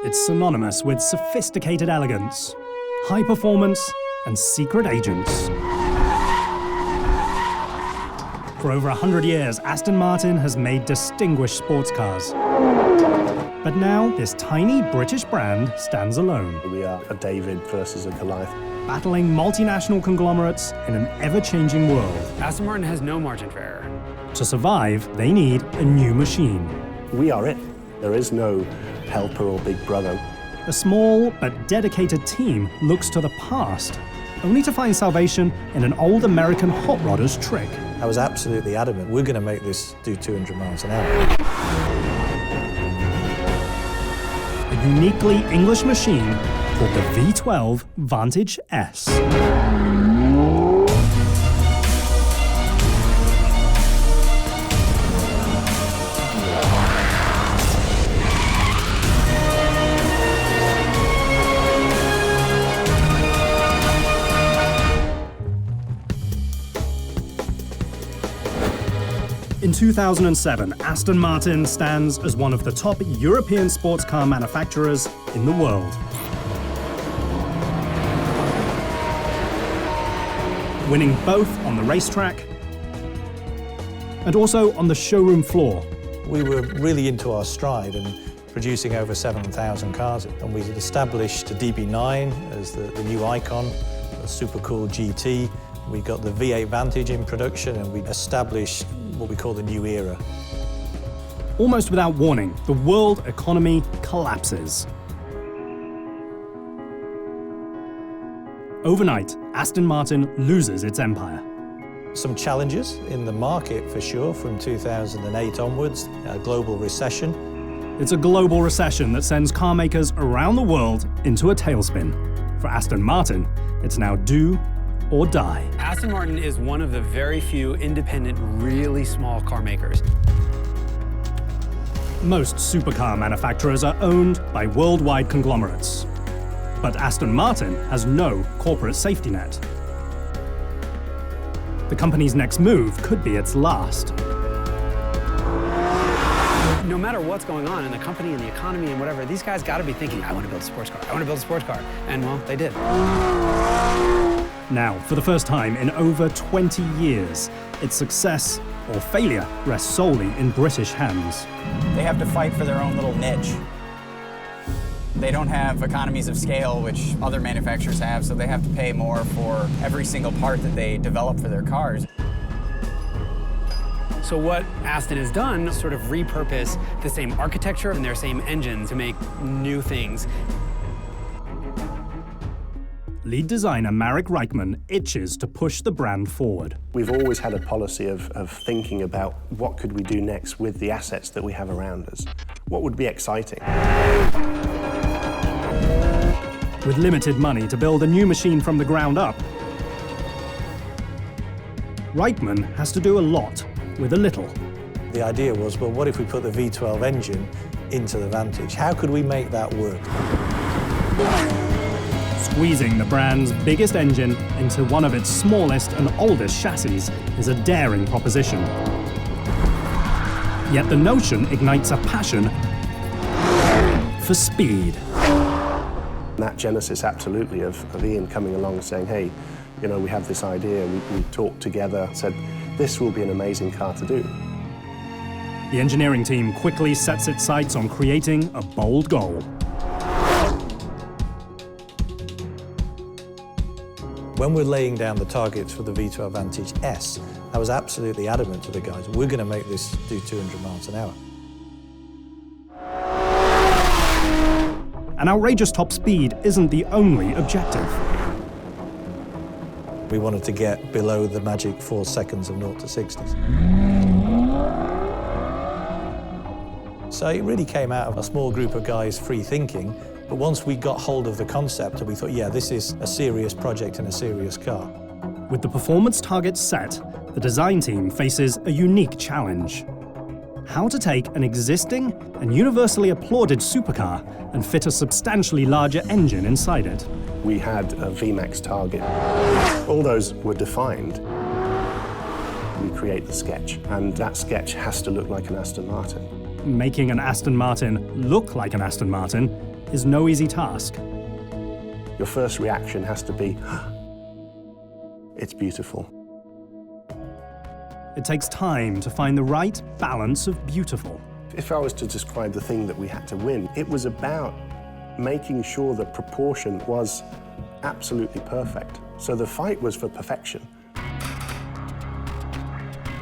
it's synonymous with sophisticated elegance, high performance, and secret agents. For over 100 years, Aston Martin has made distinguished sports cars. But now, this tiny British brand stands alone. We are a David versus a Goliath. Battling multinational conglomerates in an ever-changing world. Aston Martin has no margin for error. To survive, they need a new machine. We are it. There is no helper or big brother. A small but dedicated team looks to the past, only to find salvation in an old American hot rodders trick. I was absolutely adamant, we're going to make this do 200 miles an hour. A uniquely English machine called the V12 Vantage S. In 2007, Aston Martin stands as one of the top European sports car manufacturers in the world. Winning both on the racetrack and also on the showroom floor. We were really into our stride and producing over 7,000 cars. And we established the DB9 as the new icon, a super cool GT. We got the V8 Vantage in production, and we established what we call the new era. Almost without warning, the world economy collapses. Overnight, Aston Martin loses its empire. Some challenges in the market for sure from 2008 onwards, a global recession. It's a global recession that sends car makers around the world into a tailspin. For Aston Martin, it's now do or die. Aston Martin is one of the very few independent, really small car makers. Most supercar manufacturers are owned by worldwide conglomerates. But Aston Martin has no corporate safety net. The company's next move could be its last. No matter what's going on in the company and the economy and whatever, these guys got to be thinking, I want to build a sports car, I want to build a sports car. And well, they did. Now, for the first time in over 20 years, its success or failure rests solely in British hands. They have to fight for their own little niche. They don't have economies of scale, which other manufacturers have, so they have to pay more for every single part that they develop for their cars. So what Aston has done is sort of repurpose the same architecture and their same engine to make new things. Lead designer Marek Reichman itches to push the brand forward. We've always had a policy of thinking about what could we do next with the assets that we have around us. What would be exciting? With limited money to build a new machine from the ground up, Reichman has to do a lot with a little. The idea was, well, what if we put the V12 engine into the Vantage? How could we make that work? Squeezing the brand's biggest engine into one of its smallest and oldest chassis is a daring proposition. Yet the notion ignites a passion for speed. That genesis, absolutely, of Ian coming along and saying, hey, you know, we have this idea, we talked together, said, this will be an amazing car to do. The engineering team quickly sets its sights on creating a bold goal. When we're laying down the targets for the V12 Vantage S, I was absolutely adamant to the guys, we're going to make this do 200 miles an hour. An outrageous top speed isn't the only objective. We wanted to get below the magic 4 seconds of 0 to 60s. So it really came out of a small group of guys free thinking, but once we got hold of the concept, we thought, yeah, this is a serious project and a serious car. With the performance targets set, the design team faces a unique challenge. How to take an existing and universally applauded supercar and fit a substantially larger engine inside it. We had a VMAX target. All those were defined. We create the sketch, and that sketch has to look like an Aston Martin. Making an Aston Martin look like an Aston Martin is no easy task. Your first reaction has to be, it's beautiful. It takes time to find the right balance of beautiful. If I was to describe the thing that we had to win, it was about making sure that proportion was absolutely perfect. So the fight was for perfection.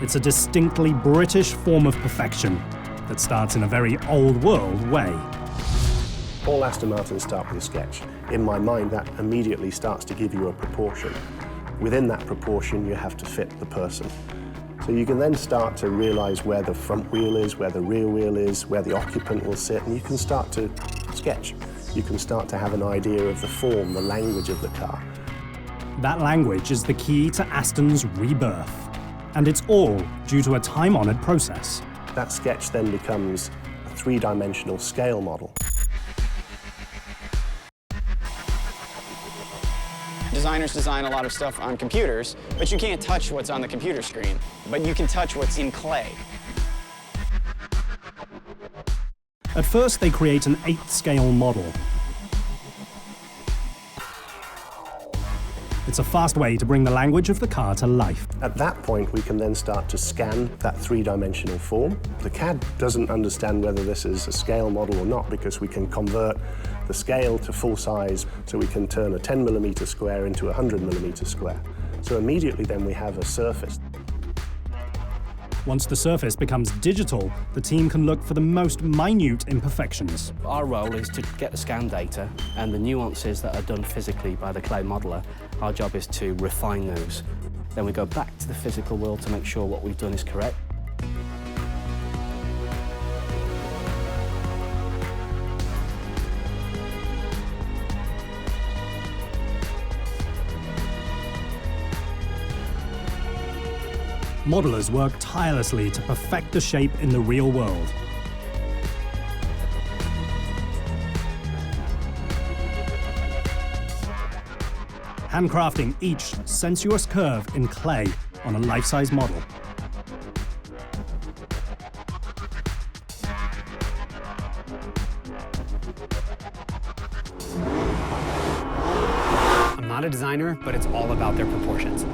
It's a distinctly British form of perfection that starts in a very old-world way. All Aston Martins start with a sketch. In my mind, that immediately starts to give you a proportion. Within that proportion, you have to fit the person. So you can then start to realize where the front wheel is, where the rear wheel is, where the occupant will sit, and you can start to sketch. You can start to have an idea of the form, the language of the car. That language is the key to Aston's rebirth. And it's all due to a time-honored process. That sketch then becomes a three-dimensional scale model. Designers design a lot of stuff on computers, but you can't touch what's on the computer screen. But you can touch what's in clay. At first, they create an 8th scale model. It's a fast way to bring the language of the car to life. At that point, we can then start to scan that three-dimensional form. The CAD doesn't understand whether this is a scale model or not, because we can convert the scale to full size, so we can turn a 10mm square into a 100mm square. So immediately then we have a surface. Once the surface becomes digital, the team can look for the most minute imperfections. Our role is to get the scan data and the nuances that are done physically by the clay modeler. Our job is to refine those. Then we go back to the physical world to make sure what we've done is correct. Modelers work tirelessly to perfect the shape in the real world. Handcrafting each sensuous curve in clay on a life-size model. I'm not a designer, but it's all about their proportions.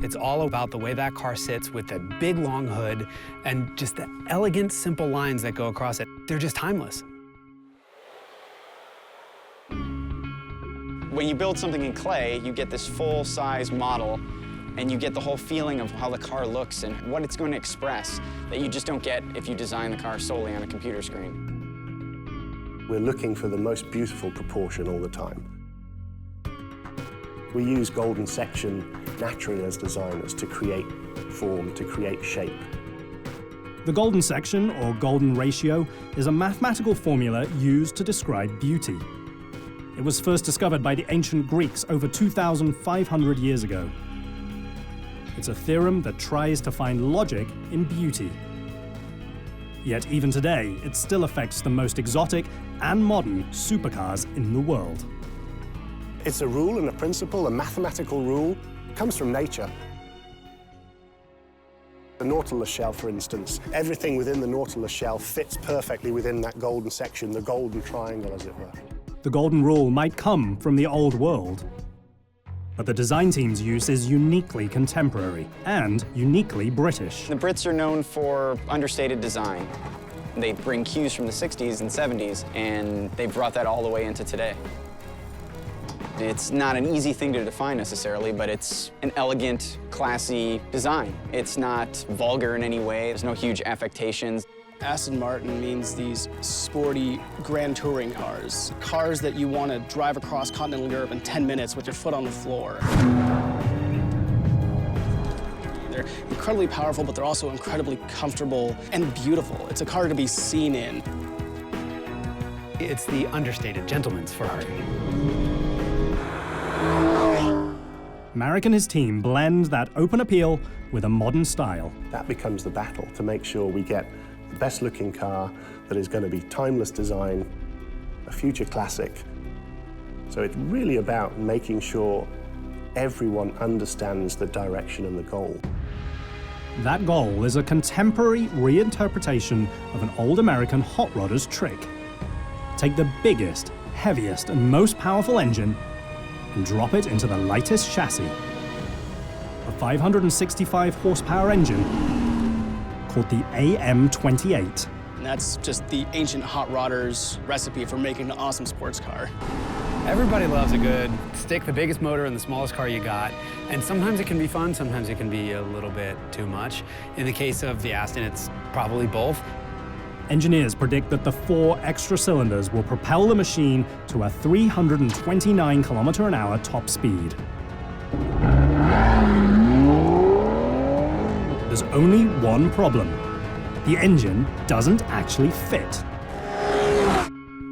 It's all about the way that car sits with the big long hood and just the elegant, simple lines that go across it. They're just timeless. When you build something in clay, you get this full-size model, and you get the whole feeling of how the car looks and what it's going to express that you just don't get if you design the car solely on a computer screen. We're looking for the most beautiful proportion all the time. We use golden section naturally as designers to create form, to create shape. The golden section, or golden ratio, is a mathematical formula used to describe beauty. It was first discovered by the ancient Greeks over 2,500 years ago. It's a theorem that tries to find logic in beauty. Yet even today, it still affects the most exotic and modern supercars in the world. It's a rule and a principle, a mathematical rule. It comes from nature. The Nautilus shell, for instance, everything within the Nautilus shell fits perfectly within that golden section, the golden triangle, as it were. The golden rule might come from the old world, but the design team's use is uniquely contemporary and uniquely British. The Brits are known for understated design. They bring cues from the 60s and 70s, and they brought that all the way into today. It's not an easy thing to define necessarily, but it's an elegant, classy design. It's not vulgar in any way. There's no huge affectations. Aston Martin means these sporty grand touring cars. Cars that you want to drive across continental Europe in 10 minutes with your foot on the floor. They're incredibly powerful, but they're also incredibly comfortable and beautiful. It's a car to be seen in. It's the understated gentleman's Ferrari. Marek and his team blend that open appeal with a modern style. That becomes the battle to make sure we get the best looking car that is going to be timeless design, a future classic. So it's really about making sure everyone understands the direction and the goal. That goal is a contemporary reinterpretation of an old American hot rodder's trick. take the biggest, heaviest, and most powerful engine and drop it into the lightest chassis. A 565 horsepower engine called the AM28. And that's just the ancient hot rodders recipe for making an awesome sports car. Everybody loves a good stick the biggest motor in the smallest car you got, and sometimes it can be fun, sometimes it can be a little bit too much. In the case of the Aston, it's probably both. Engineers predict that the 4 extra cylinders will propel the machine to a 329 km/h top speed. There's only one problem. The engine doesn't actually fit.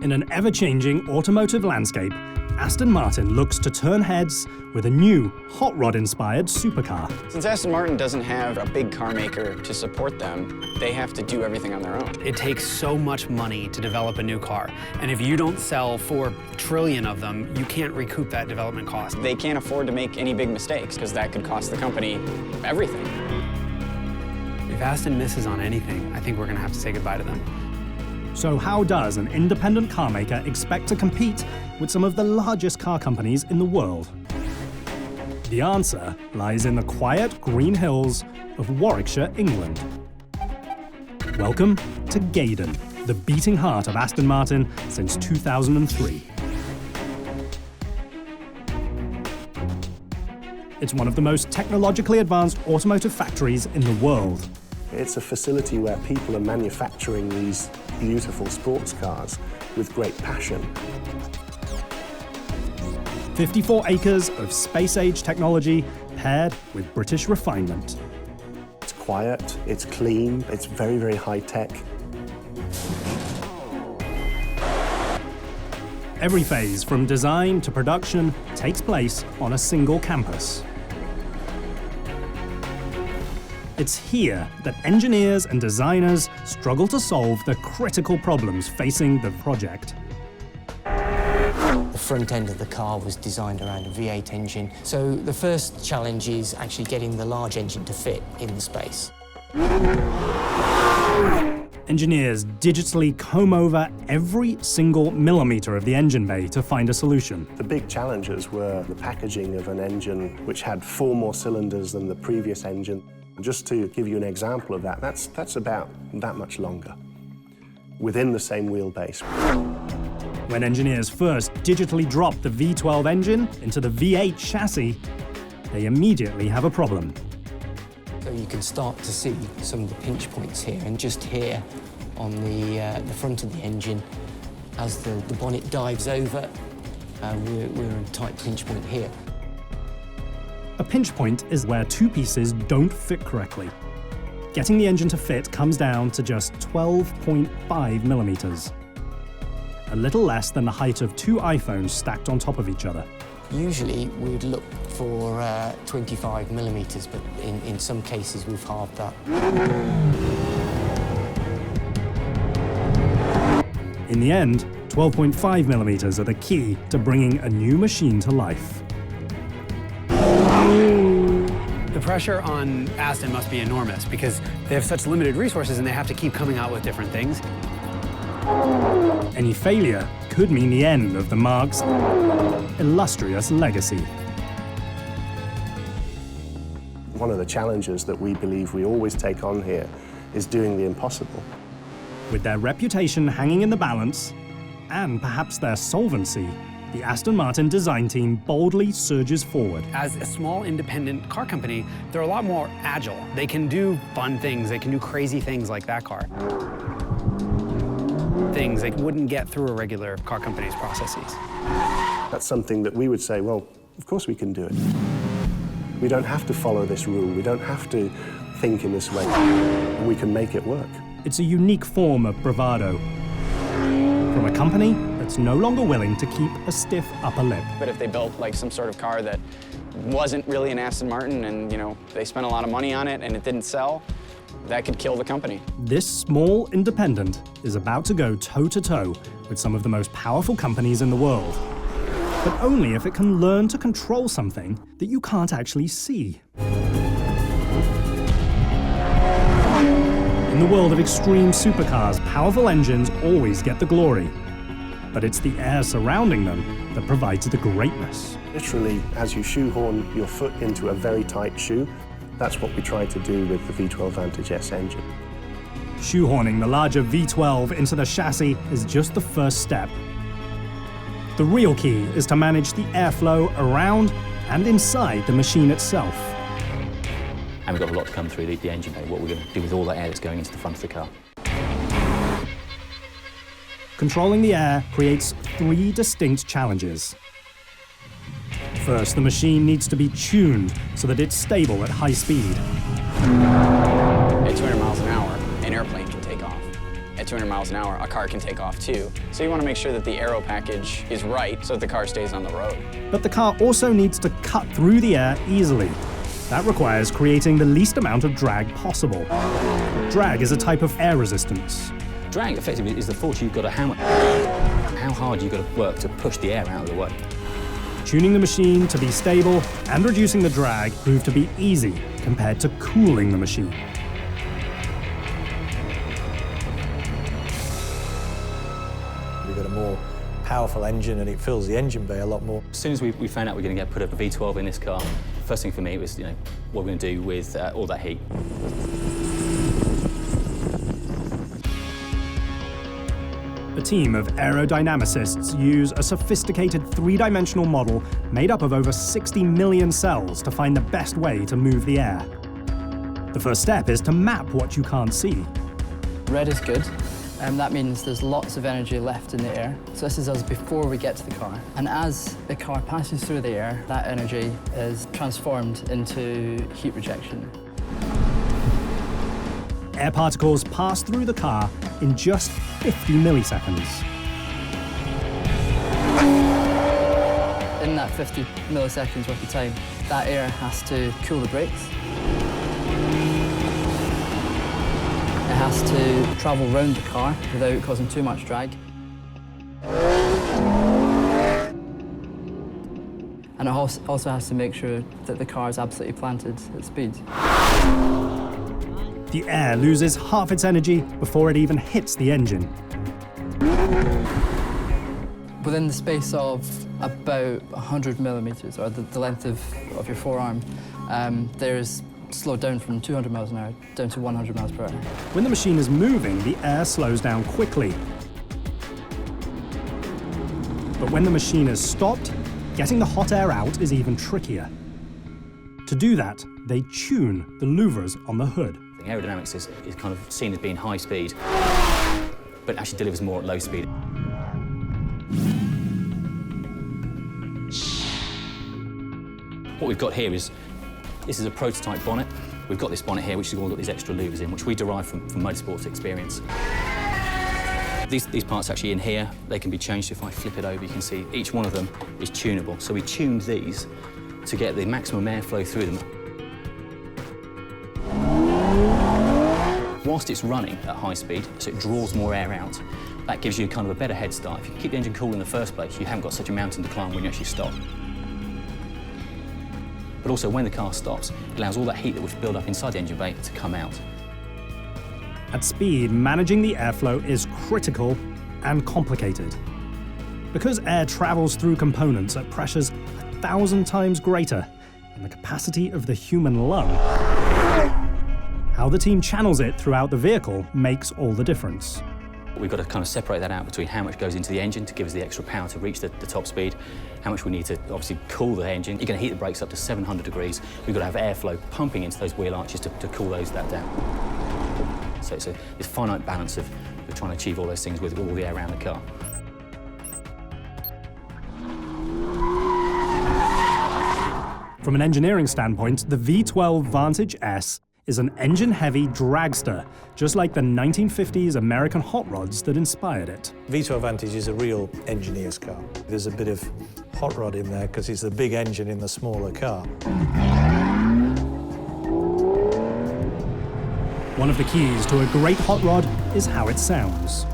In an ever-changing automotive landscape, Aston Martin looks to turn heads with a new, hot rod-inspired supercar. Since Aston Martin doesn't have a big car maker to support them, they have to do everything on their own. It takes so much money to develop a new car, and if you don't sell 4 trillion of them, you can't recoup that development cost. They can't afford to make any big mistakes, because that could cost the company everything. If Aston misses on anything, I think we're gonna have to say goodbye to them. So how does an independent car maker expect to compete with some of the largest car companies in the world? The answer lies in the quiet green hills of Warwickshire, England. Welcome to Gaydon, the beating heart of Aston Martin since 2003. It's one of the most technologically advanced automotive factories in the world. It's a facility where people are manufacturing these beautiful sports cars with great passion. 54 acres of space-age technology paired with British refinement. It's quiet, it's clean, it's very, very high-tech. Every phase, from design to production, takes place on a single campus. It's here that engineers and designers struggle to solve the critical problems facing the project. The front end of the car was designed around a V8 engine, so the first challenge is actually getting the large engine to fit in the space. Engineers digitally comb over every single millimeter of the engine bay to find a solution. The big challenges were the packaging of an engine which had 4 more cylinders than the previous engine. Just to give you an example of that, that's about that much longer, within the same wheelbase. When engineers first digitally drop the V12 engine into the V8 chassis, they immediately have a problem. So you can start to see some of the pinch points here, and just here on the front of the engine, as the bonnet dives over, we're in a tight pinch point here. A pinch point is where 2 pieces don't fit correctly. Getting the engine to fit comes down to just 12.5 millimeters. A little less than the height of 2 iPhones stacked on top of each other. Usually we'd look for 25 millimeters, but in some cases we've halved that. In the end, 12.5 millimeters are the key to bringing a new machine to life. The pressure on Aston must be enormous because they have such limited resources and they have to keep coming out with different things. Any failure could mean the end of the Mark's illustrious legacy. One of the challenges that we believe we always take on here is doing the impossible. With their reputation hanging in the balance, and perhaps their solvency, the Aston Martin design team boldly surges forward. As a small independent car company, they're a lot more agile. They can do fun things, they can do crazy things like that car. Things they wouldn't get through a regular car company's processes. That's something that we would say, well, of course we can do it. We don't have to follow this rule, we don't have to think in this way, we can make it work. It's a unique form of bravado from a company that's no longer willing to keep a stiff upper lip. But if they built like some sort of car that wasn't really an Aston Martin and, you know, they spent a lot of money on it and it didn't sell, that could kill the company. This small independent is about to go toe-to-toe with some of the most powerful companies in the world. But only if it can learn to control something that you can't actually see. In the world of extreme supercars, powerful engines always get the glory. but it's the air surrounding them that provides the greatness. Literally, as you shoehorn your foot into a very tight shoe, that's what we tried to do with the V12 Vantage S engine. Shoehorning the larger V12 into the chassis is just the first step. The real key is to manage the airflow around and inside the machine itself. And we've got a lot to come through the engine bay, what we're going to do with all that air that's going into the front of the car. Controlling the air creates 3 distinct challenges. First, the machine needs to be tuned so that it's stable at high speed. At 200 miles an hour, an airplane can take off. At 200 miles an hour, a car can take off too. So you want to make sure that the aero package is right so that the car stays on the road. But the car also needs to cut through the air easily. That requires creating the least amount of drag possible. Drag is a type of air resistance. Drag, effectively, is the force you've got to hammer. How hard you've got to work to push the air out of the way. Tuning the machine to be stable and reducing the drag proved to be easy compared to cooling the machine. We've got a more powerful engine and it fills the engine bay a lot more. As soon as we found out we were going to put up a V12 in this car, first thing for me was, what we're going to do with all that heat. A team of aerodynamicists use a sophisticated 3-dimensional model made up of over 60 million cells to find the best way to move the air. The first step is to map what you can't see. Red is good. That means there's lots of energy left in the air. So this is us before we get to the car. And as the car passes through the air, that energy is transformed into heat rejection. Air particles pass through the car in just 50 milliseconds. In that 50 milliseconds worth of time, that air has to cool the brakes. It has to travel round the car without causing too much drag. And it also has to make sure that the car is absolutely planted at speed. The air loses half its energy before it even hits the engine. Within the space of about 100 millimeters, or the length of your forearm, there's slowed down from 200 miles an hour down to 100 miles per hour. When the machine is moving, the air slows down quickly. But when the machine is stopped, getting the hot air out is even trickier. To do that, they tune the louvers on the hood. Aerodynamics is kind of seen as being high speed, but actually delivers more at low speed. What we've got here is, this is a prototype bonnet. We've got this bonnet here, which has all got these extra louvers in, which we derive from motorsports experience. These parts actually in here, they can be changed. If I flip it over, you can see each one of them is tunable. So we tuned these to get the maximum airflow through them. Whilst it's running at high speed, so it draws more air out, that gives you kind of a better head start. If you keep the engine cool in the first place, you haven't got such a mountain to climb when you actually stop. But also, when the car stops, it allows all that heat that we've built up inside the engine bay to come out. At speed, managing the airflow is critical and complicated. Because air travels through components at pressures 1,000 times greater than the capacity of the human lung, how the team channels it throughout the vehicle makes all the difference. We've got to kind of separate that out between how much goes into the engine to give us the extra power to reach the top speed, how much we need to obviously cool the engine. You're going to heat the brakes up to 700 degrees. We've got to have airflow pumping into those wheel arches to cool that down. So it's a finite balance of trying to achieve all those things with all the air around the car. From an engineering standpoint, the V12 Vantage S is an engine-heavy dragster, just like the 1950s American hot rods that inspired it. V12 Vantage is a real engineer's car. There's a bit of hot rod in there because it's the big engine in the smaller car. One of the keys to a great hot rod is how it sounds.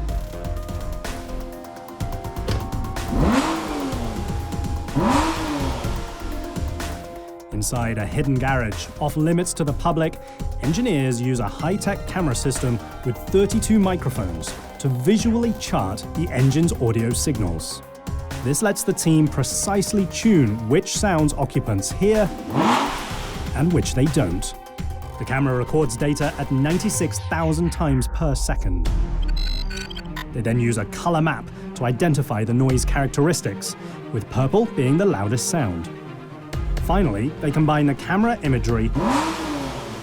Inside a hidden garage, off limits to the public, engineers use a high-tech camera system with 32 microphones to to visually chart the engine's audio signals. This lets the team precisely tune which sounds occupants hear and which they don't. The camera records data at 96,000 times per second. They then use a color map to identify the noise characteristics, with purple being the loudest sound. Finally, they combine the camera imagery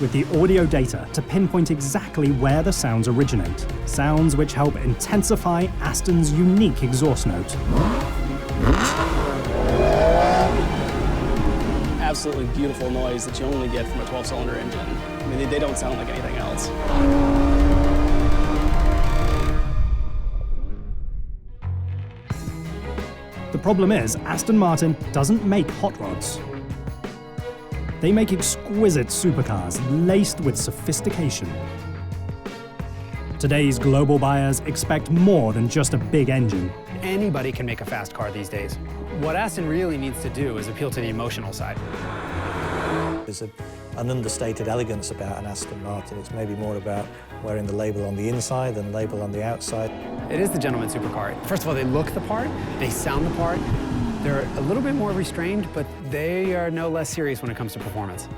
with the audio data to pinpoint exactly where the sounds originate, sounds which help intensify Aston's unique exhaust note. Absolutely beautiful noise that you only get from a 12-cylinder engine. I mean, they don't sound like anything else. The problem is, Aston Martin doesn't make hot rods. They make exquisite supercars laced with sophistication. Today's global buyers expect more than just a big engine. Anybody can make a fast car these days. What Aston really needs to do is appeal to the emotional side. There's an understated elegance about an Aston Martin. It's maybe more about wearing the label on the inside than the label on the outside. It is the gentleman supercar. First of all, they look the part, they sound the part. They're a little bit more restrained, but they are no less serious when it comes to performance.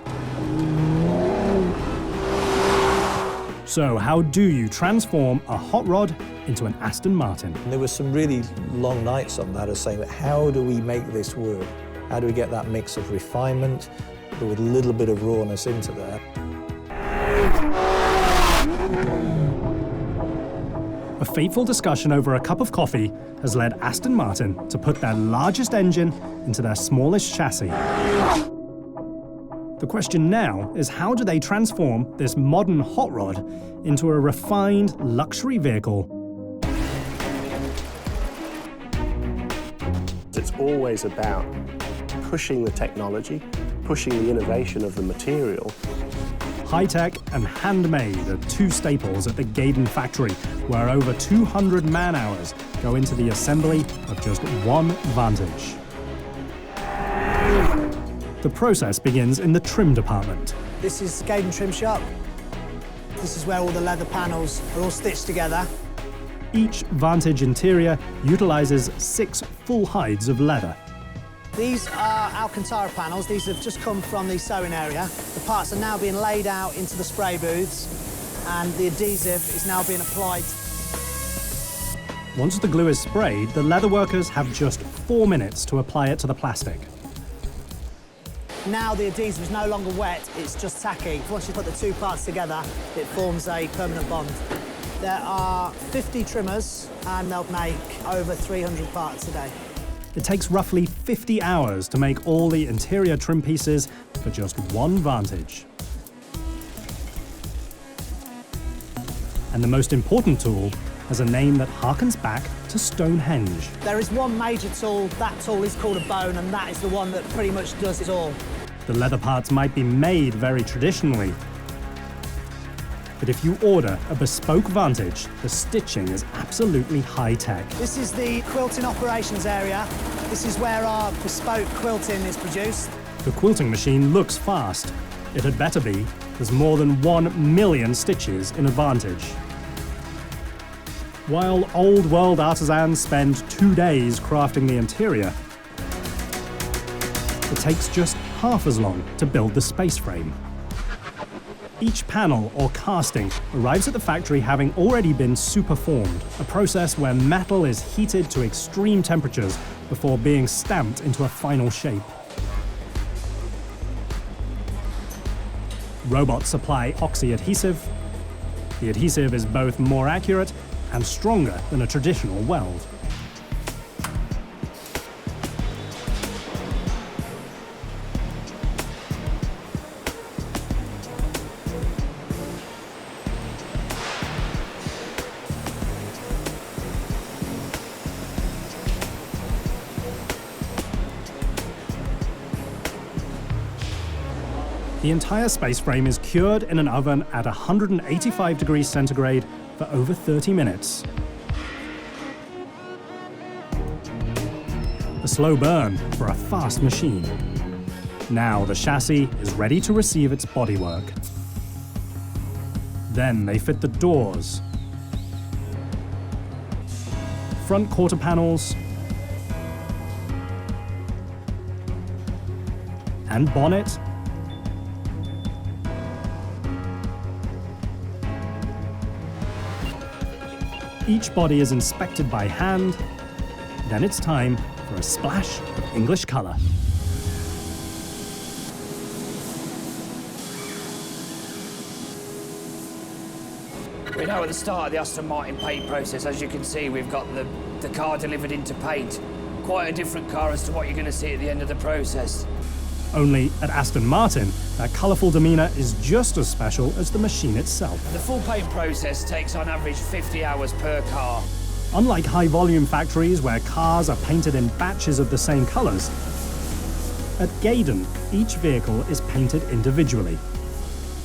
So how do you transform a hot rod into an Aston Martin? And there were some really long nights on that of saying, how do we make this work? How do we get that mix of refinement, but with a little bit of rawness into there? A fateful discussion over a cup of coffee has led Aston Martin to put their largest engine into their smallest chassis. The question now is, how do they transform this modern hot rod into a refined luxury vehicle? It's always about pushing the technology, pushing the innovation of the material. High-tech and handmade are two staples at the Gaydon factory, where over 200 man-hours go into the assembly of just one Vantage. The process begins in the trim department. This is Gaydon Trim Shop. This is where all the leather panels are all stitched together. Each Vantage interior utilizes 6 full hides of leather. These are Alcantara panels. These have just come from the sewing area. The parts are now being laid out into the spray booths, and the adhesive is now being applied. Once the glue is sprayed, the leather workers have just 4 minutes to apply it to the plastic. Now the adhesive is no longer wet, it's just tacky. Once you put the two parts together, it forms a permanent bond. There are 50 trimmers, and they'll make over 300 parts a day. It takes roughly 50 hours to make all the interior trim pieces for just one Vantage. And the most important tool has a name that harkens back to Stonehenge. There is one major tool. That tool is called a bone, and that is the one that pretty much does it all. The leather parts might be made very traditionally, but if you order a bespoke Vantage, the stitching is absolutely high-tech. This is the quilting operations area. This is where our bespoke quilting is produced. The quilting machine looks fast. It had better be. There's more than 1 million stitches in a Vantage. While old-world artisans spend 2 days crafting the interior, it takes just half as long to build the space frame. Each panel or casting arrives at the factory having already been superformed, a process where metal is heated to extreme temperatures before being stamped into a final shape. Robots apply oxy-adhesive. The adhesive is both more accurate and stronger than a traditional weld. The entire space frame is cured in an oven at 185 degrees centigrade for over 30 minutes. A slow burn for a fast machine. Now the chassis is ready to receive its bodywork. Then they fit the doors, front quarter panels, and bonnet. Each body is inspected by hand, then it's time for a splash of English colour. We're now at the start of the Aston Martin paint process. As you can see, we've got the car delivered into paint. Quite a different car as to what you're going to see at the end of the process. Only at Aston Martin, that colourful demeanour is just as special as the machine itself. The full paint process takes on average 50 hours per car. Unlike high-volume factories where cars are painted in batches of the same colours, at Gaydon, each vehicle is painted individually.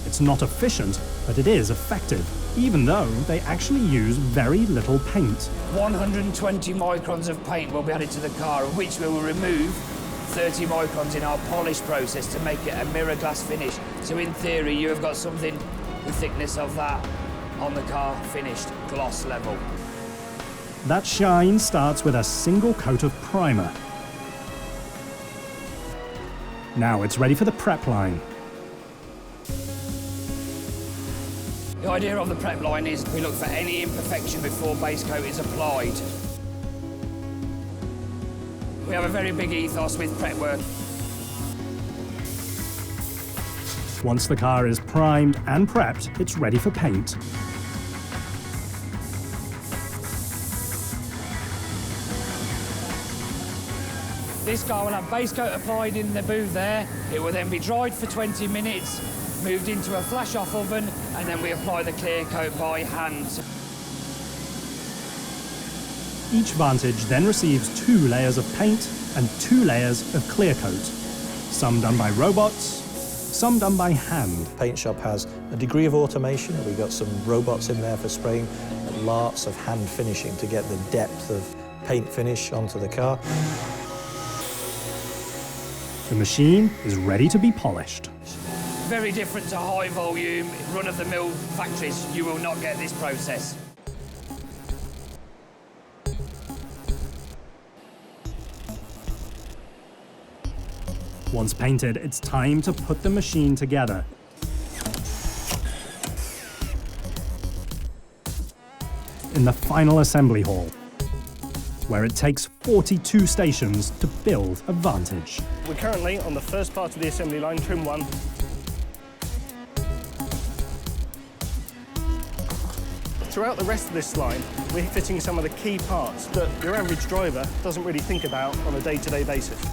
It's not efficient, but it is effective, even though they actually use very little paint. 120 microns of paint will be added to the car, of which we will remove 30 microns in our polish process to make it a mirror glass finish. So in theory, you have got something the thickness of that on the car finished, gloss level. That shine starts with a single coat of primer. Now it's ready for the prep line. The idea of the prep line is we look for any imperfection before base coat is applied. We have a very big ethos with prep work. Once the car is primed and prepped, it's ready for paint. This car will have base coat applied in the booth there. It will then be dried for 20 minutes, moved into a flash-off oven, and then we apply the clear coat by hand. Each Vantage then receives 2 layers of paint and 2 layers of clear coat, some done by robots, some done by hand. Paint shop has a degree of automation. We've got some robots in there for spraying, and lots of hand finishing to get the depth of paint finish onto the car. The machine is ready to be polished. Very different to high volume, run-of-the-mill factories. You will not get this process. Once painted, it's time to put the machine together. In the final assembly hall, where it takes 42 stations to build a Vantage. We're currently on the first part of the assembly line, trim 1. Throughout the rest of this line, we're fitting some of the key parts that your average driver doesn't really think about on a day-to-day basis.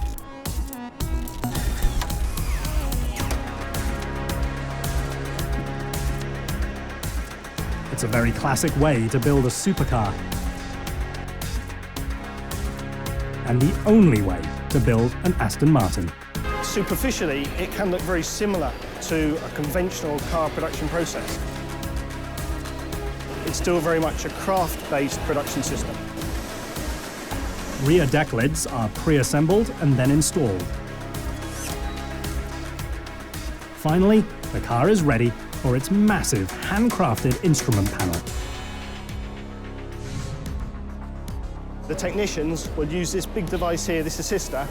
It's a very classic way to build a supercar. And the only way to build an Aston Martin. Superficially, it can look very similar to a conventional car production process. It's still very much a craft-based production system. Rear deck lids are pre-assembled and then installed. Finally, the car is ready for its massive handcrafted instrument panel. The technicians will use this big device here, this assister,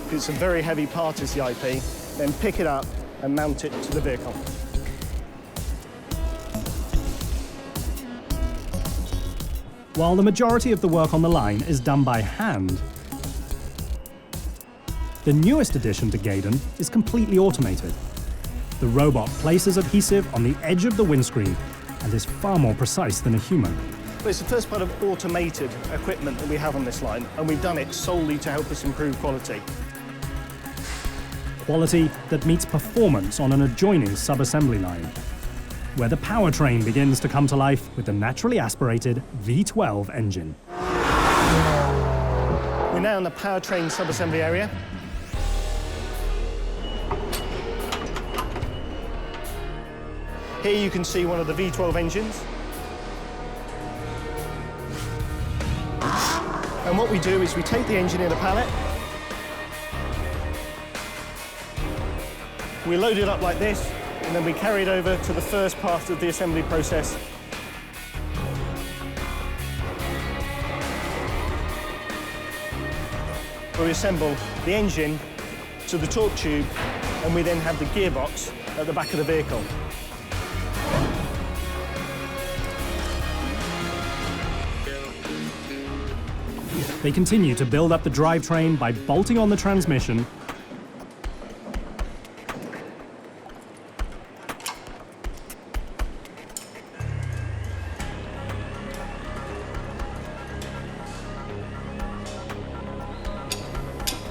because it's a very heavy part as the IP, then pick it up and mount it to the vehicle. While the majority of the work on the line is done by hand, the newest addition to Gaydon is completely automated. The robot places adhesive on the edge of the windscreen and is far more precise than a human. Well, it's the first part of automated equipment that we have on this line, and we've done it solely to help us improve quality. Quality that meets performance on an adjoining sub-assembly line, where the powertrain begins to come to life with the naturally aspirated V12 engine. We're now in the powertrain sub-assembly area. Here you can see one of the V12 engines. And what we do is we take the engine in a pallet, we load it up like this, and then we carry it over to the first part of the assembly process. We assemble the engine to the torque tube, and we then have the gearbox at the back of the vehicle. They continue to build up the drivetrain by bolting on the transmission,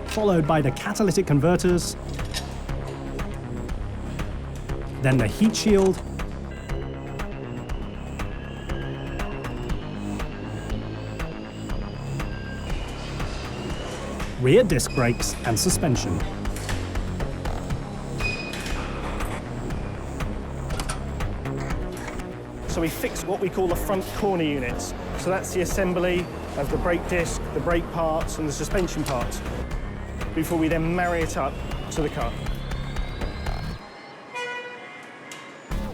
followed by the catalytic converters, then the heat shield, rear disc brakes and suspension. So we fix what we call the front corner units. So that's the assembly of the brake disc, the brake parts and the suspension parts, before we then marry it up to the car.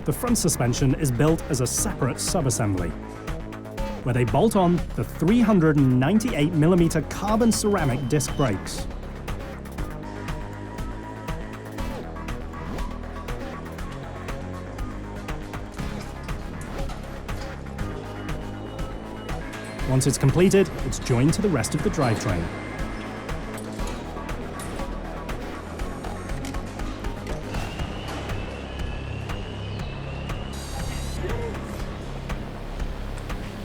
The front suspension is built as a separate sub-assembly, where they bolt on the 398mm carbon ceramic disc brakes. Once it's completed, it's joined to the rest of the drivetrain.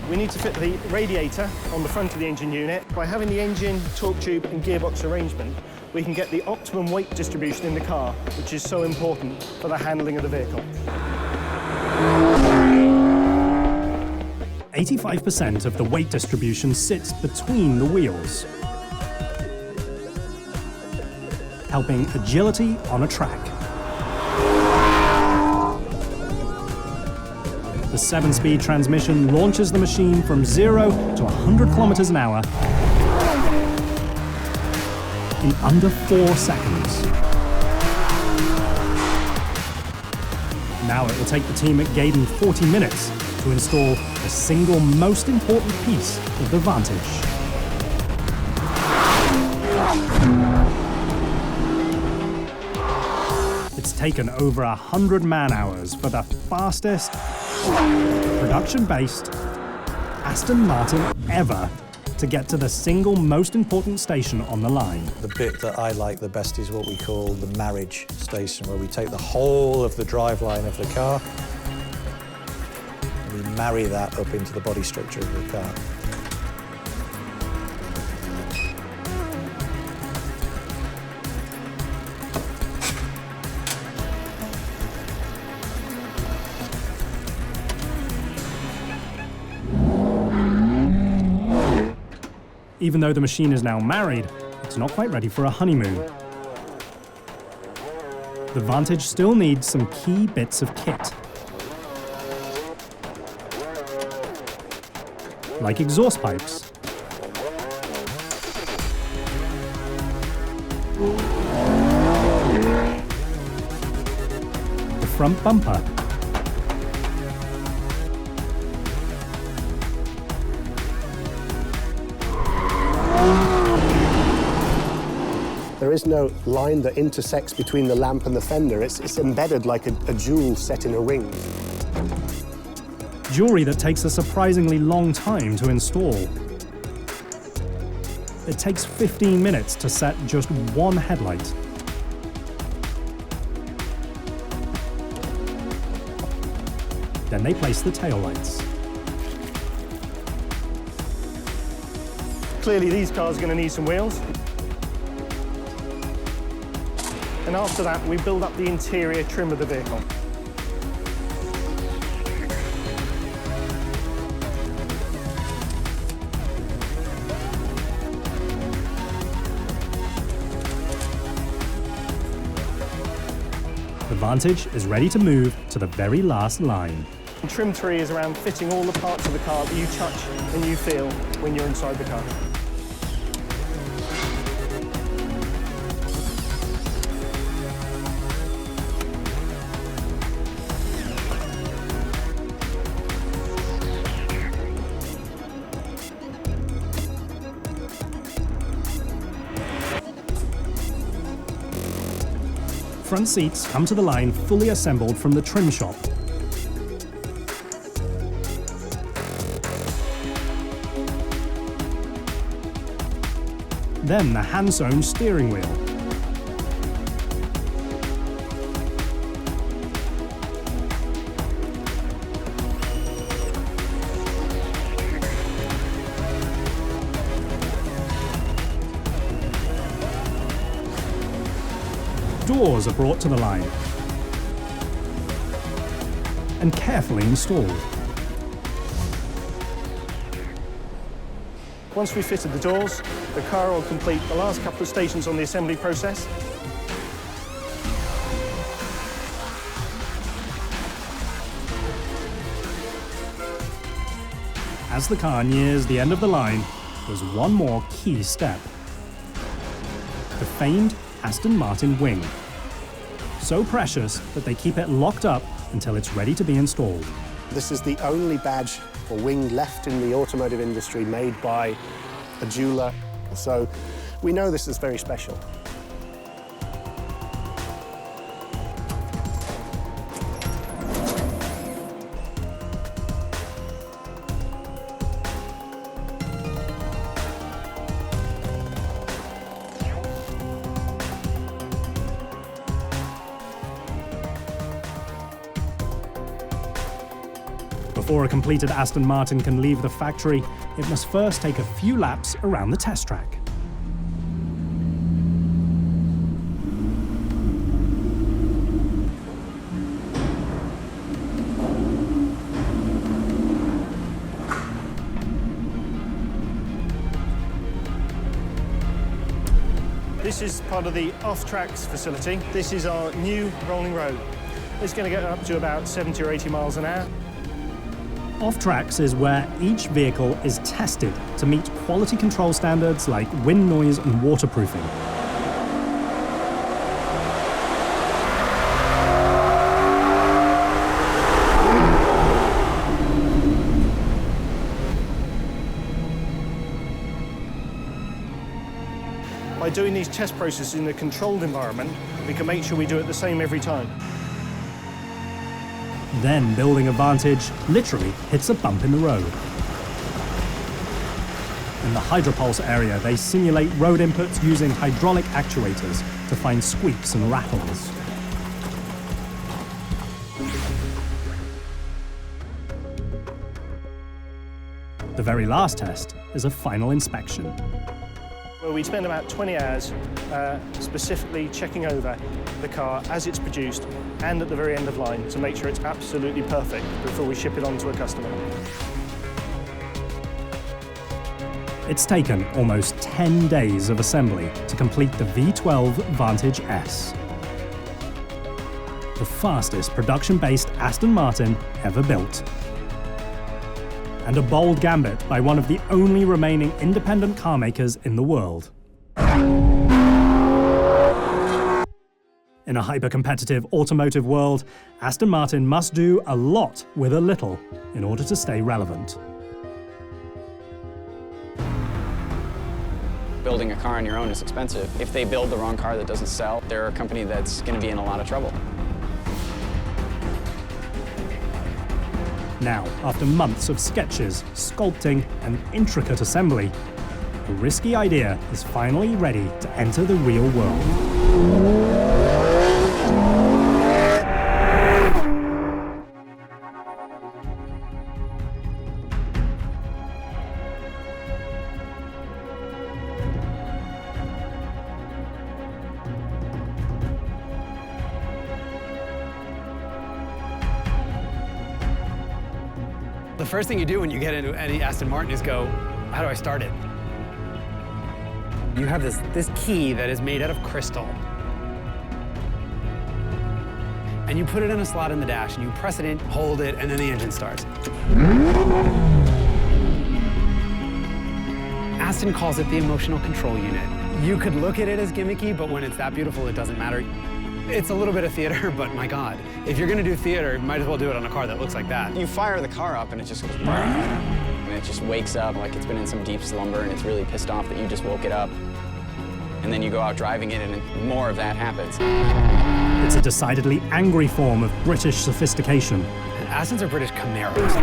We need to fit the radiator on the front of the engine unit. By having the engine, torque tube and gearbox arrangement, we can get the optimum weight distribution in the car, which is so important for the handling of the vehicle. 85% of the weight distribution sits between the wheels, helping agility on a track. The 7-speed transmission launches the machine from 0 to 100 kilometers an hour in under 4 seconds. Now it will take the team at Gaydon 40 minutes to install the single most important piece of the Vantage. It's taken over 100 man-hours for the fastest, production-based Aston Martin ever to get to the single most important station on the line. The bit that I like the best is what we call the marriage station, where we take the whole of the driveline of the car and we marry that up into the body structure of the car. Even though the machine is now married, it's not quite ready for a honeymoon. The Vantage still needs some key bits of kit, like exhaust pipes, the front bumper, There is no line that intersects between the lamp and the fender. It's embedded like a jewel set in a ring. Jewelry that takes a surprisingly long time to install. It takes 15 minutes to set just one headlight. Then they place the taillights. Clearly these cars are going to need some wheels. And after that, we build up the interior trim of the vehicle. The Vantage is ready to move to the very last line. And trim 3 is around fitting all the parts of the car that you touch and you feel when you're inside the car. front seats come to the line fully assembled from the trim shop. Then the hand-sewn steering wheel. Doors are brought to the line and carefully installed. Once we've fitted the doors, the car will complete the last couple of stations on the assembly process. As the car nears the end of the line, there's one more key step. The famed Aston Martin wing. So precious that they keep it locked up until it's ready to be installed. This is the only badge or wing left in the automotive industry made by a jeweler. So we know this is very special. Before a completed Aston Martin can leave the factory, it must first take a few laps around the test track. This is part of the off-tracks facility. This is our new rolling road. It's going to get up to about 70 or 80 miles an hour. Off-tracks is where each vehicle is tested to meet quality control standards like wind noise and waterproofing. By doing these test processes in a controlled environment, we can make sure we do it the same every time. Then building a Vantage literally hits a bump in the road. In the Hydropulse area, they simulate road inputs using hydraulic actuators to find squeaks and rattles. The very last test is a final inspection. Well, we spend about 20 hours specifically checking over the car as it's produced and at the very end of line to make sure it's absolutely perfect before we ship it on to a customer. It's taken almost 10 days of assembly to complete the V12 Vantage S. The fastest production-based Aston Martin ever built. And a bold gambit by one of the only remaining independent car makers in the world. In a hyper-competitive automotive world, Aston Martin must do a lot with a little in order to stay relevant. Building a car on your own is expensive. If they build the wrong car that doesn't sell, they're a company that's going to be in a lot of trouble. Now, after months of sketches, sculpting, and intricate assembly, a risky idea is finally ready to enter the real world. The first thing you do when you get into any Aston Martin is go, how do I start it? You have this key that is made out of crystal. And you put it in a slot in the dash, and you press it in, hold it, and then the engine starts. Aston calls it the emotional control unit. You could look at it as gimmicky, but when it's that beautiful, it doesn't matter. It's a little bit of theater, but my God, if you're gonna do theater, you might as well do it on a car that looks like that. You fire the car up and it just goes, and it just wakes up like it's been in some deep slumber and it's really pissed off that you just woke it up. and then you go out driving it and more of that happens. It's a decidedly angry form of British sophistication. Astons are British Camaros.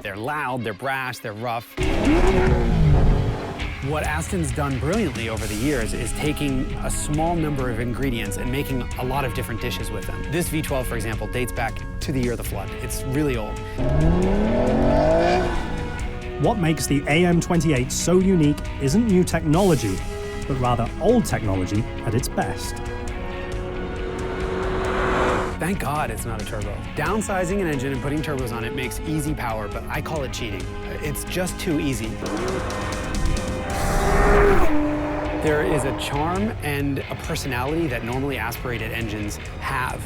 They're loud, they're brash, they're rough. What Aston's done brilliantly over the years is taking a small number of ingredients and making a lot of different dishes with them. This V12, for example, dates back to the year of the flood. It's really old. What makes the AM28 so unique isn't new technology, but rather old technology at its best. Thank God it's not a turbo. Downsizing an engine and putting turbos on it makes easy power, but I call it cheating. It's just too easy. There is a charm and a personality that normally aspirated engines have.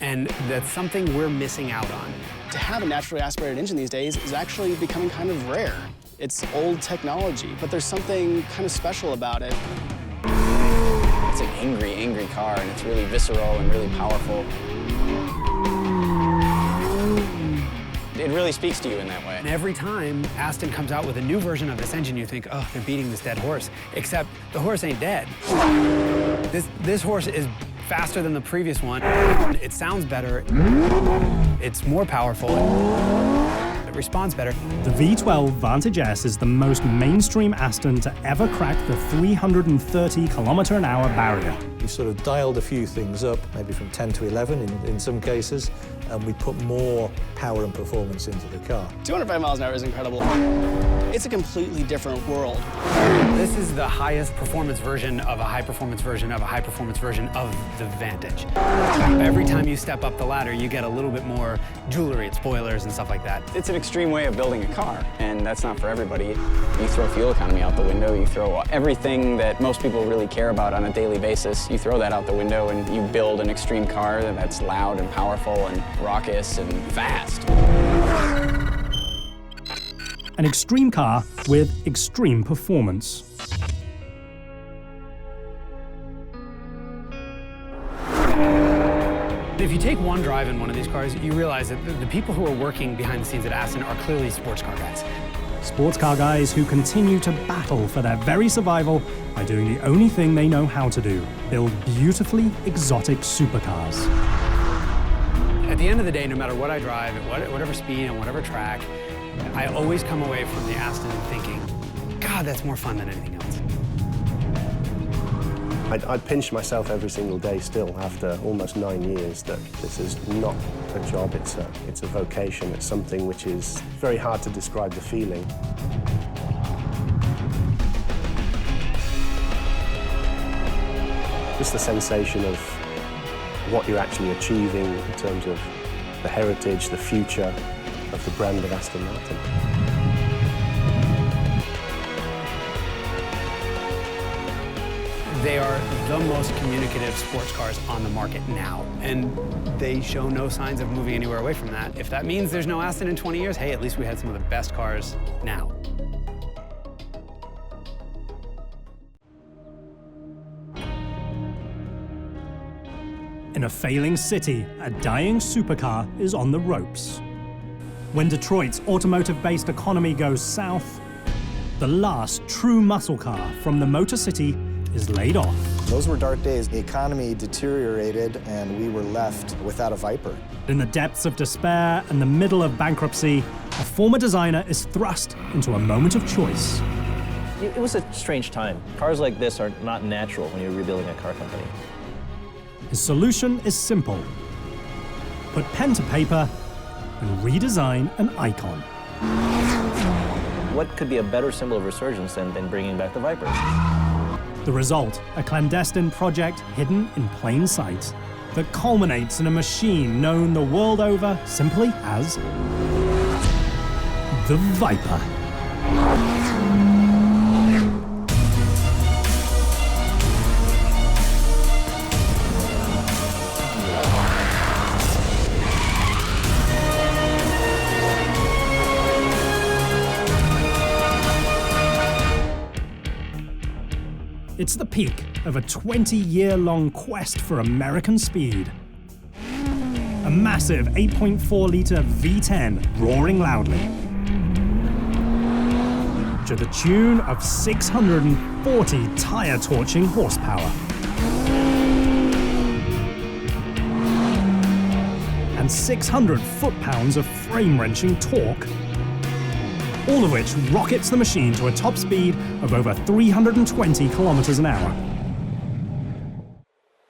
And that's something we're missing out on. To have a naturally aspirated engine these days is actually becoming kind of rare. It's old technology, but there's something kind of special about it. It's an angry, angry car, and it's really visceral and really powerful. It really speaks to you in that way. And every time Aston comes out with a new version of this engine, you think, oh, they're beating this dead horse. Except the horse ain't dead. This horse is faster than the previous one. It sounds better. It's more powerful. It responds better. The V12 Vantage S is the most mainstream Aston to ever crack the 330 km/h barrier. We sort of dialed a few things up, maybe from 10 to 11 in some cases, and we put more power and performance into the car. 205 miles an hour is incredible. It's a completely different world. This is the highest performance version of a high performance version of a high performance version of the Vantage. Every time you step up the ladder, you get a little bit more jewelry and spoilers and stuff like that. It's an extreme way of building a car, and that's not for everybody. You throw fuel economy out the window, you throw everything that most people really care about on a daily basis, you throw that out the window and you build an extreme car that's loud and powerful and raucous and fast. An extreme car with extreme performance. If you take one drive in one of these cars, you realize that the people who are working behind the scenes at Aston are clearly sports car guys. Sports car guys who continue to battle for their very survival by doing the only thing they know how to do: build beautifully exotic supercars. At the end of the day, no matter what I drive, at whatever speed and whatever track, I always come away from the Aston thinking, God, that's more fun than anything else. I pinch myself every single day still after almost 9 years that this is not a job, it's a vocation, it's something which is very hard to describe the feeling. Just the sensation of what you're actually achieving in terms of the heritage, the future of the brand of Aston Martin. They are the most communicative sports cars on the market now, and they show no signs of moving anywhere away from that. If that means there's no Aston in 20 years, hey, at least we had some of the best cars now. In a failing city, a dying supercar is on the ropes. When Detroit's automotive-based economy goes south, the last true muscle car from the Motor City is laid off. Those were dark days. The economy deteriorated and we were left without a Viper. In the depths of despair and the middle of bankruptcy, a former designer is thrust into a moment of choice. It was a strange time. Cars like this are not natural when you're rebuilding a car company. His solution is simple. Put pen to paper and redesign an icon. What could be a better symbol of resurgence than bringing back the Viper? The result, a clandestine project hidden in plain sight that culminates in a machine known the world over simply as the Viper. It's the peak of a 20-year-long quest for American speed. A massive 8.4-litre V10 roaring loudly. to the tune of 640 tire-torching horsepower. And 600 foot-pounds of frame-wrenching torque, all of which rockets the machine to a top speed of over 320 kilometers an hour.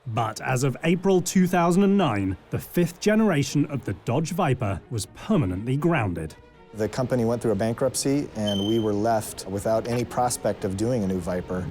But as of April 2009, the 5th generation of the Dodge Viper was permanently grounded. The company went through a bankruptcy, and we were left without any prospect of doing a new Viper.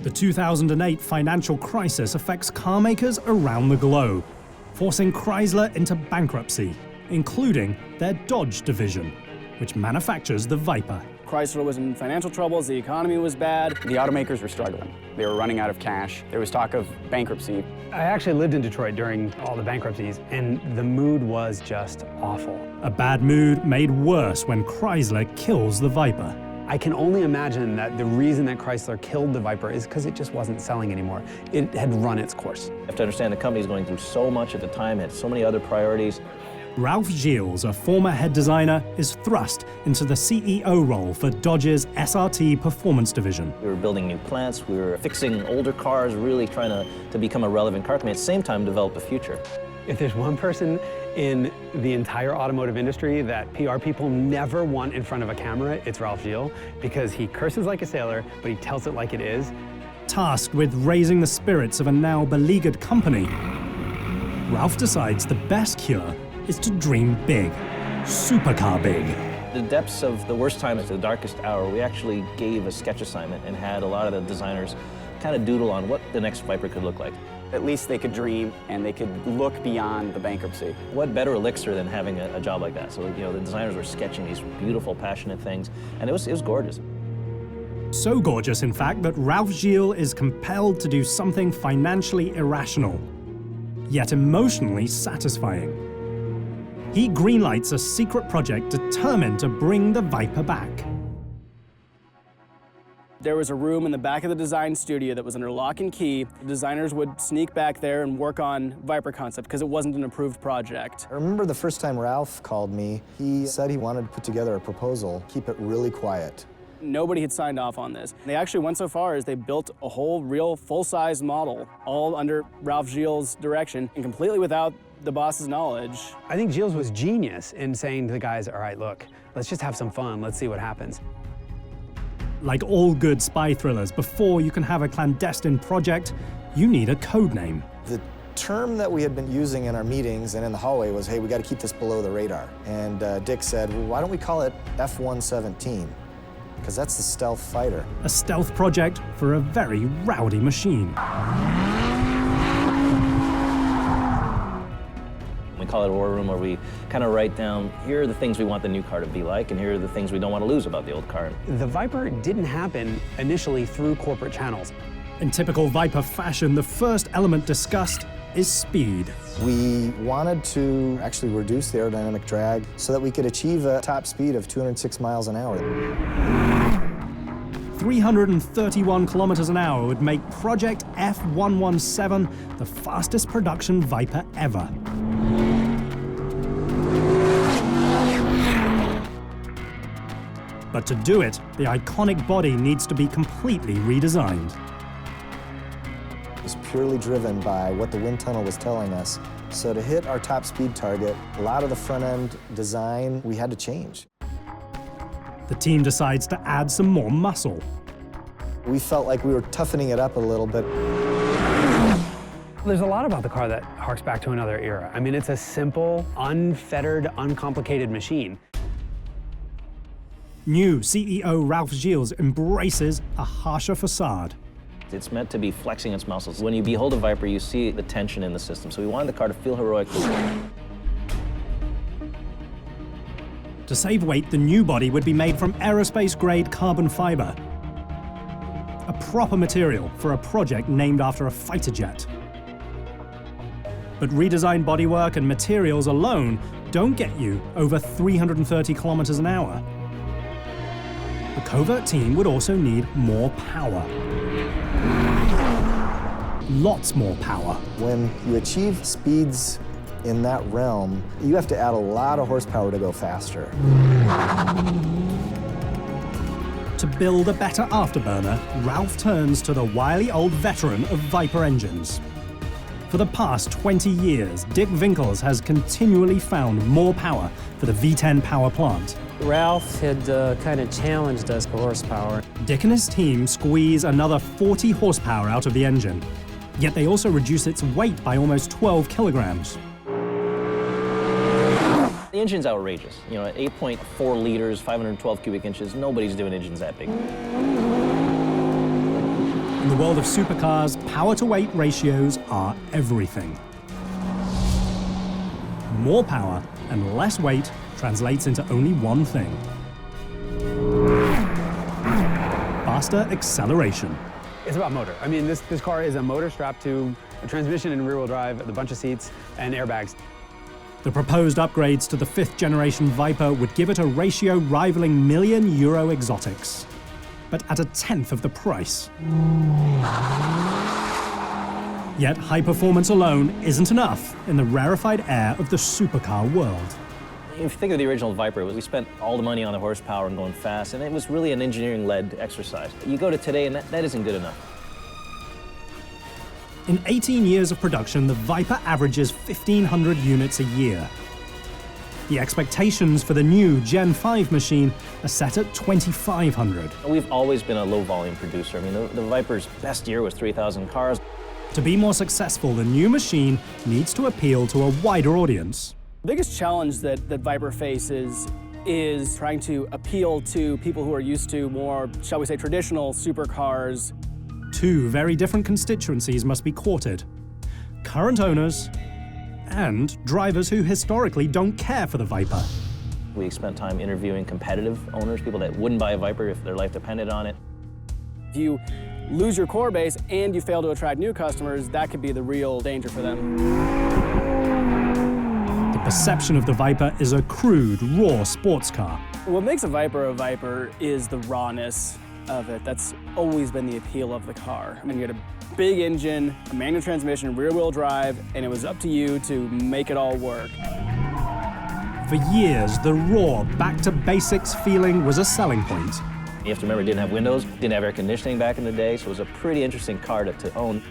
The 2008 financial crisis affects car makers around the globe, forcing Chrysler into bankruptcy, including their Dodge division, which manufactures the Viper. Chrysler was in financial troubles, the economy was bad. The automakers were struggling. They were running out of cash. There was talk of bankruptcy. I actually lived in Detroit during all the bankruptcies, and the mood was just awful. A bad mood made worse when Chrysler kills the Viper. I can only imagine that the reason that Chrysler killed the Viper is because it just wasn't selling anymore. It had run its course. You have to understand the company's going through so much at the time, had so many other priorities. Ralph Gilles, a former head designer, is thrust into the CEO role for Dodge's SRT Performance Division. We were building new plants, we were fixing older cars, really trying to become a relevant car company, at the same time develop a future. If there's one person in the entire automotive industry that PR people never want in front of a camera, it's Ralph Gilles, because he curses like a sailor, but he tells it like it is. Tasked with raising the spirits of a now beleaguered company, Ralph decides the best cure is to dream big, supercar big. The depths of the worst times, the darkest hour, we actually gave a sketch assignment and had a lot of the designers kind of doodle on what the next Viper could look like. At least they could dream and they could look beyond the bankruptcy. What better elixir than having a job like that? So, the designers were sketching these beautiful, passionate things, and it was gorgeous. So gorgeous, in fact, that Ralph Gilles is compelled to do something financially irrational, yet emotionally satisfying. He greenlights a secret project determined to bring the Viper back. There was a room in the back of the design studio that was under lock and key. The designers would sneak back there and work on Viper concept because it wasn't an approved project. I remember the first time Ralph called me, he said he wanted to put together a proposal, keep it really quiet. Nobody had signed off on this. They actually went so far as they built a whole real full-size model, all under Ralph Gilles' direction and completely without the boss's knowledge. I think Gilles was genius in saying to the guys, all right, look, let's just have some fun. Let's see what happens. Like all good spy thrillers, before you can have a clandestine project, you need a code name. The term that we had been using in our meetings and in the hallway was, hey, we got to keep this below the radar. And Dick said, well, why don't we call it F-117? Because that's the stealth fighter. A stealth project for a very rowdy machine. We call it a war room, where we kind of write down, here are the things we want the new car to be like, and here are the things we don't want to lose about the old car. The Viper didn't happen initially through corporate channels. In typical Viper fashion, the first element discussed is speed. We wanted to actually reduce the aerodynamic drag so that we could achieve a top speed of 206 miles an hour. 331 kilometers an hour would make Project F-117 the fastest production Viper ever. But to do it, the iconic body needs to be completely redesigned. It was purely driven by what the wind tunnel was telling us. So to hit our top speed target, a lot of the front end design we had to change. The team decides to add some more muscle. We felt like we were toughening it up a little bit. There's a lot about the car that harks back to another era. I mean, it's a simple, unfettered, uncomplicated machine. New CEO Ralph Gilles embraces a harsher facade. It's meant to be flexing its muscles. When you behold a Viper, you see the tension in the system. So we wanted the car to feel heroic. To save weight, the new body would be made from aerospace-grade carbon fiber, a proper material for a project named after a fighter jet. But redesigned bodywork and materials alone don't get you over 330 kilometers an hour. The covert team would also need more power. Lots more power. When you achieve speeds in that realm, you have to add a lot of horsepower to go faster. To build a better afterburner, Ralph turns to the wily old veteran of Viper engines. For the past 20 years, Dick Winkles has continually found more power for the V10 power plant. Ralph had kind of challenged us for horsepower. Dick and his team squeeze another 40 horsepower out of the engine, yet they also reduce its weight by almost 12 kilograms. The engine's outrageous. You know, at 8.4 liters, 512 cubic inches, nobody's doing engines that big. In the world of supercars, power-to-weight ratios are everything. More power and less weight translates into only one thing: faster acceleration. It's about motor. I mean, this car is a motor strapped to a transmission and rear-wheel drive, a bunch of seats, and airbags. The proposed upgrades to the 5th generation Viper would give it a ratio rivaling €1 million exotics, but at a tenth of the price. Yet high performance alone isn't enough in the rarefied air of the supercar world. If you think of the original Viper, we spent all the money on the horsepower and going fast, and it was really an engineering-led exercise. You go to today, and that isn't good enough. In 18 years of production, the Viper averages 1,500 units a year. The expectations for the new Gen 5 machine are set at 2,500. We've always been a low-volume producer. I mean, the Viper's best year was 3,000 cars. To be more successful, the new machine needs to appeal to a wider audience. The biggest challenge that Viper faces is trying to appeal to people who are used to more, shall we say, traditional supercars. Two very different constituencies must be courted: current owners and drivers who historically don't care for the Viper. We spent time interviewing competitive owners, people that wouldn't buy a Viper if their life depended on it. If you lose your core base and you fail to attract new customers, that could be the real danger for them. The perception of the Viper is a crude, raw sports car. What makes a Viper is the rawness of it. That's always been the appeal of the car. I mean, you had a big engine, a manual transmission, rear-wheel drive, and it was up to you to make it all work. For years, the raw, back-to-basics feeling was a selling point. You have to remember, it didn't have windows, didn't have air conditioning back in the day, so it was a pretty interesting car to own.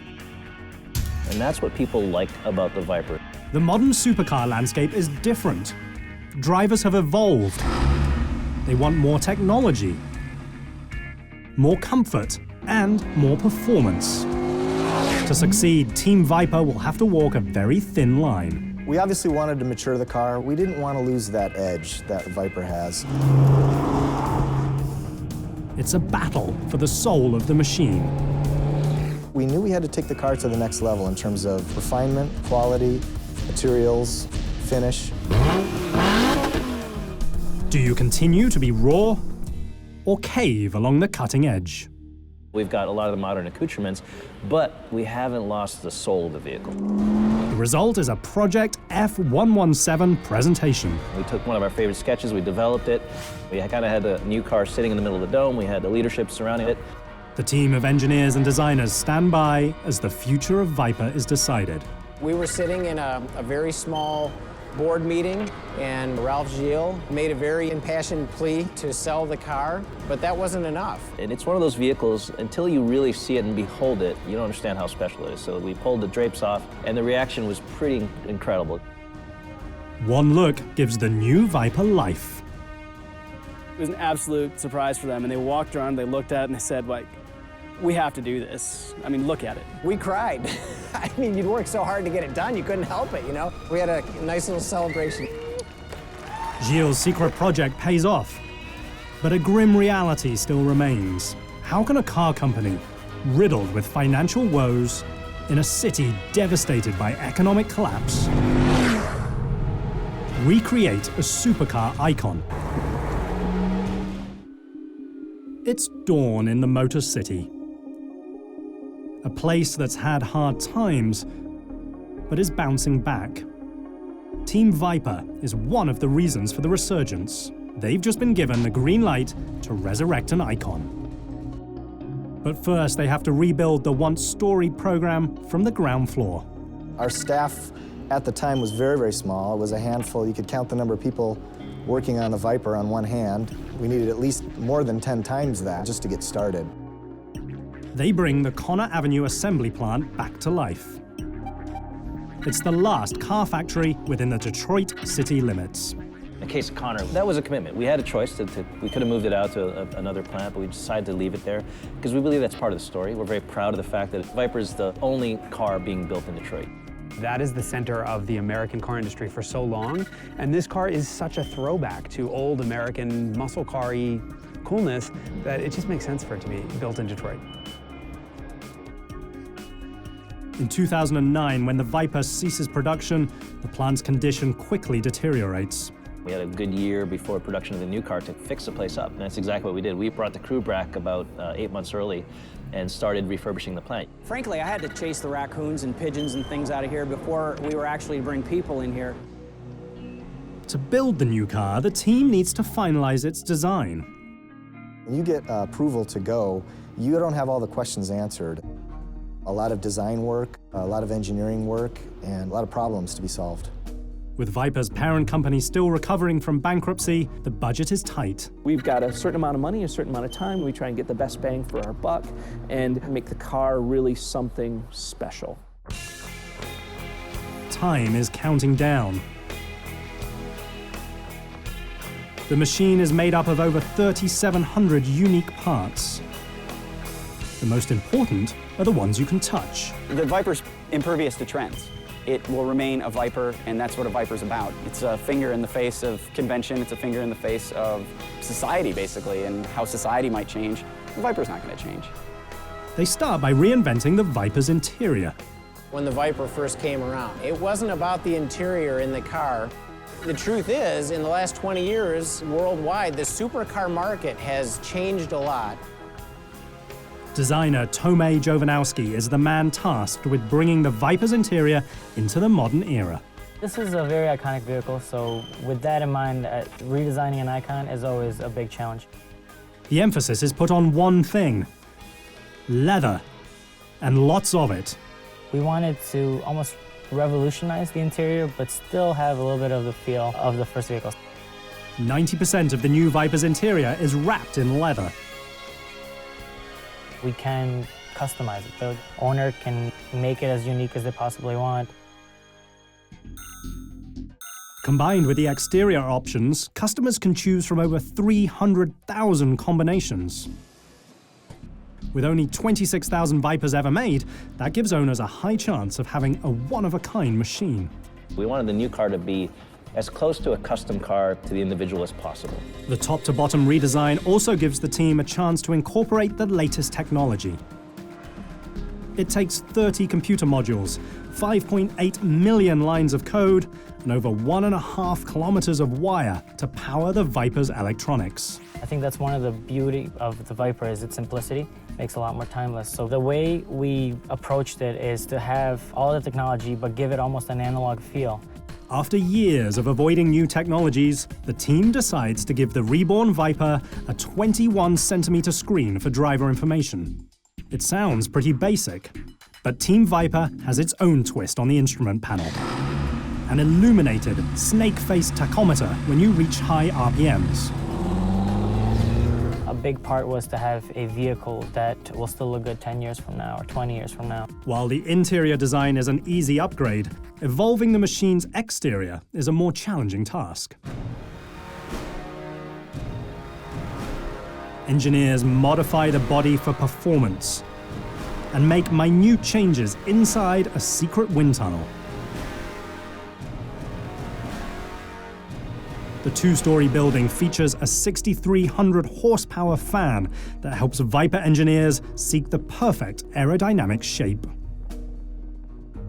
And that's what people like about the Viper. The modern supercar landscape is different. Drivers have evolved. They want more technology, more comfort, and more performance. To succeed, Team Viper will have to walk a very thin line. We obviously wanted to mature the car. We didn't want to lose that edge that Viper has. It's a battle for the soul of the machine. We knew we had to take the car to the next level in terms of refinement, quality, materials, finish. Do you continue to be raw or cave along the cutting edge? We've got a lot of the modern accoutrements, but we haven't lost the soul of the vehicle. The result is a Project F117 presentation. We took one of our favorite sketches, we developed it. We kind of had the new car sitting in the middle of the dome, we had the leadership surrounding it. The team of engineers and designers stand by as the future of Viper is decided. We were sitting in a very small board meeting, and Ralph Gilles made a very impassioned plea to sell the car, but that wasn't enough. And it's one of those vehicles, until you really see it and behold it, you don't understand how special it is. So we pulled the drapes off, and the reaction was pretty incredible. One look gives the new Viper life. It was an absolute surprise for them, and they walked around, they looked at it, and they said, like, we have to do this. I mean, look at it. We cried. I mean, you'd worked so hard to get it done, you couldn't help it, you know? We had a nice little celebration. Gilles' secret project pays off, but a grim reality still remains. How can a car company, riddled with financial woes, in a city devastated by economic collapse, recreate a supercar icon? It's dawn in the Motor City. A place that's had hard times, but is bouncing back. Team Viper is one of the reasons for the resurgence. They've just been given the green light to resurrect an icon. But first, they have to rebuild the once storied program from the ground floor. Our staff at the time was very, very small. It was a handful. You could count the number of people working on the Viper on one hand. We needed at least more than 10 times that just to get started. They bring the Connor Avenue assembly plant back to life. It's the last car factory within the Detroit city limits. In the case of Connor, that was a commitment. We had a choice. We could have moved it out to another plant, but we decided to leave it there because we believe that's part of the story. We're very proud of the fact that Viper is the only car being built in Detroit. That is the center of the American car industry for so long, and this car is such a throwback to old American muscle car-y coolness that it just makes sense for it to be built in Detroit. In 2009, when the Viper ceases production, the plant's condition quickly deteriorates. We had a good year before production of the new car to fix the place up, and that's exactly what we did. We brought the crew back about 8 months early and started refurbishing the plant. Frankly, I had to chase the raccoons and pigeons and things out of here before we were actually to bring people in here. To build the new car, the team needs to finalize its design. When you get approval to go, you don't have all the questions answered. A lot of design work, a lot of engineering work, and a lot of problems to be solved. With Viper's parent company still recovering from bankruptcy, the budget is tight. We've got a certain amount of money, a certain amount of time. We try and get the best bang for our buck and make the car really something special. Time is counting down. The machine is made up of over 3,700 unique parts. The most important are the ones you can touch. The Viper's impervious to trends. It will remain a Viper, and that's what a Viper's about. It's a finger in the face of convention. It's a finger in the face of society, basically, and how society might change. The Viper's not going to change. They start by reinventing the Viper's interior. When the Viper first came around, it wasn't about the interior in the car. The truth is, in the last 20 years, worldwide, the supercar market has changed a lot. Designer Tomei Jovanowski is the man tasked with bringing the Viper's interior into the modern era. This is a very iconic vehicle, so with that in mind, redesigning an icon is always a big challenge. The emphasis is put on one thing: leather, and lots of it. We wanted to almost revolutionize the interior, but still have a little bit of the feel of the first vehicles. 90% of the new Viper's interior is wrapped in leather. We can customize it. The owner can make it as unique as they possibly want. Combined with the exterior options, customers can choose from over 300,000 combinations. With only 26,000 Vipers ever made, that gives owners a high chance of having a one-of-a-kind machine. We wanted the new car to be as close to a custom car to the individual as possible. The top-to-bottom redesign also gives the team a chance to incorporate the latest technology. It takes 30 computer modules, 5.8 million lines of code, and over 1.5 kilometers of wire to power the Viper's electronics. I think that's one of the beauty of the Viper is its simplicity. It makes it a lot more timeless. So the way we approached it is to have all the technology, but give it almost an analog feel. After years of avoiding new technologies, the team decides to give the reborn Viper a 21-centimeter screen for driver information. It sounds pretty basic, but Team Viper has its own twist on the instrument panel. An illuminated, snake-faced tachometer when you reach high RPMs. A big part was to have a vehicle that will still look good 10 years from now or 20 years from now. While the interior design is an easy upgrade, evolving the machine's exterior is a more challenging task. Engineers modify the body for performance and make minute changes inside a secret wind tunnel. The two-story building features a 6,300 horsepower fan that helps Viper engineers seek the perfect aerodynamic shape.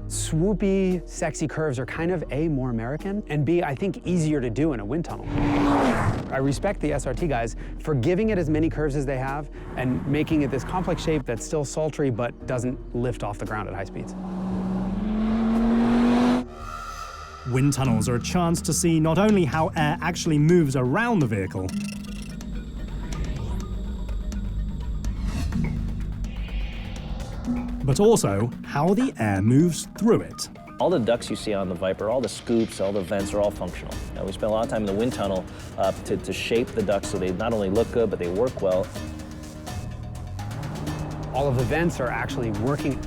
Swoopy, sexy curves are kind of A, more American, and B, I think easier to do in a wind tunnel. I respect the SRT guys for giving it as many curves as they have and making it this complex shape that's still sultry but doesn't lift off the ground at high speeds. Wind tunnels are a chance to see not only how air actually moves around the vehicle, but also how the air moves through it. All the ducts you see on the Viper, all the scoops, all the vents are all functional. Now, we spent a lot of time in the wind tunnel to shape the ducts so they not only look good, but they work well. All of the vents are actually working.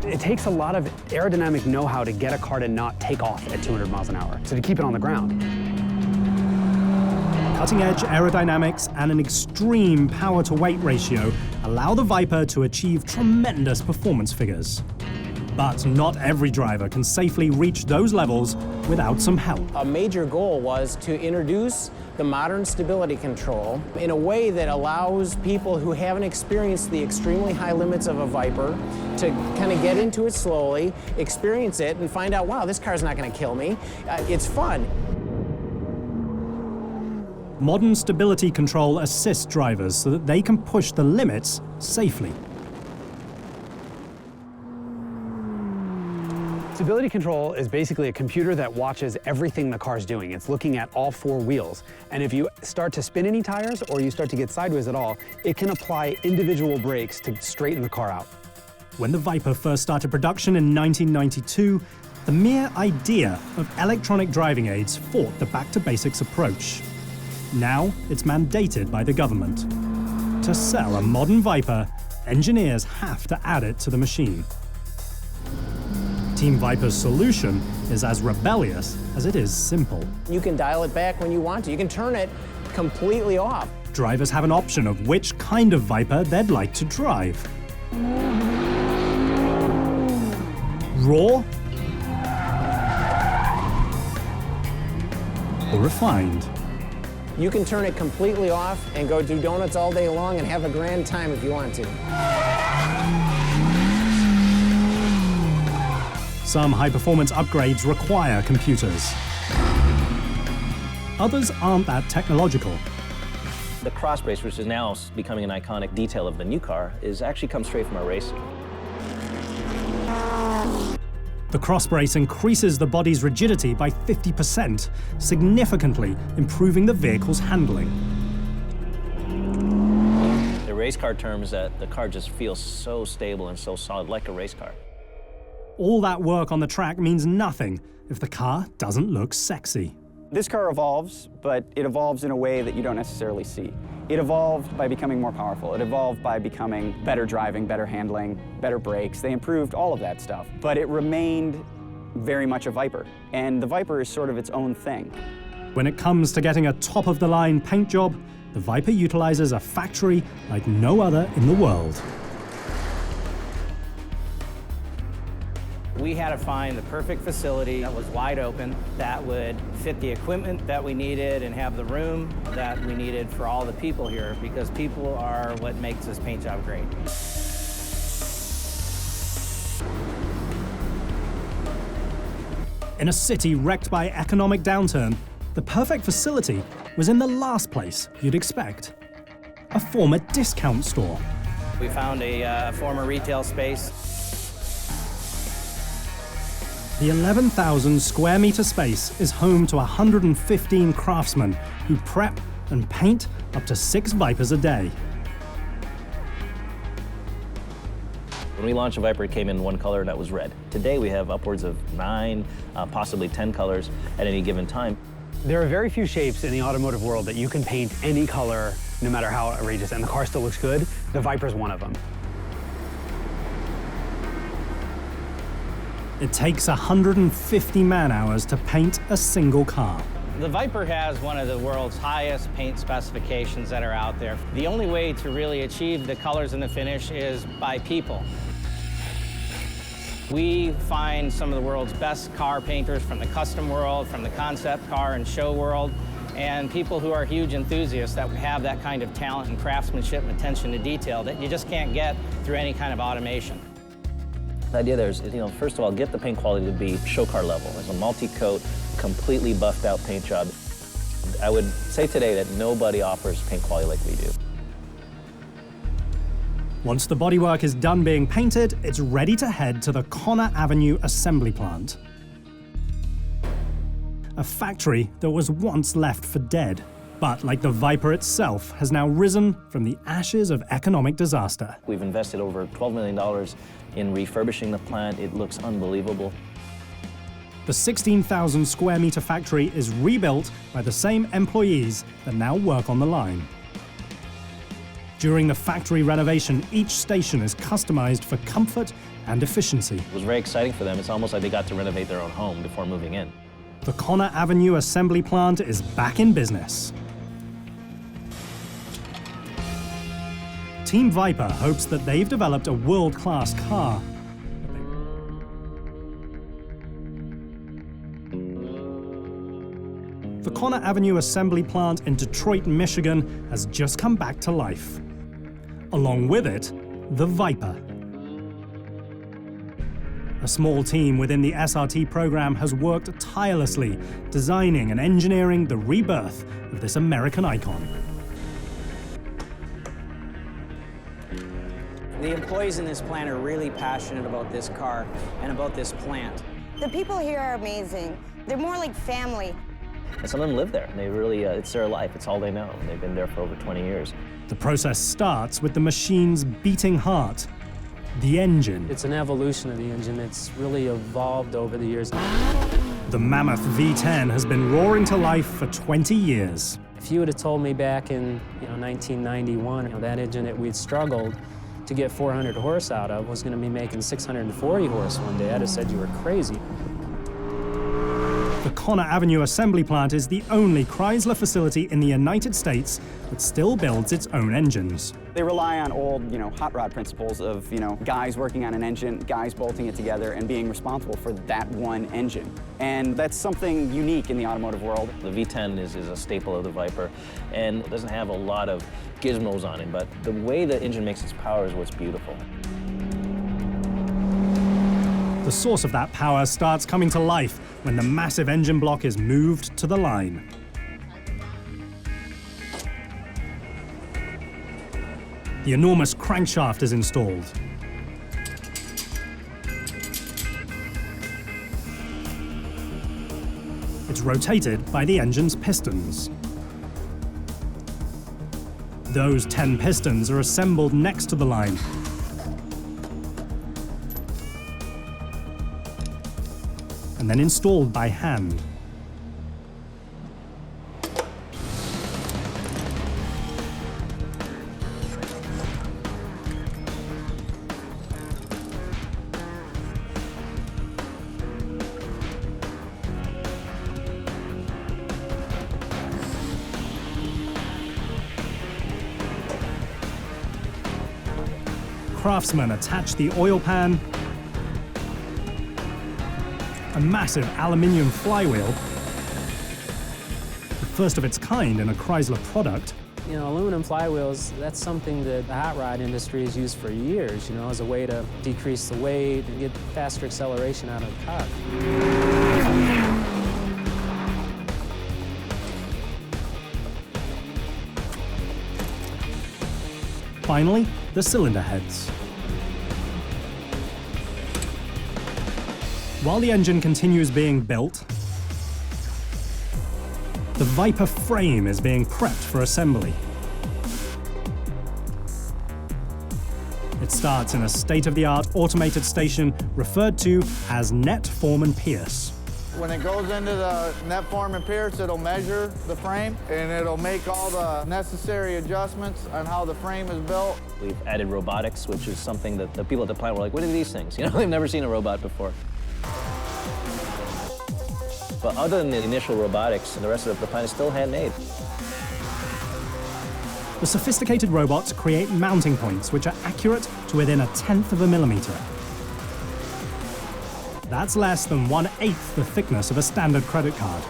It takes a lot of aerodynamic know-how to get a car to not take off at 200 miles an hour, so to keep it on the ground. Cutting-edge aerodynamics and an extreme power-to-weight ratio allow the Viper to achieve tremendous performance figures. But not every driver can safely reach those levels without some help. A major goal was to introduce the modern stability control in a way that allows people who haven't experienced the extremely high limits of a Viper to kind of get into it slowly, experience it, and find out, wow, this car's not going to kill me. It's fun. Modern stability control assists drivers so that they can push the limits safely. Stability control is basically a computer that watches everything the car's doing. It's looking at all four wheels. And if you start to spin any tires or you start to get sideways at all, it can apply individual brakes to straighten the car out. When the Viper first started production in 1992, the mere idea of electronic driving aids fought the back-to-basics approach. Now, it's mandated by the government. To sell a modern Viper, engineers have to add it to the machine. Team Viper's solution is as rebellious as it is simple. You can dial it back when you want to. You can turn it completely off. Drivers have an option of which kind of Viper they'd like to drive. Raw or refined. You can turn it completely off and go do donuts all day long and have a grand time if you want to. Some high-performance upgrades require computers. Others aren't that technological. The cross brace, which is now becoming an iconic detail of the new car, actually comes straight from our racing. The cross brace increases the body's rigidity by 50%, significantly improving the vehicle's handling. The race car term is that the car just feels so stable and so solid, like a race car. All that work on the track means nothing if the car doesn't look sexy. This car evolves, but it evolves in a way that you don't necessarily see. It evolved by becoming more powerful. It evolved by becoming better driving, better handling, better brakes. They improved all of that stuff, but it remained very much a Viper. And the Viper is sort of its own thing. When it comes to getting a top-of-the-line paint job, the Viper utilizes a factory like no other in the world. We had to find the perfect facility that was wide open, that would fit the equipment that we needed and have the room that we needed for all the people here, because people are what makes this paint job great. In a city wrecked by economic downturn, the perfect facility was in the last place you'd expect: a former discount store. We found a former retail space. The 11,000 square meter space is home to 115 craftsmen who prep and paint up to 6 Vipers a day. When we launched a Viper, it came in one color, and that was red. Today, we have upwards of 9, possibly 10 colors at any given time. There are very few shapes in the automotive world that you can paint any color, no matter how outrageous, and the car still looks good. The Viper's one of them. It takes 150 man-hours to paint a single car. The Viper has one of the world's highest paint specifications that are out there. The only way to really achieve the colors and the finish is by people. We find some of the world's best car painters from the custom world, from the concept car and show world, and people who are huge enthusiasts that have that kind of talent and craftsmanship and attention to detail that you just can't get through any kind of automation. The idea there is, first of all, get the paint quality to be show car level. It's a multi-coat, completely buffed out paint job. I would say today that nobody offers paint quality like we do. Once the bodywork is done being painted, it's ready to head to the Connor Avenue assembly plant. A factory that was once left for dead. but like the Viper itself, has now risen from the ashes of economic disaster. We've invested over $12 million in refurbishing the plant. It looks unbelievable. The 16,000 square meter factory is rebuilt by the same employees that now work on the line. During the factory renovation, each station is customized for comfort and efficiency. It was very exciting for them. It's almost like they got to renovate their own home before moving in. The Connor Avenue assembly plant is back in business. Team Viper hopes that they've developed a world-class car. The Connor Avenue assembly plant in Detroit, Michigan has just come back to life. Along with it, the Viper. A small team within the SRT program has worked tirelessly, designing and engineering the rebirth of this American icon. The employees in this plant are really passionate about this car and about this plant. The people here are amazing. They're more like family. And some of them live there. They really, it's their life. It's all they know. And they've been there for over 20 years. The process starts with the machine's beating heart, the engine. It's an evolution of the engine. It's really evolved over the years. The mammoth V10 has been roaring to life for 20 years. If you would have told me back in 1991, that engine that we'd struggled to get 400 horse out of was going to be making 640 horse one day, I'd have said you were crazy. The Connor Avenue assembly plant is the only Chrysler facility in the United States that still builds its own engines. They rely on old, hot rod principles of, guys working on an engine, guys bolting it together, and being responsible for that one engine. And that's something unique in the automotive world. The V10 is a staple of the Viper, and it doesn't have a lot of gizmos on it, but the way the engine makes its power is what's beautiful. The source of that power starts coming to life when the massive engine block is moved to the line. The enormous crankshaft is installed. It's rotated by the engine's pistons. Those 10 pistons are assembled next to the line. And then installed by hand. Craftsmen attach the oil pan, a massive aluminium flywheel, the first of its kind in a Chrysler product. Aluminum flywheels, that's something that the hot rod industry has used for years, as a way to decrease the weight and get faster acceleration out of the car. Finally, the cylinder heads. While the engine continues being built, the Viper frame is being prepped for assembly. It starts in a state-of-the-art automated station referred to as Net Form and Pierce. When it goes into the Net Form and Pierce, it'll measure the frame and it'll make all the necessary adjustments on how the frame is built. We've added robotics, which is something that the people at the plant were like, what are these things? They've never seen a robot before. But other than the initial robotics, the rest of the plant is still handmade. The sophisticated robots create mounting points which are accurate to within 1/10 of a millimeter. That's less than 1/8 the thickness of a standard credit card.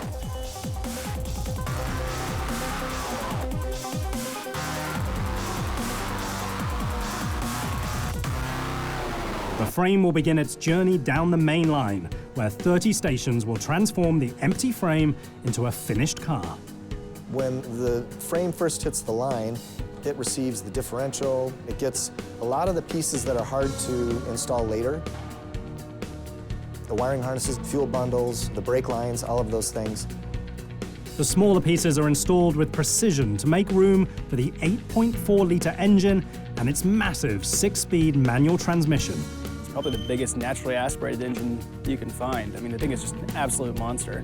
The frame will begin its journey down the main line, where 30 stations will transform the empty frame into a finished car. When the frame first hits the line, it receives the differential. It gets a lot of the pieces that are hard to install later. The wiring harnesses, fuel bundles, the brake lines, all of those things. The smaller pieces are installed with precision to make room for the 8.4-litre engine and its massive 6-speed manual transmission. It's probably the biggest naturally aspirated engine you can find. I mean, the thing is just an absolute monster.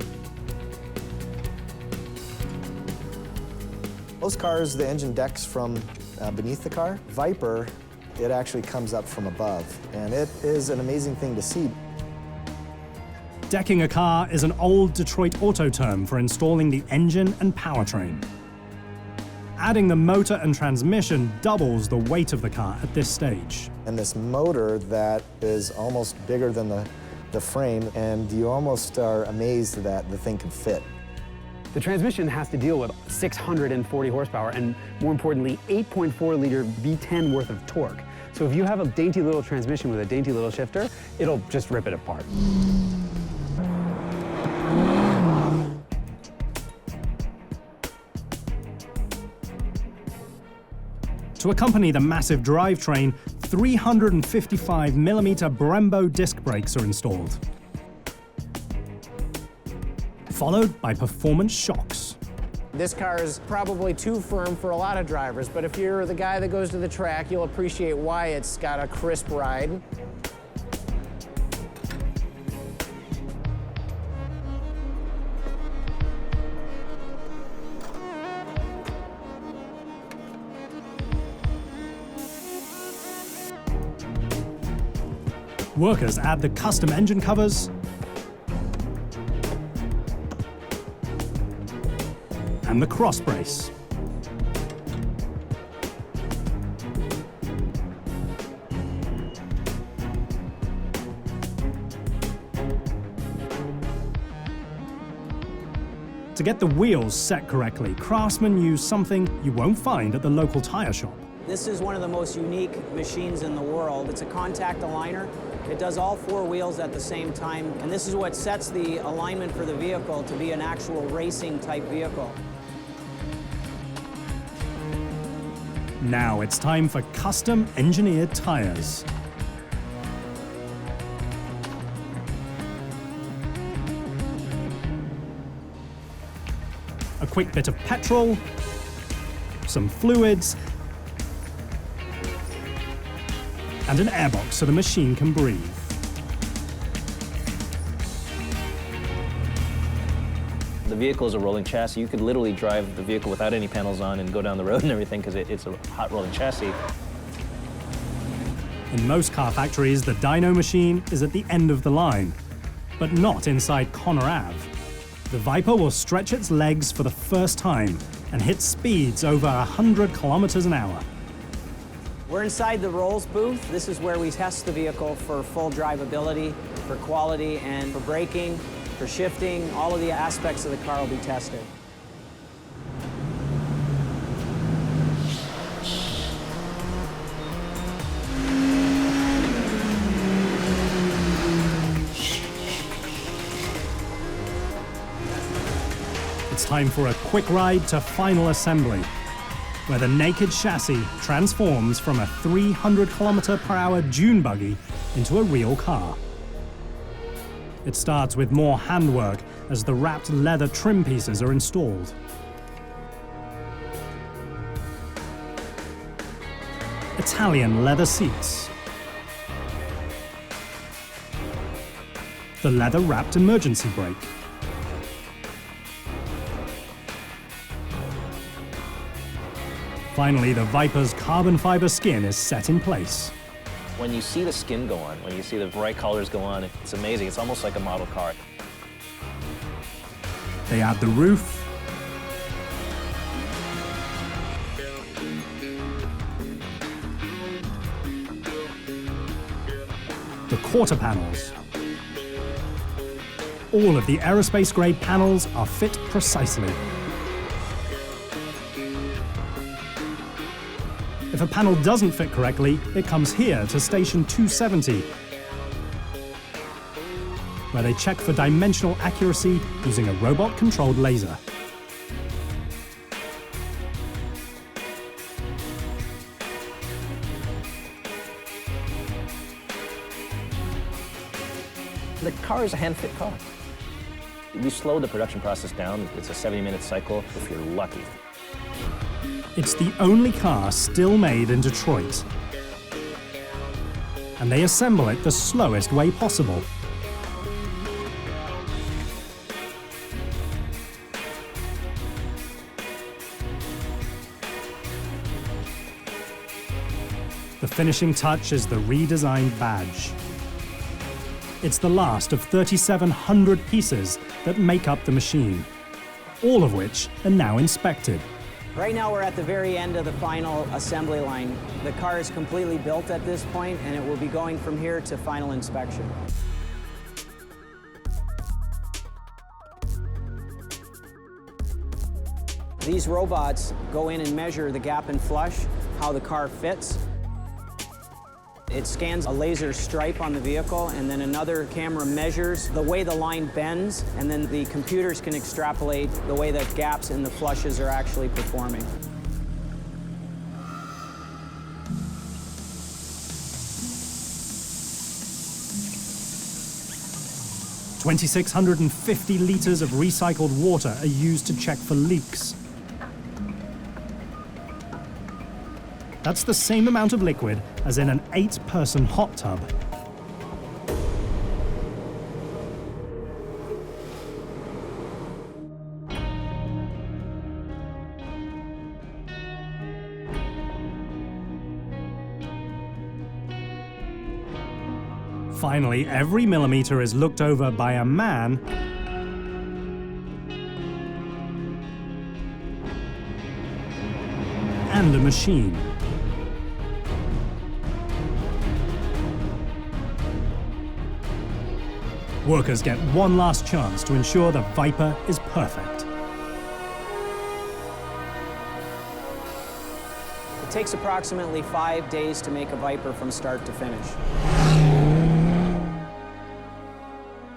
Most cars, the engine decks from beneath the car. Viper, it actually comes up from above, and it is an amazing thing to see. Decking a car is an old Detroit auto term for installing the engine and powertrain. Adding the motor and transmission doubles the weight of the car at this stage. And this motor that is almost bigger than the frame, and you almost are amazed that the thing can fit. The transmission has to deal with 640 horsepower and, more importantly, 8.4-liter V10 worth of torque. So if you have a dainty little transmission with a dainty little shifter, it'll just rip it apart. To accompany the massive drivetrain, 355mm Brembo disc brakes are installed, followed by performance shocks. This car is probably too firm for a lot of drivers, but if you're the guy that goes to the track, you'll appreciate why it's got a crisp ride. Workers add the custom engine covers and the cross brace. To get the wheels set correctly, craftsmen use something you won't find at the local tire shop. This is one of the most unique machines in the world. It's a contact aligner. It does all 4 wheels at the same time, and this is what sets the alignment for the vehicle to be an actual racing type vehicle. Now it's time for custom engineered tires. A quick bit of petrol, some fluids, and an airbox so the machine can breathe. The vehicle is a rolling chassis. You could literally drive the vehicle without any panels on and go down the road and everything because it's a hot rolling chassis. In most car factories, the dyno machine is at the end of the line, but not inside Conner Ave. The Viper will stretch its legs for the first time and hit speeds over 100 kilometers an hour. We're inside the Rolls booth. This is where we test the vehicle for full drivability, for quality, and for braking, for shifting. All of the aspects of the car will be tested. It's time for a quick ride to final assembly, where the naked chassis transforms from a 300-kilometer-per-hour dune buggy into a real car. It starts with more handwork as the wrapped leather trim pieces are installed. Italian leather seats. The leather-wrapped emergency brake. Finally, the Viper's carbon fiber skin is set in place. When you see the skin go on, when you see the bright colors go on, it's amazing. It's almost like a model car. They add the roof, the quarter panels. All of the aerospace-grade panels are fit precisely. If a panel doesn't fit correctly, it comes here to station 270, where they check for dimensional accuracy using a robot-controlled laser. The car is a hand-fit car. We slowed the production process down. It's a 70-minute cycle if you're lucky. It's the only car still made in Detroit. And they assemble it the slowest way possible. The finishing touch is the redesigned badge. It's the last of 3,700 pieces that make up the machine, all of which are now inspected. Right now we're at the very end of the final assembly line. The car is completely built at this point, and it will be going from here to final inspection. These robots go in and measure the gap and flush, how the car fits. It scans a laser stripe on the vehicle, and then another camera measures the way the line bends, and then the computers can extrapolate the way that gaps in the flushes are actually performing. $2,650 liters of recycled water are used to check for leaks. That's the same amount of liquid as in an 8-person hot tub. Finally, every millimeter is looked over by a man and a machine. Workers get one last chance to ensure the Viper is perfect. It takes approximately 5 days to make a Viper from start to finish.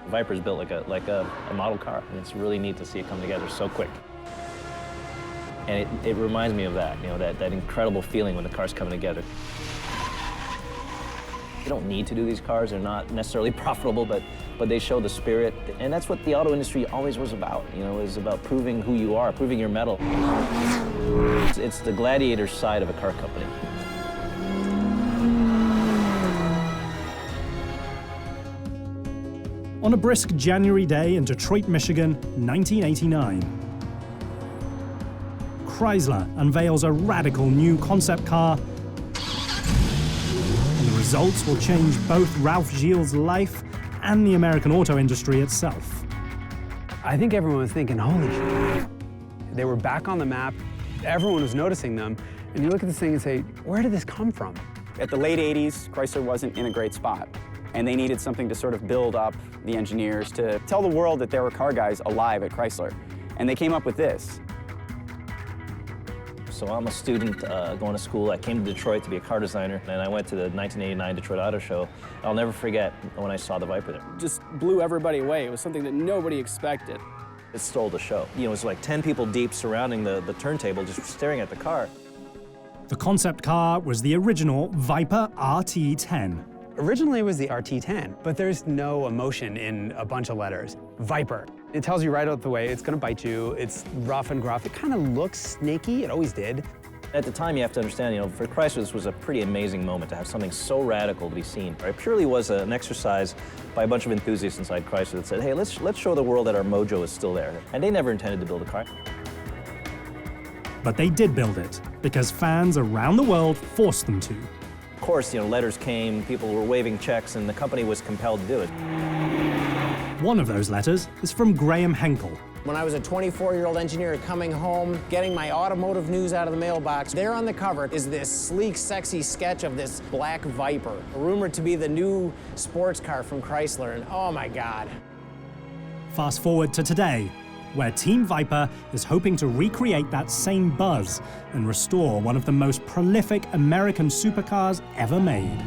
Viper's built like a model car, and it's really neat to see it come together so quick. And it reminds me of that, you know, that incredible feeling when the car's coming together. You don't need to do these cars. They're not necessarily profitable, but they show the spirit. And that's what the auto industry always was about, you know, is about proving who you are, proving your mettle. It's the gladiator side of a car company. On a brisk January day in Detroit, Michigan, 1989, Chrysler unveils a radical new concept car. Results will change both Ralph Gilles' life and the American auto industry itself. I think everyone was thinking, holy shit. They were back on the map. Everyone was noticing them. And you look at this thing and say, where did this come from? At the late 80s, Chrysler wasn't in a great spot. And they needed something to sort of build up the engineers, to tell the world that there were car guys alive at Chrysler. And they came up with this. So I'm a student going to school. I came to Detroit to be a car designer, and I went to the 1989 Detroit Auto Show. I'll never forget when I saw the Viper there. Just blew everybody away. It was something that nobody expected. It stole the show. You know, it was like 10 people deep surrounding the turntable, just staring at the car. The concept car was the original Viper RT10. Originally it was the RT10, but there's no emotion in a bunch of letters. Viper. It tells you right out the way it's gonna bite you. It's rough and gruff. It kind of looks snaky. It always did. At the time, you have to understand, you know, for Chrysler, this was a pretty amazing moment to have something so radical to be seen. It purely was an exercise by a bunch of enthusiasts inside Chrysler that said, hey, let's show the world that our mojo is still there. And they never intended to build a car. But they did build it, because fans around the world forced them to. Of course, you know, letters came, people were waving checks, and the company was compelled to do it. One of those letters is from Graham Henkel. When I was a 24-year-old engineer coming home, getting my automotive news out of the mailbox, there on the cover is this sleek, sexy sketch of this black Viper, rumored to be the new sports car from Chrysler, and oh my God. Fast forward to today, where Team Viper is hoping to recreate that same buzz and restore one of the most prolific American supercars ever made.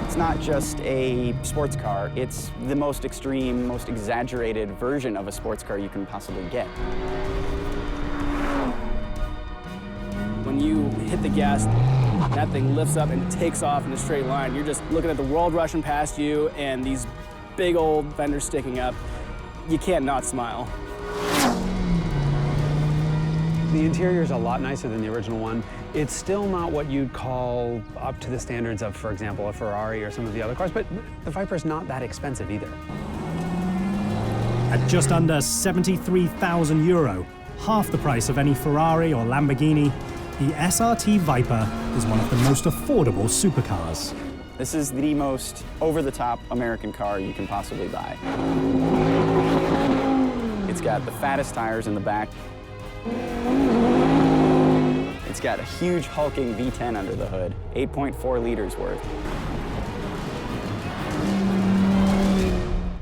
It's not just a sports car, it's the most extreme, most exaggerated version of a sports car you can possibly get. When you hit the gas, That thing lifts up and takes off in a straight line. You're just looking at the world rushing past you and these big old fenders sticking up. You can't not smile. The interior is a lot nicer than the original one. It's still not what you'd call up to the standards of, for example, a Ferrari or some of the other cars, but the Viper's not that expensive either. At just under €73,000, half the price of any Ferrari or Lamborghini, the SRT Viper is one of the most affordable supercars. This is the most over-the-top American car you can possibly buy. It's got the fattest tires in the back. It's got a huge hulking V10 under the hood, 8.4 liters worth.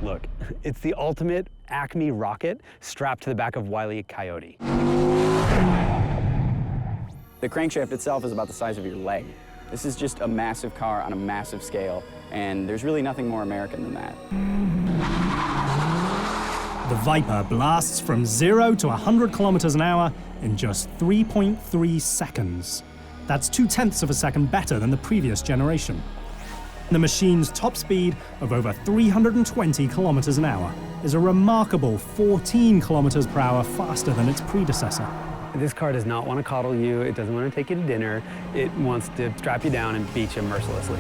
Look, it's the ultimate Acme rocket strapped to the back of Wile E. Coyote. The crankshaft itself is about the size of your leg. This is just a massive car on a massive scale, and there's really nothing more American than that. The Viper blasts from 0 to 100 kilometers an hour in just 3.3 seconds. That's 0.2 of a second better than the previous generation. The machine's top speed of over 320 kilometers an hour is a remarkable 14 kilometers per hour faster than its predecessor. This car does not want to coddle you. It doesn't want to take you to dinner. It wants to strap you down and beat you mercilessly.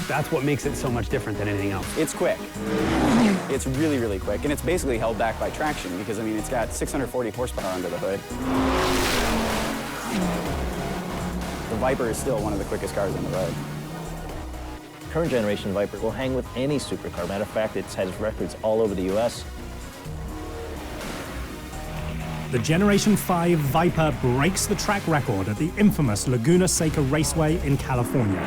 That's what makes it so much different than anything else. It's quick. It's really, really quick, and it's basically held back by traction because, I mean, it's got 640 horsepower under the hood. The Viper is still one of the quickest cars on the road. Current generation Viper will hang with any supercar. Matter of fact, it has records all over the US. The Generation 5 Viper breaks the track record at the infamous Laguna Seca Raceway in California.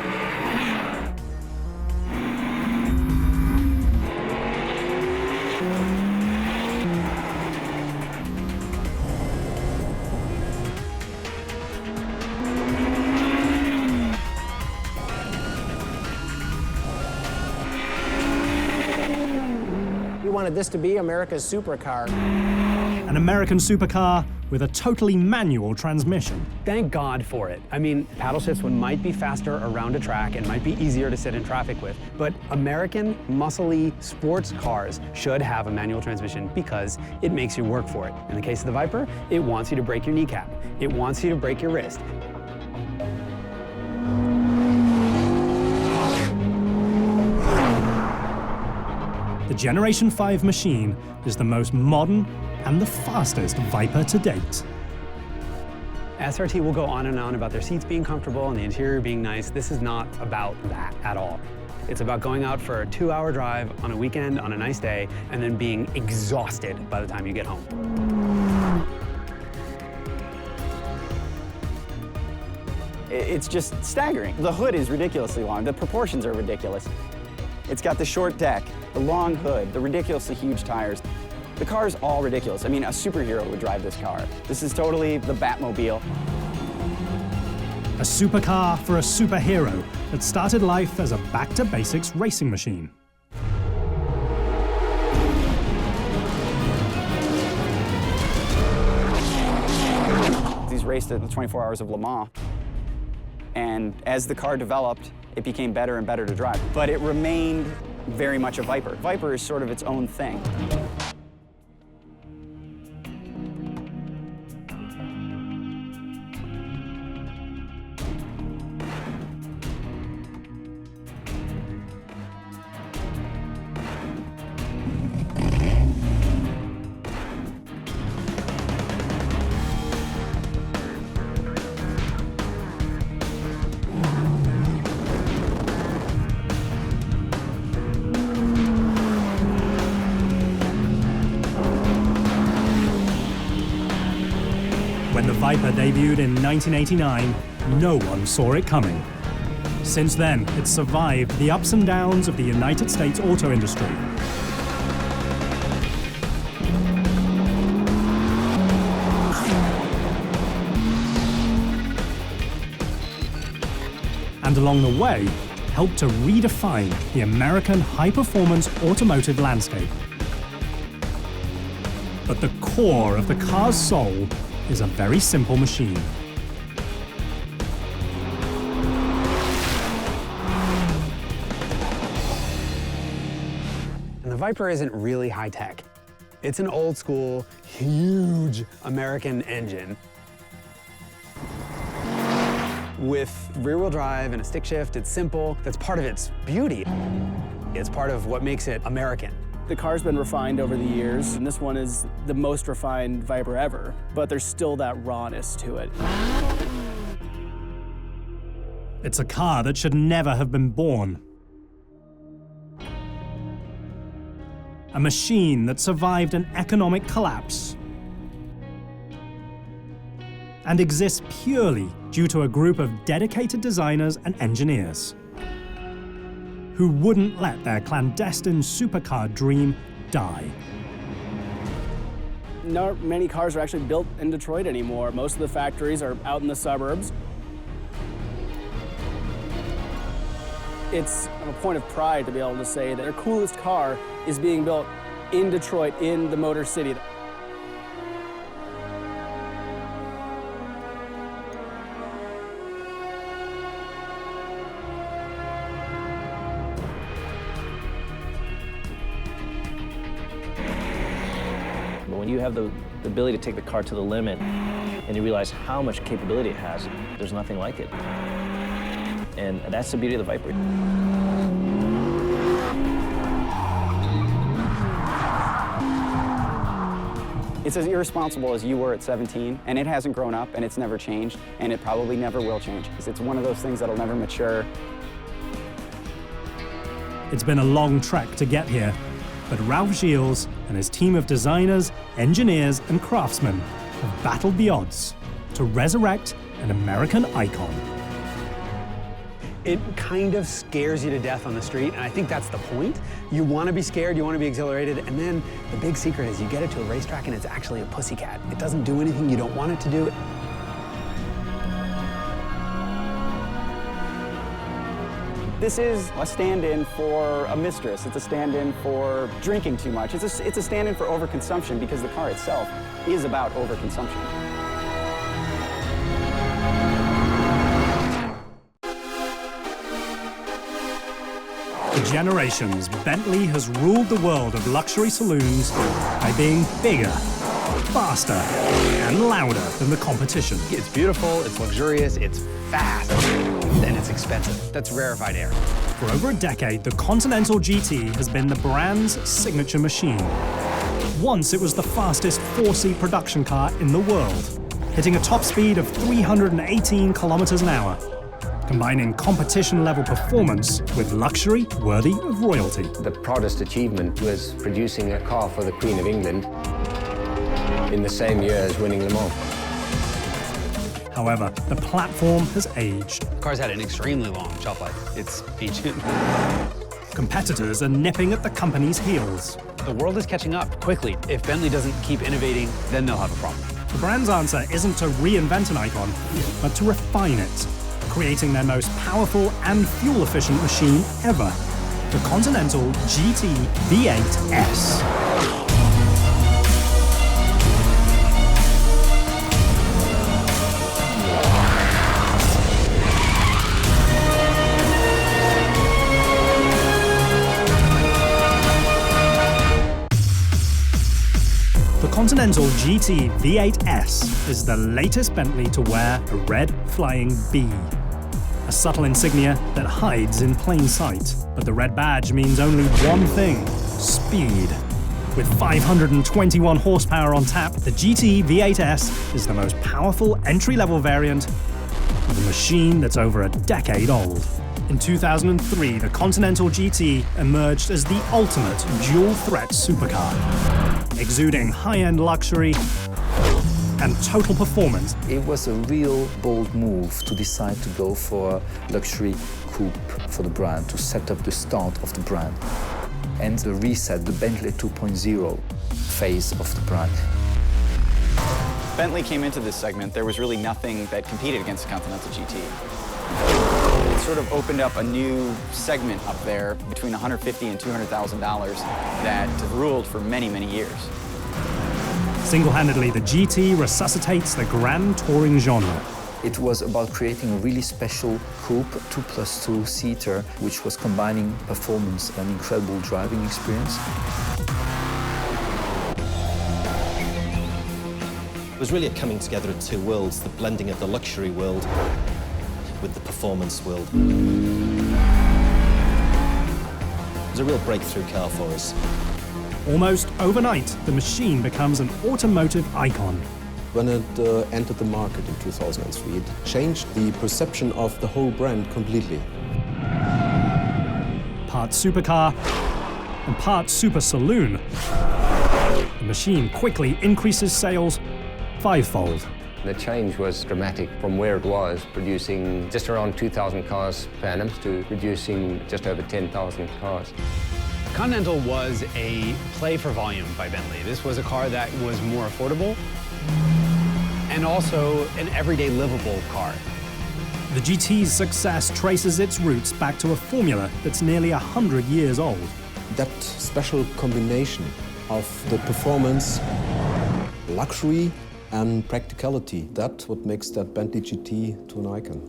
We wanted this to be America's supercar. An American supercar with a totally manual transmission. Thank God for it. I mean, paddle shifts might be faster around a track and might be easier to sit in traffic with, but American muscly sports cars should have a manual transmission because it makes you work for it. In the case of the Viper, it wants you to break your kneecap. It wants you to break your wrist. The Generation 5 machine is the most modern and the fastest Viper to date. SRT will go on and on about their seats being comfortable and the interior being nice. This is not about that at all. It's about going out for a 2-hour drive on a weekend on a nice day and then being exhausted by the time you get home. It's just staggering. The hood is ridiculously long. The proportions are ridiculous. It's got the short deck, the long hood, the ridiculously huge tires. The car's all ridiculous. I mean, a superhero would drive this car. This is totally the Batmobile. A supercar for a superhero that started life as a back-to-basics racing machine. These raced at the 24 Hours of Le Mans. And as the car developed, it became better and better to drive. But it remained very much a Viper. Viper is sort of its own thing. When the Viper debuted in 1989, no one saw it coming. Since then, it's survived the ups and downs of the United States auto industry. And along the way, helped to redefine the American high-performance automotive landscape. But the core of the car's soul is a very simple machine. And the Viper isn't really high tech. It's an old school, huge American engine with rear-wheel drive and a stick shift. It's simple. That's part of its beauty. It's part of what makes it American. The car's been refined over the years, and this one is the most refined Viper ever, but there's still that rawness to it. It's a car that should never have been born. A machine that survived an economic collapse and exists purely due to a group of dedicated designers and engineers who wouldn't let their clandestine supercar dream die. Not many cars are actually built in Detroit anymore. Most of the factories are out in the suburbs. It's a point of pride to be able to say that their coolest car is being built in Detroit, in the Motor City. But when you have the ability to take the car to the limit and you realize how much capability it has, there's nothing like it. And that's the beauty of the Viper. It's as irresponsible as you were at 17, and it hasn't grown up, and it's never changed, and it probably never will change. It's one of those things that'll never mature. It's been a long trek to get here, but Ralph Gilles and his team of designers, engineers, and craftsmen have battled the odds to resurrect an American icon. It kind of scares you to death on the street, and I think that's the point. You want to be scared, you want to be exhilarated, and then the big secret is you get it to a racetrack and it's actually a pussycat. It doesn't do anything you don't want it to do. This is a stand-in for a mistress. It's a stand-in for drinking too much. It's a stand-in for overconsumption because the car itself is about overconsumption. For generations, Bentley has ruled the world of luxury saloons by being bigger, faster, and louder than the competition. It's beautiful, it's luxurious, it's fast, and it's expensive. That's rarefied air. For over a decade, the Continental GT has been the brand's signature machine. Once it was the fastest four-seat production car in the world, hitting a top speed of 318 kilometers an hour. Combining competition-level performance with luxury worthy of royalty. The proudest achievement was producing a car for the Queen of England in the same year as winning Le Mans. However, the platform has aged. The car's had an extremely long shelf life. It's ancient. Competitors are nipping at the company's heels. The world is catching up quickly. If Bentley doesn't keep innovating, then they'll have a problem. The brand's answer isn't to reinvent an icon, but to refine it, creating their most powerful and fuel-efficient machine ever, the Continental GT V8S. The Continental GT V8S is the latest Bentley to wear a red flying V. A subtle insignia that hides in plain sight. But the red badge means only one thing: speed. With 521 horsepower on tap, the GT V8S is the most powerful entry-level variant of a machine that's over a decade old. In 2003, the Continental GT emerged as the ultimate dual-threat supercar, exuding high-end luxury and total performance. It was a real bold move to decide to go for luxury coupe for the brand, to set up the start of the brand, and to reset the Bentley 2.0 phase of the brand. Bentley came into this segment, there was really nothing that competed against the Continental GT. It sort of opened up a new segment up there between $150,000 and $200,000 that ruled for many, many years. Single-handedly, the GT resuscitates the grand touring genre. It was about creating a really special coupe, 2+2 seater, which was combining performance and incredible driving experience. It was really a coming together of two worlds, the blending of the luxury world with the performance world. It was a real breakthrough car for us. Almost overnight, the machine becomes an automotive icon. When it entered the market in 2003, it changed the perception of the whole brand completely. Part supercar and part super saloon, the machine quickly increases sales fivefold. The change was dramatic from where it was, producing just around 2,000 cars per annum to producing just over 10,000 cars. Continental was a play for volume by Bentley. This was a car that was more affordable and also an everyday livable car. The GT's success traces its roots back to a formula that's nearly 100 years old. That special combination of the performance, luxury, and practicality, that's what makes that Bentley GT to an icon.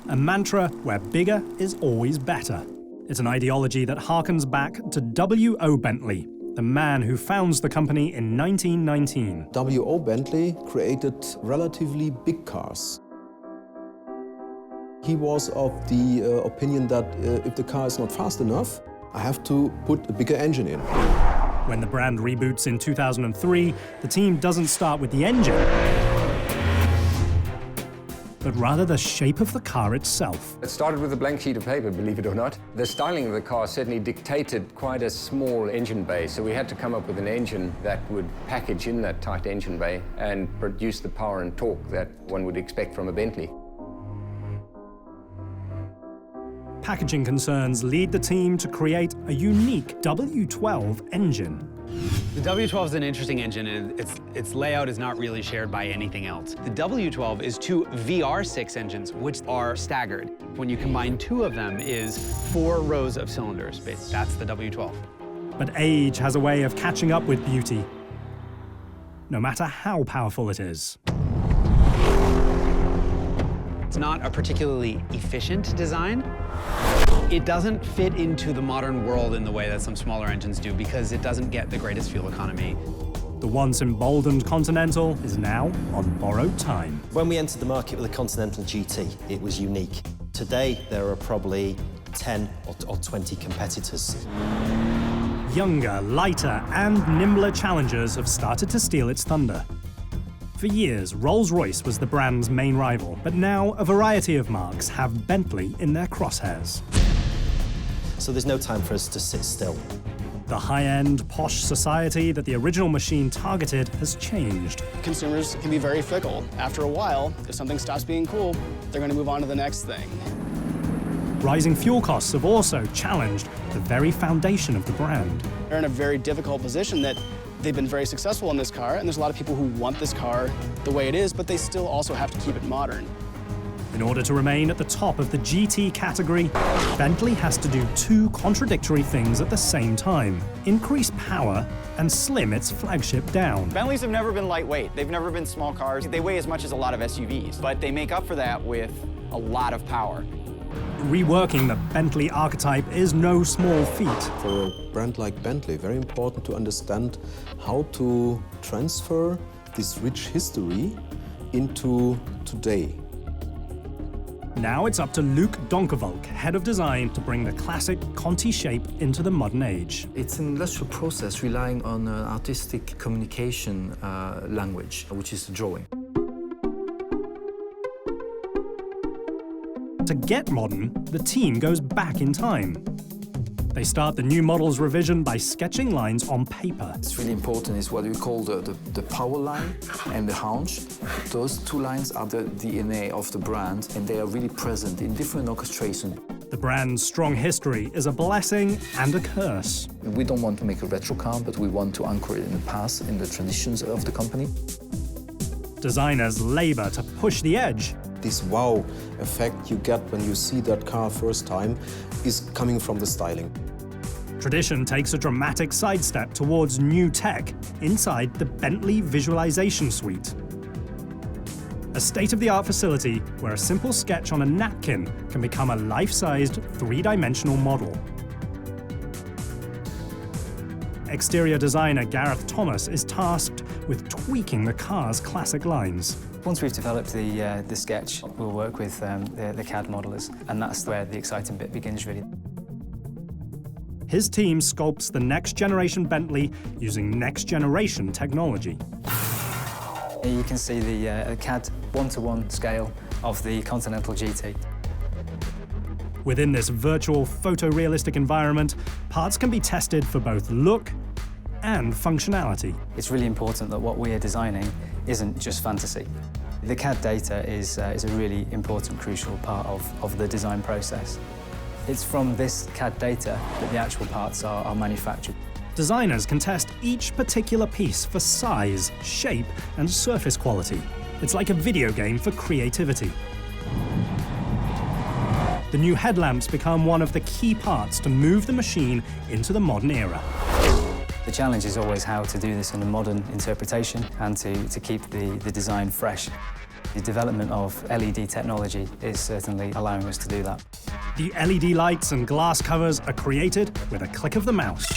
A mantra where bigger is always better. It's an ideology that harkens back to W.O. Bentley, the man who founds the company in 1919. W.O. Bentley created relatively big cars. He was of the opinion that if the car is not fast enough, I have to put a bigger engine in. When the brand reboots in 2003, the team doesn't start with the engine, but rather the shape of the car itself. It started with a blank sheet of paper, believe it or not. The styling of the car certainly dictated quite a small engine bay, so we had to come up with an engine that would package in that tight engine bay and produce the power and torque that one would expect from a Bentley. Packaging concerns lead the team to create a unique W12 engine. The W12 is an interesting engine, and its layout is not really shared by anything else. The W12 is two VR6 engines, which are staggered. When you combine two of them is 4 rows of cylinders. That's the W12. But age has a way of catching up with beauty, no matter how powerful it is. It's not a particularly efficient design. It doesn't fit into the modern world in the way that some smaller engines do because it doesn't get the greatest fuel economy. The once emboldened Continental is now on borrowed time. When we entered the market with the Continental GT, it was unique. Today, there are probably 10 or 20 competitors. Younger, lighter, and nimbler challengers have started to steal its thunder. For years, Rolls-Royce was the brand's main rival, but now a variety of marques have Bentley in their crosshairs. So there's no time for us to sit still. The high-end, posh society that the original machine targeted has changed. Consumers can be very fickle. After a while, if something stops being cool, they're going to move on to the next thing. Rising fuel costs have also challenged the very foundation of the brand. They're in a very difficult position that they've been very successful in this car, and there's a lot of people who want this car the way it is, but they still also have to keep it modern. In order to remain at the top of the GT category, Bentley has to do two contradictory things at the same time: increase power and slim its flagship down. Bentleys have never been lightweight. They've never been small cars. They weigh as much as a lot of SUVs, but they make up for that with a lot of power. Reworking the Bentley archetype is no small feat. For a brand like Bentley, very important to understand how to transfer this rich history into today. Now it's up to Luc Donkervalk, head of design, to bring the classic Conti shape into the modern age. It's an industrial process relying on an artistic communication language, which is the drawing. To get modern, the team goes back in time. They start the new model's revision by sketching lines on paper. It's really important is what we call the power line and the haunch. Those two lines are the DNA of the brand, and they are really present in different orchestration. The brand's strong history is a blessing and a curse. We don't want to make a retro car, but we want to anchor it in the past, in the traditions of the company. Designers labor to push the edge. This wow effect you get when you see that car first time is coming from the styling. Tradition takes a dramatic sidestep towards new tech inside the Bentley Visualization Suite. A state-of-the-art facility where a simple sketch on a napkin can become a life-sized, three-dimensional model. Exterior designer Gareth Thomas is tasked with tweaking the car's classic lines. Once we've developed the sketch, we'll work with the CAD modelers, and that's where the exciting bit begins, really. His team sculpts the next-generation Bentley using next-generation technology. Here you can see the CAD one-to-one scale of the Continental GT. Within this virtual photorealistic environment, parts can be tested for both look and functionality. It's really important that what we are designing isn't just fantasy. The CAD data is a really important, crucial part of the design process. It's from this CAD data that the actual parts are manufactured. Designers can test each particular piece for size, shape, and surface quality. It's like a video game for creativity. The new headlamps become one of the key parts to move the machine into the modern era. The challenge is always how to do this in a modern interpretation and to keep the design fresh. The development of LED technology is certainly allowing us to do that. The LED lights and glass covers are created with a click of the mouse.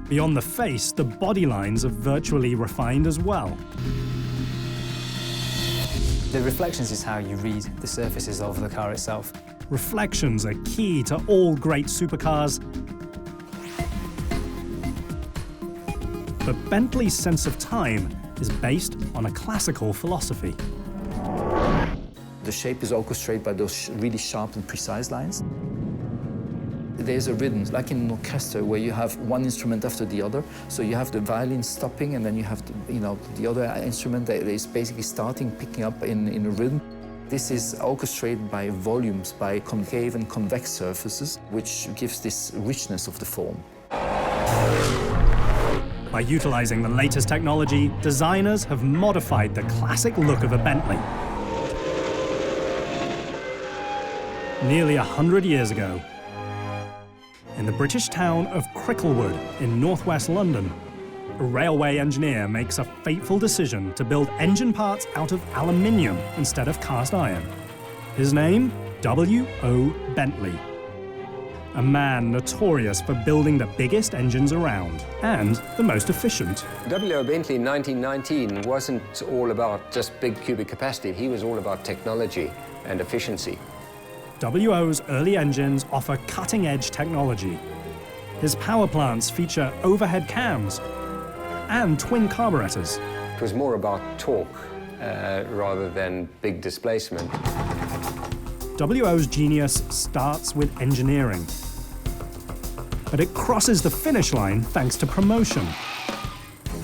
Beyond the face, the body lines are virtually refined as well. The reflections is how you read the surfaces of the car itself. Reflections are key to all great supercars. But Bentley's sense of time is based on a classical philosophy. The shape is orchestrated by those really sharp and precise lines. There's a rhythm, like in an orchestra, where you have one instrument after the other. So you have the violin stopping, and then you have the other instrument that is basically starting, picking up in a rhythm. This is orchestrated by volumes, by concave and convex surfaces, which gives this richness of the form. By utilizing the latest technology, designers have modified the classic look of a Bentley. Nearly 100 years ago, in the British town of Cricklewood in northwest London, a railway engineer makes a fateful decision to build engine parts out of aluminium instead of cast iron. His name? W.O. Bentley. A man notorious for building the biggest engines around and the most efficient. W.O. Bentley in 1919 wasn't all about just big cubic capacity. He was all about technology and efficiency. W.O.'s early engines offer cutting-edge technology. His power plants feature overhead cams and twin carburetors. It was more about torque rather than big displacement. W.O.'s genius starts with engineering, but it crosses the finish line thanks to promotion.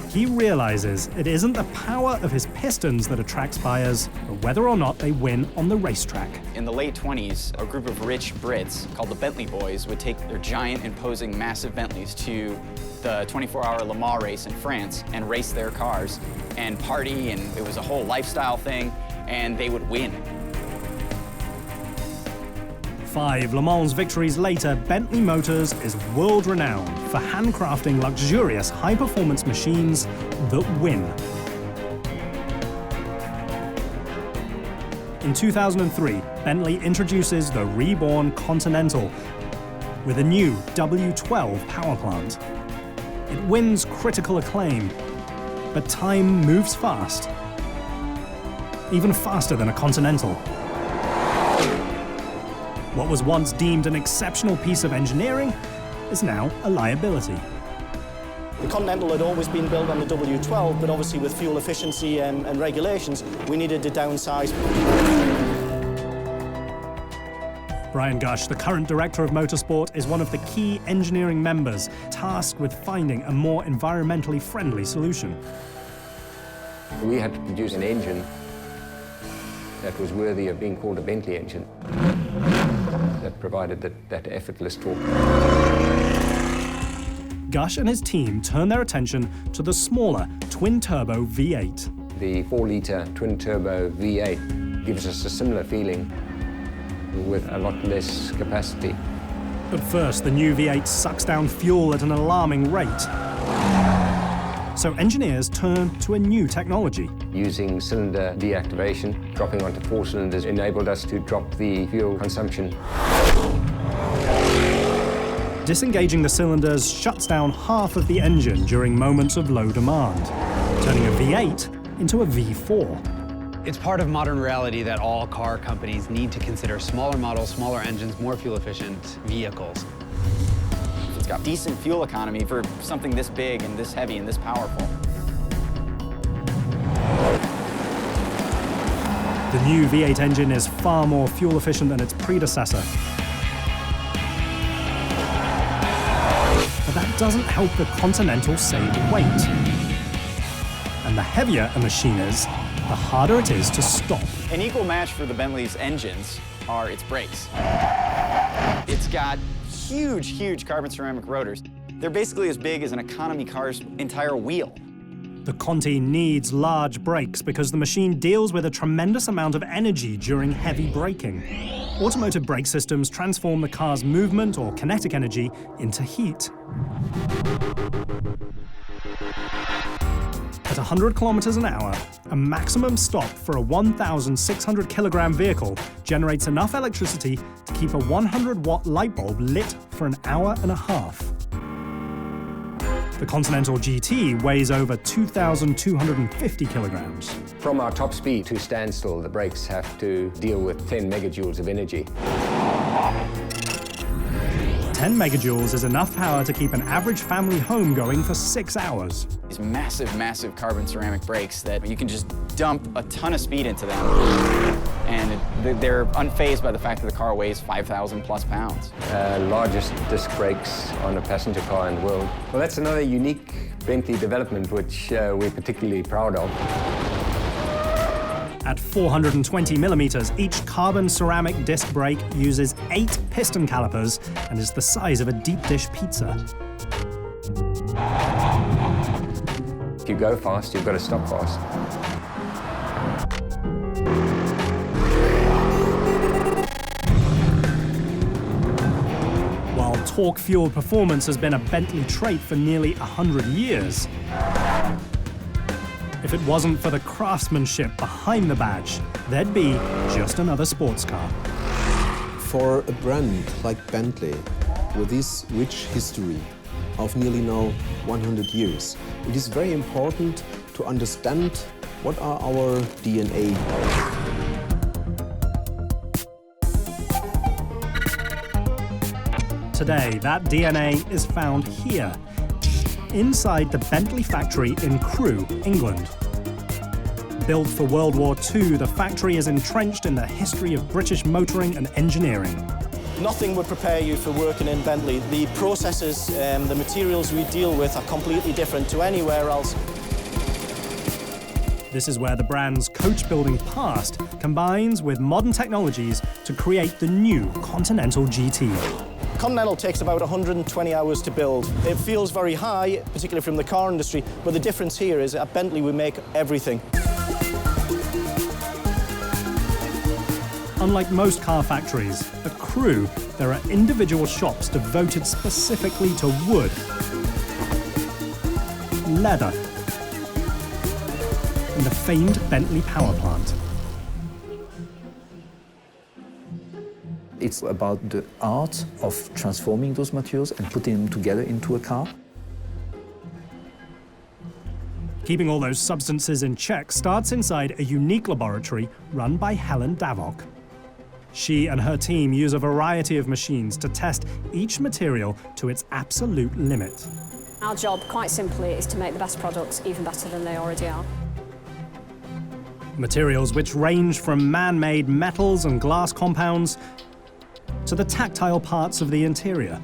He realizes it isn't the power of his pistons that attracts buyers, but whether or not they win on the racetrack. In the late 20s, a group of rich Brits called the Bentley Boys would take their giant, imposing, massive Bentleys to the 24-hour Le Mans race in France and race their cars and party, and it was a whole lifestyle thing, and they would win. 5 Le Mans victories later, Bentley Motors is world-renowned for handcrafting luxurious, high-performance machines that win. In 2003, Bentley introduces the reborn Continental with a new W12 power plant. It wins critical acclaim, but time moves fast, even faster than a Continental. What was once deemed an exceptional piece of engineering is now a liability. The Continental had always been built on the W12, but obviously with fuel efficiency and regulations, we needed to downsize. Brian Gush, the current director of motorsport, is one of the key engineering members tasked with finding a more environmentally friendly solution. We had to produce an engine that was worthy of being called a Bentley engine, that provided that effortless torque. Gush and his team turn their attention to the smaller twin-turbo V8. The 4-litre twin-turbo V8 gives us a similar feeling with a lot less capacity. At first, the new V8 sucks down fuel at an alarming rate. So engineers turn to a new technology. Using cylinder deactivation, dropping onto 4 cylinders enabled us to drop the fuel consumption. Disengaging the cylinders shuts down half of the engine during moments of low demand, turning a V8 into a V4. It's part of modern reality that all car companies need to consider smaller models, smaller engines, more fuel-efficient vehicles. It's got decent fuel economy for something this big and this heavy and this powerful. The new V8 engine is far more fuel-efficient than its predecessor. But that doesn't help the Continental save weight. And the heavier a machine is, the harder it is to stop. An equal match for the Bentley's engines are its brakes. It's got huge, huge carbon ceramic rotors. They're basically as big as an economy car's entire wheel. The Conti needs large brakes because the machine deals with a tremendous amount of energy during heavy braking. Automotive brake systems transform the car's movement or kinetic energy into heat. At 100 kilometers an hour, a maximum stop for a 1,600 kilogram vehicle generates enough electricity to keep a 100-watt light bulb lit for an hour and a half. The Continental GT weighs over 2,250 kilograms. From our top speed to standstill, the brakes have to deal with 10 megajoules of energy. 10 megajoules is enough power to keep an average family home going for 6 hours. These massive, massive carbon ceramic brakes that you can just dump a ton of speed into them. And they're unfazed by the fact that the car weighs 5,000 plus pounds. Largest disc brakes on a passenger car in the world. Well, that's another unique Bentley development which we're particularly proud of. At 420 millimeters, each carbon ceramic disc brake uses 8 piston calipers and is the size of a deep dish pizza. If you go fast, you've got to stop fast. While torque-fueled performance has been a Bentley trait for nearly 100 years, if it wasn't for the craftsmanship behind the badge, there'd be just another sports car. For a brand like Bentley, with this rich history of nearly now 100 years, it is very important to understand what are our DNA. Today, that DNA is found here, inside the Bentley factory in Crewe, England. Built for World War II, the factory is entrenched in the history of British motoring and engineering. Nothing would prepare you for working in Bentley. The processes, the materials we deal with are completely different to anywhere else. This is where the brand's coach-building past combines with modern technologies to create the new Continental GT. Continental takes about 120 hours to build. It feels very high, particularly from the car industry, but the difference here is at Bentley we make everything. Unlike most car factories, at Crewe there are individual shops devoted specifically to wood, leather, and the famed Bentley power plant. It's about the art of transforming those materials and putting them together into a car. Keeping all those substances in check starts inside a unique laboratory run by Helen Davok. She and her team use a variety of machines to test each material to its absolute limit. Our job, quite simply, is to make the best products even better than they already are. Materials which range from man-made metals and glass compounds to the tactile parts of the interior.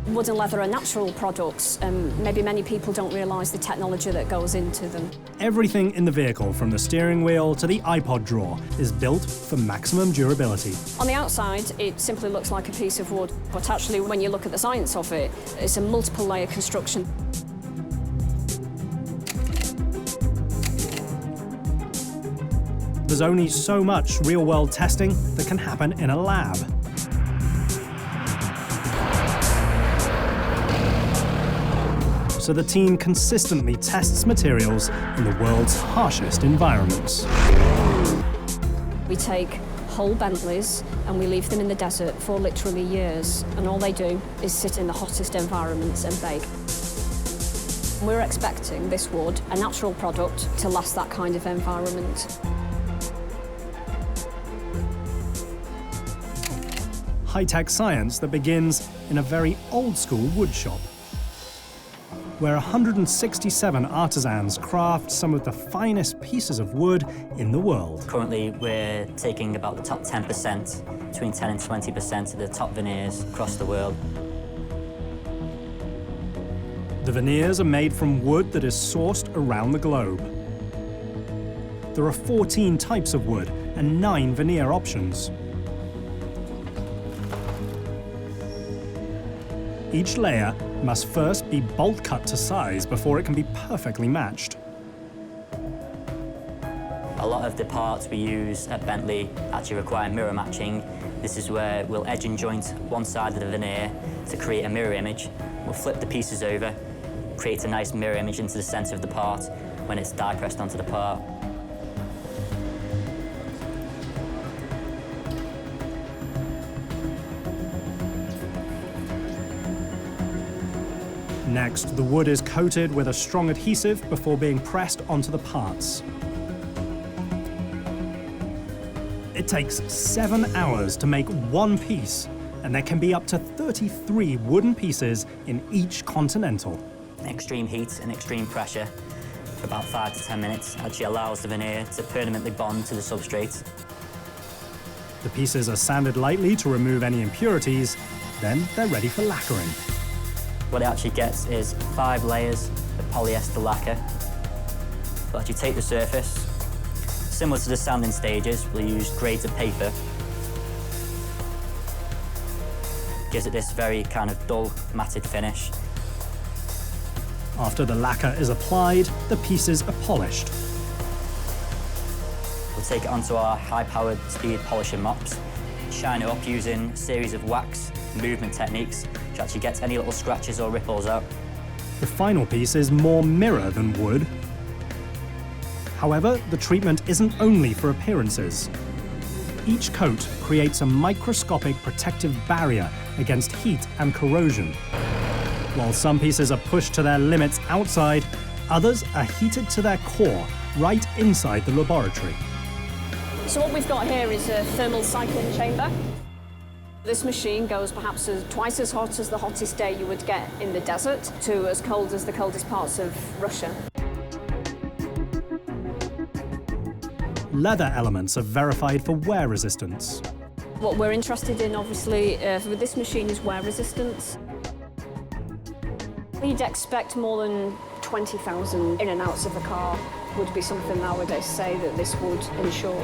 Wood and leather are natural products, and maybe many people don't realise the technology that goes into them. Everything in the vehicle, from the steering wheel to the iPod drawer, is built for maximum durability. On the outside, it simply looks like a piece of wood, but actually, when you look at the science of it, it's a multiple layer construction. There's only so much real-world testing that can happen in a lab. so the team consistently tests materials in the world's harshest environments. We take whole Bentleys and we leave them in the desert for literally years, and all they do is sit in the hottest environments and bake. We're expecting this wood, a natural product, to last that kind of environment. High-tech science that begins in a very old-school wood shop, where 167 artisans craft some of the finest pieces of wood in the world. Currently, we're taking about the top 10%, between 10 and 20% of the top veneers across the world. The veneers are made from wood that is sourced around the globe. There are 14 types of wood and 9 veneer options. Each layer must first be bolt cut to size before it can be perfectly matched. A lot of the parts we use at Bentley actually require mirror matching. This is where we'll edge and joint one side of the veneer to create a mirror image. We'll flip the pieces over, create a nice mirror image into the center of the part when it's die pressed onto the part. Next, the wood is coated with a strong adhesive before being pressed onto the parts. It takes 7 hours to make one piece, and there can be up to 33 wooden pieces in each Continental. Extreme heat and extreme pressure for about 5 to 10 minutes actually allows the veneer to permanently bond to the substrate. The pieces are sanded lightly to remove any impurities, then they're ready for lacquering. What it actually gets is 5 layers of polyester lacquer. We'll actually take the surface. Similar to the sanding stages, we'll use grades of paper. Gives it this very kind of dull, matted finish. After the lacquer is applied, the pieces are polished. We'll take it onto our high-powered speed polishing mops, shine it up using a series of wax movement techniques, which actually gets any little scratches or ripples out. The final piece is more mirror than wood. However, the treatment isn't only for appearances. Each coat creates a microscopic protective barrier against heat and corrosion. While some pieces are pushed to their limits outside, others are heated to their core right inside the laboratory. So what we've got here is a thermal cycling chamber. This machine goes perhaps twice as hot as the hottest day you would get in the desert to as cold as the coldest parts of Russia. Leather elements are verified for wear resistance. What we're interested in, obviously, with this machine is wear resistance. You'd expect more than 20,000 in and outs of a car would be something nowadays say that this would ensure.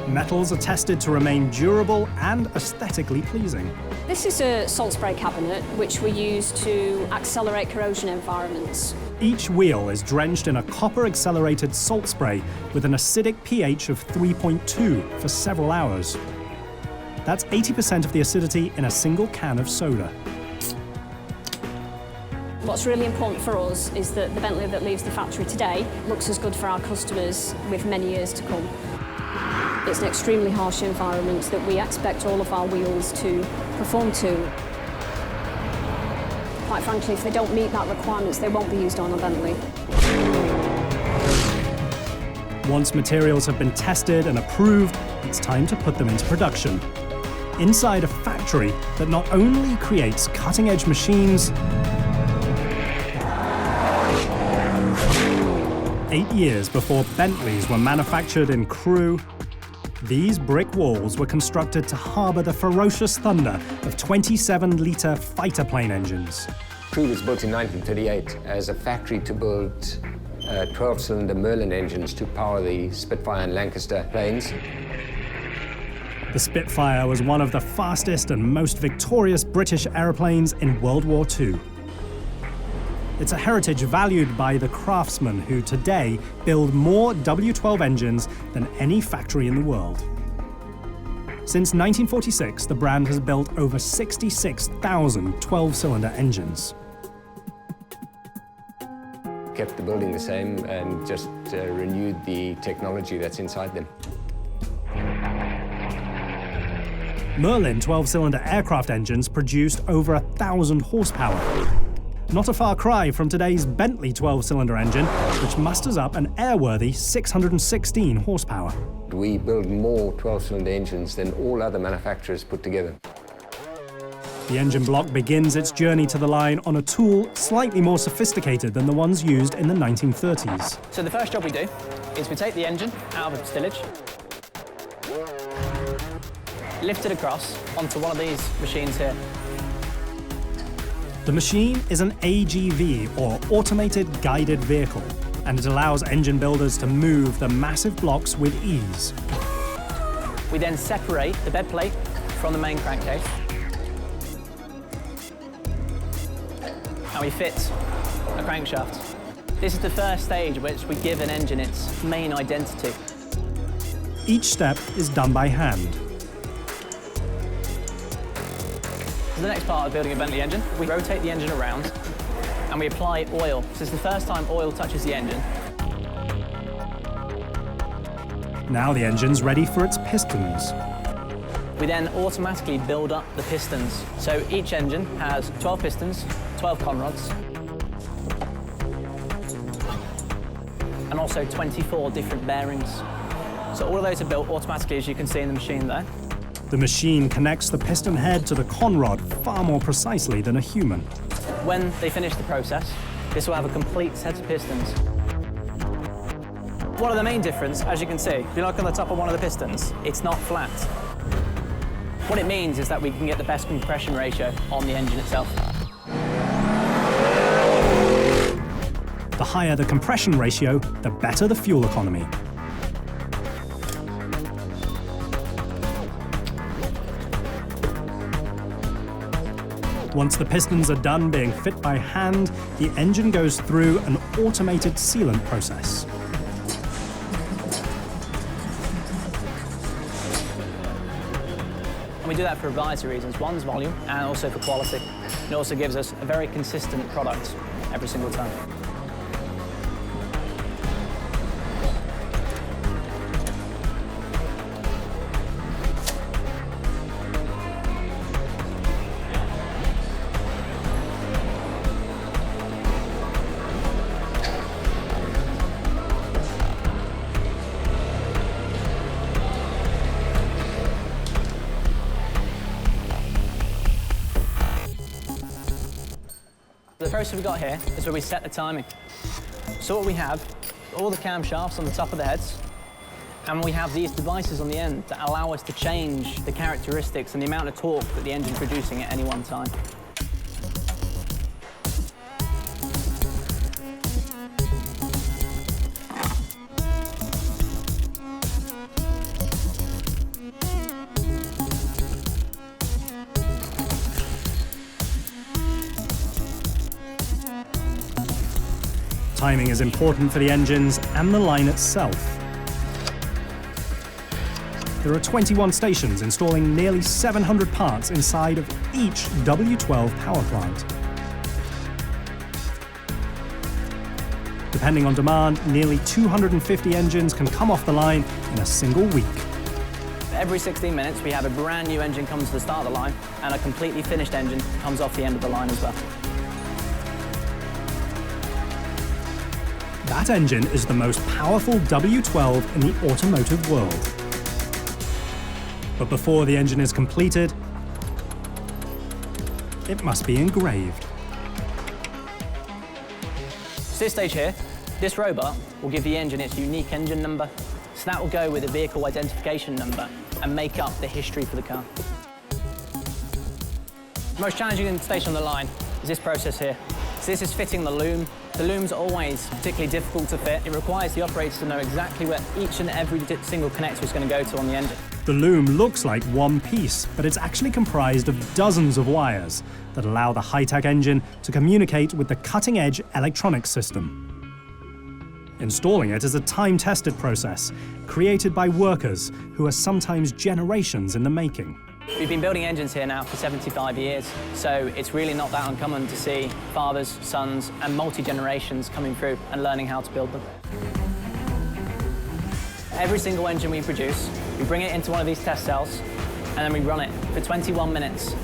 Metals are tested to remain durable and aesthetically pleasing. This is a salt spray cabinet which we use to accelerate corrosion environments. Each wheel is drenched in a copper-accelerated salt spray with an acidic pH of 3.2 for several hours. That's 80% of the acidity in a single can of soda. What's really important for us is that the Bentley that leaves the factory today looks as good for our customers with many years to come. It's an extremely harsh environment that we expect all of our wheels to perform to. Quite frankly, if they don't meet that requirements, they won't be used on a Bentley. Once materials have been tested and approved, it's time to put them into production. Inside a factory that not only creates cutting-edge machines, 8 years before Bentleys were manufactured in Crewe, these brick walls were constructed to harbour the ferocious thunder of 27-litre fighter plane engines. Crewe was built in 1938 as a factory to build 12-cylinder Merlin engines to power the Spitfire and Lancaster planes. The Spitfire was one of the fastest and most victorious British aeroplanes in World War II. It's a heritage valued by the craftsmen who today build more W12 engines than any factory in the world. Since 1946, the brand has built over 66,000 12-cylinder engines. Kept the building the same and just renewed the technology that's inside them. Merlin 12-cylinder aircraft engines produced over 1,000 horsepower. Not a far cry from today's Bentley 12-cylinder engine, which musters up an airworthy 616 horsepower. We build more 12-cylinder engines than all other manufacturers put together. The engine block begins its journey to the line on a tool slightly more sophisticated than the ones used in the 1930s. So the first job we do is we take the engine out of the stillage, lift it across onto one of these machines here. The machine is an AGV, or Automated Guided Vehicle, and it allows engine builders to move the massive blocks with ease. We then separate the bed plate from the main crankcase, and we fit a crankshaft. This is the first stage which we give an engine its main identity. Each step is done by hand. So the next part of building a Bentley engine, we rotate the engine around and we apply oil. So it's the first time oil touches the engine. Now the engine's ready for its pistons. We then automatically build up the pistons. So each engine has 12 pistons, 12 conrods, and also 24 different bearings. So all of those are built automatically, as you can see in the machine there. The machine connects the piston head to the conrod far more precisely than a human. When they finish the process, this will have a complete set of pistons. One of the main difference, as you can see, if you look on the top of one of the pistons, it's not flat. What it means is that we can get the best compression ratio on the engine itself. The higher the compression ratio, the better the fuel economy. Once the pistons are done being fit by hand, the engine goes through an automated sealant process. And we do that for a variety of reasons. One's volume, and also for quality. It also gives us a very consistent product every single time. The process we've got here is where we set the timing. So what we have, all the camshafts on the top of the heads, and we have these devices on the end that allow us to change the characteristics and the amount of torque that the engine's producing at any one time. Timing is important for the engines and the line itself. There are 21 stations installing nearly 700 parts inside of each W12 power plant. Depending on demand, nearly 250 engines can come off the line in a single week. Every 16 minutes, we have a brand new engine comes to the start of the line, and a completely finished engine comes off the end of the line as well. That engine is the most powerful W12 in the automotive world. But before the engine is completed, it must be engraved. So this stage here, this robot will give the engine its unique engine number. So that will go with the vehicle identification number and make up the history for the car. The most challenging station on the line is this process here. So this is fitting the loom. The loom's always particularly difficult to fit. It requires the operator to know exactly where each and every single connector is going to go to on the engine. The loom looks like one piece, but it's actually comprised of dozens of wires that allow the high-tech engine to communicate with the cutting-edge electronics system. Installing it is a time-tested process, created by workers who are sometimes generations in the making. We've been building engines here now for 75 years, so it's really not that uncommon to see fathers, sons, and multi-generations coming through and learning how to build them. Every single engine we produce, we bring it into one of these test cells, and then we run it for 21 minutes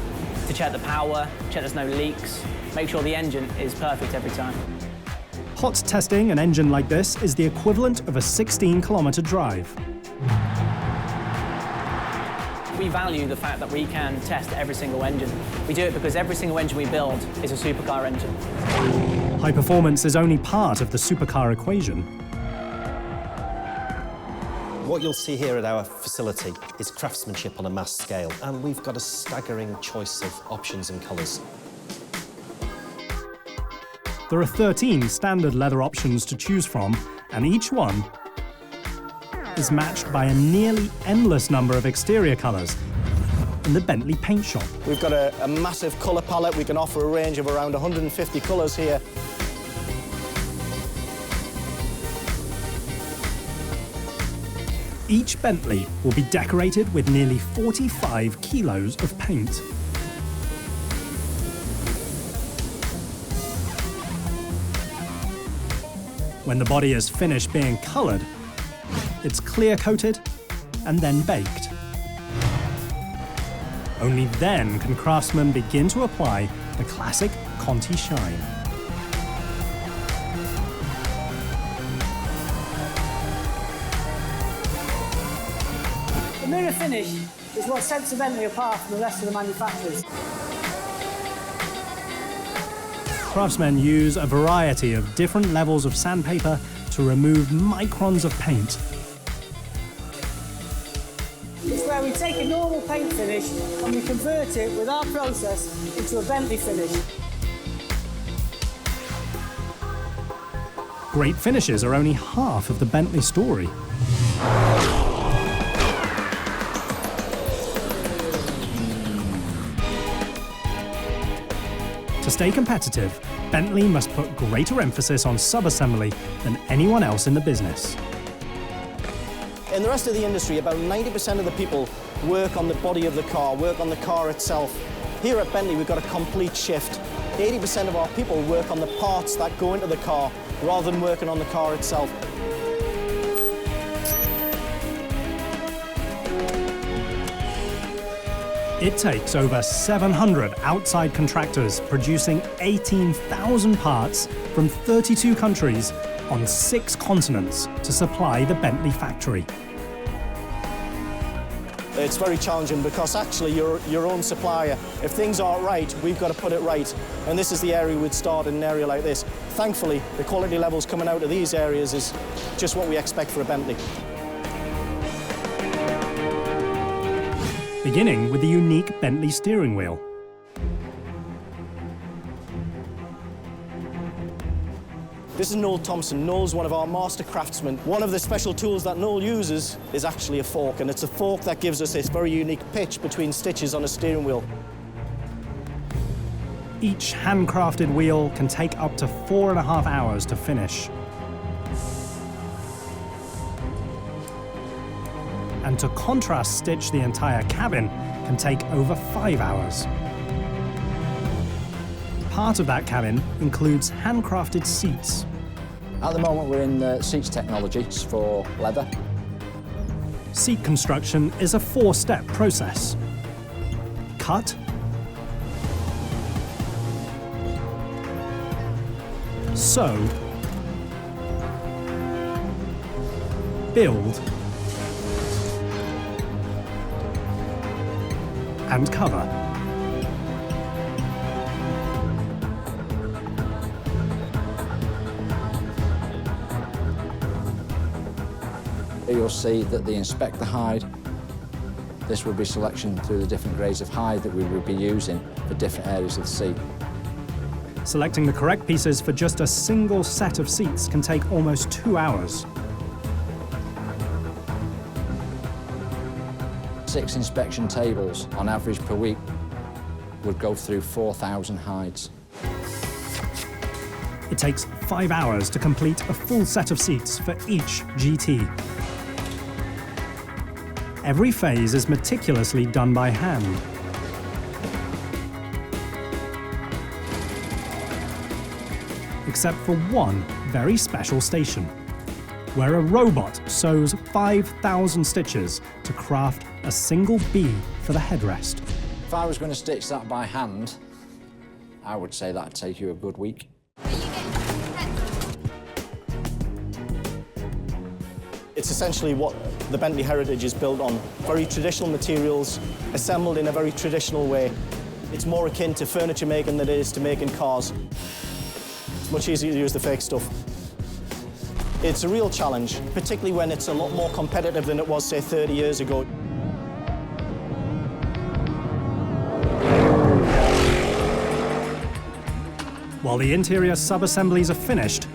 to check the power, check there's no leaks, make sure the engine is perfect every time. Hot testing an engine like this is the equivalent of a 16-kilometer drive. We value the fact that we can test every single engine. We do it because every single engine we build is a supercar engine. High performance is only part of the supercar equation. What you'll see here at our facility is craftsmanship on a mass scale, and we've got a staggering choice of options and colours. There are 13 standard leather options to choose from, and each one is matched by a nearly endless number of exterior colours in the Bentley paint shop. We've got a massive colour palette. We can offer a range of around 150 colours here. Each Bentley will be decorated with nearly 45 kilos of paint. When the body is finished being coloured, it's clear-coated and then baked. Only then can craftsmen begin to apply the classic Conti shine. The mirror finish is what sets the Bentley apart from the rest of the manufacturers. Craftsmen use a variety of different levels of sandpaper to remove microns of paint. It's where we take a normal paint finish and we convert it with our process into a Bentley finish. Great finishes are only half of the Bentley story. To stay competitive, Bentley must put greater emphasis on sub-assembly than anyone else in the business. In the rest of the industry, about 90% of the people work on the body of the car, work on the car itself. Here at Bentley, we've got a complete shift. 80% of our people work on the parts that go into the car, rather than working on the car itself. It takes over 700 outside contractors producing 18,000 parts from 32 countries on 6 continents to supply the Bentley factory. It's very challenging because actually you're your own supplier. If things aren't right, we've got to put it right. And this is the area we'd start in an area like this. Thankfully, the quality levels coming out of these areas is just what we expect for a Bentley. Beginning with the unique Bentley steering wheel. This is Noel Thompson. Noel's one of our master craftsmen. One of the special tools that Noel uses is actually a fork, and it's a fork that gives us this very unique pitch between stitches on a steering wheel. Each handcrafted wheel can take up to 4.5 hours to finish. And to contrast stitch the entire cabin can take over 5 hours. Part of that cabin includes handcrafted seats. At the moment we're in the seats technology for leather. Seat construction is a 4-step process. Cut, sew, build, and cover. Here you'll see that they inspect the hide. This will be selection through the different grades of hide that we will be using for different areas of the seat. Selecting the correct pieces for just a single set of seats can take almost 2 hours. 6 inspection tables on average per week would go through 4,000 hides. It takes 5 hours to complete a full set of seats for each GT. Every phase is meticulously done by hand. Except for one very special station, where a robot sews 5,000 stitches to craft a single B for the headrest. If I was going to stitch that by hand, I would say that'd take you a good week. It's essentially what the Bentley heritage is built on. Very traditional materials, assembled in a very traditional way. It's more akin to furniture making than it is to making cars. It's much easier to use the fake stuff. It's a real challenge, particularly when it's a lot more competitive than it was, say, 30 years ago. While the interior sub-assemblies are finished,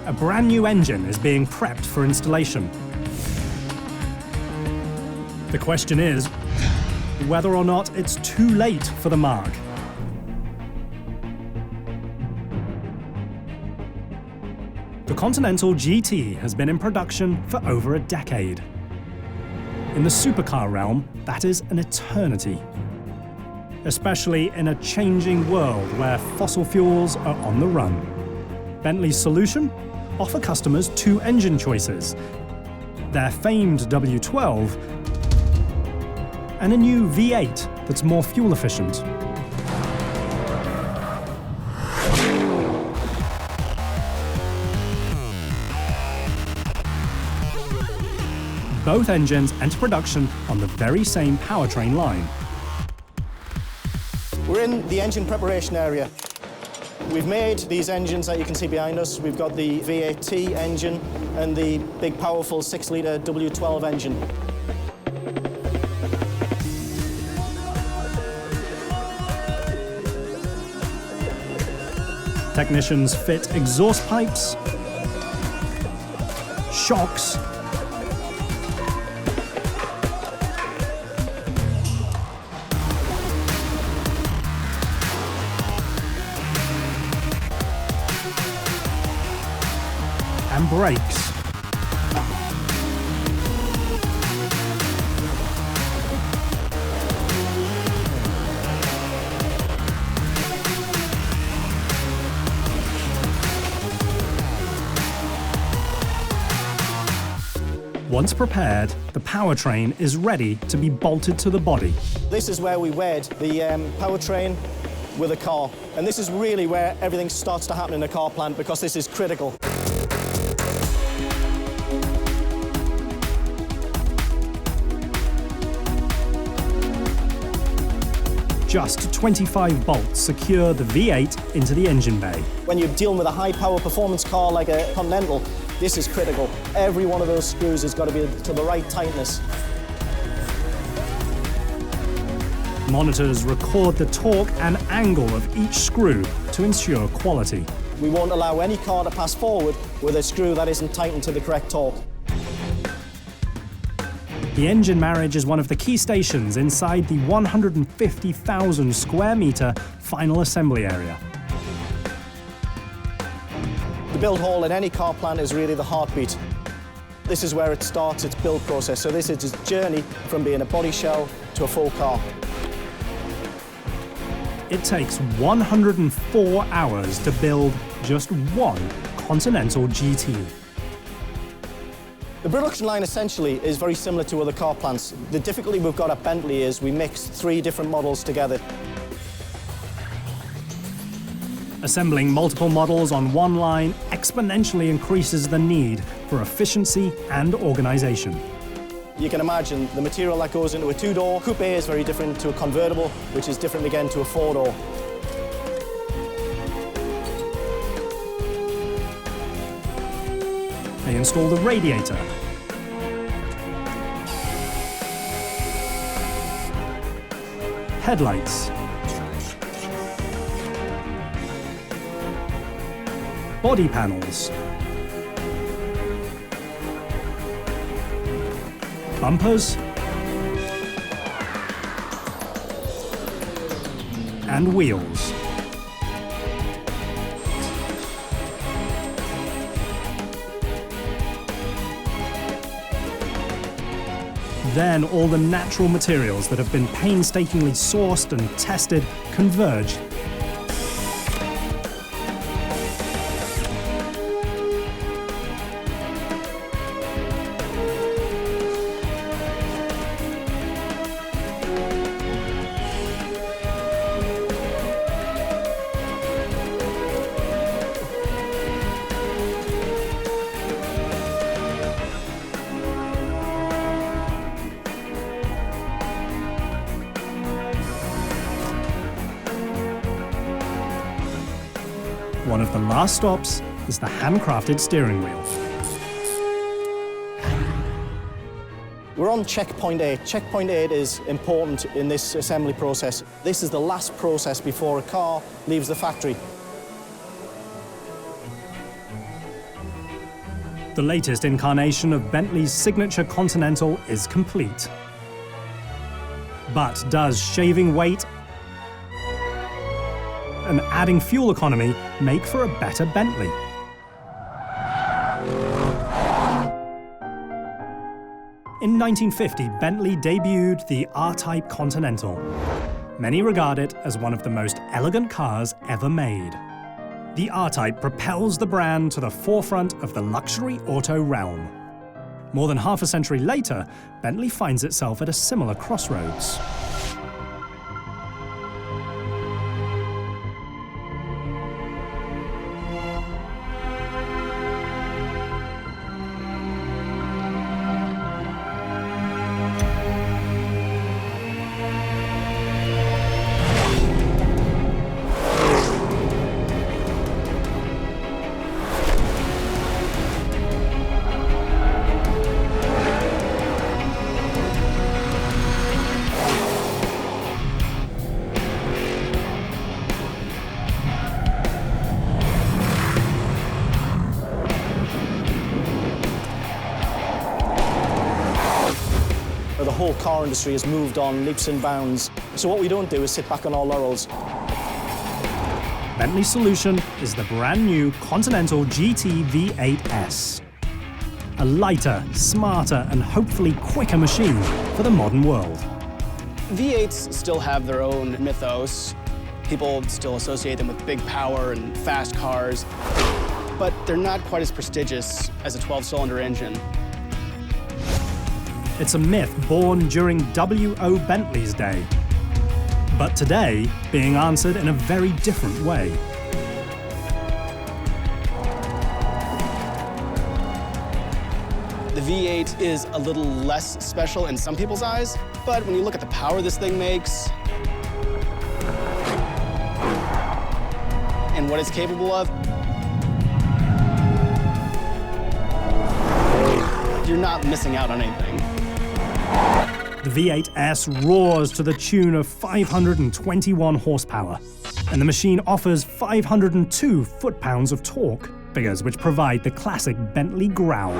a brand new engine is being prepped for installation. The question is whether or not it's too late for the mark. The Continental GT has been in production for over a decade. In the supercar realm, that is an eternity. Especially in a changing world where fossil fuels are on the run. Bentley's solution? Offer customers two engine choices. Their famed W12 and a new V8 that's more fuel efficient. Both engines enter production on the very same powertrain line. We're in the engine preparation area. We've made these engines that you can see behind us. We've got the V8T engine and the big, powerful 6-litre W12 engine. Technicians fit exhaust pipes, shocks, and brakes. Once prepared, the powertrain is ready to be bolted to the body. This is where we wed the powertrain with a car. And this is really where everything starts to happen in a car plant, because this is critical. Just 25 bolts secure the V8 into the engine bay. When you're dealing with a high-power performance car like a Continental, this is critical. Every one of those screws has got to be to the right tightness. Monitors record the torque and angle of each screw to ensure quality. We won't allow any car to pass forward with a screw that isn't tightened to the correct torque. The engine marriage is one of the key stations inside the 150,000 square meter final assembly area. The build hall in any car plant is really the heartbeat. This is where it starts its build process. So this is its journey from being a body shell to a full car. It takes 104 hours to build just one Continental GT. The production line essentially is very similar to other car plants. The difficulty we've got at Bentley is we mix 3 different models together. Assembling multiple models on one line exponentially increases the need for efficiency and organization. You can imagine the material that goes into a 2-door coupe is very different to a convertible, which is different again to a 4-door. They install the radiator, headlights, body panels, bumpers, and wheels. Then all the natural materials that have been painstakingly sourced and tested converge. One of the last stops is the handcrafted steering wheel. We're on checkpoint 8. Checkpoint 8 is important in this assembly process. This is the last process before a car leaves the factory. The latest incarnation of Bentley's signature Continental is complete. But does shaving weight and adding fuel economy make for a better Bentley? In 1950, Bentley debuted the R-Type Continental. Many regard it as one of the most elegant cars ever made. The R-Type propels the brand to the forefront of the luxury auto realm. More than half a century later, Bentley finds itself at a similar crossroads. The whole car industry has moved on leaps and bounds. So what we don't do is sit back on our laurels. Bentley's solution is the brand new Continental GT V8S. A lighter, smarter, and hopefully quicker machine for the modern world. V8s still have their own mythos. People still associate them with big power and fast cars, but they're not quite as prestigious as a 12-cylinder engine. It's a myth born during W.O. Bentley's day, but today being answered in a very different way. The V8 is a little less special in some people's eyes, but when you look at the power this thing makes and what it's capable of, you're not missing out on anything. The V8S roars to the tune of 521 horsepower, and the machine offers 502 foot-pounds of torque, figures which provide the classic Bentley growl.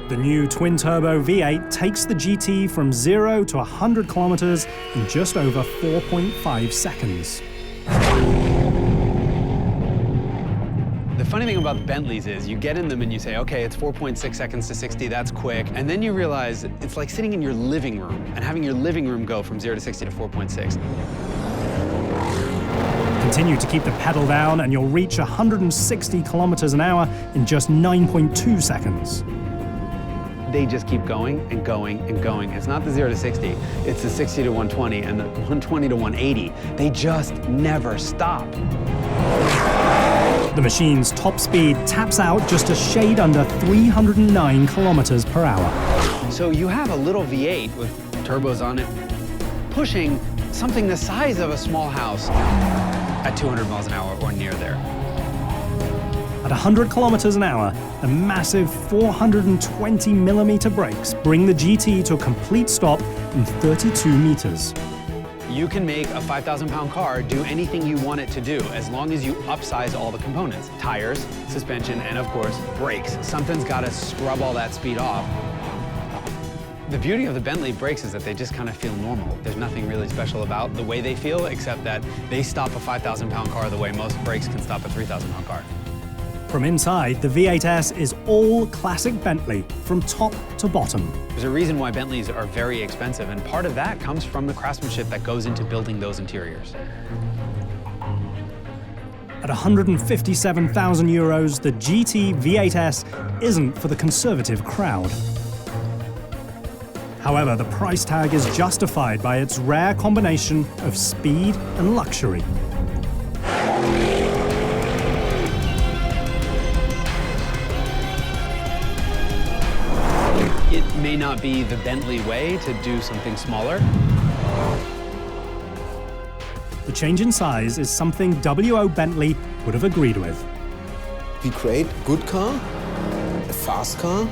The new twin-turbo V8 takes the GT from 0 to 100 kilometers in just over 4.5 seconds. The funny thing about Bentleys is you get in them and you say, okay, it's 4.6 seconds to 60, that's quick. And then you realize it's like sitting in your living room and having your living room go from 0 to 60 to 4.6. Continue to keep the pedal down and you'll reach 160 kilometers an hour in just 9.2 seconds. They just keep going and going and going. It's not the 0 to 60, it's the 60 to 120 and the 120 to 180. They just never stop. The machine's top speed taps out just a shade under 309 kilometers per hour. So you have a little V8 with turbos on it, pushing something the size of a small house at 200 miles an hour or near there. At 100 kilometers an hour, the massive 420 millimeter brakes bring the GT to a complete stop in 32 meters. You can make a 5,000-pound car do anything you want it to do as long as you upsize all the components. Tires, suspension, and of course, brakes. Something's got to scrub all that speed off. The beauty of the Bentley brakes is that they just kind of feel normal. There's nothing really special about the way they feel, except that they stop a 5,000-pound car the way most brakes can stop a 3,000-pound car. From inside, the V8S is all classic Bentley from top to bottom. There's a reason why Bentleys are very expensive, and part of that comes from the craftsmanship that goes into building those interiors. At 157,000 euros, the GT V8S isn't for the conservative crowd. However, the price tag is justified by its rare combination of speed and luxury. It may not be the Bentley way to do something smaller. The change in size is something W.O. Bentley would have agreed with. We create a good car, a fast car,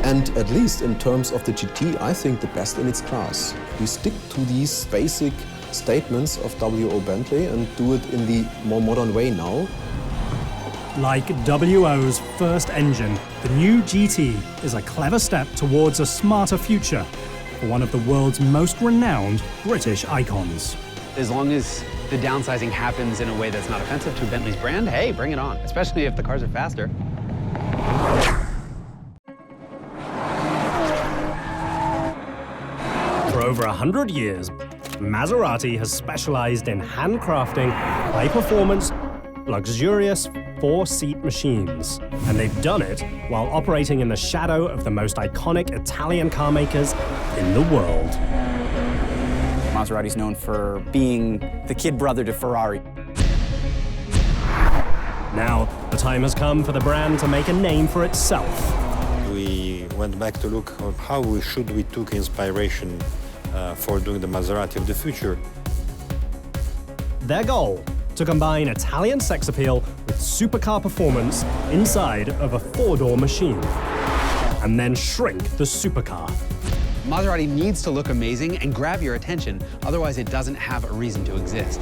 and at least in terms of the GT, I think the best in its class. We stick to these basic statements of W.O. Bentley and do it in the more modern way now. Like W.O.'s first engine, the new GT is a clever step towards a smarter future for one of the world's most renowned British icons. As long as the downsizing happens in a way that's not offensive to Bentley's brand, hey, bring it on, especially if the cars are faster. For over 100 years, Maserati has specialized in handcrafting high-performance, luxurious four-seat machines. And they've done it while operating in the shadow of the most iconic Italian car makers in the world. Maserati's known for being the kid brother to Ferrari. Now, the time has come for the brand to make a name for itself. We went back to look at how we took inspiration for doing the Maserati of the future. Their goal, to combine Italian sex appeal with supercar performance inside of a four-door machine, and then shrink the supercar. Maserati needs to look amazing and grab your attention, otherwise it doesn't have a reason to exist.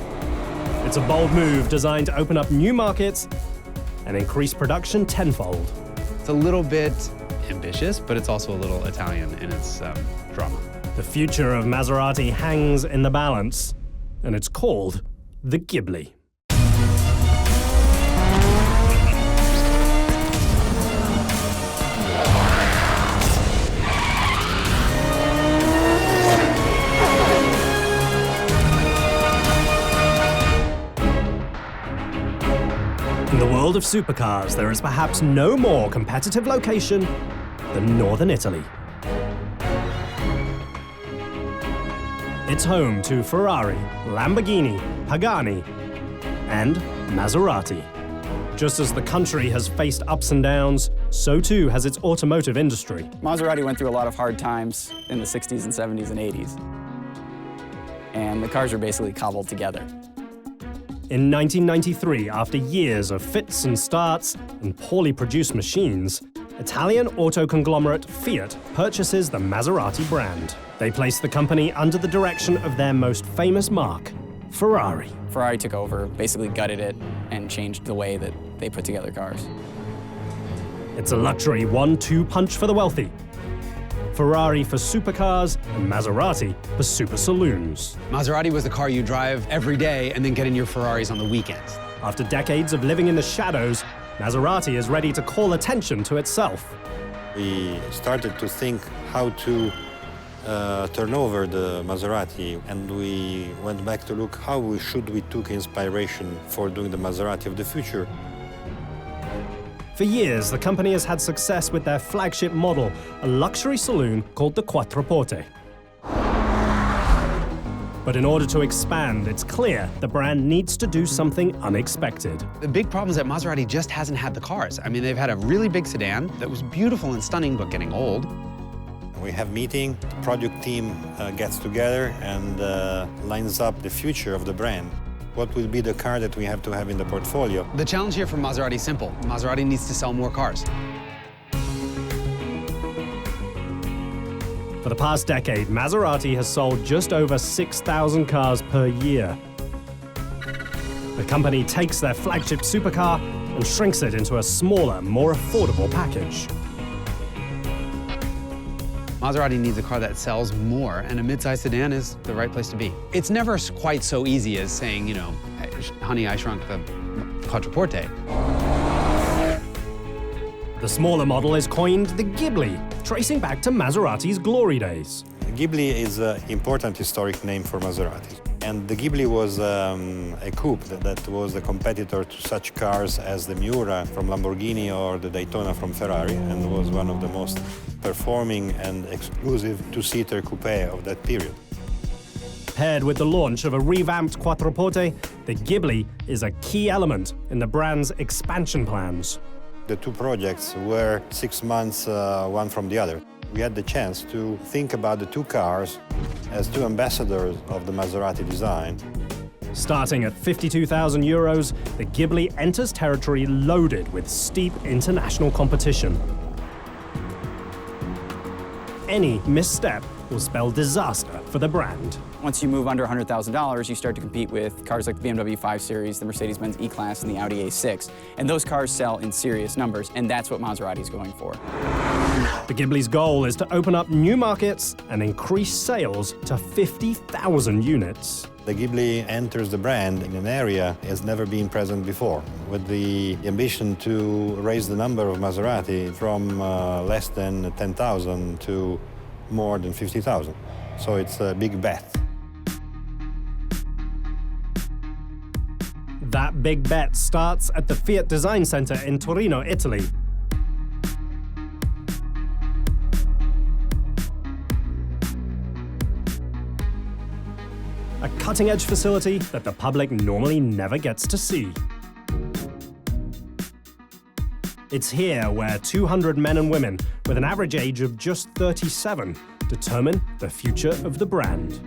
It's a bold move designed to open up new markets and increase production tenfold. It's a little bit ambitious, but it's also a little Italian in its drama. The future of Maserati hangs in the balance, and it's called the Gibli. In the world of supercars, there is perhaps no more competitive location than northern Italy. It's home to Ferrari, Lamborghini, Pagani, and Maserati. Just as the country has faced ups and downs, so too has its automotive industry. Maserati went through a lot of hard times in the 60s and 70s and 80s. And the cars are basically cobbled together. In 1993, after years of fits and starts and poorly produced machines, Italian auto conglomerate Fiat purchases the Maserati brand. They place the company under the direction of their most famous marque, Ferrari. Ferrari took over, basically gutted it, and changed the way that they put together cars. It's a luxury 1-2 punch for the wealthy. Ferrari for supercars and Maserati for super saloons. Maserati was the car you drive every day and then get in your Ferraris on the weekends. After decades of living in the shadows, Maserati is ready to call attention to itself. We started to think how to turn over the Maserati, and we went back to look how we took inspiration for doing the Maserati of the future. For years, the company has had success with their flagship model, a luxury saloon called the Quattroporte. But in order to expand, it's clear the brand needs to do something unexpected. The big problem is that Maserati just hasn't had the cars. I mean, they've had a really big sedan that was beautiful and stunning, but getting old. We have meeting, the product team gets together and lines up the future of the brand. What will be the car that we have to have in the portfolio? The challenge here for Maserati is simple. Maserati needs to sell more cars. For the past decade, Maserati has sold just over 6,000 cars per year. The company takes their flagship supercar and shrinks it into a smaller, more affordable package. Maserati needs a car that sells more, and a midsize sedan is the right place to be. It's never quite so easy as saying, you know, honey, I shrunk the Quattroporte. The smaller model is coined the Gibli, tracing back to Maserati's glory days. Gibli is an important historic name for Maserati. And the Gibli was a coupe that was a competitor to such cars as the Miura from Lamborghini or the Daytona from Ferrari, and was one of the most performing and exclusive two-seater coupe of that period. Paired with the launch of a revamped Quattroporte, the Gibli is a key element in the brand's expansion plans. The two projects were 6 months one from the other. We had the chance to think about the two cars as two ambassadors of the Maserati design. Starting at €52,000, the Gibli enters territory loaded with steep international competition. Any misstep will spell disaster for the brand. Once you move under $100,000, you start to compete with cars like the BMW 5 Series, the Mercedes-Benz E-Class, and the Audi A6. And those cars sell in serious numbers, and that's what Maserati's going for. The Ghibli's goal is to open up new markets and increase sales to 50,000 units. The Gibli enters the brand in an area it has never been present before, with the ambition to raise the number of Maserati from less than 10,000 to more than 50,000. So it's a big bet. That big bet starts at the Fiat Design Center in Torino, Italy. A cutting-edge facility that the public normally never gets to see. It's here where 200 men and women with an average age of just 37 determine the future of the brand.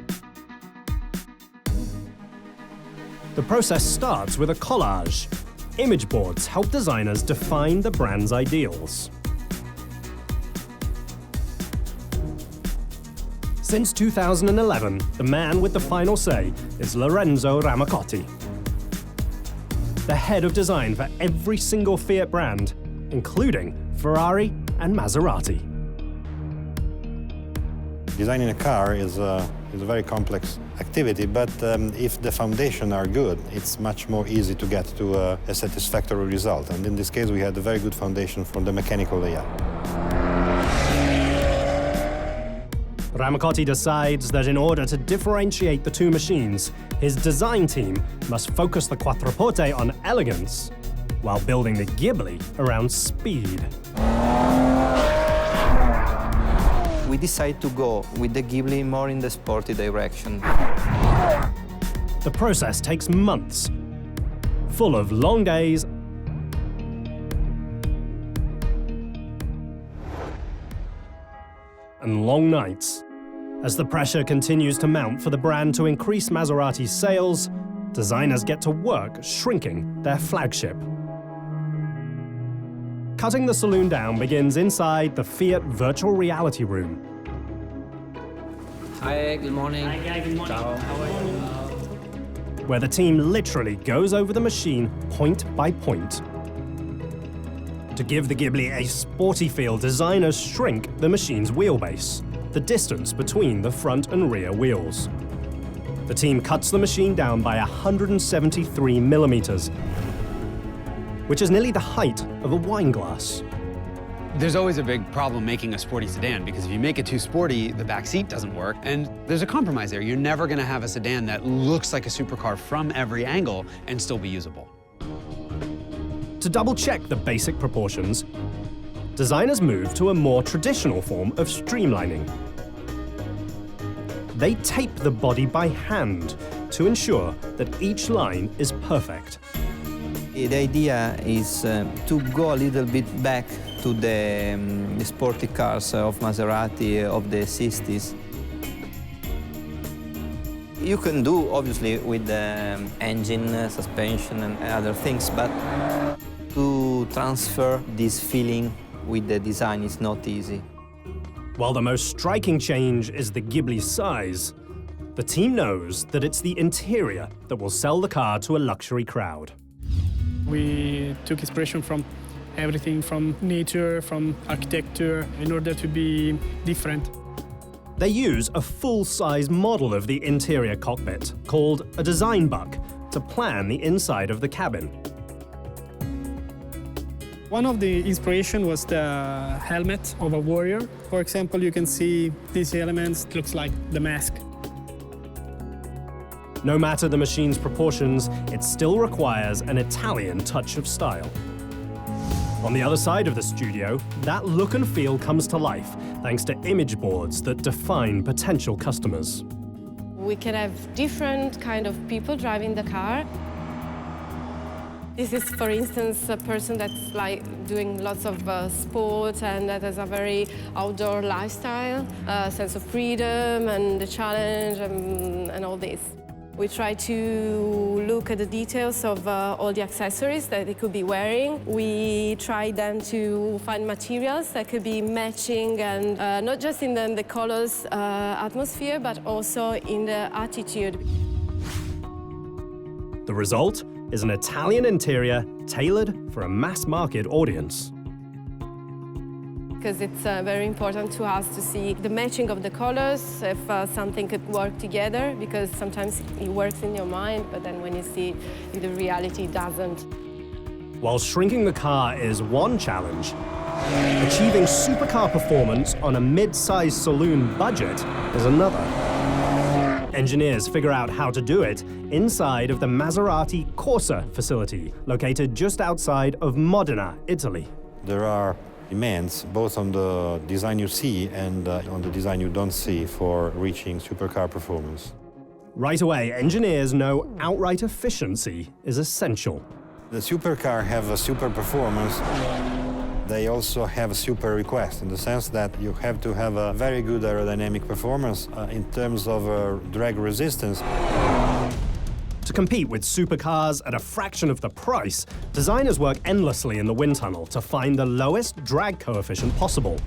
The process starts with a collage. Image boards help designers define the brand's ideals. Since 2011, the man with the final say is Lorenzo Ramacotti, the head of design for every single Fiat brand, including Ferrari and Maserati. Designing a car is a very complex activity, but if the foundations are good, it's much more easy to get to a satisfactory result. And in this case, we had a very good foundation from the mechanical layout. Ramacotti decides that in order to differentiate the two machines, his design team must focus the Quattroporte on elegance, while building the Gibli around speed. We decided to go with the Gibli more in the sporty direction. The process takes months, full of long days and long nights. As the pressure continues to mount for the brand to increase Maserati's sales, designers get to work shrinking their flagship. Cutting the saloon down begins inside the Fiat virtual reality room. Hi, good morning. Hi, guys, good morning. Ciao. How are you? Where the team literally goes over the machine point by point. To give the Gibli a sporty feel, designers shrink the machine's wheelbase, the distance between the front and rear wheels. The team cuts the machine down by 173 millimeters, which is nearly the height of a wine glass. There's always a big problem making a sporty sedan, because if you make it too sporty, the back seat doesn't work, and there's a compromise there. You're never gonna have a sedan that looks like a supercar from every angle and still be usable. To double-check the basic proportions, designers move to a more traditional form of streamlining. They tape the body by hand to ensure that each line is perfect. The idea is to go a little bit back to the sporty cars of Maserati of the 60s. You can do, obviously, with the engine, suspension, and other things, but to transfer this feeling with the design is not easy. While the most striking change is the Ghibli's size, the team knows that it's the interior that will sell the car to a luxury crowd. We took inspiration from everything, from nature, from architecture, in order to be different. They use a full-size model of the interior cockpit, called a design buck, to plan the inside of the cabin. One of the inspiration was the helmet of a warrior. For example, you can see these elements, it looks like the mask. No matter the machine's proportions, it still requires an Italian touch of style. On the other side of the studio, that look and feel comes to life thanks to image boards that define potential customers. We can have different kind of people driving the car. This is, for instance, a person that's like doing lots of sport and that has a very outdoor lifestyle, sense of freedom and the challenge and all this. We try to look at the details of all the accessories that they could be wearing. We try then to find materials that could be matching and not just in the colors atmosphere, but also in the attitude. The result is an Italian interior tailored for a mass-market audience. Because it's very important to us to see the matching of the colors, if something could work together, because sometimes it works in your mind, but then when you see it, the reality doesn't. While shrinking the car is one challenge, achieving supercar performance on a mid-sized saloon budget is another. Engineers figure out how to do it inside of the Maserati Corsa facility, located just outside of Modena, Italy. There are demands both on the design you see and on the design you don't see for reaching supercar performance. Right away, engineers know outright efficiency is essential. The supercar have a super performance. They also have a super request in the sense that you have to have a very good aerodynamic performance in terms of drag resistance. To compete with supercars at a fraction of the price, designers work endlessly in the wind tunnel to find the lowest drag coefficient possible.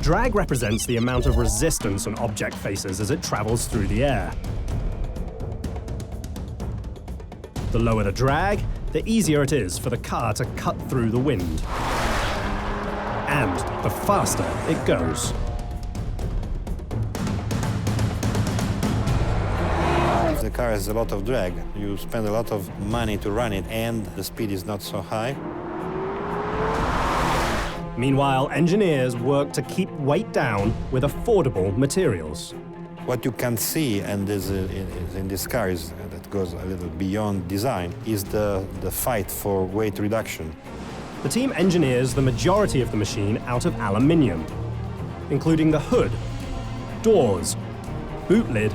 Drag represents the amount of resistance an object faces as it travels through the air. The lower the drag, the easier it is for the car to cut through the wind. And the faster it goes. If the car has a lot of drag, you spend a lot of money to run it and the speed is not so high. Meanwhile, engineers work to keep weight down with affordable materials. What you can see, and is in this car, that goes a little beyond design, is the fight for weight reduction. The team engineers the majority of the machine out of aluminium, including the hood, doors, boot lid,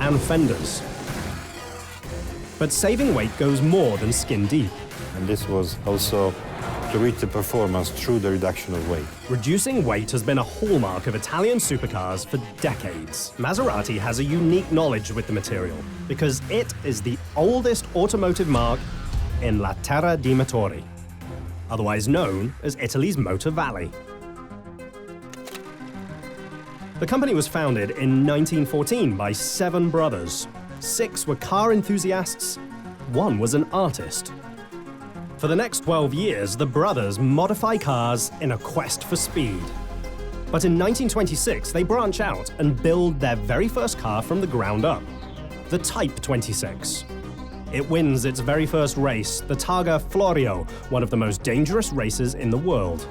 and fenders. But saving weight goes more than skin deep. And this was also to reach the performance through the reduction of weight. Reducing weight has been a hallmark of Italian supercars for decades. Maserati has a unique knowledge with the material because it is the oldest automotive marque in La Terra dei Motori, otherwise known as Italy's Motor Valley. The company was founded in 1914 by 7 brothers. 6 were car enthusiasts, 1 was an artist. For the next 12 years, the brothers modify cars in a quest for speed. But in 1926, they branch out and build their very first car from the ground up, the Type 26. It wins its very first race, the Targa Florio, one of the most dangerous races in the world.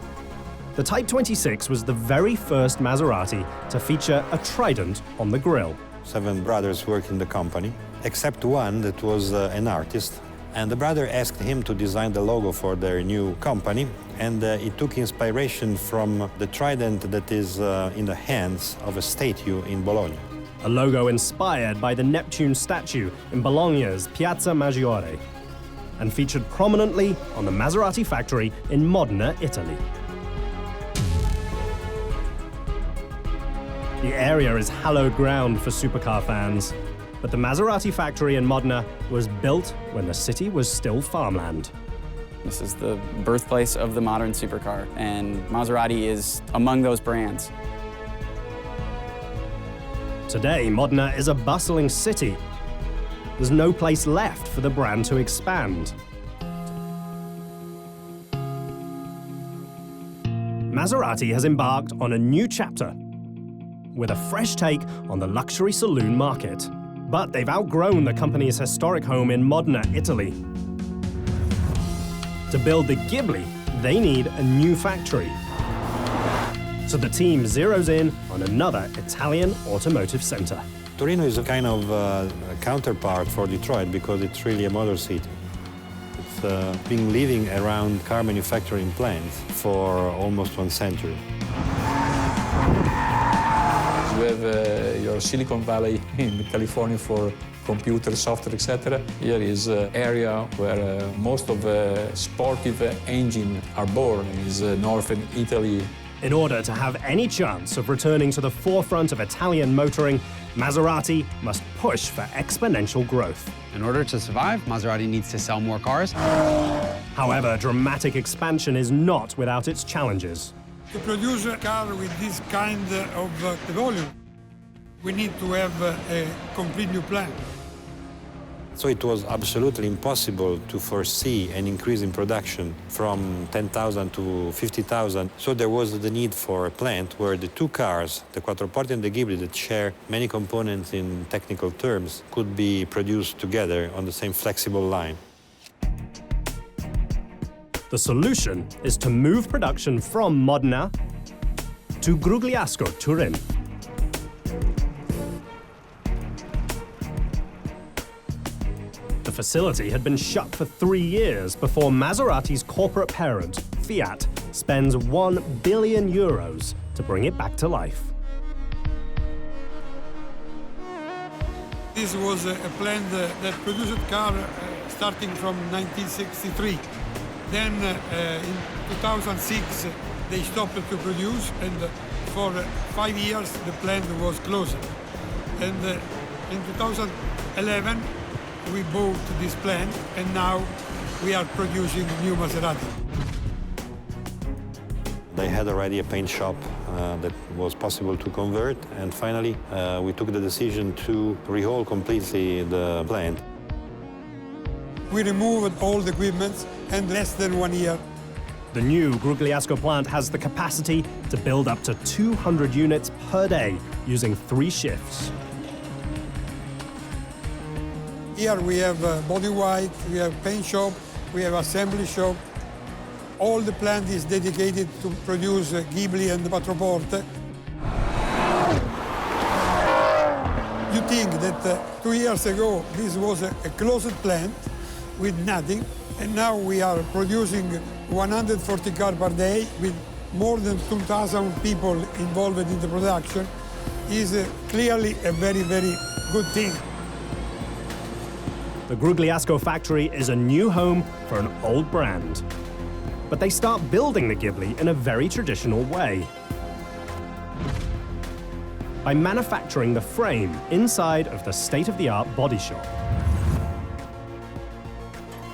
The Type 26 was the very first Maserati to feature a trident on the grille. 7 brothers worked in the company, except one that was an artist. And the brother asked him to design the logo for their new company, and he took inspiration from the trident that is in the hands of a statue in Bologna. A logo inspired by the Neptune statue in Bologna's Piazza Maggiore, and featured prominently on the Maserati factory in Modena, Italy. The area is hallowed ground for supercar fans, but the Maserati factory in Modena was built when the city was still farmland. This is the birthplace of the modern supercar, and Maserati is among those brands. Today, Modena is a bustling city. There's no place left for the brand to expand. Maserati has embarked on a new chapter with a fresh take on the luxury saloon market. But they've outgrown the company's historic home in Modena, Italy. To build the Gibli, they need a new factory. So the team zeroes in on another Italian automotive center. Torino is a kind of counterpart for Detroit because it's really a motor city. It's been living around car manufacturing plants for almost 1 century. You have your Silicon Valley in California for computer, software, etc. Here is an area where most of the sportive engines are born, is northern Italy. In order to have any chance of returning to the forefront of Italian motoring, Maserati must push for exponential growth. In order to survive, Maserati needs to sell more cars. However, dramatic expansion is not without its challenges. To produce a car with this kind of volume, we need to have a complete new plan. So it was absolutely impossible to foresee an increase in production from 10,000 to 50,000. So there was the need for a plant where the two cars, the Quattroporte and the Gibli, that share many components in technical terms, could be produced together on the same flexible line. The solution is to move production from Modena to Grugliasco, Turin. The facility had been shut for 3 years before Maserati's corporate parent, Fiat, spends €1 billion to bring it back to life. This was a plant that produced cars starting from 1963. Then in 2006 they stopped to produce, and for 5 years the plant was closed. And in 2011 we bought this plant, and now we are producing new Maserati. They had already a paint shop that was possible to convert, and finally we took the decision to rehaul completely the plant. We removed all the equipment in less than 1 year. The new Grugliasco plant has the capacity to build up to 200 units per day using 3 shifts. Here we have body white, we have paint shop, we have assembly shop. All the plant is dedicated to produce Gibli and Quattroporte. You think that 2 years ago this was a closed plant with nothing, and now we are producing 140 cars per day with more than 2,000 people involved in the production. Is clearly a very, very good thing. The Grugliasco factory is a new home for an old brand. But they start building the Gibli in a very traditional way. By manufacturing the frame inside of the state-of-the-art body shop,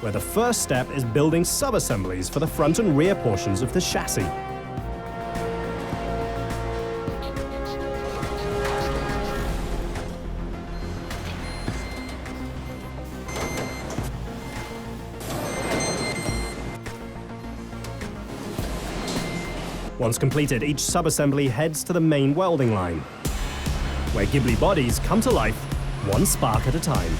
where the first step is building sub-assemblies for the front and rear portions of the chassis. Once completed, each sub-assembly heads to the main welding line, where Gibli bodies come to life one spark at a time.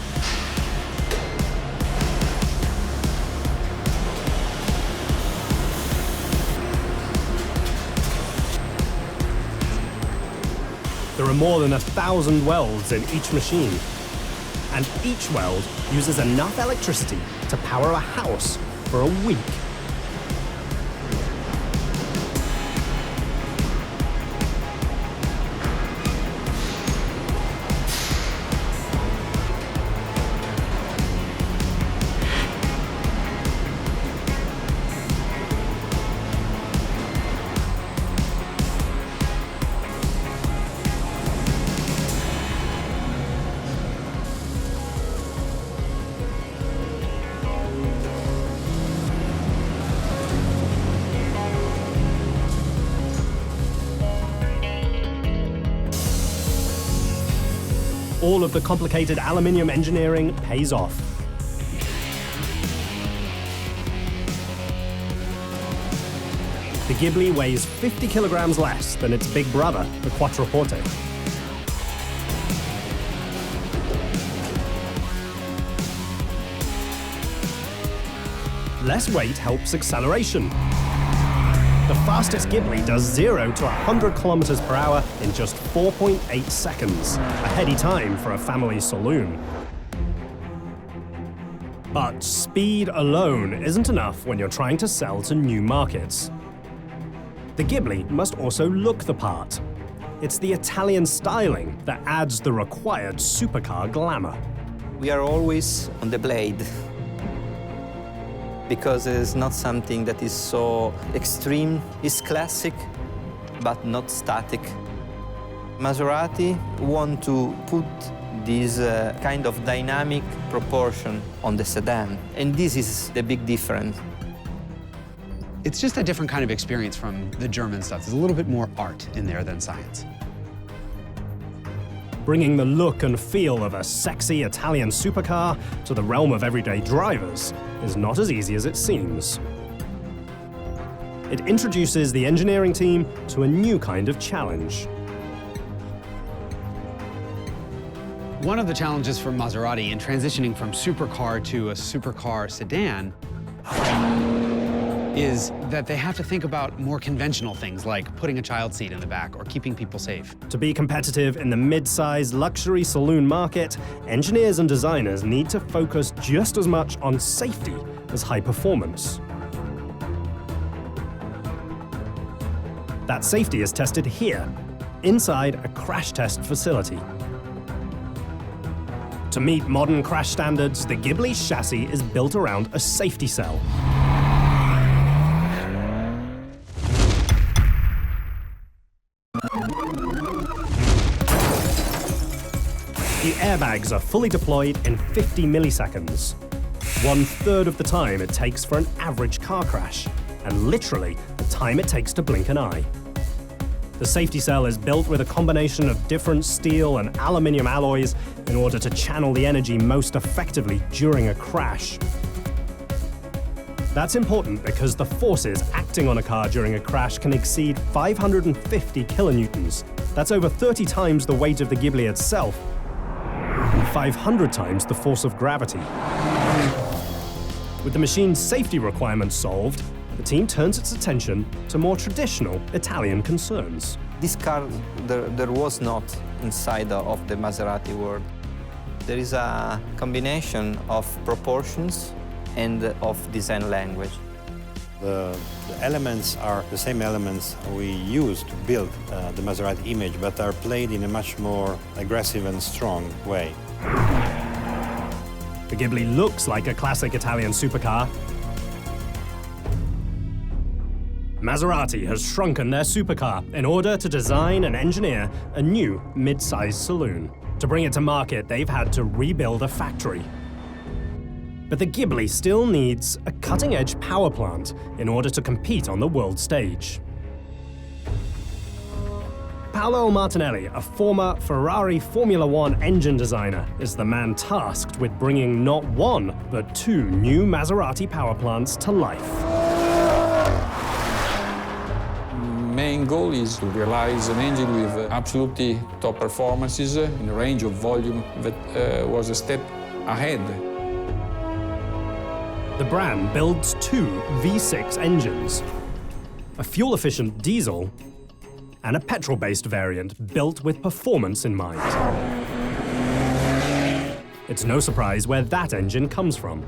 There are more than 1,000 welds in each machine, and each weld uses enough electricity to power a house for a week. All of the complicated aluminium engineering pays off. The Gibli weighs 50 kilograms less than its big brother, the Quattroporte. less weight helps acceleration. The fastest Gibli does 0 to 100 kilometers per hour in just 4.8 seconds, a heady time for a family saloon. But speed alone isn't enough when you're trying to sell to new markets. The Gibli must also look the part. It's the Italian styling that adds the required supercar glamour. We are always on the blade, because it's not something that is so extreme. It's classic, but not static. Maserati want to put this kind of dynamic proportion on the sedan, and this is the big difference. It's just a different kind of experience from the German stuff. There's a little bit more art in there than science. Bringing the look and feel of a sexy Italian supercar to the realm of everyday drivers is not as easy as it seems. It introduces the engineering team to a new kind of challenge. One of the challenges for Maserati in transitioning from supercar to a supercar sedan is that they have to think about more conventional things like putting a child seat in the back or keeping people safe. To be competitive in the mid-size luxury saloon market, engineers and designers need to focus just as much on safety as high performance. That safety is tested here, inside a crash test facility. To meet modern crash standards, the Gibli chassis is built around a safety cell. The airbags are fully deployed in 50 milliseconds, 1/3 of the time it takes for an average car crash, and literally the time it takes to blink an eye. The safety cell is built with a combination of different steel and aluminium alloys in order to channel the energy most effectively during a crash. That's important because the forces acting on a car during a crash can exceed 550 kilonewtons. That's over 30 times the weight of the Gibli itself, and 500 times the force of gravity. With the machine's safety requirements solved, the team turns its attention to more traditional Italian concerns. This car, there was not inside of the Maserati world. There is a combination of proportions and of design language. The elements are the same elements we use to build the Maserati image, but are played in a much more aggressive and strong way. The Gibli looks like a classic Italian supercar. Maserati has shrunken their supercar in order to design and engineer a new mid-sized saloon. To bring it to market, they've had to rebuild a factory. But the Gibli still needs a cutting-edge power plant in order to compete on the world stage. Paolo Martinelli, a former Ferrari Formula One engine designer, is the man tasked with bringing not one, but two new Maserati power plants to life. Main goal is to realize an engine with absolutely top performances in a range of volume that was a step ahead. The brand builds two V6 engines, a fuel-efficient diesel and a petrol-based variant built with performance in mind. It's no surprise where that engine comes from.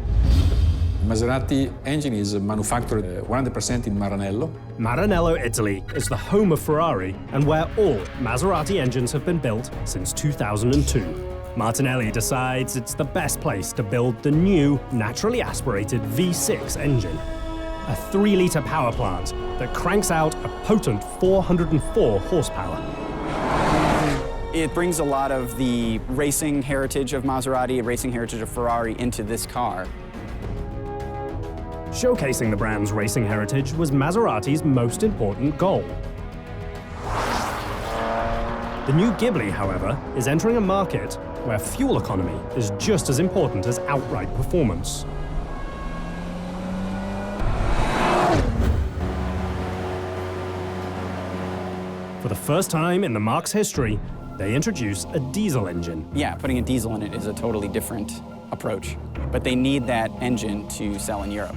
Maserati engine is manufactured 100% in Maranello. Maranello, Italy is the home of Ferrari and where all Maserati engines have been built since 2002. Martinelli decides it's the best place to build the new, naturally aspirated V6 engine. A 3-litre power plant that cranks out a potent 404 horsepower. It brings a lot of the racing heritage of Maserati, racing heritage of Ferrari into this car. Showcasing the brand's racing heritage was Maserati's most important goal. The new Gibli, however, is entering a market where fuel economy is just as important as outright performance. For the first time in the marque's history, they introduce a diesel engine. Yeah, putting a diesel in it is a totally different approach, but they need that engine to sell in Europe.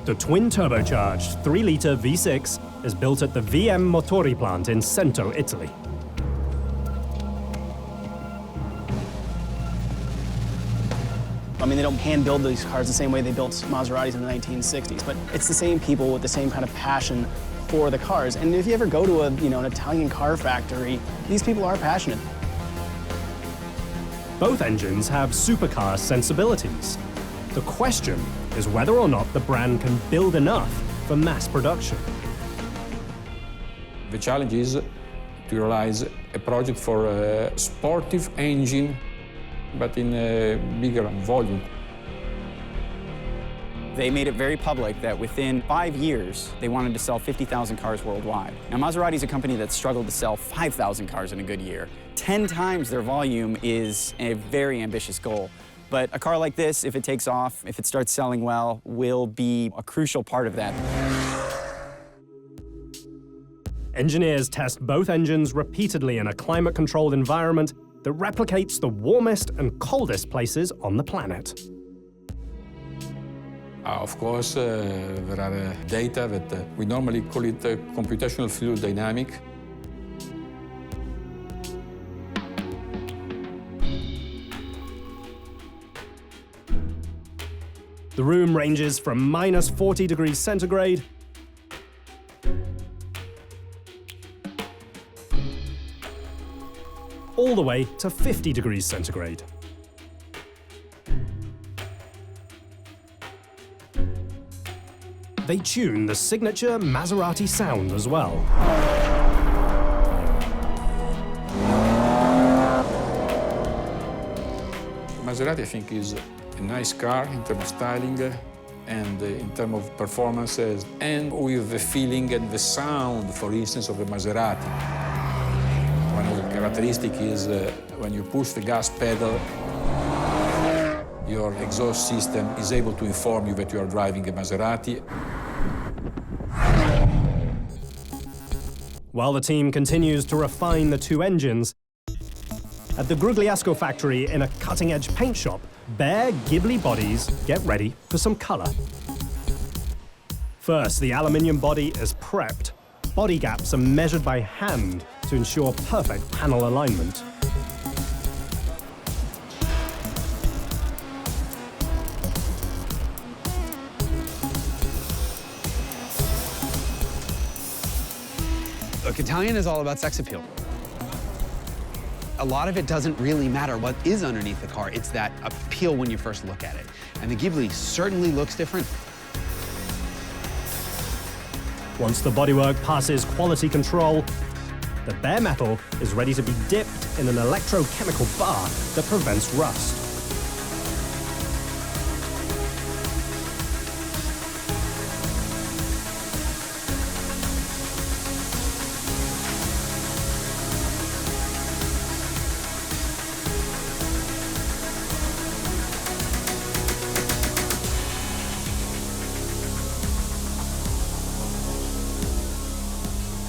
The twin-turbocharged 3-litre V6 is built at the VM Motori plant in Cento, Italy. I mean, they don't hand build these cars the same way they built Maseratis in the 1960s, but it's the same people with the same kind of passion for the cars. And if you ever go to an Italian car factory, these people are passionate. Both engines have supercar sensibilities. The question is whether or not the brand can build enough for mass production. The challenge is to realize a project for a sportive engine, but in a bigger volume. They made it very public that within 5 years, they wanted to sell 50,000 cars worldwide. Now, Maserati is a company that struggled to sell 5,000 cars in a good year. 10 times their volume is a very ambitious goal. But a car like this, if it takes off, if it starts selling well, will be a crucial part of that. Engineers test both engines repeatedly in a climate-controlled environment that replicates the warmest and coldest places on the planet. Of course, there are data that we normally call it computational fluid dynamic. The room ranges from minus 40 degrees centigrade all the way to 50 degrees centigrade. They tune the signature Maserati sound as well. Maserati, I think, is a nice car in terms of styling and in terms of performances, and with the feeling and the sound, for instance, of a Maserati. One of the characteristics is when you push the gas pedal, your exhaust system is able to inform you that you are driving a Maserati. While the team continues to refine the two engines, at the Grugliasco factory in a cutting-edge paint shop, bare Gibli bodies get ready for some color. First, the aluminium body is prepped. Body gaps are measured by hand to ensure perfect panel alignment. Look, Italian is all about sex appeal. A lot of it doesn't really matter what is underneath the car. It's that appeal when you first look at it. And the Gibli certainly looks different. Once the bodywork passes quality control, the bare metal is ready to be dipped in an electrochemical bath that prevents rust.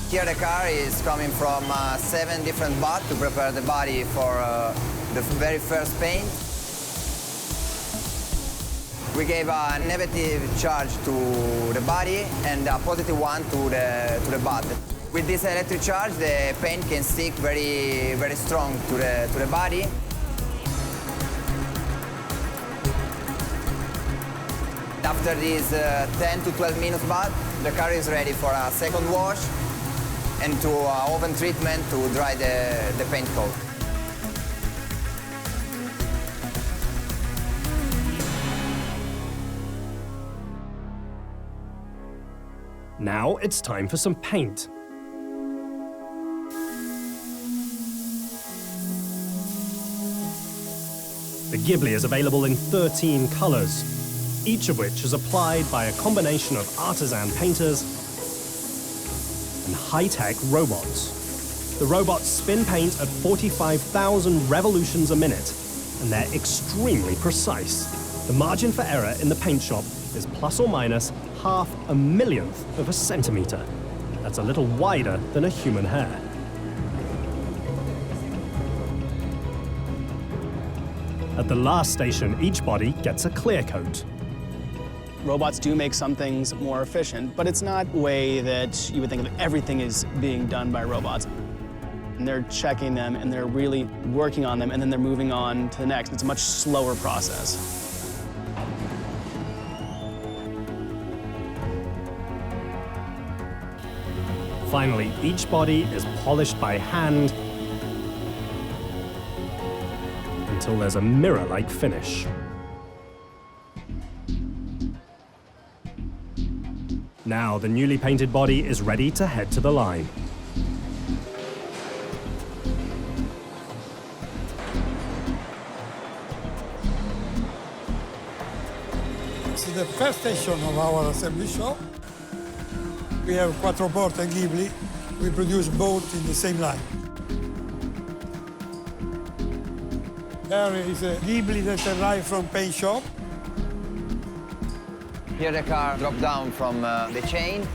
Here the car is coming from 7 different baths to prepare the body for the very first paint. We gave a negative charge to the body and a positive one to the bath. With this electric charge, the paint can stick very strong to the body. After this 10 to 12 minutes bath, the car is ready for a second wash and to oven treatment to dry the paint coat. Now it's time for some paint. The Gibli is available in 13 colors, each of which is applied by a combination of artisan painters and high-tech robots. The robots spin paint at 45,000 revolutions a minute, and they're extremely precise. The margin for error in the paint shop is plus or minus 0.5 millionth of a centimeter. That's a little wider than a human hair. At the last station, each body gets a clear coat. Robots do make some things more efficient, but it's not a way that you would think of everything is being done by robots. And they're checking them, and they're really working on them, and then they're moving on to the next. It's a much slower process. Finally, each body is polished by hand until there's a mirror-like finish. Now the newly painted body is ready to head to the line. This is the first station of our assembly shop. We have Quattroporte and Gibli. We produce both in the same line. There is a Gibli that arrived from paint shop. Here the car dropped down from the chain.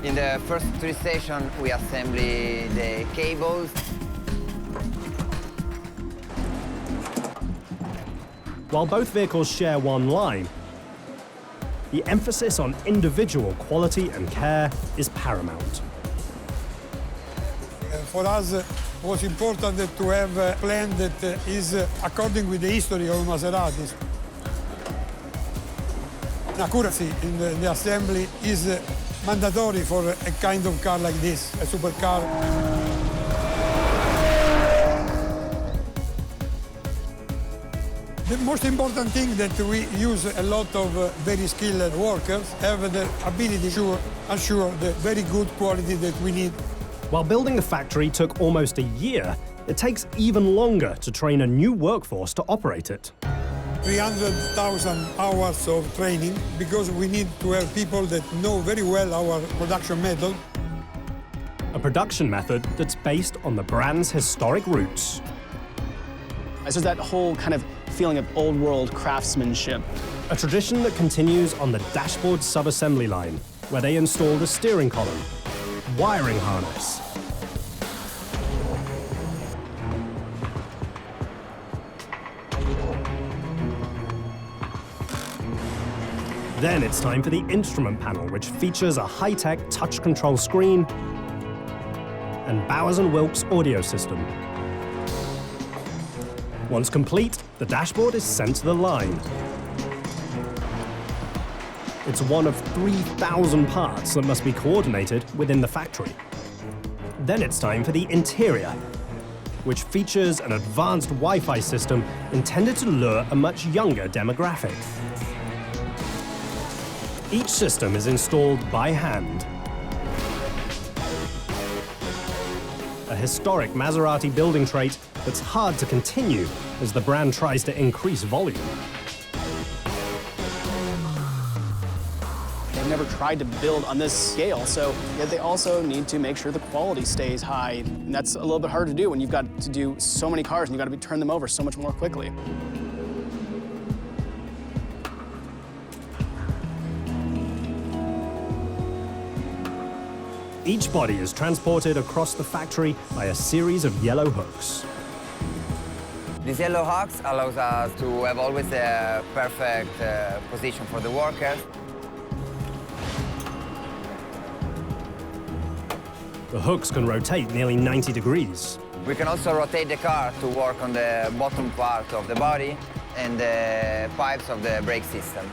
In the first 3 stations, we assemble the cables. While both vehicles share one line, the emphasis on individual quality and care is paramount. For us, it was important to have a plan that is according with the history of Maseratis. Accuracy in the assembly is mandatory for a kind of car like this, a supercar. The most important thing that we use a lot of very skilled workers have the ability to assure the very good quality that we need. While building the factory took almost a year, it takes even longer to train a new workforce to operate it. 300,000 hours of training because we need to have people that know very well our production method. A production method that's based on the brand's historic roots. So that whole kind of feeling of old world craftsmanship. A tradition that continues on the dashboard sub-assembly line, where they installed a steering column, wiring harness, then it's time for the instrument panel, which features a high-tech touch control screen and Bowers & Wilkes audio system. Once complete, the dashboard is sent to the line. It's one of 3,000 parts that must be coordinated within the factory. Then it's time for the interior, which features an advanced Wi-Fi system intended to lure a much younger demographic. Each system is installed by hand. A historic Maserati building trait that's hard to continue as the brand tries to increase volume. They've never tried to build on this scale, so yet they also need to make sure the quality stays high. And that's a little bit hard to do when you've got to do so many cars and you've got to turn them over so much more quickly. Each body is transported across the factory by a series of yellow hooks. These yellow hooks allows us to have always a perfect position for the workers. The hooks can rotate nearly 90 degrees. We can also rotate the car to work on the bottom part of the body and the pipes of the brake system.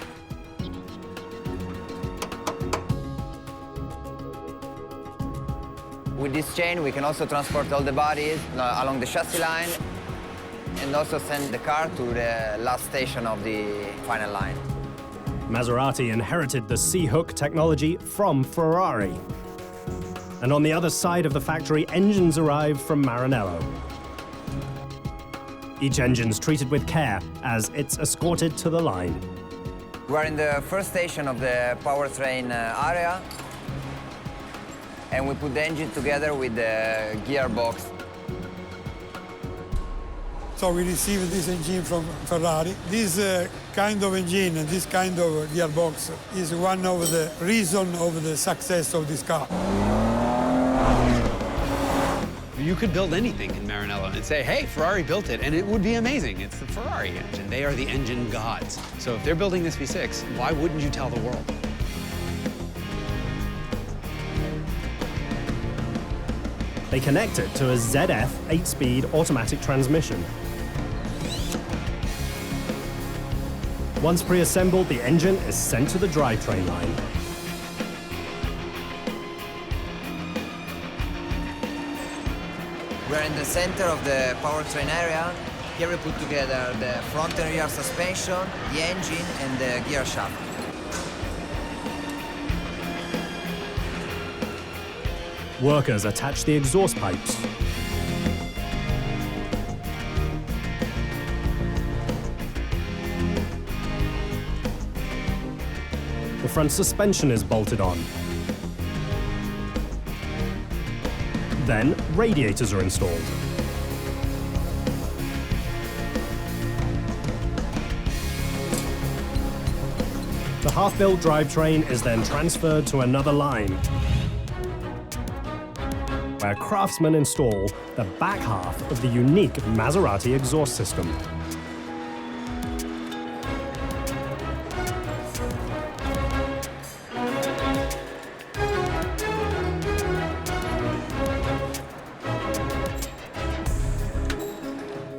With this chain, we can also transport all the bodies along the chassis line and also send the car to the last station of the final line. Maserati inherited the C-hook technology from Ferrari. And on the other side of the factory, engines arrive from Maranello. Each engine's treated with care as it's escorted to the line. We're in the first station of the powertrain area, and we put the engine together with the gearbox. So we received this engine from Ferrari. This kind of engine and this kind of gearbox is one of the reasons of the success of this car. You could build anything in Maranello and say, hey, Ferrari built it, and it would be amazing. It's the Ferrari engine. They are the engine gods. So if they're building this V6, why wouldn't you tell the world? They connect it to a ZF 8-speed automatic transmission. Once pre-assembled, the engine is sent to the drivetrain line. We're in the center of the powertrain area. Here we put together the front and rear suspension, the engine, and the gear shaft. Workers attach the exhaust pipes. The front suspension is bolted on. Then, radiators are installed. The half-built drivetrain is then transferred to another line, where craftsmen install the back half of the unique Maserati exhaust system.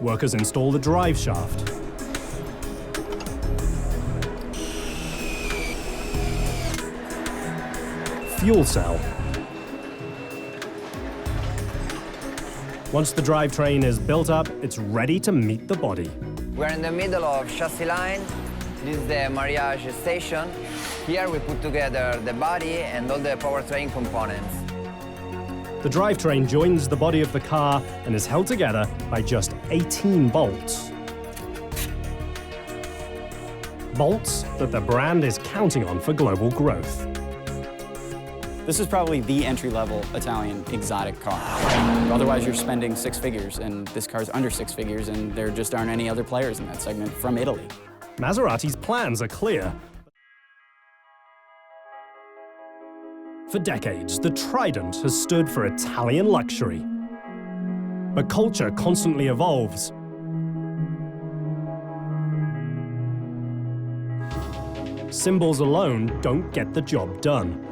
Workers install the drive shaft. Fuel cell. Once the drivetrain is built up, it's ready to meet the body. We're in the middle of chassis line. This is the marriage station. Here we put together the body and all the powertrain components. The drivetrain joins the body of the car and is held together by just 18 bolts. Bolts that the brand is counting on for global growth. This is probably the entry-level Italian exotic car. Otherwise, you're spending 6 figures, and this car's under 6 figures, and there just aren't any other players in that segment from Italy. Maserati's plans are clear. For decades, the Trident has stood for Italian luxury. But culture constantly evolves. Symbols alone don't get the job done.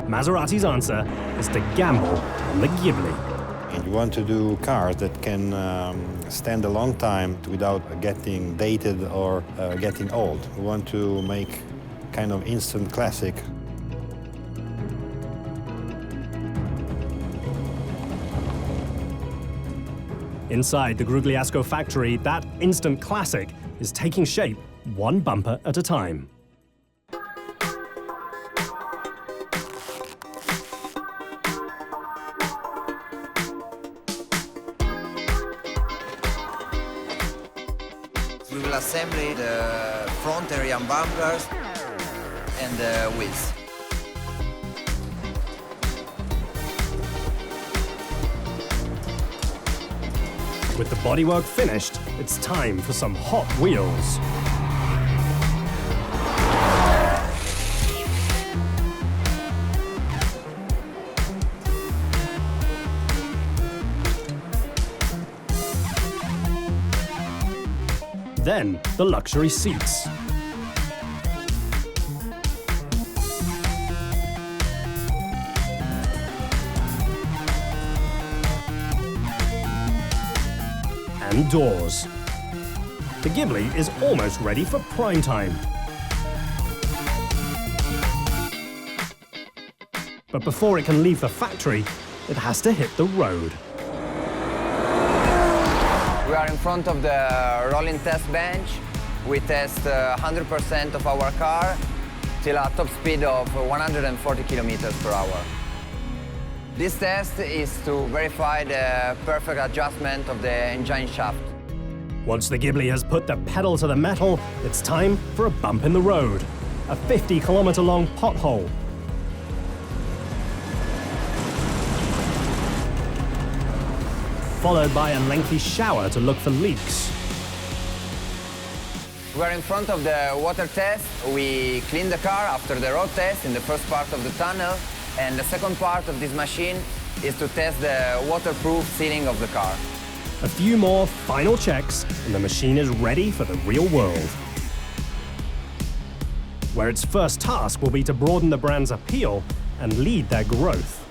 Maserati's answer is to gamble on the Gibli. And you want to do cars that can stand a long time without getting dated or getting old. We want to make kind of instant classic. Inside the Grugliasco factory, that instant classic is taking shape one bumper at a time. We will assemble the front and rear bumpers and the wheels. With the bodywork finished, it's time for some hot wheels. Then, the luxury seats. And doors. The Gibli is almost ready for prime time. But before it can leave the factory, it has to hit the road. We are in front of the rolling test bench. We test 100% of our car till a top speed of 140 kilometers per hour. This test is to verify the perfect adjustment of the engine shaft. Once the Gibli has put the pedal to the metal, it's time for a bump in the road. A 50-kilometer-long pothole. Followed by a lengthy shower to look for leaks. We're in front of the water test. We clean the car after the road test in the first part of the tunnel. And the second part of this machine is to test the waterproof sealing of the car. A few more final checks, and the machine is ready for the real world, where its first task will be to broaden the brand's appeal and lead their growth.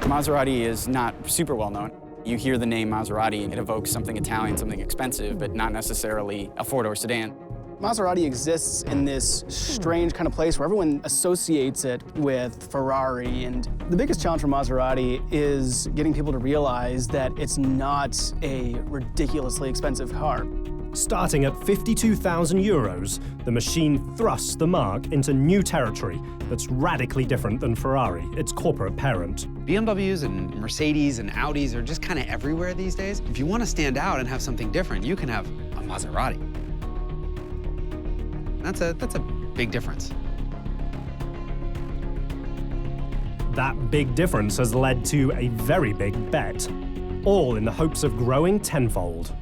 Maserati is not super well known. You hear the name Maserati and it evokes something Italian, something expensive, but not necessarily a four-door sedan. Maserati exists in this strange kind of place where everyone associates it with Ferrari, and the biggest challenge for Maserati is getting people to realize that it's not a ridiculously expensive car. Starting at 52,000 euros, the machine thrusts the marque into new territory that's radically different than Ferrari, its corporate parent. BMWs and Mercedes and Audis are just kind of everywhere these days. If you want to stand out and have something different, you can have a Maserati. That's a big difference. That big difference has led to a very big bet, all in the hopes of growing tenfold.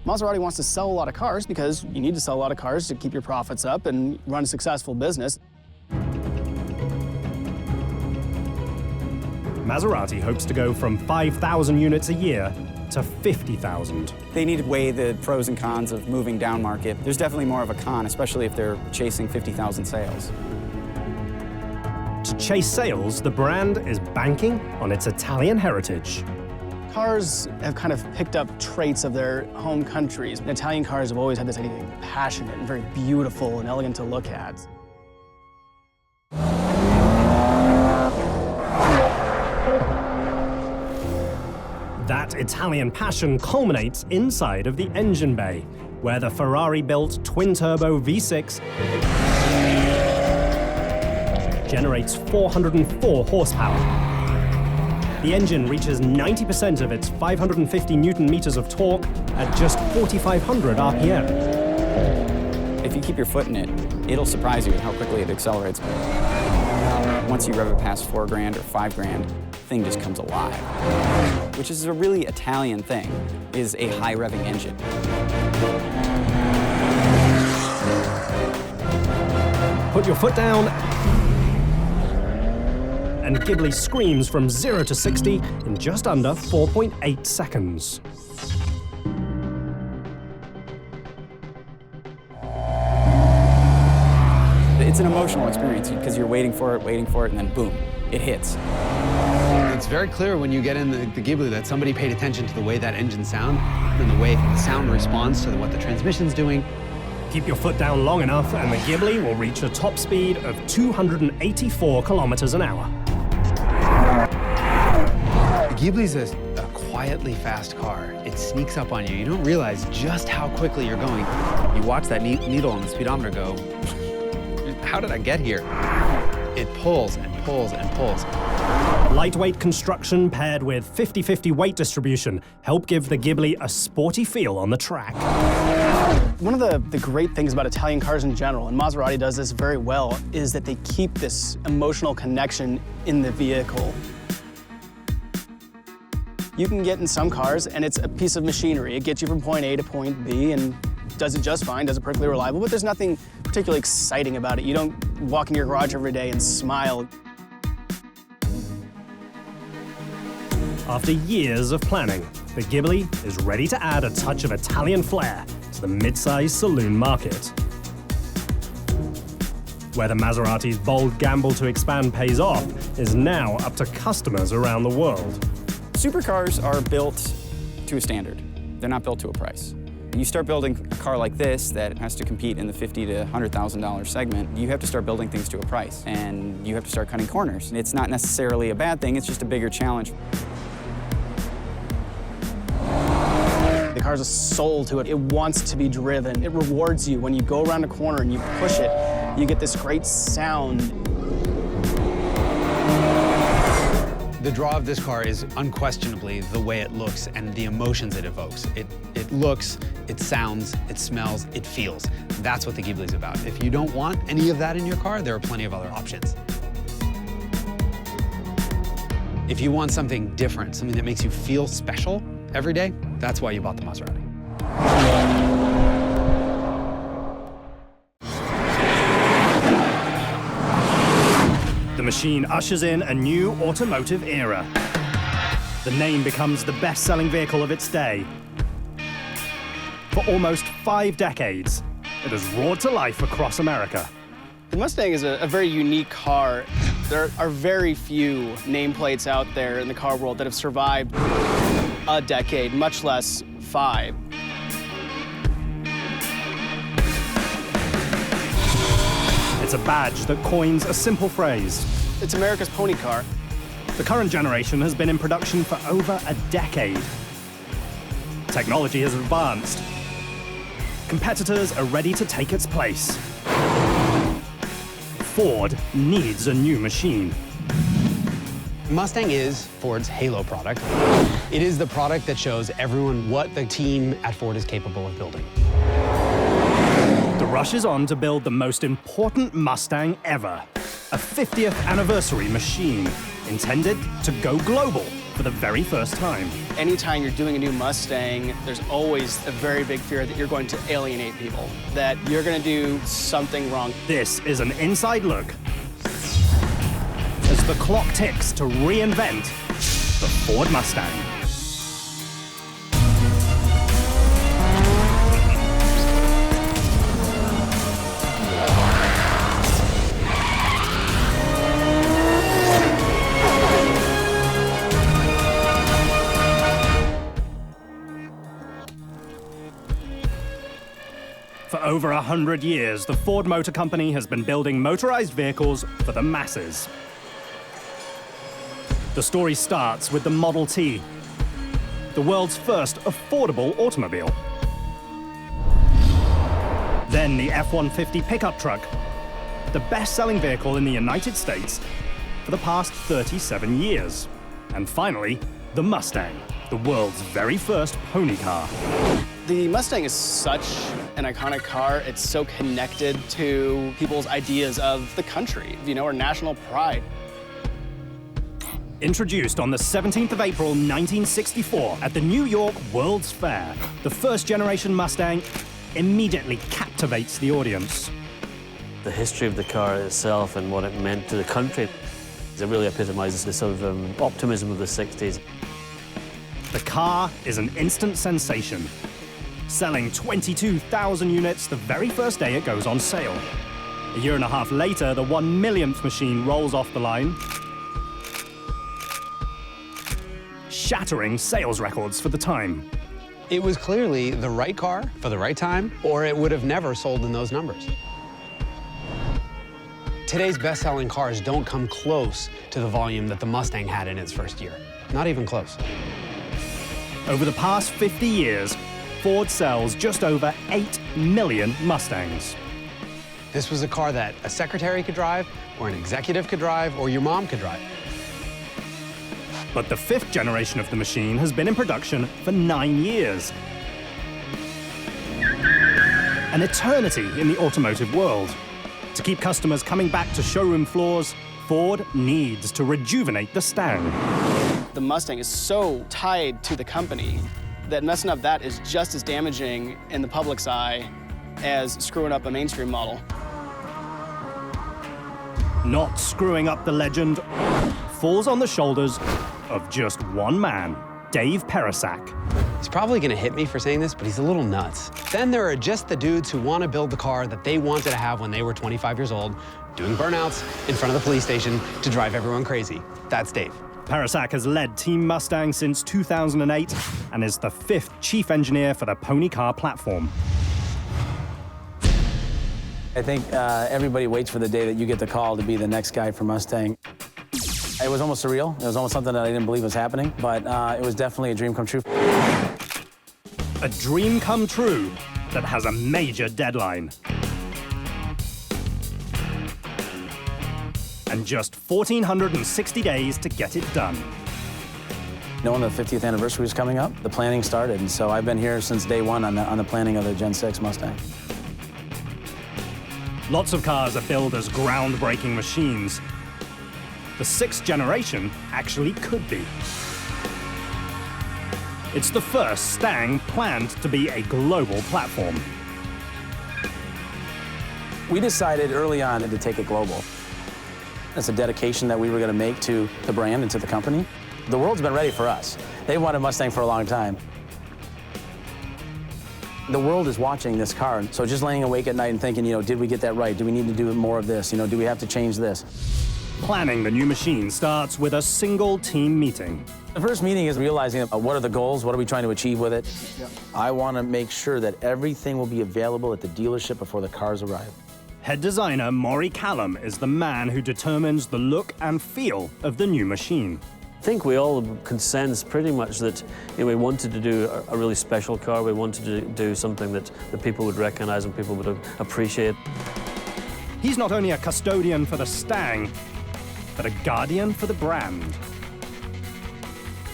Maserati wants to sell a lot of cars because you need to sell a lot of cars to keep your profits up and run a successful business. Maserati hopes to go from 5,000 units a year to 50,000. They need to weigh the pros and cons of moving down market. There's definitely more of a con, especially if they're chasing 50,000 sales. To chase sales, the brand is banking on its Italian heritage. Cars have kind of picked up traits of their home countries. Italian cars have always had this idea of passionate and very beautiful and elegant to look at. That Italian passion culminates inside of the engine bay, where the Ferrari-built twin-turbo V6 generates 404 horsepower. The engine reaches 90% of its 550 Newton-meters of torque at just 4,500 RPM. If you keep your foot in it, it'll surprise you at how quickly it accelerates. Once you rev it past 4 grand or 5 grand, the thing just comes alive. Which is a really Italian thing, is a high revving engine. Put your foot down, and Gibli screams from 0 to 60 in just under 4.8 seconds. It's an emotional experience because you're waiting for it, and then boom, it hits. It's very clear when you get in the Gibli that somebody paid attention to the way that engine sounds and the way the sound responds to what the transmission's doing. Keep your foot down long enough and the Gibli will reach a top speed of 284 kilometers an hour. The Ghibli's a quietly fast car. It sneaks up on you. You don't realize just how quickly you're going. You watch that needle on the speedometer go, how did I get here? It pulls and pulls and pulls. Lightweight construction paired with 50-50 weight distribution help give the Gibli a sporty feel on the track. One of the great things about Italian cars in general, and Maserati does this very well, is that they keep this emotional connection in the vehicle. You can get in some cars and it's a piece of machinery. It gets you from point A to point B and does it just fine, does it perfectly reliable, but there's nothing particularly exciting about it. You don't walk in your garage every day and smile. After years of planning, the Gibli is ready to add a touch of Italian flair to the mid-size saloon market. Where the Maserati's bold gamble to expand pays off is now up to customers around the world. Supercars are built to a standard. They're not built to a price. You start building a car like this that has to compete in the $50,000 to $100,000 segment, you have to start building things to a price, and you have to start cutting corners. It's not necessarily a bad thing, it's just a bigger challenge. The car's a soul to it. It wants to be driven. It rewards you. When you go around a corner and you push it, you get this great sound. The draw of this car is unquestionably the way it looks and the emotions it evokes. It looks, it sounds, it smells, it feels. That's what the Ghibli's about. If you don't want any of that in your car, there are plenty of other options. If you want something different, something that makes you feel special every day, that's why you bought the Maserati. The The machine ushers in a new automotive era. The name becomes the best-selling vehicle of its day. For almost 5 decades, it has roared to life across America. The Mustang is a very unique car. There are very few nameplates out there in the car world that have survived a decade, much less 5. It's a badge that coins a simple phrase. It's America's pony car. The current generation has been in production for over a decade. Technology has advanced. Competitors are ready to take its place. Ford needs a new machine. Mustang is Ford's halo product. It is the product that shows everyone what the team at Ford is capable of building. The rush is on to build the most important Mustang ever, a 50th anniversary machine intended to go global for the very first time. Anytime you're doing a new Mustang, there's always a very big fear that you're going to alienate people, that you're going to do something wrong. This is an inside look as the clock ticks to reinvent the Ford Mustang. For over 100 years, the Ford Motor Company has been building motorized vehicles for the masses. The story starts with the Model T, the world's first affordable automobile. Then the F-150 pickup truck, the best-selling vehicle in the United States for the past 37 years. And finally, the Mustang, the world's very first pony car. The Mustang is such an iconic car. It's so connected to people's ideas of the country, you know, our national pride. Introduced on the 17th of April, 1964 at the New York World's Fair, the first-generation Mustang immediately captivates the audience. The history of the car itself and what it meant to the country, it really epitomizes the sort of optimism of the 60s. The car is an instant sensation, selling 22,000 units the very first day it goes on sale. A year and a half later, the 1 millionth machine rolls off the line, shattering sales records for the time. It was clearly the right car for the right time, or it would have never sold in those numbers. Today's best-selling cars don't come close to the volume that the Mustang had in its first year. Not even close. Over the past 50 years, Ford sells just over 8 million Mustangs. This was a car that a secretary could drive, or an executive could drive, or your mom could drive. But the 5th generation of the machine has been in production for 9 years. An eternity in the automotive world. To keep customers coming back to showroom floors, Ford needs to rejuvenate the Stang. The Mustang is so tied to the company that messing up that is just as damaging in the public's eye as screwing up a mainstream model. Not screwing up the legend falls on the shoulders of just one man, Dave Perisak. He's probably gonna hit me for saying this, but he's a little nuts. Then there are just the dudes who want to build the car that they wanted to have when they were 25 years old, doing burnouts in front of the police station to drive everyone crazy. That's Dave. Perisak has led Team Mustang since 2008 and is the 5th chief engineer for the pony car platform. I think everybody waits for the day that you get the call to be the next guy for Mustang. It was almost surreal. It was almost something that I didn't believe was happening, but it was definitely a dream come true. A dream come true that has a major deadline. And just 1,460 days to get it done. Knowing the 50th anniversary was coming up, the planning started, and so I've been here since day one on the planning of the Gen 6 Mustang. Lots of cars are billed as groundbreaking machines. The 6th generation actually could be. It's the first Stang planned to be a global platform. We decided early on to take it global. It's a dedication that we were going to make to the brand and to the company. The world's been ready for us. They wanted Mustang for a long time. The world is watching this car, so just laying awake at night and thinking, did we get that right? Do we need to do more of this? Do we have to change this? Planning the new machine starts with a single team meeting. The first meeting is realizing what are the goals, what are we trying to achieve with it. I want to make sure that everything will be available at the dealership before the cars arrive. Head designer Maury Callum is the man who determines the look and feel of the new machine. I think we all can sense pretty much that we wanted to do a really special car. We wanted to do something that the people would recognize and people would appreciate. He's not only a custodian for the Stang, but a guardian for the brand.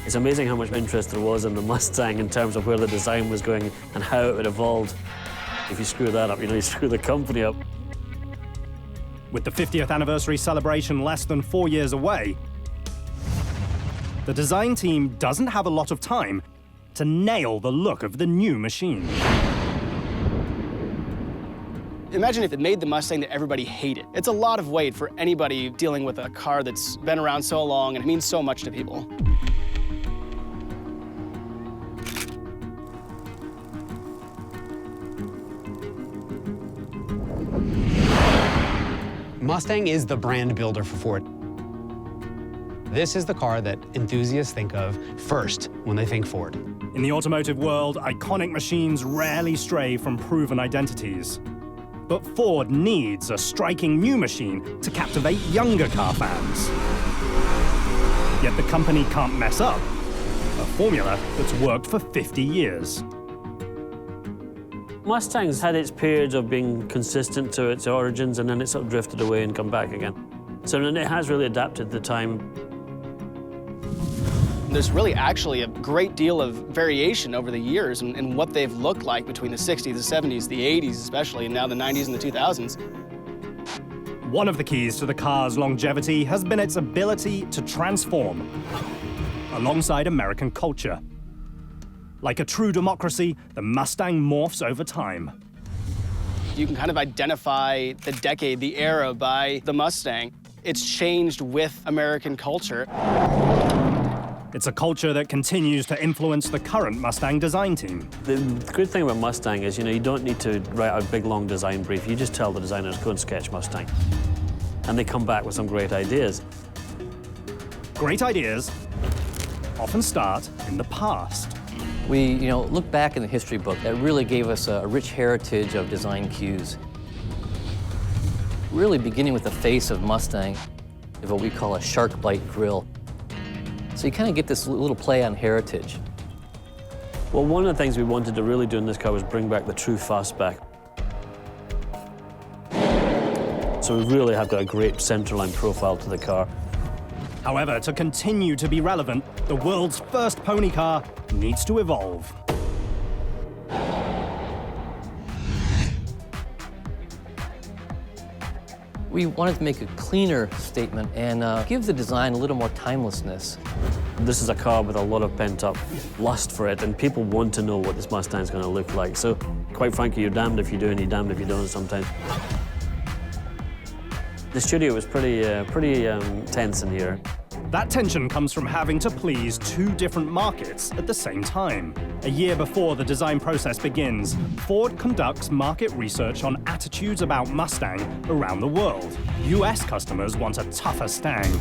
It's amazing how much interest there was in the Mustang in terms of where the design was going and how it would evolve. If you screw that up, you screw the company up. With the 50th anniversary celebration less than 4 years away, the design team doesn't have a lot of time to nail the look of the new machine. Imagine if it made the Mustang that everybody hated. It's a lot of weight for anybody dealing with a car that's been around so long and it means so much to people. Mustang is the brand builder for Ford. This is the car that enthusiasts think of first when they think Ford. In the automotive world, iconic machines rarely stray from proven identities. But Ford needs a striking new machine to captivate younger car fans. Yet the company can't mess up a formula that's worked for 50 years. Mustang's had its periods of being consistent to its origins, and then it sort of drifted away and come back again. So it has really adapted to the time. There's really actually a great deal of variation over the years in what they've looked like between the 60s, the 70s, the 80s especially, and now the 90s and the 2000s. One of the keys to the car's longevity has been its ability to transform alongside American culture. Like a true democracy, the Mustang morphs over time. You can kind of identify the decade, the era by the Mustang. It's changed with American culture. It's a culture that continues to influence the current Mustang design team. The good thing about Mustang is, you don't need to write a big, long design brief. You just tell the designers, go and sketch Mustang. And they come back with some great ideas. Great ideas often start in the past. We, look back in the history book. That really gave us a rich heritage of design cues. Really beginning with the face of Mustang, of what we call a shark bite grille. So you kind of get this little play on heritage. Well, one of the things we wanted to really do in this car was bring back the true fastback. So we really have got a great centerline profile to the car. However, to continue to be relevant, the world's first pony car needs to evolve. We wanted to make a cleaner statement and give the design a little more timelessness. This is a car with a lot of pent-up lust for it, and people want to know what this Mustang's going to look like. So, quite frankly, you're damned if you do and you're damned if you don't sometimes. The studio was pretty tense in here. That tension comes from having to please two different markets at the same time. A year before the design process begins, Ford conducts market research on attitudes about Mustang around the world. US customers want a tougher Stang,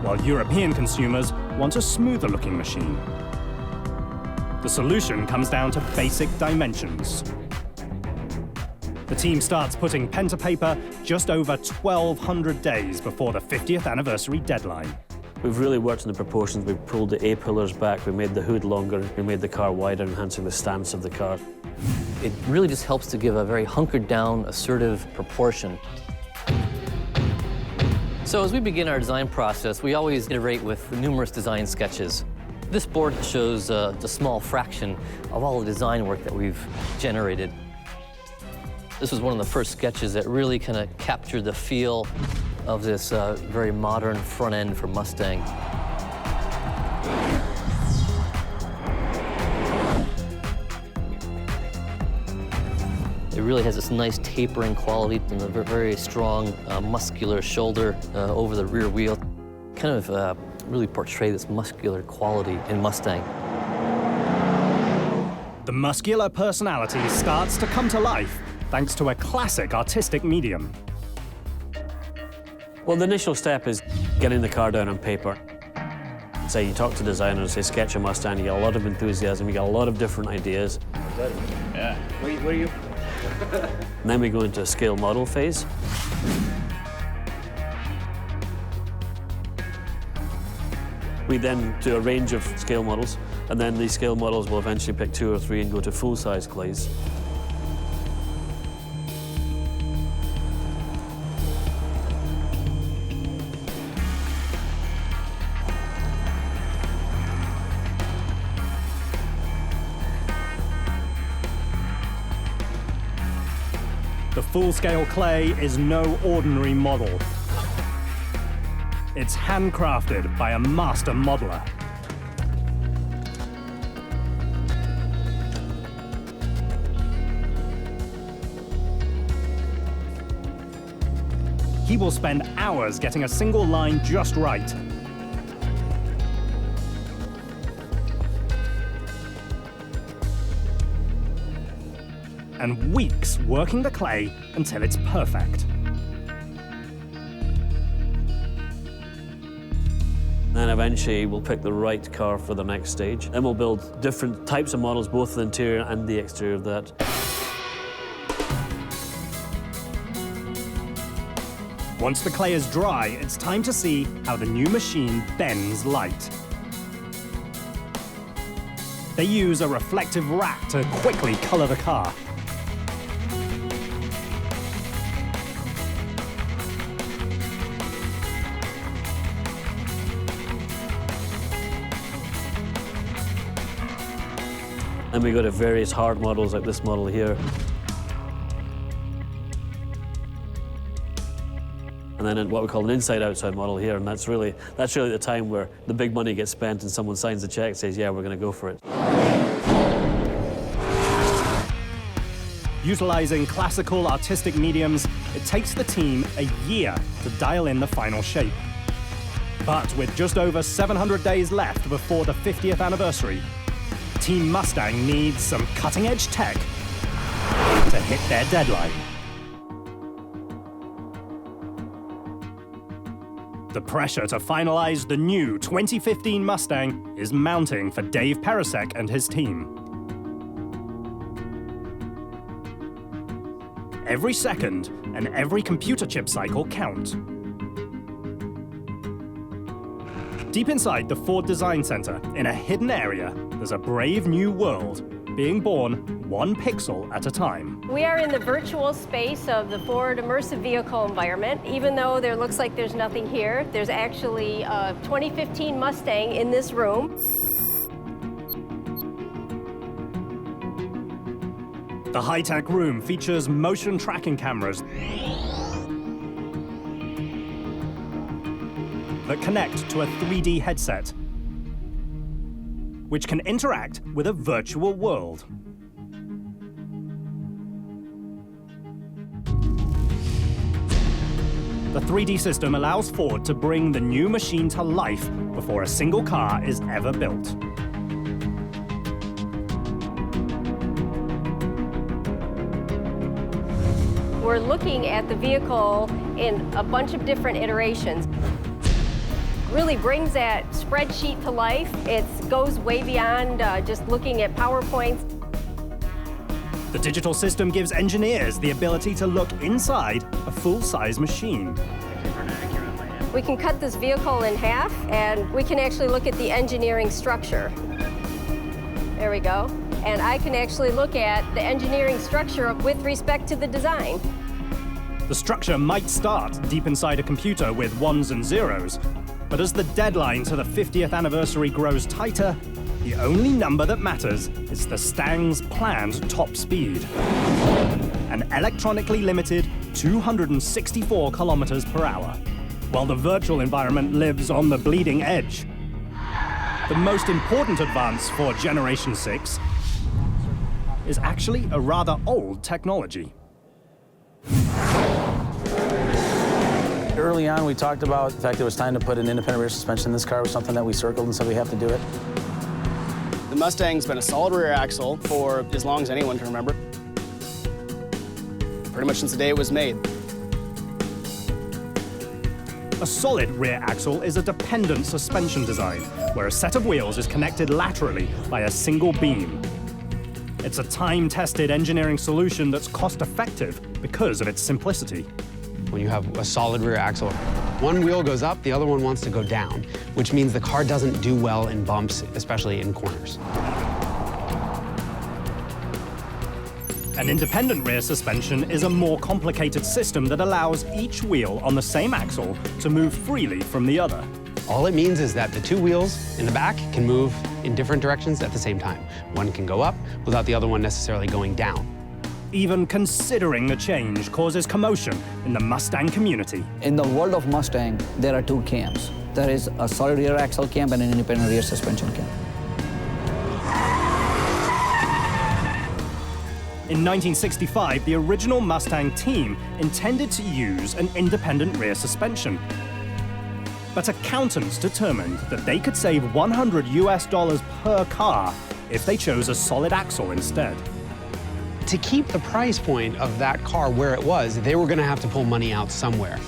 while European consumers want a smoother-looking machine. The solution comes down to basic dimensions. The team starts putting pen to paper just over 1,200 days before the 50th anniversary deadline. We've really worked on the proportions. We pulled the A-pillars back, we made the hood longer, we made the car wider, enhancing the stance of the car. It really just helps to give a very hunkered down, assertive proportion. So as we begin our design process, we always iterate with numerous design sketches. This board shows a small fraction of all the design work that we've generated. This was one of the first sketches that really kind of captured the feel of this very modern front end for Mustang. It really has this nice tapering quality and a very strong muscular shoulder over the rear wheel. Kind of really portray this muscular quality in Mustang. The muscular personality starts to come to life thanks to a classic artistic medium. Well, the initial step is getting the car down on paper. Say you talk to designers, they sketch a Mustang, you get a lot of enthusiasm, you get a lot of different ideas. Yeah. Where are you? And then we go into a scale model phase. We then do a range of scale models, and then these scale models will eventually pick 2 or 3 and go to full-size clays. The full-scale clay is no ordinary model. It's handcrafted by a master modeler. He will spend hours getting a single line just right. And weeks working the clay until it's perfect. Then eventually we'll pick the right car for the next stage. Then we'll build different types of models, both the interior and the exterior of that. Once the clay is dry, it's time to see how the new machine bends light. They use a reflective rack to quickly color the car. Then we go to various hard models like this model here. And then what we call an inside-outside model here, and that's really the time where the big money gets spent and someone signs the check and says, yeah, we're going to go for it. Utilizing classical artistic mediums, it takes the team a year to dial in the final shape. But with just over 700 days left before the 50th anniversary, Team Mustang needs some cutting-edge tech to hit their deadline. The pressure to finalize the new 2015 Mustang is mounting for Dave Perasek and his team. Every second and every computer chip cycle count. Deep inside the Ford Design Center, in a hidden area, there's a brave new world, being born 1 pixel at a time. We are in the virtual space of the Ford Immersive Vehicle environment. Even though there looks like there's nothing here, there's actually a 2015 Mustang in this room. The high-tech room features motion tracking cameras that connect to a 3D headset, which can interact with a virtual world. The 3D system allows Ford to bring the new machine to life before a single car is ever built. We're looking at the vehicle in a bunch of different iterations. Really brings that spreadsheet to life. It goes way beyond just looking at PowerPoints. The digital system gives engineers the ability to look inside a full-size machine. We can cut this vehicle in half, and we can actually look at the engineering structure. There we go. And I can actually look at the engineering structure with respect to the design. The structure might start deep inside a computer with ones and zeros, but as the deadline to the 50th anniversary grows tighter, the only number that matters is the Stang's planned top speed. An electronically limited 264 kilometers per hour, while the virtual environment lives on the bleeding edge. The most important advance for Generation 6 is actually a rather old technology. Early on, we talked about the fact that it was time to put an independent rear suspension in this car. Was something that we circled and said we have to do it. The Mustang's been a solid rear axle for as long as anyone can remember. Pretty much since the day it was made. A solid rear axle is a dependent suspension design, where a set of wheels is connected laterally by a single beam. It's a time-tested engineering solution that's cost-effective because of its simplicity. When you have a solid rear axle, one wheel goes up, the other one wants to go down, which means the car doesn't do well in bumps, especially in corners. An independent rear suspension is a more complicated system that allows each wheel on the same axle to move freely from the other. All it means is that the two wheels in the back can move in different directions at the same time. One can go up without the other one necessarily going down. Even considering the change causes commotion in the Mustang community. In the world of Mustang, there are two cams. There is a solid rear axle cam and an independent rear suspension cam. In 1965, the original Mustang team intended to use an independent rear suspension. But accountants determined that they could save $100 per car if they chose a solid axle instead. To keep the price point of that car where it was, they were going to have to pull money out somewhere.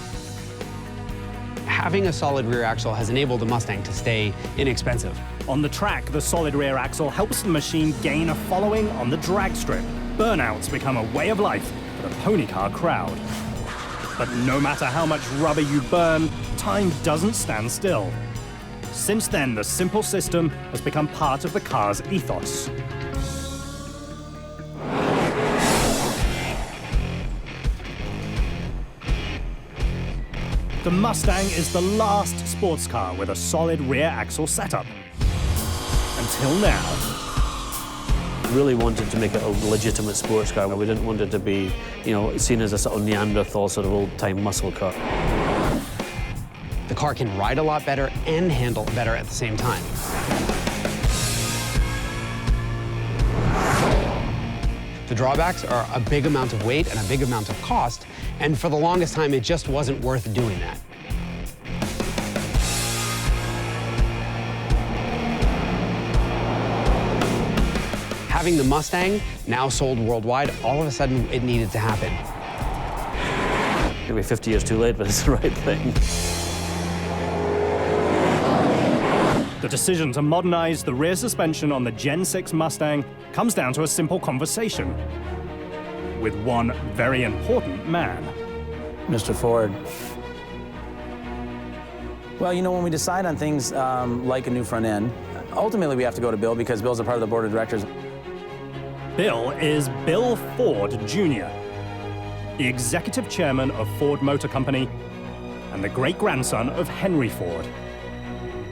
Having a solid rear axle has enabled the Mustang to stay inexpensive. On the track, the solid rear axle helps the machine gain a following on the drag strip. Burnouts become a way of life for the pony car crowd. But no matter how much rubber you burn, time doesn't stand still. Since then, the simple system has become part of the car's ethos. The Mustang is the last sports car with a solid rear axle setup. Until now. We really wanted to make it a legitimate sports car. We didn't want it to be, seen as a sort of Neanderthal, sort of old-time muscle car. The car can ride a lot better and handle better at the same time. The drawbacks are a big amount of weight and a big amount of cost, and for the longest time, it just wasn't worth doing that. Having the Mustang, now sold worldwide, all of a sudden it needed to happen. Maybe 50 years too late, but it's the right thing. The decision to modernize the rear suspension on the Gen 6 Mustang comes down to a simple conversation with one very important man. Mr. Ford. Well, when we decide on things like a new front end, ultimately we have to go to Bill because Bill's a part of the board of directors. Bill is Bill Ford, Jr., the executive chairman of Ford Motor Company and the great-grandson of Henry Ford.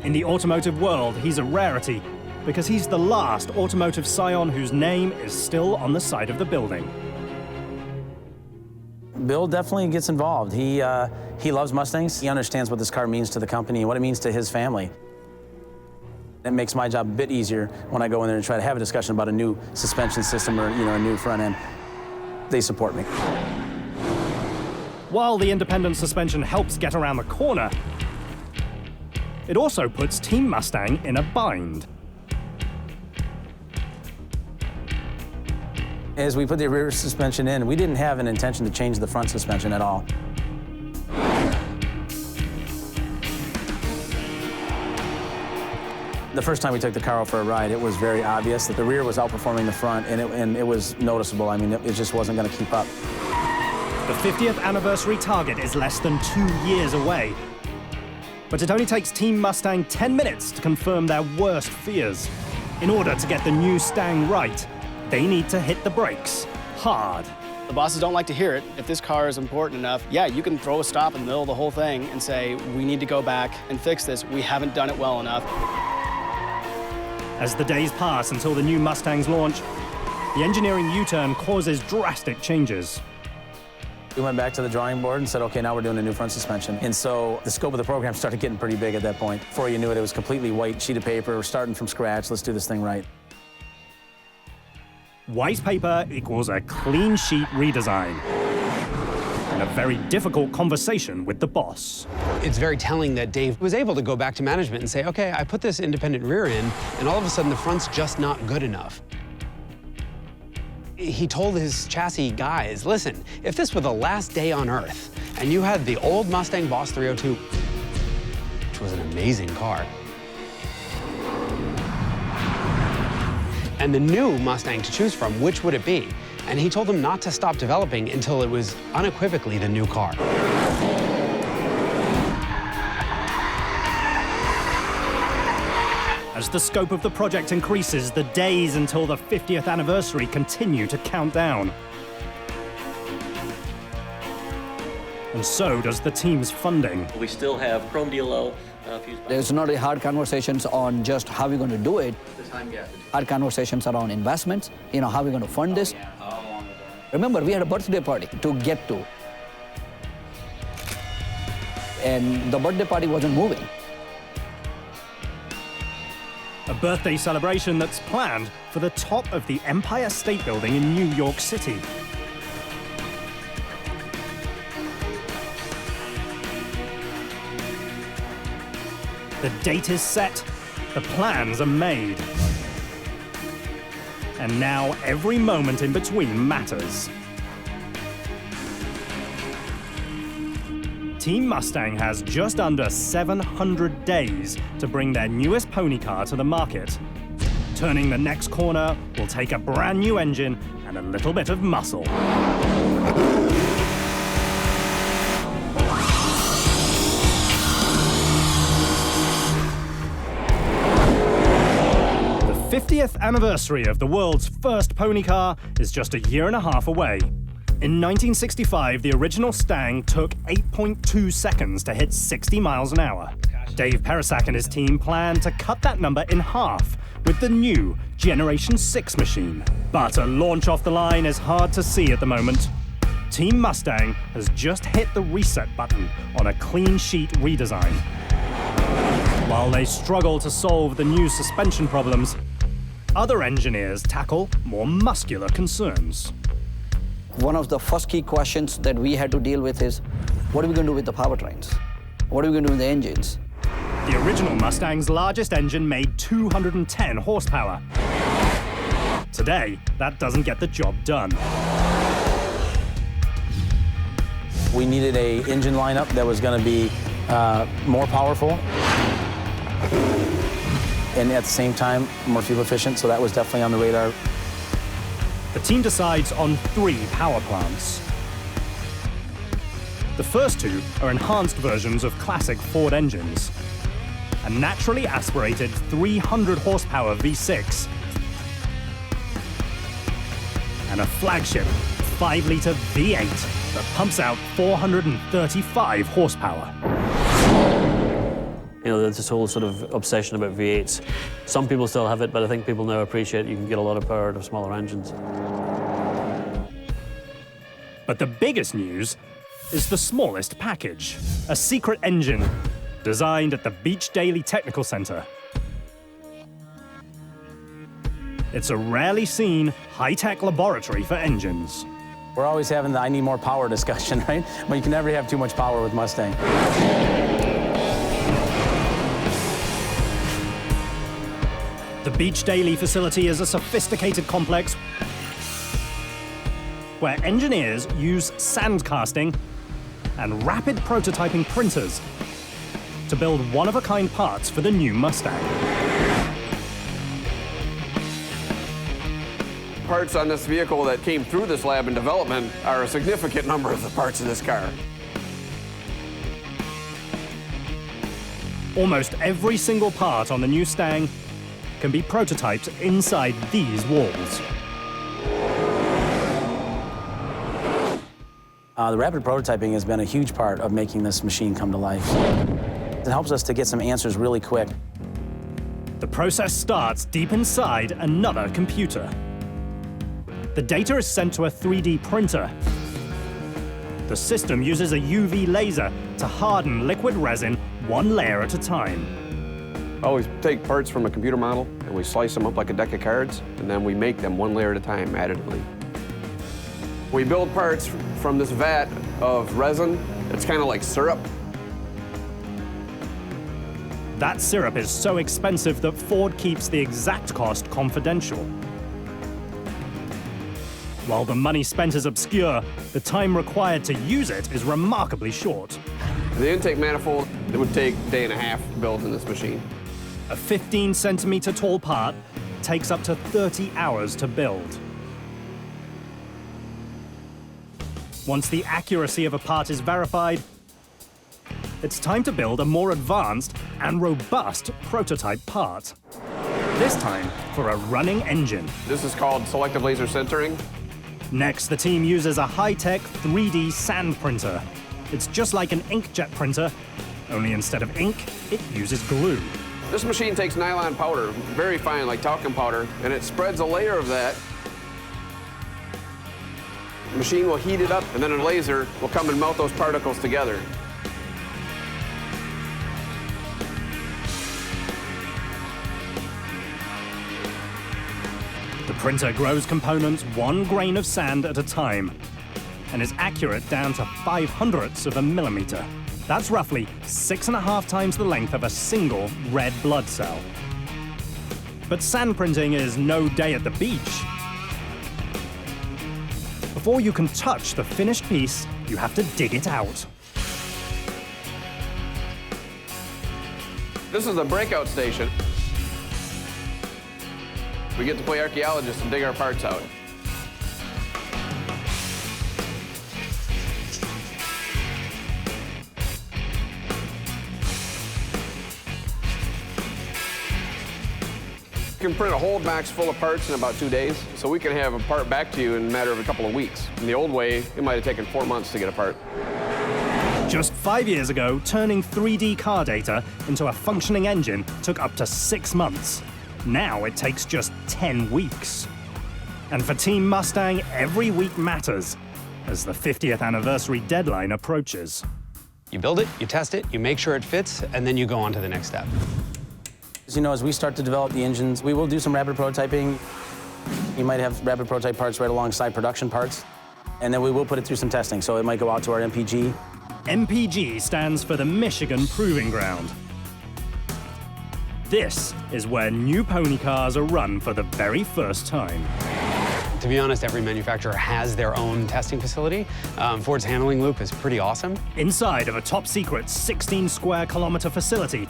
In the automotive world, he's a rarity because he's the last automotive scion whose name is still on the side of the building. Bill definitely gets involved. He loves Mustangs. He understands what this car means to the company and what it means to his family. It makes my job a bit easier when I go in there and try to have a discussion about a new suspension system or a new front end. They support me. While the independent suspension helps get around the corner, it also puts Team Mustang in a bind. As we put the rear suspension in, we didn't have an intention to change the front suspension at all. The first time we took the car out for a ride, it was very obvious that the rear was outperforming the front, and it was noticeable. I mean, it just wasn't going to keep up. The 50th anniversary target is less than 2 years away. But it only takes Team Mustang 10 minutes to confirm their worst fears. In order to get the new Stang right, they need to hit the brakes hard. The bosses don't like to hear it. If this car is important enough, yeah, you can throw a stop in the middle of the whole thing and say, we need to go back and fix this. We haven't done it well enough. As the days pass until the new Mustang's launch, the engineering U-turn causes drastic changes. We went back to the drawing board and said, okay, now we're doing a new front suspension. And so the scope of the program started getting pretty big at that point. Before you knew it, it was completely white sheet of paper. We're starting from scratch. Let's do this thing right. white paper equals a clean sheet redesign. And a very difficult conversation with the boss. It's very telling that Dave was able to go back to management and say, okay, I put this independent rear in, and all of a sudden the front's just not good enough. He told his chassis guys, listen, if this were the last day on Earth, and you had the old Mustang Boss 302, which was an amazing car, and the new Mustang to choose from, which would it be? And he told them not to stop developing until it was unequivocally the new car. As the scope of the project increases, the days until the 50th anniversary continue to count down. And so does the team's funding. We still have chrome DLO. There's not a hard conversations on just how we're going to do it. Hard conversations around investments, how we're going to fund this. Remember, we had a birthday party to get to. And the birthday party wasn't moving. A birthday celebration that's planned for the top of the Empire State Building in New York City. The date is set, the plans are made. And now every moment in between matters. Team Mustang has just under 700 days to bring their newest pony car to the market. Turning the next corner will take a brand new engine and a little bit of muscle. The 50th anniversary of the world's first pony car is just a year and a half away. In 1965, the original Stang took 8.2 seconds to hit 60 miles an hour. Dave Perisak and his team plan to cut that number in half with the new Generation 6 machine. But a launch off the line is hard to see at the moment. Team Mustang has just hit the reset button on a clean sheet redesign. While they struggle to solve the new suspension problems, other engineers tackle more muscular concerns. One of the first key questions that we had to deal with is, what are we going to do with the powertrains? What are we going to do with the engines? The original Mustang's largest engine made 210 horsepower. Today, that doesn't get the job done. We needed an engine lineup that was going to be more powerful and at the same time more fuel efficient, so that was definitely on the radar. The team decides on 3 power plants. The first 2 are enhanced versions of classic Ford engines. A naturally aspirated 300 horsepower V6 and a flagship 5-liter V8 that pumps out 435 horsepower. There's this whole sort of obsession about V8s. Some people still have it, but I think people now appreciate you can get a lot of power out of smaller engines. But the biggest news is the smallest package, a secret engine designed at the Beach Daily Technical Center. It's a rarely seen high-tech laboratory for engines. We're always having the I need more power discussion, right? But you can never have too much power with Mustang. The Beach Daily facility is a sophisticated complex where engineers use sand casting and rapid prototyping printers to build one-of-a-kind parts for the new Mustang. Parts on this vehicle that came through this lab in development are a significant number of the parts of this car. Almost every single part on the new Stang can be prototyped inside these walls. The rapid prototyping has been a huge part of making this machine come to life. It helps us to get some answers really quick. The process starts deep inside another computer. The data is sent to a 3D printer. The system uses a UV laser to harden liquid resin one layer at a time. I always take parts from a computer model and we slice them up like a deck of cards, and then we make them one layer at a time, additively. We build parts from this vat of resin. It's kind of like syrup. That syrup is so expensive that Ford keeps the exact cost confidential. While the money spent is obscure, the time required to use it is remarkably short. The intake manifold, it would take a day and a half to build in this machine. A 15-centimeter tall part takes up to 30 hours to build. Once the accuracy of a part is verified, it's time to build a more advanced and robust prototype part. This time for a running engine. This is called selective laser sintering. Next, the team uses a high-tech 3D sand printer. It's just like an inkjet printer, only instead of ink, it uses glue. This machine takes nylon powder, very fine, like talcum powder, and it spreads a layer of that. The machine will heat it up, and then a laser will come and melt those particles together. The printer grows components 1 grain of sand at a time and is accurate down to 0.05 of a millimeter. That's roughly 6.5 times the length of a single red blood cell. But sand printing is no day at the beach. Before you can touch the finished piece, you have to dig it out. This is the breakout station. We get to play archaeologists and dig our parts out. You can print a whole box full of parts in about 2 days, so we can have a part back to you in a matter of a couple of weeks. In the old way, it might have taken 4 months to get a part. Just 5 years ago, turning 3D car data into a functioning engine took up to 6 months. Now it takes just 10 weeks. And for Team Mustang, every week matters as the 50th anniversary deadline approaches. You build it, you test it, you make sure it fits, and then you go on to the next step. As you know, as we start to develop the engines, we will do some rapid prototyping. You might have rapid prototype parts right alongside production parts, and then we will put it through some testing. So it might go out to our MPG. MPG stands for the Michigan Proving Ground. This is where new pony cars are run for the very first time. To be honest, every manufacturer has their own testing facility. Ford's handling loop is pretty awesome. Inside of a top-secret 16-square-kilometer facility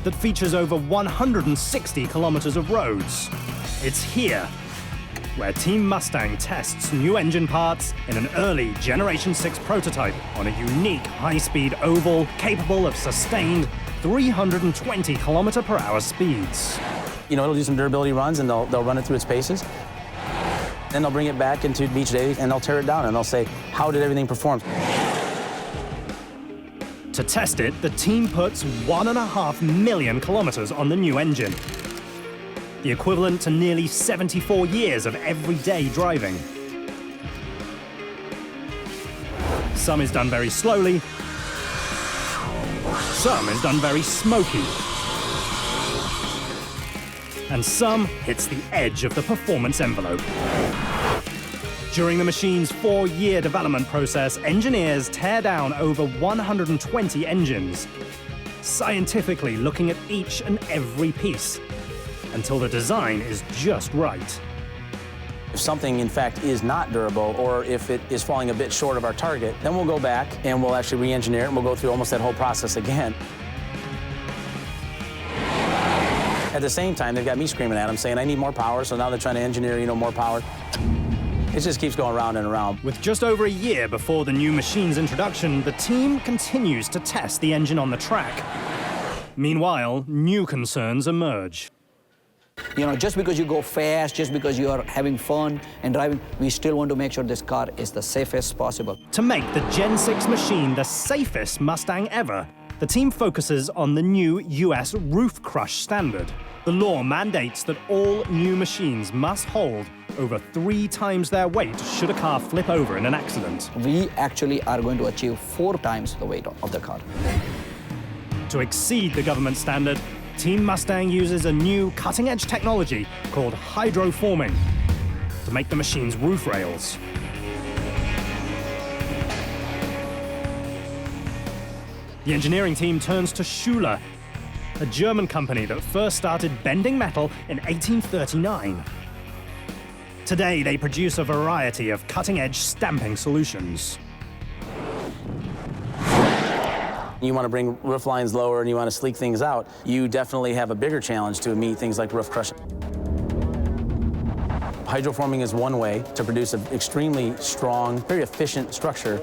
that features over 160 kilometers of roads. It's here where Team Mustang tests new engine parts in an early Generation 6 prototype on a unique high-speed oval capable of sustained 320 km/h speeds. You know, it'll do some durability runs, and they'll run it through its paces. Then they'll bring it back into beach days, and they'll tear it down, and they'll say, how did everything perform? To test it, the team puts 1.5 million kilometers on the new engine, the equivalent to nearly 74 years of everyday driving. Some is done very slowly, some is done very smoky, and some hits the edge of the performance envelope. During the machine's 4-year development process, engineers tear down over 120 engines, scientifically looking at each and every piece until the design is just right. If something, in fact, is not durable, or if it is falling a bit short of our target, then we'll go back and we'll actually re-engineer it, and we'll go through almost that whole process again. At the same time, they've got me screaming at them, saying, I need more power, so now they're trying to engineer, more power. It just keeps going round and around. With just over a year before the new machine's introduction, the team continues to test the engine on the track. Meanwhile, new concerns emerge. Just because you go fast, just because you are having fun and driving, we still want to make sure this car is the safest possible. To make the Gen 6 machine the safest Mustang ever, the team focuses on the new US roof crush standard. The law mandates that all new machines must hold over 3 times their weight should a car flip over in an accident. We actually are going to achieve 4 times the weight of the car. To exceed the government standard, Team Mustang uses a new cutting-edge technology called hydroforming to make the machine's roof rails. The engineering team turns to Schuler, a German company that first started bending metal in 1839. Today, they produce a variety of cutting-edge stamping solutions. You want to bring roof lines lower and you want to sleek things out, you definitely have a bigger challenge to meet things like roof crushing. Hydroforming is one way to produce an extremely strong, very efficient structure.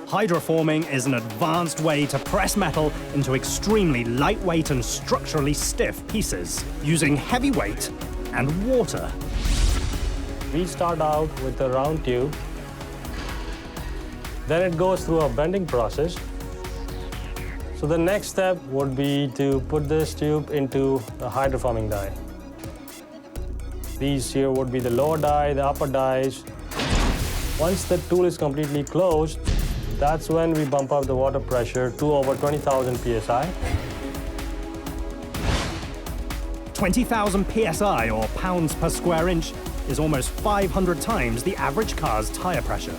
Hydroforming is an advanced way to press metal into extremely lightweight and structurally stiff pieces, using heavy weight and water. We start out with a round tube. Then it goes through a bending process. So the next step would be to put this tube into a hydroforming die. These here would be the lower die, the upper dies. Once the tool is completely closed, that's when we bump up the water pressure to over 20,000 psi. 20,000 psi, or pounds per square inch, is almost 500 times the average car's tire pressure.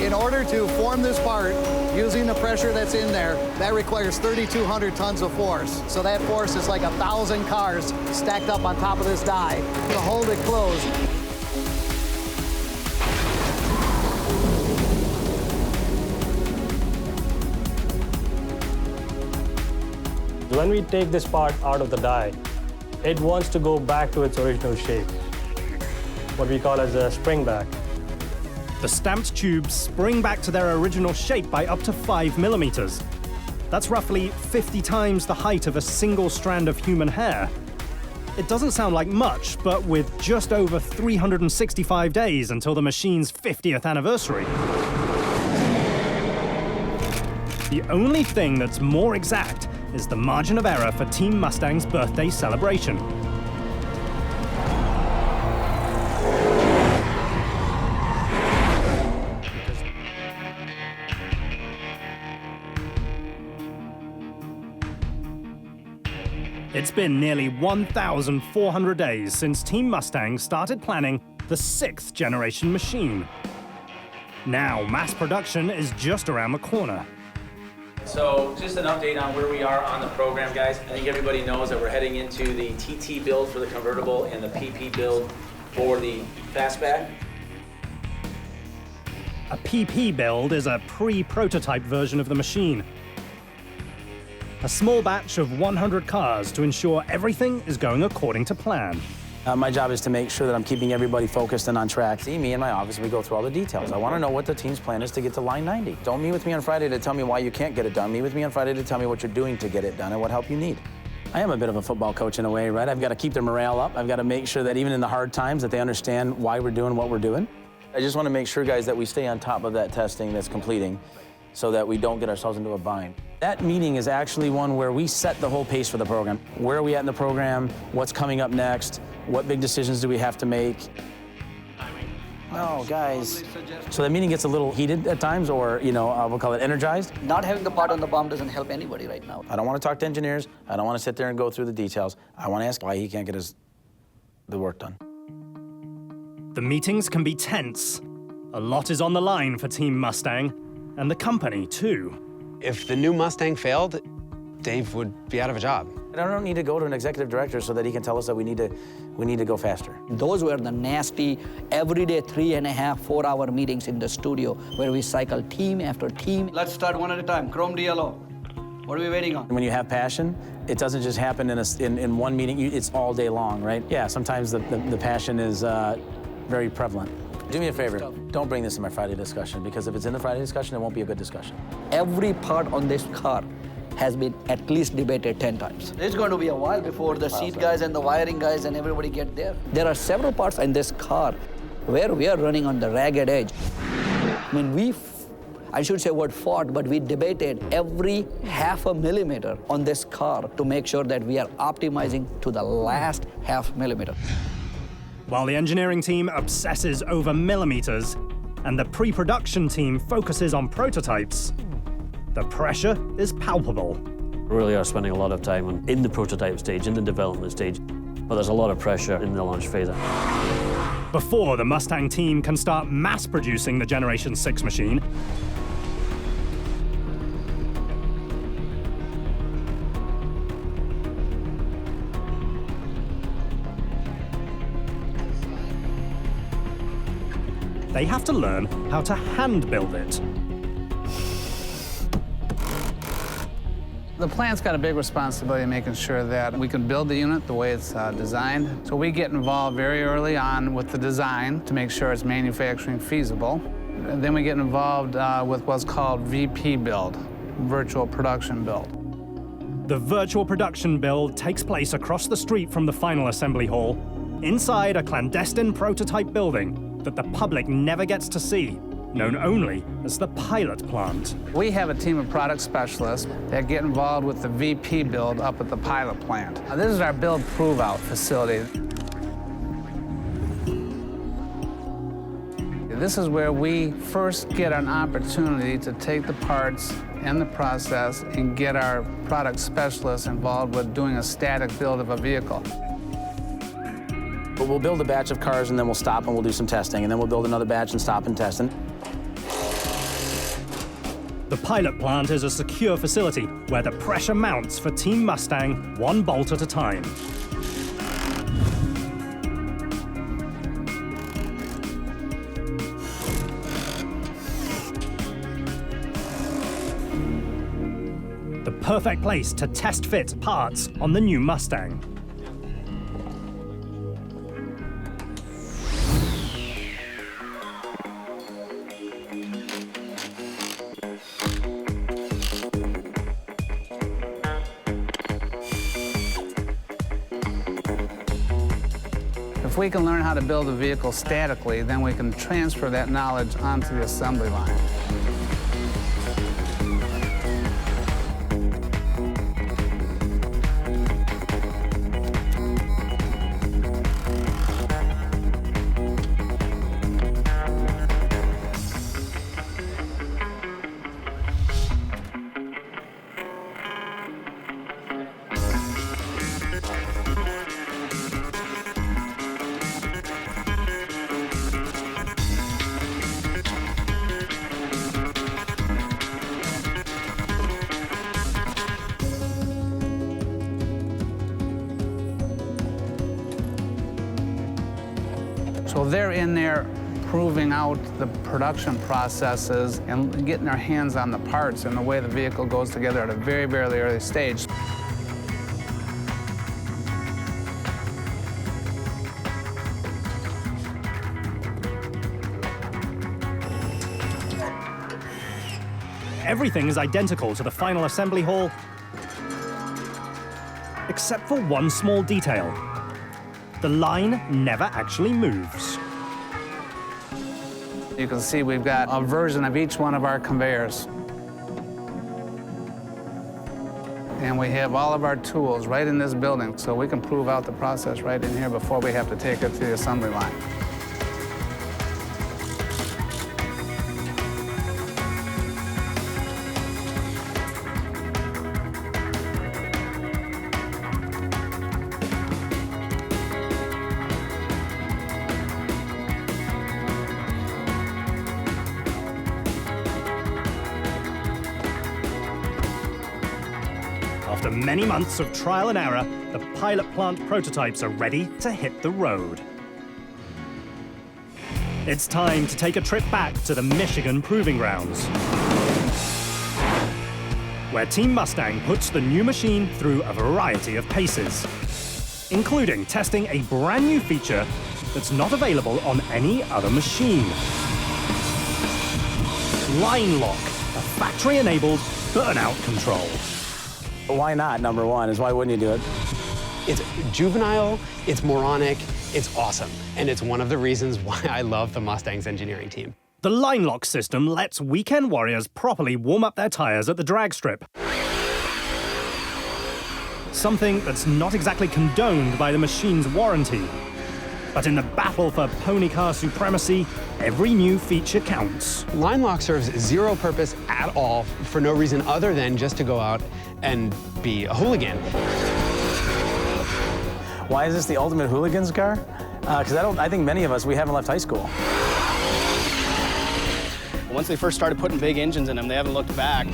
In order to form this part, using the pressure that's in there, that requires 3,200 tons of force. So that force is like 1,000 cars stacked up on top of this die to hold it closed. When we take this part out of the die, it wants to go back to its original shape, what we call as a spring back. The stamped tubes spring back to their original shape by up to 5 millimeters. That's roughly 50 times the height of a single strand of human hair. It doesn't sound like much, but with just over 365 days until the machine's 50th anniversary, the only thing that's more exact is the margin of error for Team Mustang's birthday celebration. It's been nearly 1,400 days since Team Mustang started planning the 6th generation machine. Now, mass production is just around the corner. So just an update on where we are on the program, guys. I think everybody knows that we're heading into the TT build for the convertible and the PP build for the fastback. A PP build is a pre-prototype version of the machine. A small batch of 100 cars to ensure everything is going according to plan. My job is to make sure that I'm keeping everybody focused and on track. See me in my office, we go through all the details. I want to know what the team's plan is to get to line 90. Don't meet with me on Friday to tell me why you can't get it done. Meet with me on Friday to tell me what you're doing to get it done and what help you need. I am a bit of a football coach in a way, right? I've got to keep their morale up. I've got to make sure that even in the hard times that they understand why we're doing what we're doing. I just want to make sure, guys, that we stay on top of that testing that's completing so that we don't get ourselves into a bind. That meeting is actually one where we set the whole pace for the program. Where are we at in the program? What's coming up next? What big decisions do we have to make? No, guys. So the meeting gets a little heated at times, or, you know, we'll call it energized. Not having the part on the bomb doesn't help anybody right now. I don't want to talk to engineers. I don't want to sit there and go through the details. I want to ask why he can't get the work done. The meetings can be tense. A lot is on the line for Team Mustang, and the company, too. If the new Mustang failed, Dave would be out of a job. I don't need to go to an executive director so that he can tell us that we need to go faster. Those were the nasty, everyday 3.5, 4-hour meetings in the studio where we cycle team after team. Let's start one at a time. Chrome to yellow. What are we waiting on? When you have passion, it doesn't just happen in one meeting. It's all day long, right? Yeah, sometimes the passion is very prevalent. Do me a favor, don't bring this in my Friday discussion, because if it's in the Friday discussion, it won't be a good discussion. Every part on this car has been at least debated 10 times. It's going to be a while before the seat guys and the wiring guys and everybody get there. There are several parts in this car where we are running on the ragged edge. I mean, I should say word fought, but we debated every 0.5 millimeter on this car to make sure that we are optimizing to the last 0.5 millimeter. While the engineering team obsesses over millimeters and the pre-production team focuses on prototypes, the pressure is palpable. We really are spending a lot of time in the prototype stage, in the development stage, but there's a lot of pressure in the launch phase. Before the Mustang team can start mass producing the Generation 6 machine, they have to learn how to hand-build it. The plant's got a big responsibility in making sure that we can build the unit the way it's designed. So we get involved very early on with the design to make sure it's manufacturing feasible. And then we get involved with what's called VP build, virtual production build. The virtual production build takes place across the street from the final assembly hall, inside a clandestine prototype building that the public never gets to see, known only as the pilot plant. We have a team of product specialists that get involved with the VP build up at the pilot plant. Now, this is our build prove-out facility. This is where we first get an opportunity to take the parts and the process and get our product specialists involved with doing a static build of a vehicle. But we'll build a batch of cars and then we'll stop and we'll do some testing, and then we'll build another batch and stop and test. The pilot plant is a secure facility where the pressure mounts for Team Mustang one bolt at a time. The perfect place to test fit parts on the new Mustang. If we can learn how to build a vehicle statically, then we can transfer that knowledge onto the assembly line. So they're in there proving out the production processes and getting their hands on the parts and the way the vehicle goes together at a very, very early stage. Everything is identical to the final assembly hall, except for one small detail. The line never actually moves. You can see we've got a version of each one of our conveyors. And we have all of our tools right in this building, so we can prove out the process right in here before we have to take it to the assembly line. After many months of trial and error, the pilot plant prototypes are ready to hit the road. It's time to take a trip back to the Michigan Proving Grounds, where Team Mustang puts the new machine through a variety of paces, including testing a brand new feature that's not available on any other machine. Line lock, a factory-enabled burnout control. Why not, number one, is why wouldn't you do it? It's juvenile, it's moronic, it's awesome. And it's one of the reasons why I love the Mustang's engineering team. The line lock system lets weekend warriors properly warm up their tires at the drag strip. Something that's not exactly condoned by the machine's warranty. But in the battle for pony car supremacy, every new feature counts. Line lock serves zero purpose at all for no reason other than just to go out and be a hooligan. Why is this the ultimate hooligan's car? Because I think many of us, we haven't left high school. Once they first started putting big engines in them, they haven't looked back.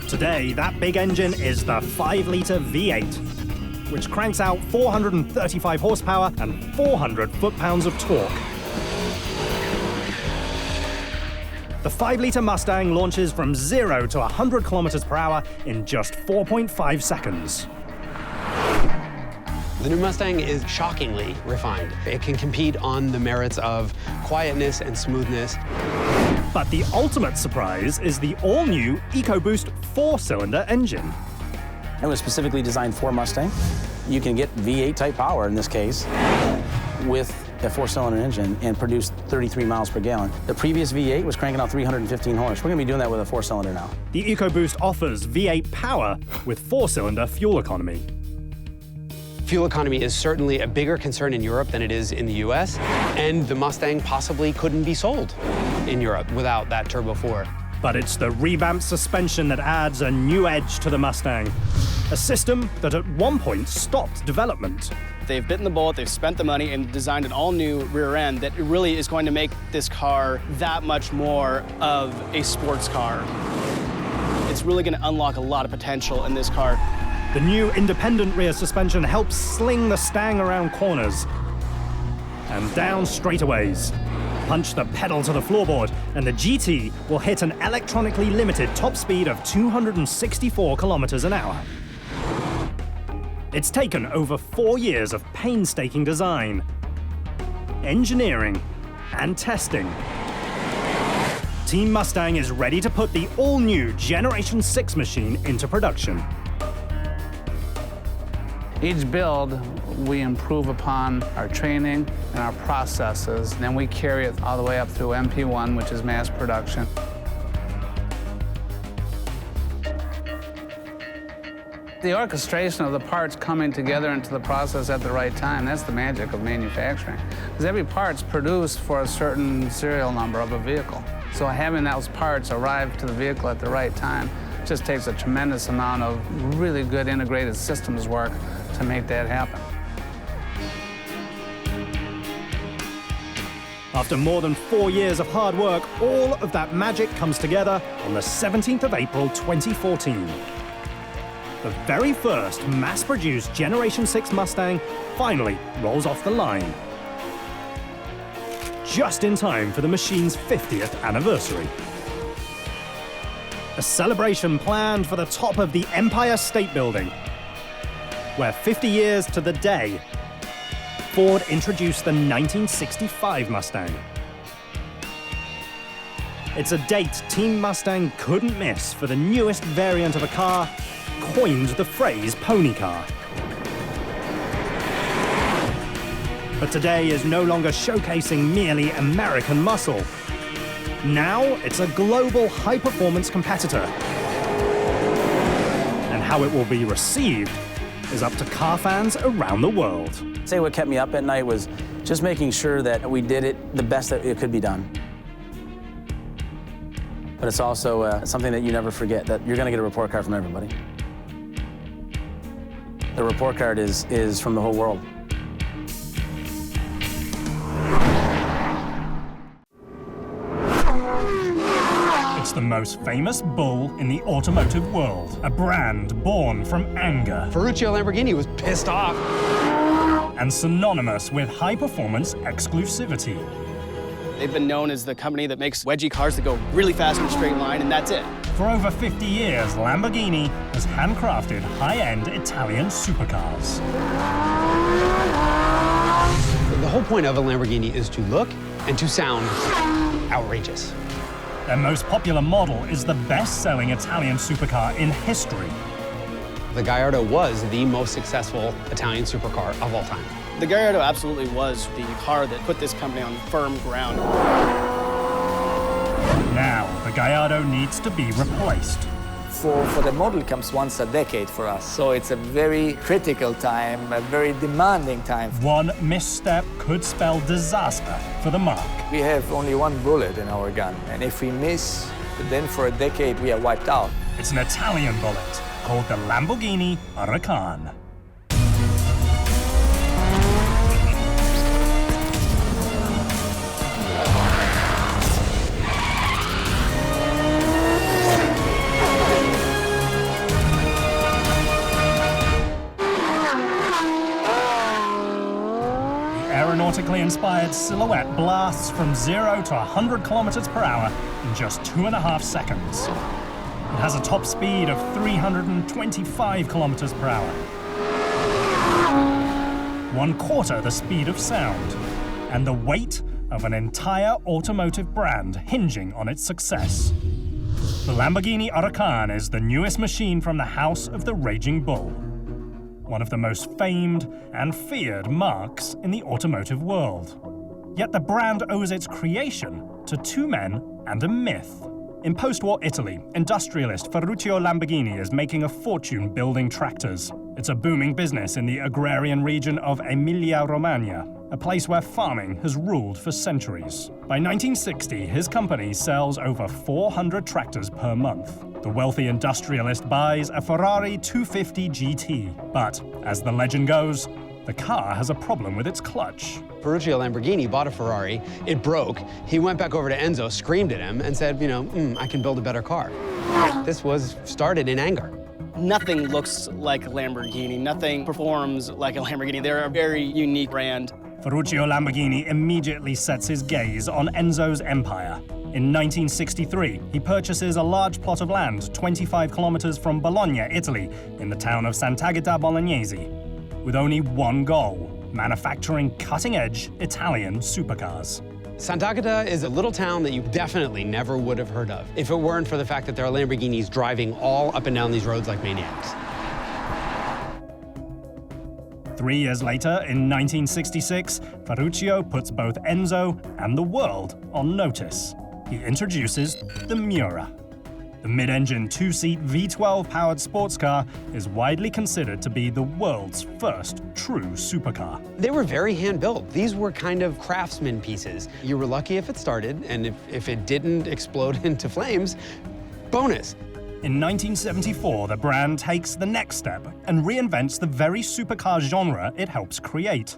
Today, that big engine is the 5-litre V8, which cranks out 435 horsepower and 400 foot-pounds of torque. The 5-litre Mustang launches from 0 to 100 kilometers per hour in just 4.5 seconds. The new Mustang is shockingly refined. It can compete on the merits of quietness and smoothness. But the ultimate surprise is the all-new EcoBoost 4-cylinder engine. It was specifically designed for Mustang. You can get V8 type power in this case with a 4-cylinder engine and produce 33 miles per gallon. The previous V8 was cranking out 315 horse. We're gonna be doing that with a 4-cylinder now. The EcoBoost offers V8 power with 4-cylinder fuel economy. Fuel economy is certainly a bigger concern in Europe than it is in the US, and the Mustang possibly couldn't be sold in Europe without that Turbo 4. But it's the revamped suspension that adds a new edge to the Mustang, a system that at one point stopped development. They've bitten the bullet, they've spent the money, and designed an all-new rear end that really is going to make this car that much more of a sports car. It's really going to unlock a lot of potential in this car. The new independent rear suspension helps sling the Stang around corners and down straightaways. Punch the pedal to the floorboard, and the GT will hit an electronically limited top speed of 264 kilometers an hour. It's taken over 4 years of painstaking design, engineering, and testing. Team Mustang is ready to put the all-new Generation 6 machine into production. Each build, we improve upon our training and our processes, and then we carry it all the way up through MP1, which is mass production. The orchestration of the parts coming together into the process at the right time, that's the magic of manufacturing. Because every part's produced for a certain serial number of a vehicle. So having those parts arrive to the vehicle at the right time just takes a tremendous amount of really good integrated systems work to make that happen. After more than 4 years of hard work, all of that magic comes together on the 17th of April, 2014. The very first mass-produced Generation 6 Mustang finally rolls off the line. Just in time for the machine's 50th anniversary. A celebration planned for the top of the Empire State Building, where 50 years to the day, Ford introduced the 1965 Mustang. It's a date Team Mustang couldn't miss, for the newest variant of a car coined the phrase pony car. But today is no longer showcasing merely American muscle. Now it's a global high-performance competitor. And how it will be received is up to car fans around the world. Say what kept me up at night was just making sure that we did it the best that it could be done. But it's also something that you never forget, that you're going to get a report card from everybody. The report card is from the whole world. It's the most famous bull in the automotive world, a brand born from anger. Ferruccio Lamborghini was pissed off. And synonymous with high-performance exclusivity. They've been known as the company that makes wedgie cars that go really fast in a straight line, and that's it. For over 50 years, Lamborghini has handcrafted high-end Italian supercars. The whole point of a Lamborghini is to look and to sound outrageous. Their most popular model is the best-selling Italian supercar in history. The Gallardo was the most successful Italian supercar of all time. The Gallardo absolutely was the car that put this company on firm ground. Now, the Gallardo needs to be replaced. For the model, it comes once a decade for us. So it's a very critical time, a very demanding time. One misstep could spell disaster for the marque. We have only one bullet in our gun, and if we miss, then for a decade we are wiped out. It's an Italian bullet called the Lamborghini Huracan. Aeronautically inspired silhouette blasts from 0 to 100 kilometers per hour in just 2.5 seconds. It has a top speed of 325 kilometers per hour. 1/4 the speed of sound, and the weight of an entire automotive brand hinging on its success. The Lamborghini Huracan is the newest machine from the house of the Raging Bull, one of the most famed and feared marques in the automotive world. Yet the brand owes its creation to two men and a myth. In post-war Italy, industrialist Ferruccio Lamborghini is making a fortune building tractors. It's a booming business in the agrarian region of Emilia-Romagna, a place where farming has ruled for centuries. By 1960, his company sells over 400 tractors per month. The wealthy industrialist buys a Ferrari 250 GT. But, as the legend goes, the car has a problem with its clutch. Ferruccio Lamborghini bought a Ferrari, it broke, he went back over to Enzo, screamed at him, and said, I can build a better car. This was started in anger. Nothing looks like a Lamborghini, nothing performs like a Lamborghini. They're a very unique brand. Ferruccio Lamborghini immediately sets his gaze on Enzo's empire. In 1963, he purchases a large plot of land 25 kilometers from Bologna, Italy, in the town of Sant'Agata Bolognese, with only one goal: manufacturing cutting-edge Italian supercars. Sant'Agata is a little town that you definitely never would have heard of if it weren't for the fact that there are Lamborghinis driving all up and down these roads like maniacs. 3 years later, in 1966, Ferruccio puts both Enzo and the world on notice. He introduces the Miura. The mid-engine two-seat V12-powered sports car is widely considered to be the world's first true supercar. They were very hand-built. These were kind of craftsman pieces. You were lucky if it started, and if it didn't explode into flames, bonus. In 1974, the brand takes the next step and reinvents the very supercar genre it helps create.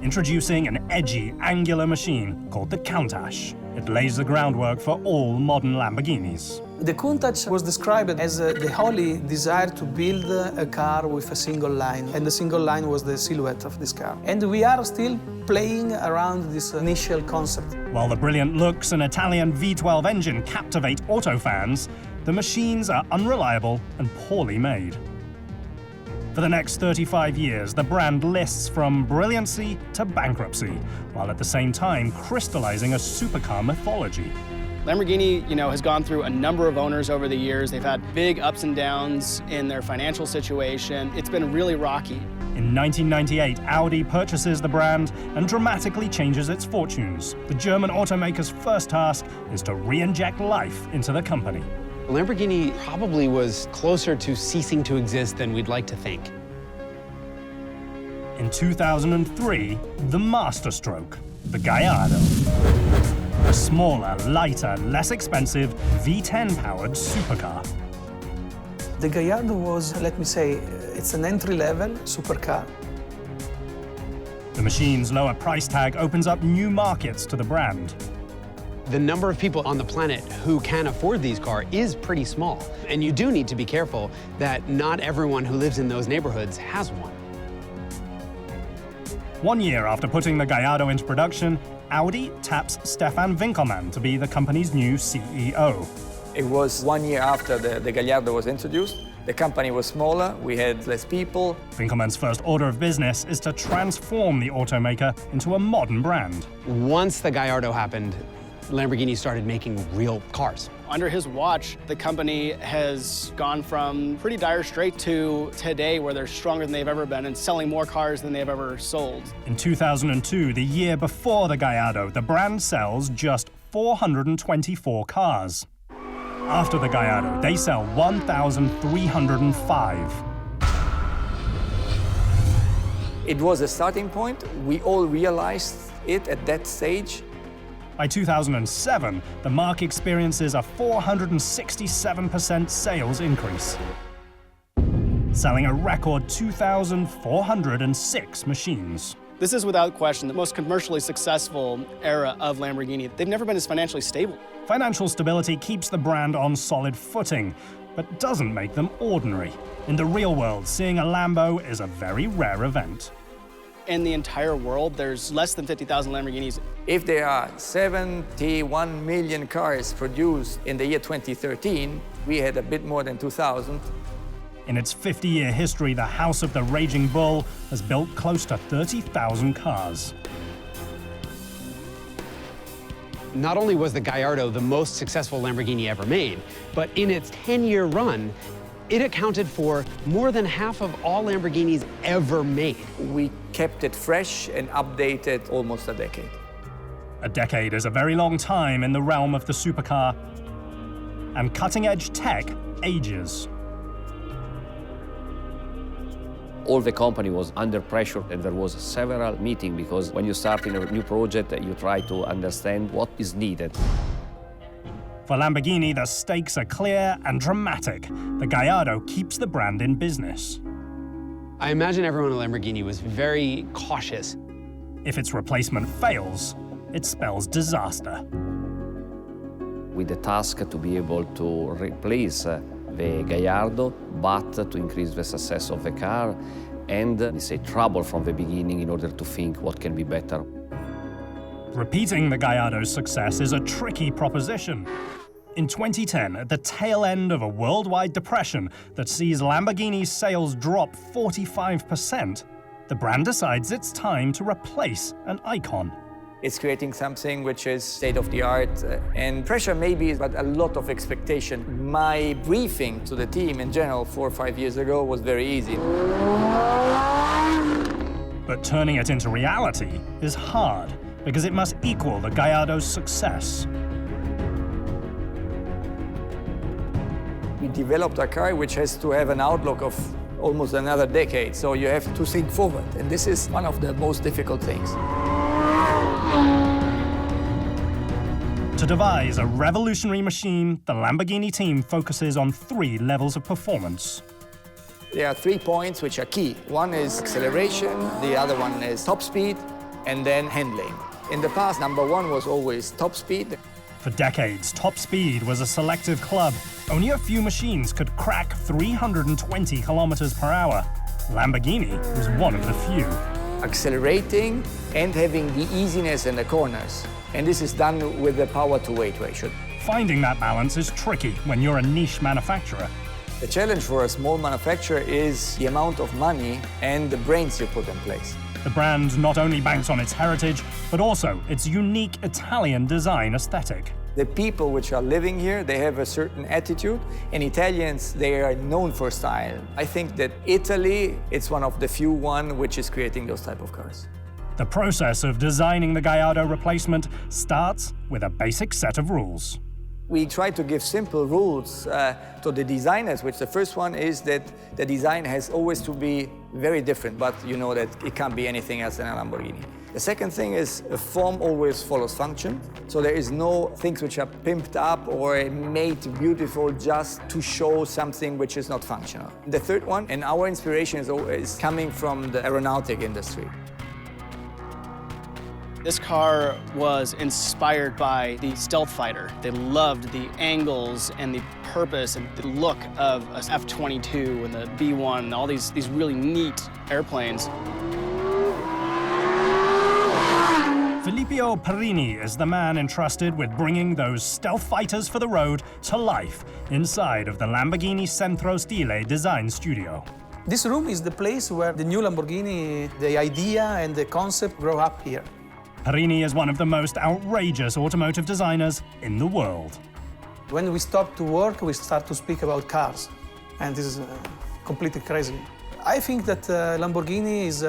Introducing an edgy, angular machine called the Countach. It lays the groundwork for all modern Lamborghinis. The Countach was described as the holy desire to build a car with a single line, and the single line was the silhouette of this car. And we are still playing around this initial concept. While the brilliant looks and Italian V12 engine captivate auto fans, the machines are unreliable and poorly made. For the next 35 years, the brand lists from brilliancy to bankruptcy, while at the same time crystallizing a supercar mythology. Lamborghini, has gone through a number of owners over the years. They've had big ups and downs in their financial situation. It's been really rocky. In 1998, Audi purchases the brand and dramatically changes its fortunes. The German automaker's first task is to re-inject life into the company. Lamborghini probably was closer to ceasing to exist than we'd like to think. In 2003, the masterstroke, the Gallardo. A smaller, lighter, less expensive V10-powered supercar. The Gallardo was, let me say, it's an entry-level supercar. The machine's lower price tag opens up new markets to the brand. The number of people on the planet who can afford these cars is pretty small. And you do need to be careful that not everyone who lives in those neighborhoods has one. 1 year after putting the Gallardo into production, Audi taps Stefan Winkelmann to be the company's new CEO. It was 1 year after the Gallardo was introduced. The company was smaller, we had less people. Winkelmann's first order of business is to transform the automaker into a modern brand. Once the Gallardo happened, Lamborghini started making real cars. Under his watch, the company has gone from pretty dire straits to today where they're stronger than they've ever been and selling more cars than they've ever sold. In 2002, the year before the Gallardo, the brand sells just 424 cars. After the Gallardo, they sell 1,305. It was a starting point. We all realized it at that stage. By 2007, the marque experiences a 467% sales increase, selling a record 2,406 machines. This is without question the most commercially successful era of Lamborghini. They've never been as financially stable. Financial stability keeps the brand on solid footing, but doesn't make them ordinary. In the real world, seeing a Lambo is a very rare event. In the entire world, there's less than 50,000 Lamborghinis. If there are 71 million cars produced in the year 2013, we had a bit more than 2,000. In its 50-year history, the House of the Raging Bull has built close to 30,000 cars. Not only was the Gallardo the most successful Lamborghini ever made, but in its 10-year run, it accounted for more than half of all Lamborghinis ever made. We kept it fresh and updated almost a decade. A decade is a very long time in the realm of the supercar, and cutting-edge tech ages. All the company was under pressure, and there was several meetings because when you start in a new project, you try to understand what is needed. For Lamborghini, the stakes are clear and dramatic. The Gallardo keeps the brand in business. I imagine everyone at Lamborghini was very cautious. If its replacement fails, it spells disaster. With the task to be able to replace the Gallardo, but to increase the success of the car, and let's say trouble from the beginning in order to think what can be better. Repeating the Gallardo's success is a tricky proposition. In 2010, at the tail end of a worldwide depression that sees Lamborghini's sales drop 45%, the brand decides it's time to replace an icon. It's creating something which is state-of-the-art, and pressure maybe, but a lot of expectation. My briefing to the team in general 4 or 5 years ago was very easy. But turning it into reality is hard, because it must equal the Gallardo's success. We developed a car which has to have an outlook of almost another decade, so you have to think forward, and this is one of the most difficult things. To devise a revolutionary machine, the Lamborghini team focuses on 3 levels of performance. There are 3 points which are key. One is acceleration, the other one is top speed, and then handling. In the past, number 1 was always top speed. For decades, top speed was a selective club. Only a few machines could crack 320 kilometers per hour. Lamborghini was one of the few. Accelerating and having the easiness in the corners. And this is done with the power-to-weight ratio. Finding that balance is tricky when you're a niche manufacturer. The challenge for a small manufacturer is the amount of money and the brains you put in place. The brand not only banks on its heritage, but also its unique Italian design aesthetic. The people which are living here, they have a certain attitude, and Italians, they are known for style. I think that Italy, it's one of the few one which is creating those type of cars. The process of designing the Gallardo replacement starts with a basic set of rules. We try to give simple rules to the designers, which the first one is that the design has always to be very different, but you know that it can't be anything else than a Lamborghini. The second thing is a form always follows function, so there is no things which are pimped up or made beautiful just to show something which is not functional. The third one, and our inspiration is always coming from the aeronautic industry. This car was inspired by the stealth fighter. They loved the angles and the purpose and the look of a F-22 and the B-1 and all these really neat airplanes. Filippo Perini is the man entrusted with bringing those stealth fighters for the road to life inside of the Lamborghini Centro Stile design studio. This room is the place where the new Lamborghini, the idea and the concept grow up here. Perini is one of the most outrageous automotive designers in the world. When we stop to work, we start to speak about cars, and this is completely crazy. I think that Lamborghini is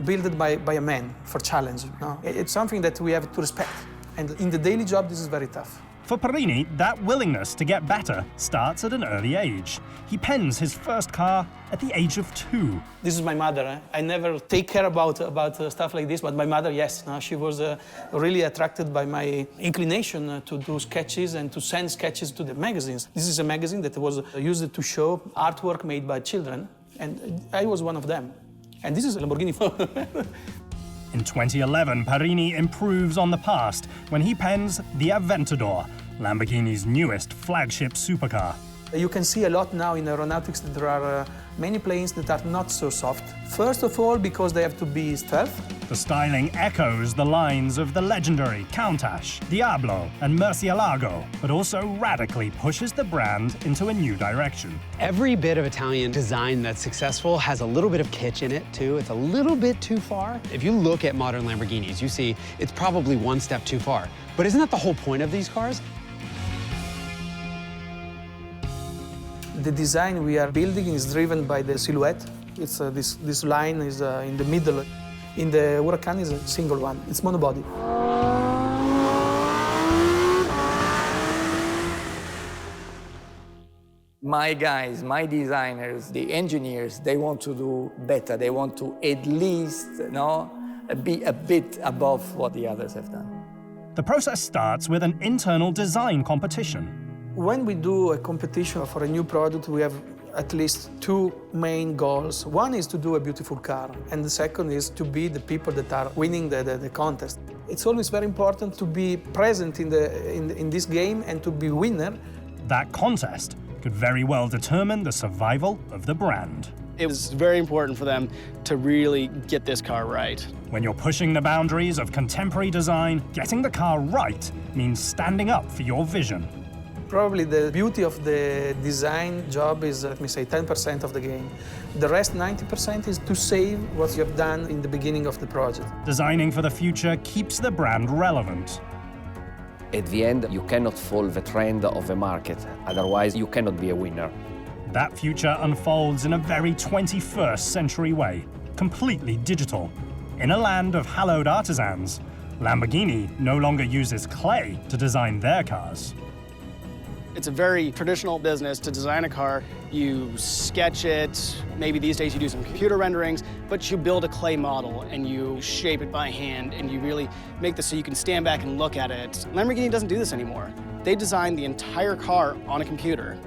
built by a man for challenge. No? It's something that we have to respect, and in the daily job, this is very tough. For Perini, that willingness to get better starts at an early age. He pens his first car at the age of 2. This is my mother. I never take care about stuff like this, but my mother, yes. She was really attracted by my inclination to do sketches and to send sketches to the magazines. This is a magazine that was used to show artwork made by children, and I was one of them. And this is a Lamborghini. In 2011, Perini improves on the past when he pens the Aventador, Lamborghini's newest flagship supercar. You can see a lot now in aeronautics that there are many planes that are not so soft. First of all, because they have to be stealth. The styling echoes the lines of the legendary Countach, Diablo, and Murcielago, but also radically pushes the brand into a new direction. Every bit of Italian design that's successful has a little bit of kitsch in it, too. It's a little bit too far. If you look at modern Lamborghinis, you see it's probably one step too far. But isn't that the whole point of these cars? The design we are building is driven by the silhouette. It's this line is in the middle. In the Huracan is a single one. It's monobody. My guys, my designers, the engineers, they want to do better. They want to at least, be a bit above what the others have done. The process starts with an internal design competition. When we do a competition for a new product, we have at least 2 main goals. One is to do a beautiful car, and the second is to be the people that are winning the contest. It's always very important to be present in this game and to be winner. That contest could very well determine the survival of the brand. It was very important for them to really get this car right. When you're pushing the boundaries of contemporary design, getting the car right means standing up for your vision. Probably the beauty of the design job is, let me say, 10% of the game. The rest, 90%, is to save what you have done in the beginning of the project. Designing for the future keeps the brand relevant. At the end, you cannot follow the trend of the market, otherwise you cannot be a winner. That future unfolds in a very 21st century way, completely digital. In a land of hallowed artisans, Lamborghini no longer uses clay to design their cars. It's a very traditional business to design a car. You sketch it, maybe these days you do some computer renderings, but you build a clay model and you shape it by hand and you really make this so you can stand back and look at it. Lamborghini doesn't do this anymore. They design the entire car on a computer.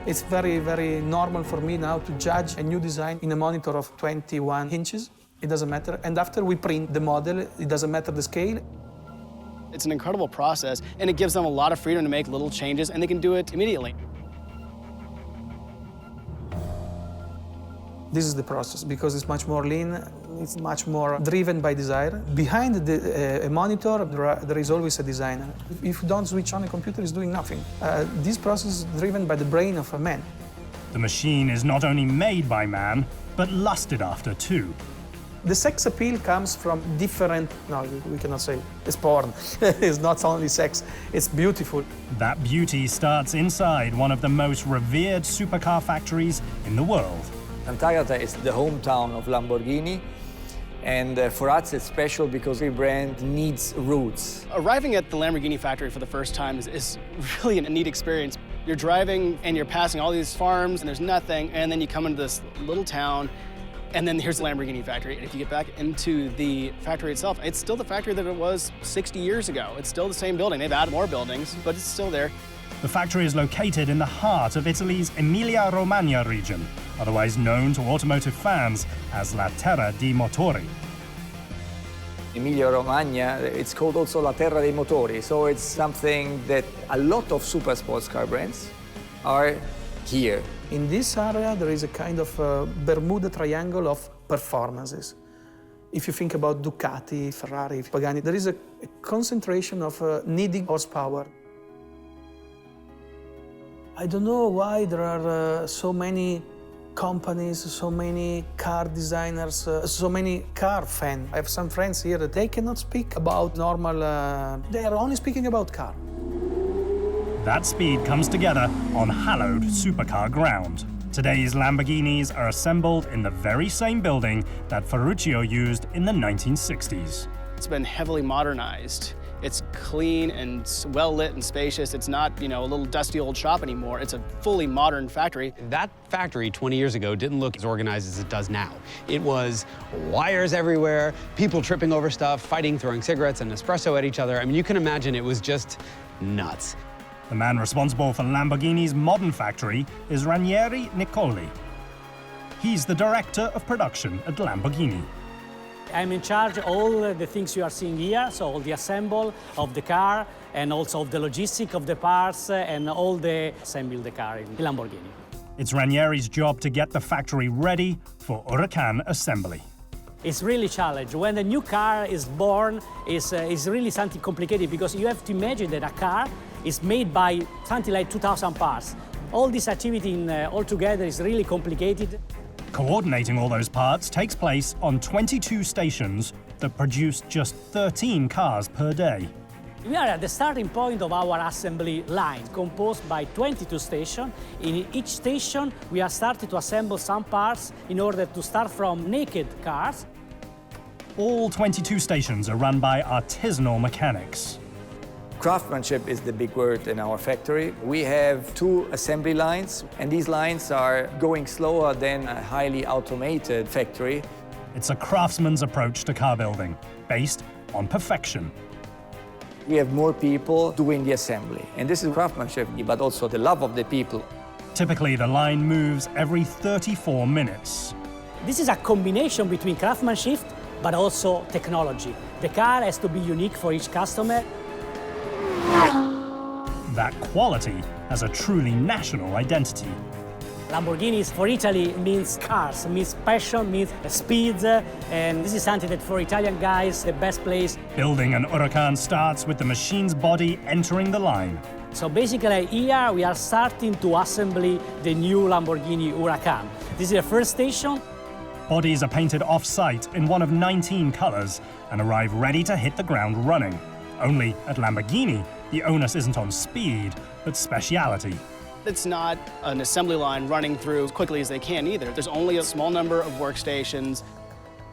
It's very, very normal for me now to judge a new design in a monitor of 21 inches. It doesn't matter. And after we print the model, it doesn't matter the scale. It's an incredible process, and it gives them a lot of freedom to make little changes, and they can do it immediately. This is the process, because it's much more lean, it's much more driven by desire. Behind a monitor, there is always a designer. If you don't switch on a computer, it's doing nothing. This process is driven by the brain of a man. The machine is not only made by man, but lusted after too. The sex appeal comes from different, no, we cannot say, it's porn. It's not only sex, it's beautiful. That beauty starts inside one of the most revered supercar factories in the world. Sant'Agata is the hometown of Lamborghini, and for us it's special because every brand needs roots. Arriving at the Lamborghini factory for the first time is really a neat experience. You're driving and you're passing all these farms and there's nothing, and then you come into this little town, and then here's the Lamborghini factory. And if you get back into the factory itself, it's still the factory that it was 60 years ago. It's still the same building. They've added more buildings, but it's still there. The factory is located in the heart of Italy's Emilia-Romagna region, otherwise known to automotive fans as La Terra dei Motori. Emilia-Romagna, it's called also La Terra dei Motori, so it's something that a lot of super sports car brands are here. In this area, there is a kind of Bermuda Triangle of performances. If you think about Ducati, Ferrari, Pagani, there is a concentration of needing horsepower. I don't know why there are so many companies, so many car designers, so many car fans. I have some friends here that they cannot speak about normal, they are only speaking about car. That speed comes together on hallowed supercar ground. Today's Lamborghinis are assembled in the very same building that Ferruccio used in the 1960s. It's been heavily modernized. It's clean and well lit and spacious. It's not, a little dusty old shop anymore. It's a fully modern factory. That factory 20 years ago didn't look as organized as it does now. It was wires everywhere, people tripping over stuff, fighting, throwing cigarettes and espresso at each other. I mean, you can imagine it was just nuts. The man responsible for Lamborghini's modern factory is Ranieri Niccoli. He's the director of production at Lamborghini. I'm in charge of all the things you are seeing here, so all the assemble of the car and also of the logistic of the parts and all the assembly of the car in Lamborghini. It's Ranieri's job to get the factory ready for Huracan assembly. It's really challenging. When a new car is born, it's really something complicated because you have to imagine that a car is made by something like 2,000 parts. All this activity all together is really complicated. Coordinating all those parts takes place on 22 stations that produce just 13 cars per day. We are at the starting point of our assembly line, composed by 22 stations. In each station, we are starting to assemble some parts in order to start from naked cars. All 22 stations are run by artisanal mechanics. Craftsmanship is the big word in our factory. We have 2 assembly lines, and these lines are going slower than a highly automated factory. It's a craftsman's approach to car building, based on perfection. We have more people doing the assembly, and this is craftsmanship, but also the love of the people. Typically, the line moves every 34 minutes. This is a combination between craftsmanship, but also technology. The car has to be unique for each customer. That quality has a truly national identity. Lamborghinis for Italy means cars, means passion, means speed, and this is something that for Italian guys, the best place. Building an Huracan starts with the machine's body entering the line. So basically here we are starting to assemble the new Lamborghini Huracan. This is the first station. Bodies are painted off-site in one of 19 colors and arrive ready to hit the ground running. Only at Lamborghini, the onus isn't on speed, but speciality. It's not an assembly line running through as quickly as they can either. There's only a small number of workstations.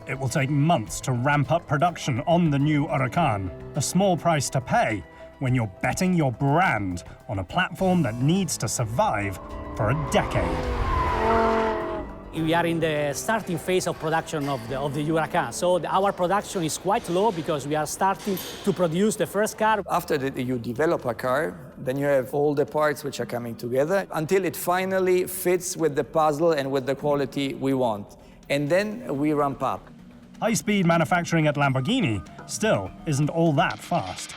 It will take months to ramp up production on the new Huracan, a small price to pay when you're betting your brand on a platform that needs to survive for a decade. We are in the starting phase of production of the Huracan, so our production is quite low because we are starting to produce the first car. After you develop a car, then you have all the parts which are coming together until it finally fits with the puzzle and with the quality we want. And then we ramp up. High-speed manufacturing at Lamborghini still isn't all that fast.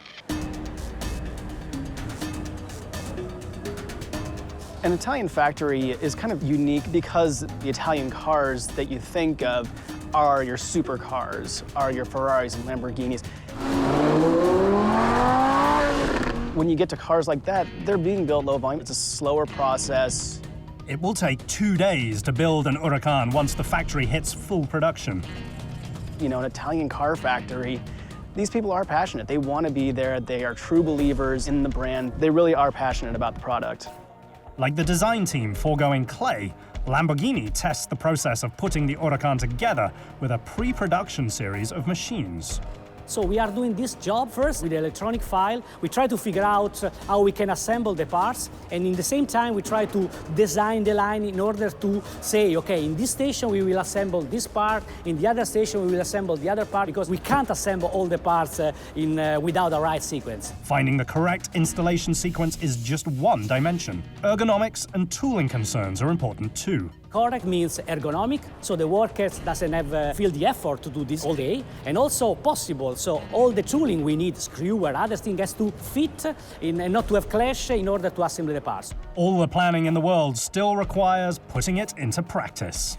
An Italian factory is kind of unique because the Italian cars that you think of are your supercars, are your Ferraris and Lamborghinis. When you get to cars like that, they're being built low volume. It's a slower process. It will take 2 days to build an Huracan once the factory hits full production. An Italian car factory, these people are passionate. They want to be there. They are true believers in the brand. They really are passionate about the product. Like the design team foregoing clay, Lamborghini tests the process of putting the Huracan together with a pre-production series of machines. So we are doing this job first with the electronic file. We try to figure out how we can assemble the parts, and in the same time we try to design the line in order to say, okay, in this station we will assemble this part, in the other station we will assemble the other part, because we can't assemble all the parts without the right sequence. Finding the correct installation sequence is just one dimension. Ergonomics and tooling concerns are important too. Correct means ergonomic, so the workers doesn't have feel the effort to do this all day, and also possible, so all the tooling we need, screw or other thing, has to fit in and not to have clash in order to assemble the parts. All the planning in the world still requires putting it into practice.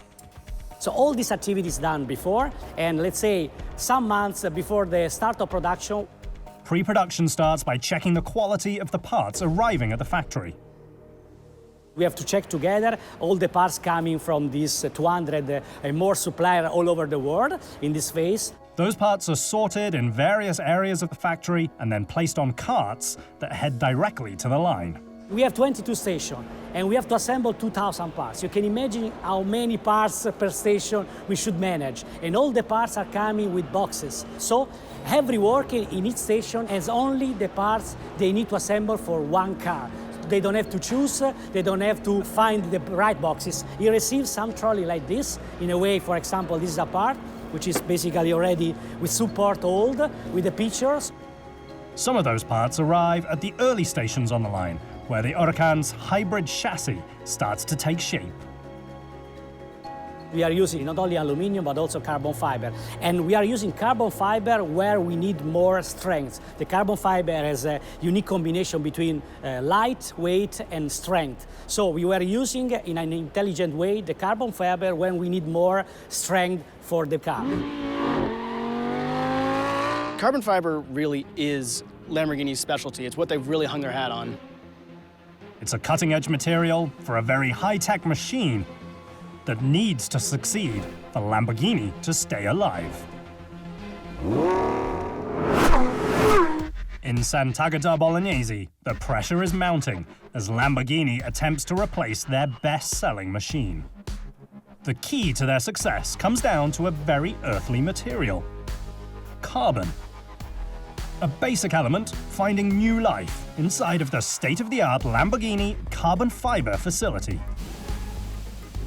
So all this activity is done before, and let's say some months before the start of production. Pre-production starts by checking the quality of the parts arriving at the factory. We have to check together all the parts coming from these 200 and more suppliers all over the world in this phase. Those parts are sorted in various areas of the factory and then placed on carts that head directly to the line. We have 22 stations, and we have to assemble 2,000 parts. You can imagine how many parts per station we should manage. And all the parts are coming with boxes. So every worker in each station has only the parts they need to assemble for one car. They don't have to choose, they don't have to find the right boxes. You receive some trolley like this. In a way, for example, this is a part, which is basically already with support hold, with the pictures. Some of those parts arrive at the early stations on the line, where the Huracan's hybrid chassis starts to take shape. We are using not only aluminum, but also carbon fiber. And we are using carbon fiber where we need more strength. The carbon fiber has a unique combination between light, weight, and strength. So we were using, in an intelligent way, the carbon fiber when we need more strength for the car. Carbon fiber really is Lamborghini's specialty. It's what they've really hung their hat on. It's a cutting-edge material for a very high-tech machine that needs to succeed for Lamborghini to stay alive. In Sant'Agata Bolognese, the pressure is mounting as Lamborghini attempts to replace their best-selling machine. The key to their success comes down to a very earthly material: carbon. A basic element finding new life inside of the state-of-the-art Lamborghini carbon fiber facility.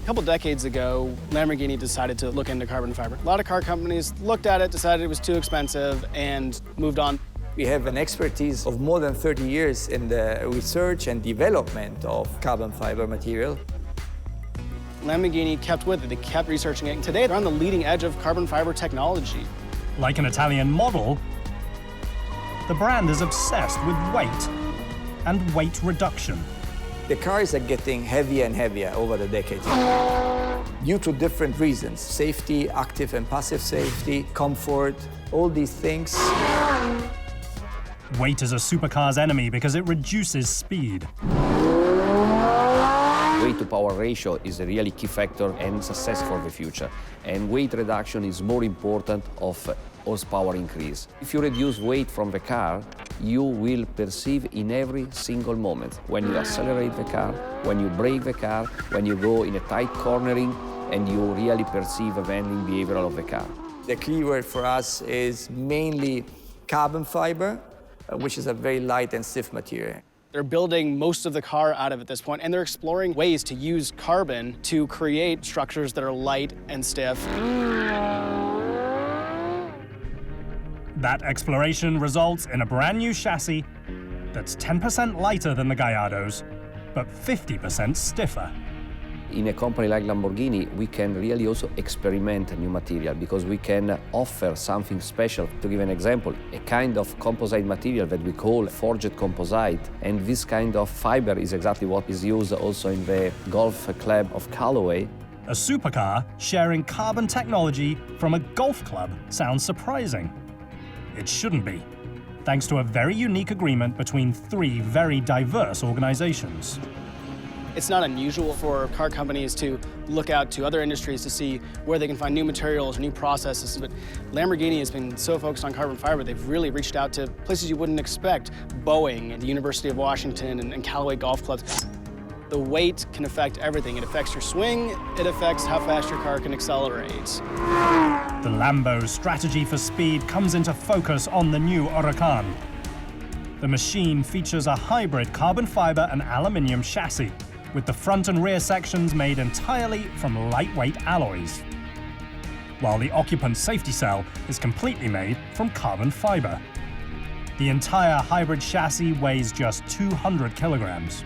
A couple decades ago, Lamborghini decided to look into carbon fiber. A lot of car companies looked at it, decided it was too expensive, and moved on. We have an expertise of more than 30 years in the research and development of carbon fiber material. Lamborghini kept with it. They kept researching it. And today, they're on the leading edge of carbon fiber technology. Like an Italian model, the brand is obsessed with weight and weight reduction. The cars are getting heavier and heavier over the decades due to different reasons: safety, active and passive safety, comfort, all these things. Weight is a supercar's enemy because it reduces speed. Weight to power ratio is a really key factor and success for the future. And weight reduction is more important of horsepower increase. If you reduce weight from the car, you will perceive in every single moment, when you accelerate the car, when you brake the car, when you go in a tight cornering, and you really perceive the handling behavior of the car. The key word for us is mainly carbon fiber, which is a very light and stiff material. They're building most of the car out of it at this point, and they're exploring ways to use carbon to create structures that are light and stiff. That exploration results in a brand new chassis that's 10% lighter than the Gallardo's, but 50% stiffer. In a company like Lamborghini, we can really also experiment new material because we can offer something special. To give an example, a kind of composite material that we call forged composite, and this kind of fiber is exactly what is used also in the golf club of Callaway. A supercar sharing carbon technology from a golf club sounds surprising. It shouldn't be, thanks to a very unique agreement between three very diverse organizations. It's not unusual for car companies to look out to other industries to see where they can find new materials, new processes, but Lamborghini has been so focused on carbon fiber, they've really reached out to places you wouldn't expect: Boeing and the University of Washington and Callaway golf clubs. The weight can affect everything. It affects your swing, it affects how fast your car can accelerate. The Lambo's strategy for speed comes into focus on the new Huracan. The machine features a hybrid carbon fiber and aluminium chassis, with the front and rear sections made entirely from lightweight alloys, while the occupant safety cell is completely made from carbon fiber. The entire hybrid chassis weighs just 200 kilograms.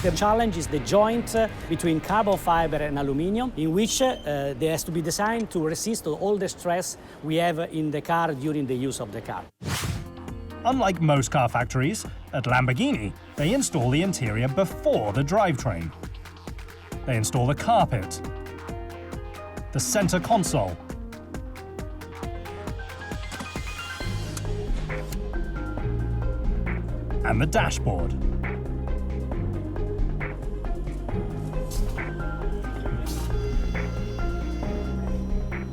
The challenge is the joint between carbon fiber and aluminum, in which they has to be designed to resist all the stress we have in the car during the use of the car. Unlike most car factories, at Lamborghini, they install the interior before the drivetrain. They install the carpet, the center console, and the dashboard.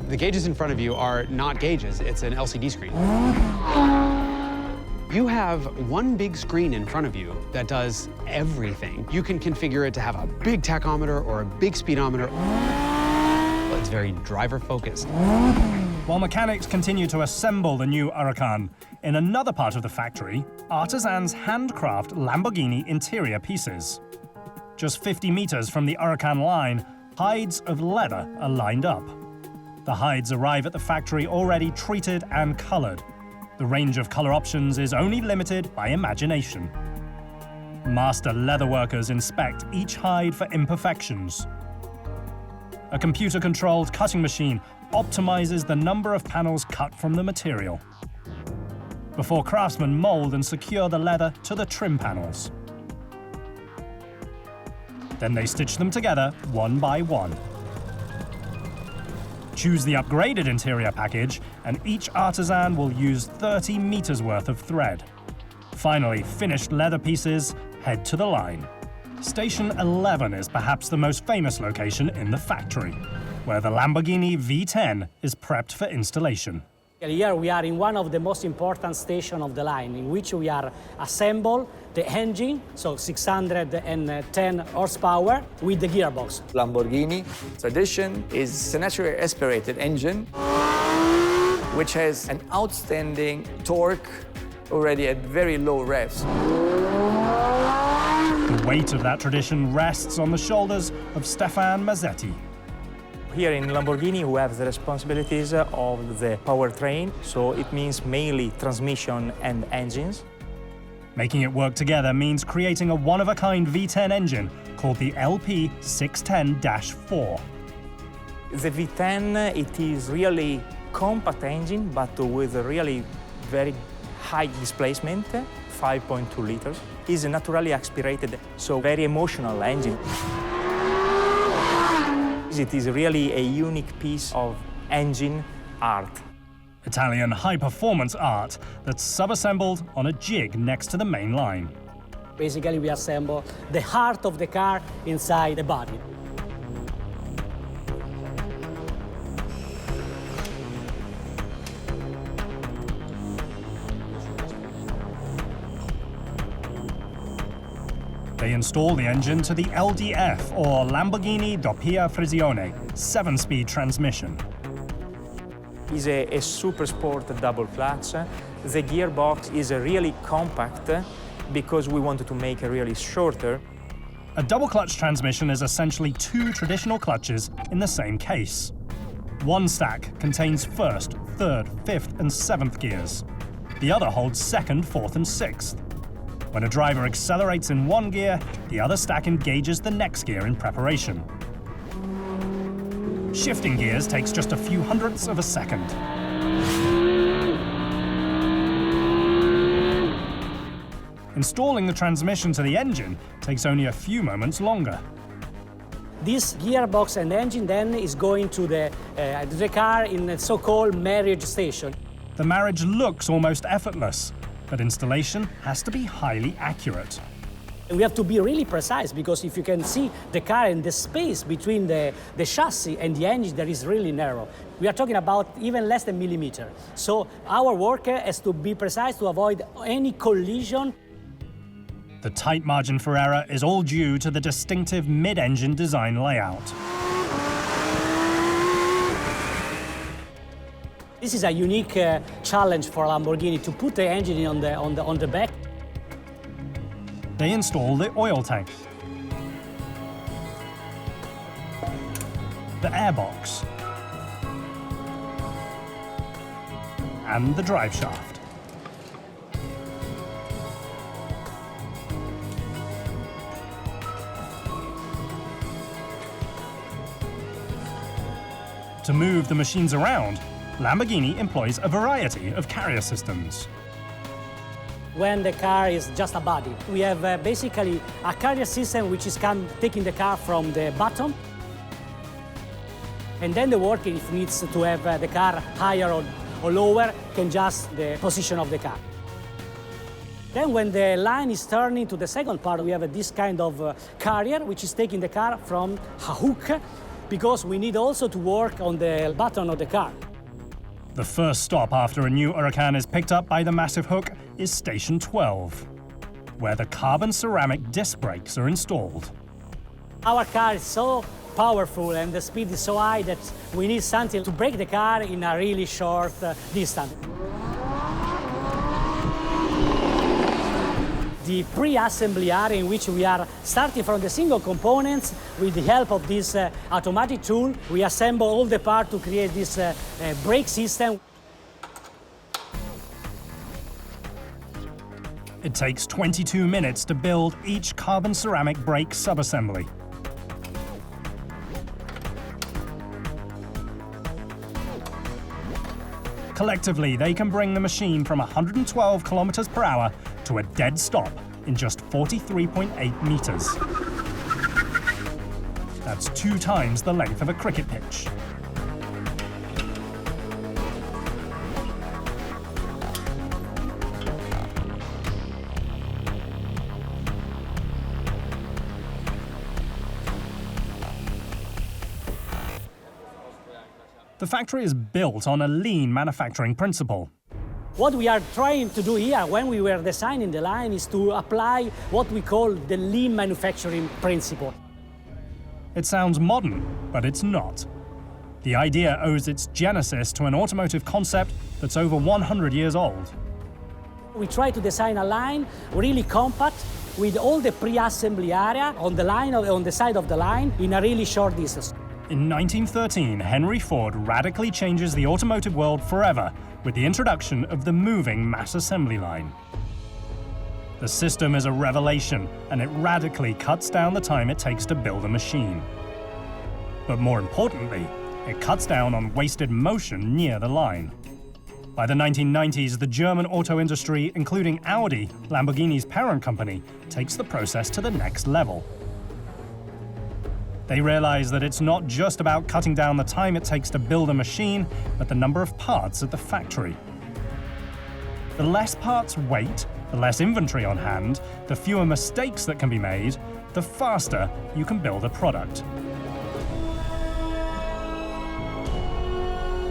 The gauges in front of you are not gauges, it's an LCD screen. You have one big screen in front of you that does everything. You can configure it to have a big tachometer or a big speedometer. It's very driver-focused. While mechanics continue to assemble the new Huracan, in another part of the factory, artisans handcraft Lamborghini interior pieces. Just 50 meters from the Huracan line, hides of leather are lined up. The hides arrive at the factory already treated and colored. The range of color options is only limited by imagination. Master leatherworkers inspect each hide for imperfections. A computer-controlled cutting machine optimizes the number of panels cut from the material, before craftsmen mold and secure the leather to the trim panels. Then they stitch them together one by one. Choose the upgraded interior package, and each artisan will use 30 meters worth of thread. Finally, finished leather pieces head to the line. Station 11 is perhaps the most famous location in the factory, where the Lamborghini V10 is prepped for installation. Here we are in one of the most important stations of the line, in which we are assemble the engine, so 610 horsepower, with the gearbox. Lamborghini tradition is a naturally aspirated engine, which has an outstanding torque already at very low revs. The weight of that tradition rests on the shoulders of Stefan Mazzetti. Here in Lamborghini, we have the responsibilities of the powertrain, so it means mainly transmission and engines. Making it work together means creating a one-of-a-kind V10 engine called the LP610-4. The V10, it is really compact engine, but with a really very high displacement, 5.2 liters. It's naturally aspirated, so very emotional engine. It is really a unique piece of engine art. Italian high-performance art that's sub-assembled on a jig next to the main line. Basically, we assemble the heart of the car inside the body. They install the engine to the LDF, or Lamborghini Doppia Frizione, 7-speed transmission. It's a super sport double clutch. The gearbox is really compact because we wanted to make it really shorter. A double-clutch transmission is essentially two traditional clutches in the same case. One stack contains first, third, fifth, and seventh gears. The other holds second, fourth, and sixth. When a driver accelerates in one gear, the other stack engages the next gear in preparation. Shifting gears takes just a few hundredths of a second. Installing the transmission to the engine takes only a few moments longer. This gearbox and engine then is going to the car in the so-called marriage station. The marriage looks almost effortless, but installation has to be highly accurate. We have to be really precise, because if you can see the car and the space between the chassis and the engine, that is really narrow. We are talking about even less than millimeter. So our work has to be precise to avoid any collision. The tight margin for error is all due to the distinctive mid-engine design layout. This is a unique challenge for Lamborghini, to put the engine on the back. They install the oil tank, the airbox, and the drive shaft. To move the machines around, Lamborghini employs a variety of carrier systems. When the car is just a body, we have basically a carrier system which is taking the car from the bottom, and then the worker, if needs to have the car higher or lower, can adjust the position of the car. Then when the line is turning to the second part, we have this kind of carrier which is taking the car from a hook, because we need also to work on the button of the car. The first stop after a new Huracan is picked up by the massive hook is Station 12, where the carbon ceramic disc brakes are installed. Our car is so powerful and the speed is so high that we need something to brake the car in a really short distance. The pre-assembly area in which we are starting from the single components, with the help of this automatic tool, we assemble all the parts to create this brake system. It takes 22 minutes to build each carbon ceramic brake subassembly. Collectively, they can bring the machine from 112 kilometers per hour to a dead stop in just 43.8 meters. That's 2 times the length of a cricket pitch. The factory is built on a lean manufacturing principle. What we are trying to do here when we were designing the line is to apply what we call the lean manufacturing principle. It sounds modern, but it's not. The idea owes its genesis to an automotive concept that's over 100 years old. We try to design a line really compact with all the pre-assembly area on the line, on the side of the line, in a really short distance. In 1913, Henry Ford radically changes the automotive world forever with the introduction of the moving mass assembly line. The system is a revelation, and it radically cuts down the time it takes to build a machine. But more importantly, it cuts down on wasted motion near the line. By the 1990s, the German auto industry, including Audi, Lamborghini's parent company, takes the process to the next level. They realize that it's not just about cutting down the time it takes to build a machine, but the number of parts at the factory. The less parts weight, the less inventory on hand, the fewer mistakes that can be made, the faster you can build a product.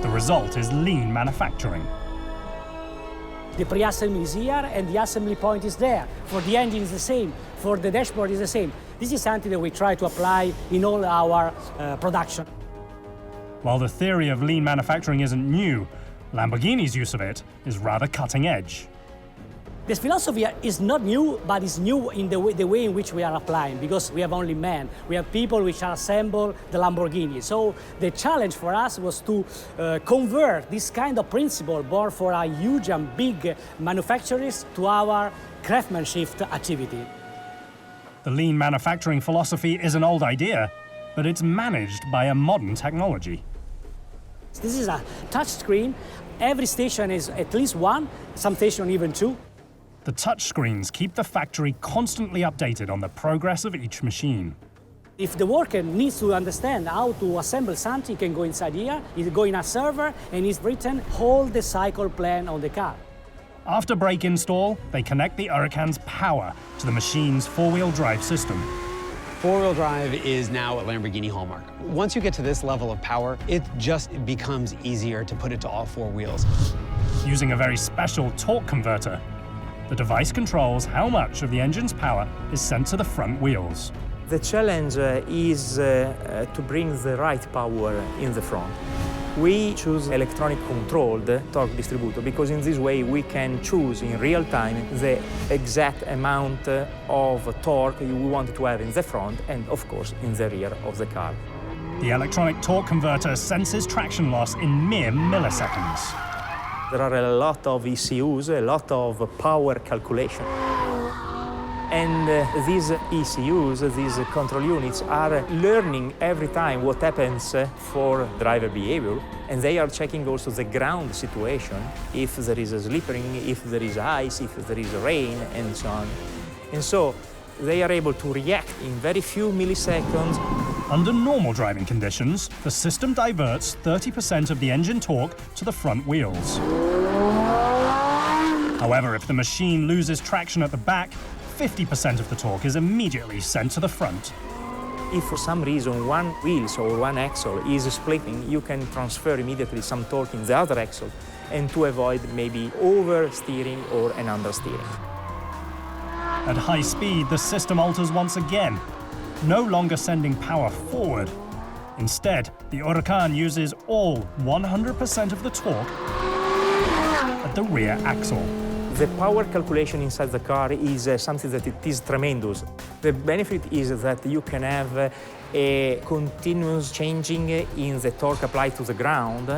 The result is lean manufacturing. The pre-assembly is here and the assembly point is there. For the engine is the same, for the dashboard is the same. This is something that we try to apply in all our production. While the theory of lean manufacturing isn't new, Lamborghini's use of it is rather cutting edge. This philosophy is not new, but it's new in the way in which we are applying, because we have only men. We have people which are assemble the Lamborghini. So the challenge for us was to convert this kind of principle, born for our huge and big manufacturers, to our craftsmanship activity. The lean manufacturing philosophy is an old idea, but it's managed by a modern technology. This is a touch screen. Every station is at least one, some station even two. The touch screens keep the factory constantly updated on the progress of each machine. If the worker needs to understand how to assemble something, he can go inside here, he go in a server, and he's written whole the cycle plan on the car. After brake install, they connect the Huracan's power to the machine's four-wheel drive system. Four-wheel drive is now a Lamborghini hallmark. Once you get to this level of power, it just becomes easier to put it to all 4 wheels. Using a very special torque converter, the device controls how much of the engine's power is sent to the front wheels. The challenge is to bring the right power in the front. We choose electronic controlled torque distributor because in this way we can choose in real time the exact amount of torque we want to have in the front and of course in the rear of the car. The electronic torque converter senses traction loss in mere milliseconds. There are a lot of ECUs, a lot of power calculation. And these ECUs, these control units, are learning every time what happens for driver behavior, and they are checking also the ground situation, if there is a slipping, if there is ice, if there is rain, and so on. And so they are able to react in very few milliseconds. Under normal driving conditions, the system diverts 30% of the engine torque to the front wheels. However, if the machine loses traction at the back, 50% of the torque is immediately sent to the front. If for some reason one wheels or one axle is splitting, you can transfer immediately some torque in the other axle and to avoid maybe oversteering or an understeering. At high speed, the system alters once again, no longer sending power forward. Instead, the Huracan uses all 100% of the torque at the rear axle. The power calculation inside the car is something that it is tremendous. The benefit is that you can have a continuous changing in the torque applied to the ground.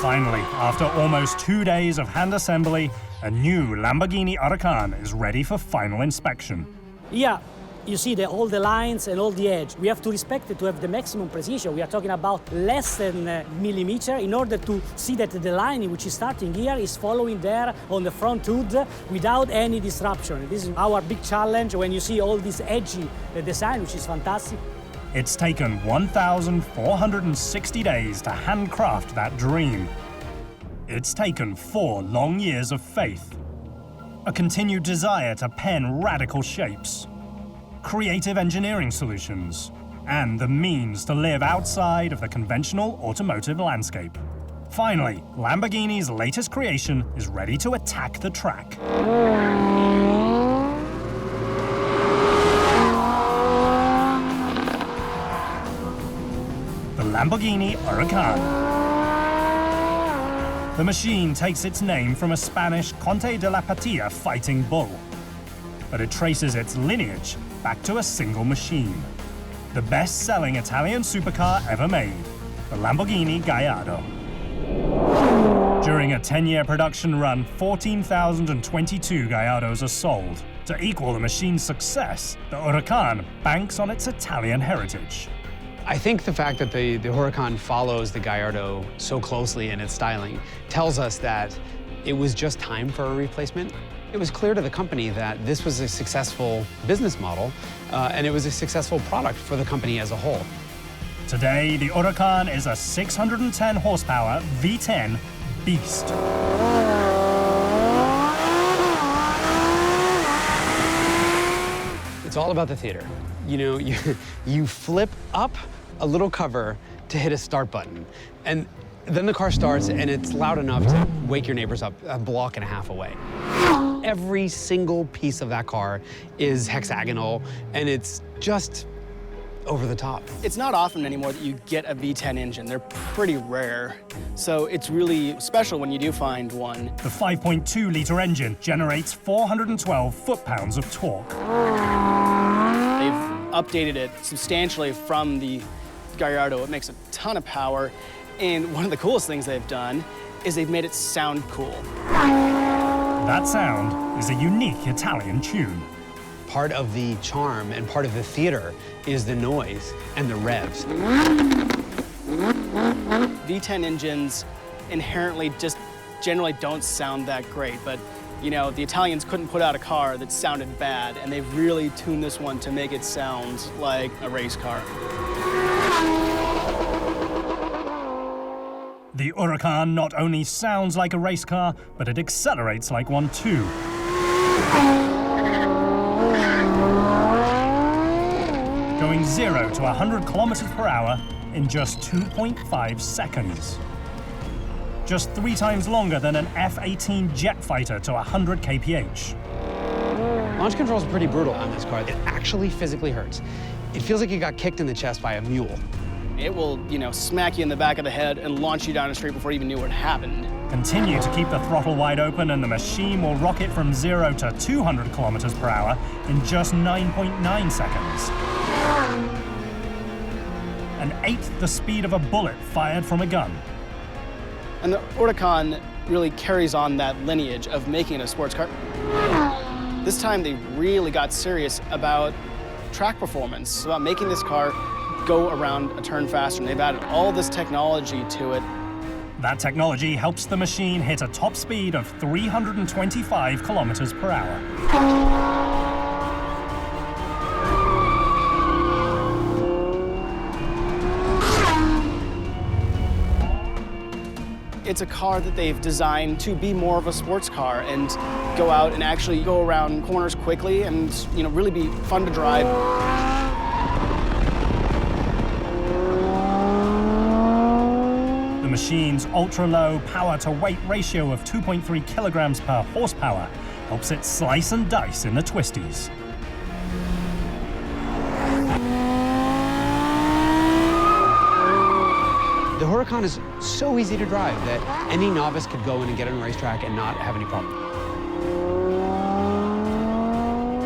Finally, after almost 2 days of hand assembly, a new Lamborghini Huracan is ready for final inspection. Yeah. You see all the lines and all the edge. We have to respect it to have the maximum precision. We are talking about less than a millimeter in order to see that the line which is starting here is following there on the front hood without any disruption. This is our big challenge when you see all this edgy design, which is fantastic. It's taken 1,460 days to handcraft that dream. It's taken 4 long years of faith, a continued desire to pen radical shapes, creative engineering solutions, and the means to live outside of the conventional automotive landscape. Finally, Lamborghini's latest creation is ready to attack the track. The Lamborghini Huracan. The machine takes its name from a Spanish Conde de la Patilla fighting bull, but it traces its lineage back to a single machine. The best-selling Italian supercar ever made, the Lamborghini Gallardo. During a 10-year production run, 14,022 Gallardos are sold. To equal the machine's success, the Huracan banks on its Italian heritage. I think the fact that the Huracan follows the Gallardo so closely in its styling tells us that it was just time for a replacement. It was clear to the company that this was a successful business model, and it was a successful product for the company as a whole. Today, the Huracan is a 610 horsepower V10 beast. It's all about the theater. You know, you flip up a little cover to hit a start button, and then the car starts and it's loud enough to wake your neighbors up a block and a half away. Every single piece of that car is hexagonal, and it's just over the top. It's not often anymore that you get a V10 engine. They're pretty rare. So it's really special when you do find one. The 5.2-liter engine generates 412 foot-pounds of torque. They've updated it substantially from the Gallardo. It makes a ton of power. And one of the coolest things they've done is they've made it sound cool. That sound is a unique Italian tune. Part of the charm and part of the theater is the noise and the revs. V10 engines inherently just generally don't sound that great, but you know, the Italians couldn't put out a car that sounded bad, and they've really tuned this one to make it sound like a race car. The Huracan not only sounds like a race car, but it accelerates like one too. Going 0 to 100 kilometers per hour in just 2.5 seconds. Just 3 times longer than an F-18 jet fighter to 100 kph. Launch control is pretty brutal on this car. It actually physically hurts. It feels like you got kicked in the chest by a mule. It will, you know, smack you in the back of the head and launch you down a street before you even knew what happened. Continue to keep the throttle wide open and the machine will rocket from 0 to 200 kilometers per hour in just 9.9 seconds. An eighth the speed of a bullet fired from a gun. And the Huracan really carries on that lineage of making it a sports car. This time they really got serious about track performance, about making this car go around a turn faster, and they've added all this technology to it. That technology helps the machine hit a top speed of 325 kilometers per hour. It's a car that they've designed to be more of a sports car and go out and actually go around corners quickly and, you know, really be fun to drive. machine's ultra-low power-to-weight ratio of 2.3 kilograms per horsepower helps it slice and dice in the twisties. The Huracan is so easy to drive that any novice could go in and get on a racetrack and not have any problem.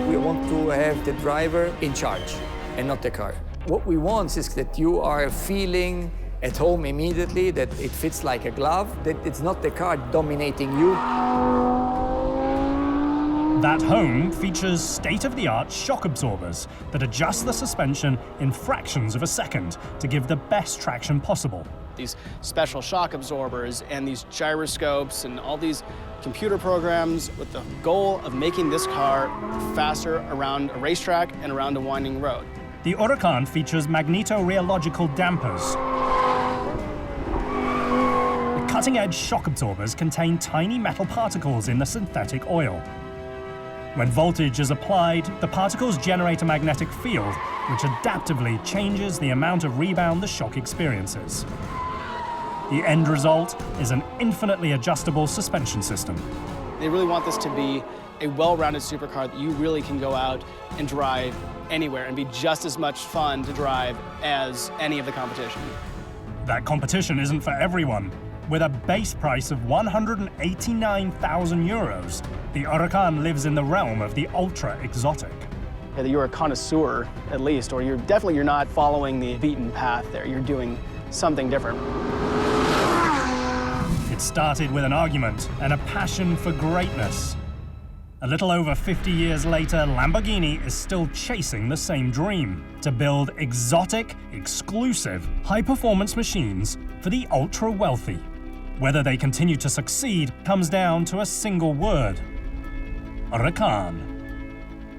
We want to have the driver in charge and not the car. What we want is that you are feeling at home immediately, that it fits like a glove, that it's not the car dominating you. That home features state-of-the-art shock absorbers that adjust the suspension in fractions of a second to give the best traction possible. These special shock absorbers and these gyroscopes and all these computer programs with the goal of making this car faster around a racetrack and around a winding road. The Huracan features magneto-rheological dampers. The cutting-edge shock absorbers contain tiny metal particles in the synthetic oil. When voltage is applied, the particles generate a magnetic field, which adaptively changes the amount of rebound the shock experiences. The end result is an infinitely adjustable suspension system. They really want this to be a well-rounded supercar that you really can go out and drive anywhere and be just as much fun to drive as any of the competition. That competition isn't for everyone. With a base price of 189,000 euros, the Huracan lives in the realm of the ultra-exotic. Either you're a connoisseur, at least, or you're not following the beaten path there. You're doing something different. It started with an argument and a passion for greatness. A little over 50 years later, Lamborghini is still chasing the same dream: to build exotic, exclusive, high-performance machines for the ultra-wealthy. Whether they continue to succeed comes down to a single word: Huracan.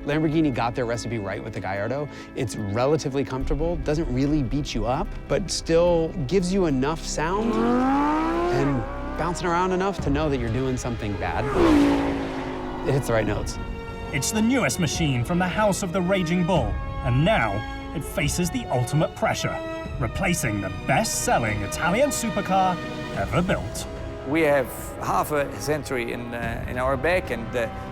Lamborghini got their recipe right with the Gallardo. It's relatively comfortable, doesn't really beat you up, but still gives you enough sound and bouncing around enough to know that you're doing something bad. It hits the right notes. It's the newest machine from the house of the Raging Bull, and now it faces the ultimate pressure, replacing the best-selling Italian supercar ever built. We have half a century in our back, and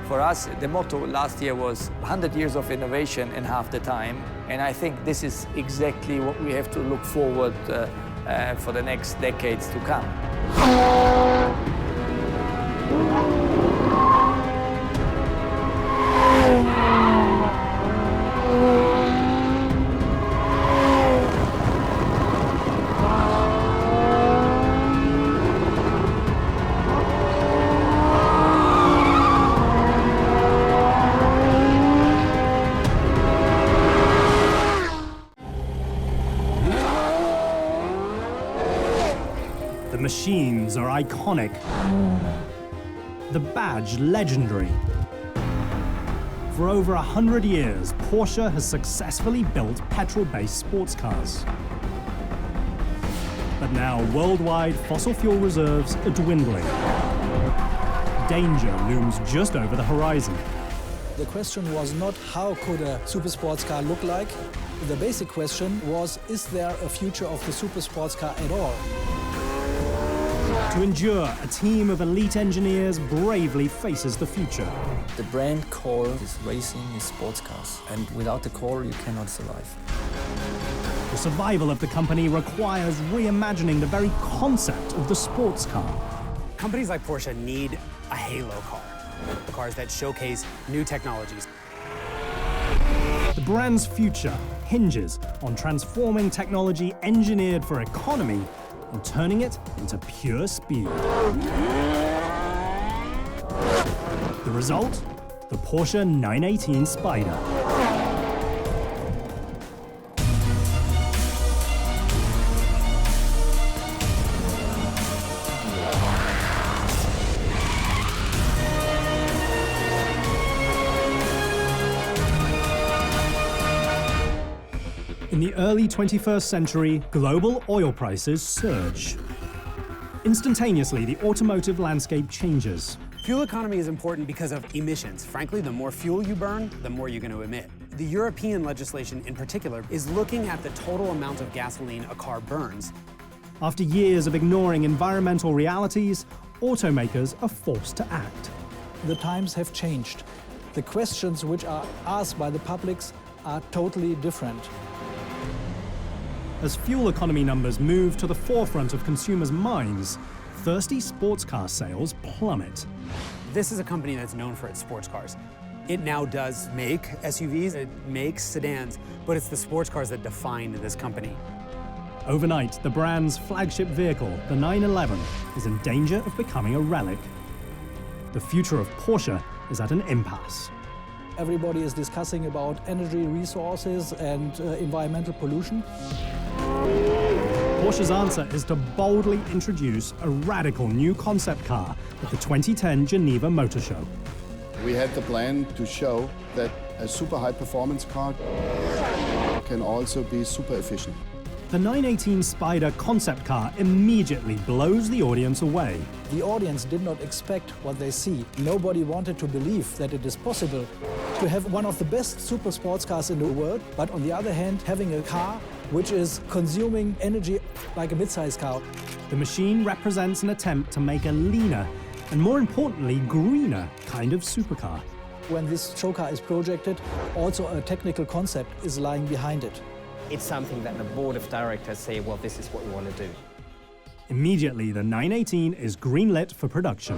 for us, the motto last year was 100 years of innovation in half the time. And I think this is exactly what we have to look forward for the next decades to come. The machines are iconic. The badge legendary. For over 100 years, Porsche has successfully built petrol-based sports cars. But now worldwide fossil fuel reserves are dwindling. Danger looms just over the horizon. The question was not how could a super sports car look like. The basic question was, is there a future of the super sports car at all? To endure, a team of elite engineers bravely faces the future. The brand core is racing, is sports cars, and without the core you cannot survive. The survival of the company requires reimagining the very concept of the sports car. Companies like Porsche need a halo car, cars that showcase new technologies. The brand's future hinges on transforming technology engineered for economy and turning it into pure speed. The result? The Porsche 918 Spider. In the early 21st century, global oil prices surge. Instantaneously, the automotive landscape changes. Fuel economy is important because of emissions. Frankly, the more fuel you burn, the more you're going to emit. The European legislation in particular is looking at the total amount of gasoline a car burns. After years of ignoring environmental realities, automakers are forced to act. The times have changed. The questions which are asked by the publics are totally different. As fuel economy numbers move to the forefront of consumers' minds, thirsty sports car sales plummet. This is a company that's known for its sports cars. It now does make SUVs, it makes sedans, but it's the sports cars that define this company. Overnight, the brand's flagship vehicle, the 911, is in danger of becoming a relic. The future of Porsche is at an impasse. Everybody is discussing about energy resources and environmental pollution. Porsche's answer is to boldly introduce a radical new concept car at the 2010 Geneva Motor Show. We had the plan to show that a super high-performance car can also be super efficient. The 918 Spider concept car immediately blows the audience away. The audience did not expect what they see. Nobody wanted to believe that it is possible to have one of the best super sports cars in the world, but on the other hand, having a car which is consuming energy like a mid-size car. The machine represents an attempt to make a leaner and, more importantly, greener kind of supercar. When this show car is projected, also a technical concept is lying behind it. It's something that the board of directors say, well, this is what we want to do. Immediately, the 918 is greenlit for production.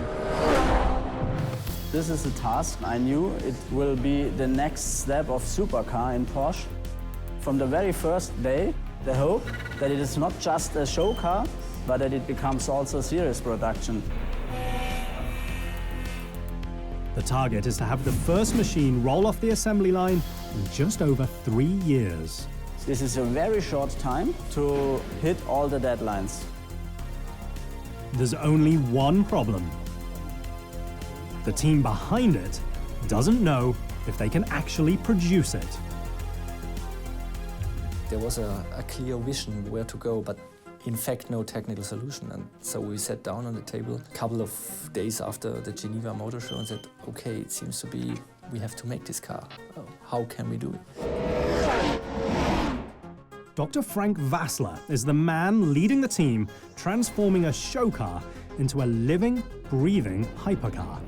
This is a task. I knew it will be the next step of supercar in Porsche. From the very first day, the hope that it is not just a show car, but that it becomes also serious production. The target is to have the first machine roll off the assembly line in just over 3 years. This is a very short time to hit all the deadlines. There's only one problem. The team behind it doesn't know if they can actually produce it. There was a clear vision where to go, but in fact no technical solution. And so we sat down on the table a couple of days after the Geneva Motor Show and said, okay, it seems to be we have to make this car. How can we do it? Dr. Frank Vassler is the man leading the team, transforming a show car into a living, breathing hypercar.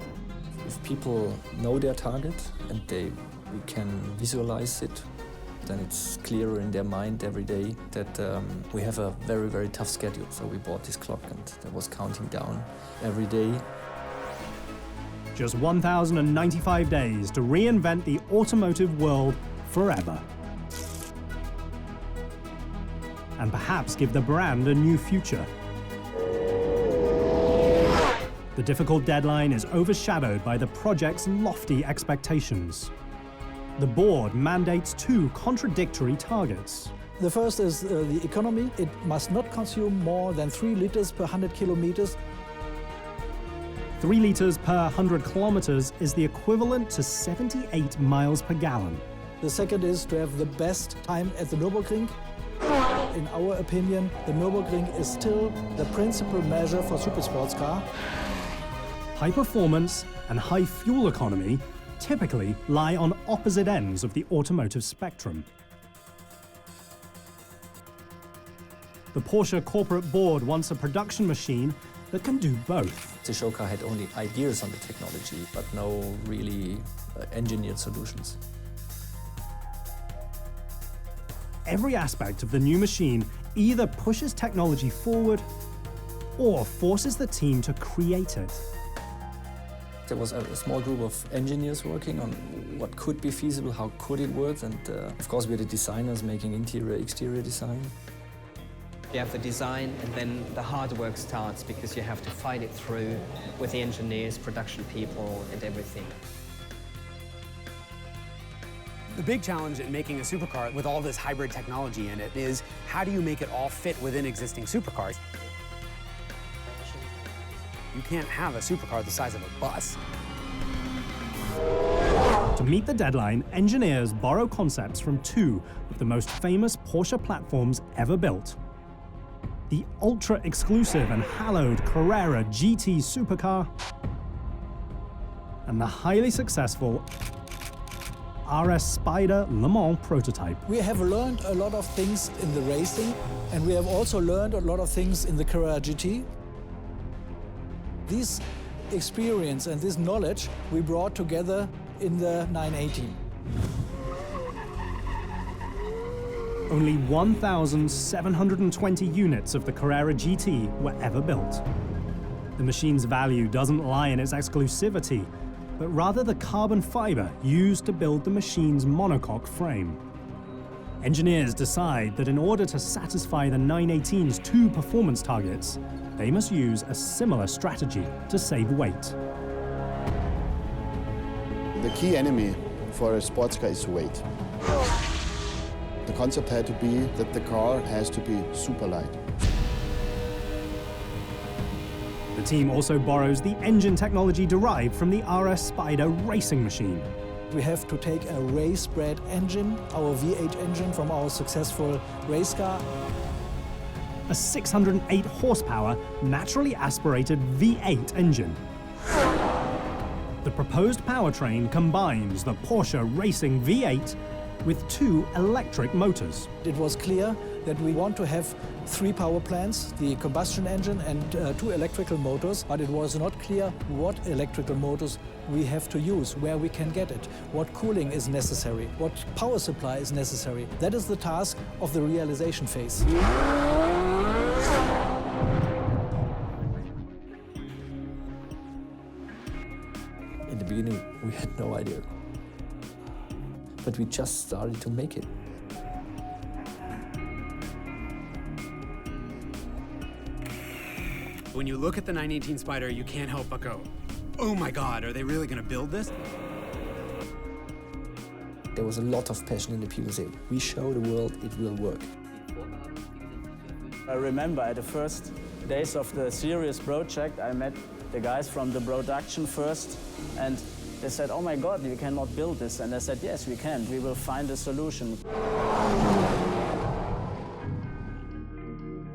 If people know their target and we can visualize it, then it's clearer in their mind every day that we have a very, very tough schedule. So we bought this clock and that was counting down every day. Just 1,095 days to reinvent the automotive world forever. And perhaps give the brand a new future. The difficult deadline is overshadowed by the project's lofty expectations. The board mandates 2 contradictory targets. The first is the economy. It must not consume more than 3 liters per 100 kilometers. 3 liters per 100 kilometers is the equivalent to 78 miles per gallon. The second is to have the best time at the Nürburgring. In our opinion, the Nürburgring is still the principal measure for supersports car. High performance and high fuel economy typically lie on opposite ends of the automotive spectrum. The Porsche corporate board wants a production machine that can do both. The show car had only ideas on the technology, but no really engineered solutions. Every aspect of the new machine either pushes technology forward or forces the team to create it. There was a small group of engineers working on what could be feasible, how could it work, and of course we're the designers making interior, exterior design. You have the design and then the hard work starts because you have to fight it through with the engineers, production people and everything. The big challenge in making a supercar with all this hybrid technology in it is how do you make it all fit within existing supercars? You can't have a supercar the size of a bus. To meet the deadline, engineers borrow concepts from 2 of the most famous Porsche platforms ever built. The ultra-exclusive and hallowed Carrera GT supercar and the highly successful RS Spider Le Mans prototype. We have learned a lot of things in the racing, and we have also learned a lot of things in the Carrera GT. This experience and this knowledge we brought together in the 918. Only 1,720 units of the Carrera GT were ever built. The machine's value doesn't lie in its exclusivity, but rather the carbon fiber used to build the machine's monocoque frame. Engineers decide that in order to satisfy the 918's two performance targets, they must use a similar strategy to save weight. The key enemy for a sports car is weight. The concept had to be that the car has to be super light. The team also borrows the engine technology derived from the RS Spider racing machine. We have to take a race-bred engine, our V8 engine from our successful race car. A 608 horsepower, naturally aspirated V8 engine. The proposed powertrain combines the Porsche racing V8 with two electric motors. It was clear that we want to have three power plants, the combustion engine and two electrical motors, but it was not clear what electrical motors we have to use, where we can get it, what cooling is necessary, what power supply is necessary. That is the task of the realization phase. In the beginning, we had no idea. But we just started to make it. When you look at the 918 Spider, you can't help but go, oh my God, are they really going to build this? There was a lot of passion in the people saying, we show the world it will work. I remember at the first days of the serious project, I met the guys from the production first, and they said, oh my God, you cannot build this. And I said, yes, we can. We will find a solution.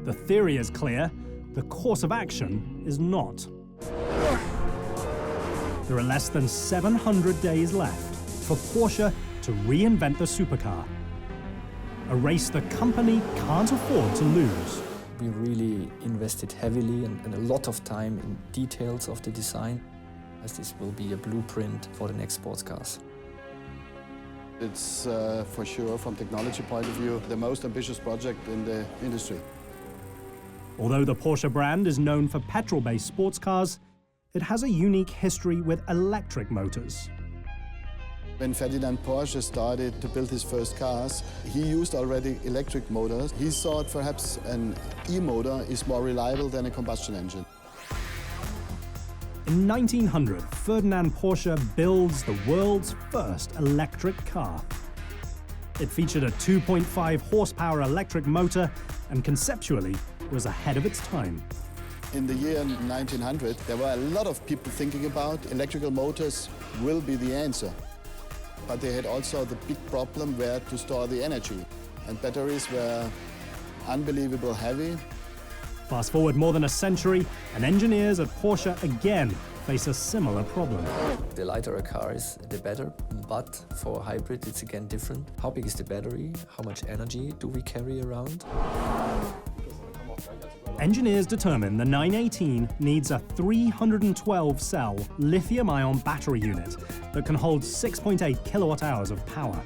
The theory is clear, the course of action is not. There are less than 700 days left for Porsche to reinvent the supercar. A race the company can't afford to lose. We really invested heavily and a lot of time in details of the design, as this will be a blueprint for the next sports cars. It's for sure, from technology point of view, the most ambitious project in the industry. Although the Porsche brand is known for petrol-based sports cars, it has a unique history with electric motors. When Ferdinand Porsche started to build his first cars, he used already electric motors. He thought perhaps an e-motor is more reliable than a combustion engine. In 1900, Ferdinand Porsche builds the world's first electric car. It featured a 2.5 horsepower electric motor and conceptually was ahead of its time. In the year 1900, there were a lot of people thinking about electrical motors will be the answer. But they had also the big problem where to store the energy. And batteries were unbelievably heavy. Fast forward more than a century, and engineers at Porsche again face a similar problem. The lighter a car is, the better. But for a hybrid, it's again different. How big is the battery? How much energy do we carry around? Engineers determine the 918 needs a 312-cell lithium-ion battery unit that can hold 6.8 kilowatt-hours of power.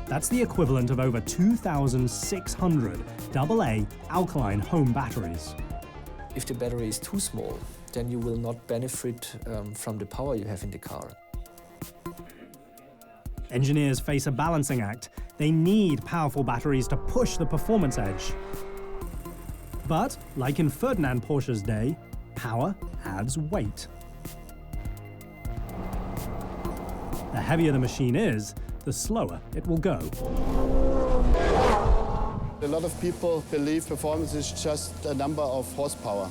That's the equivalent of over 2,600 AA alkaline home batteries. If the battery is too small, then you will not benefit from the power you have in the car. Engineers face a balancing act. They need powerful batteries to push the performance edge. But, like in Ferdinand Porsche's day, power adds weight. The heavier the machine is, the slower it will go. A lot of people believe performance is just a number of horsepower.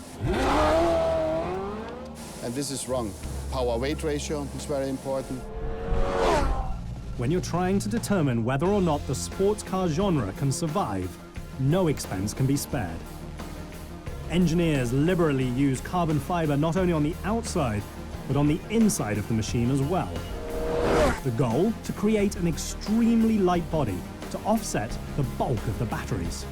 And this is wrong. Power-weight ratio is very important. When you're trying to determine whether or not the sports car genre can survive, no expense can be spared. Engineers liberally use carbon fiber not only on the outside, but on the inside of the machine as well. The goal? To create an extremely light body to offset the bulk of the batteries.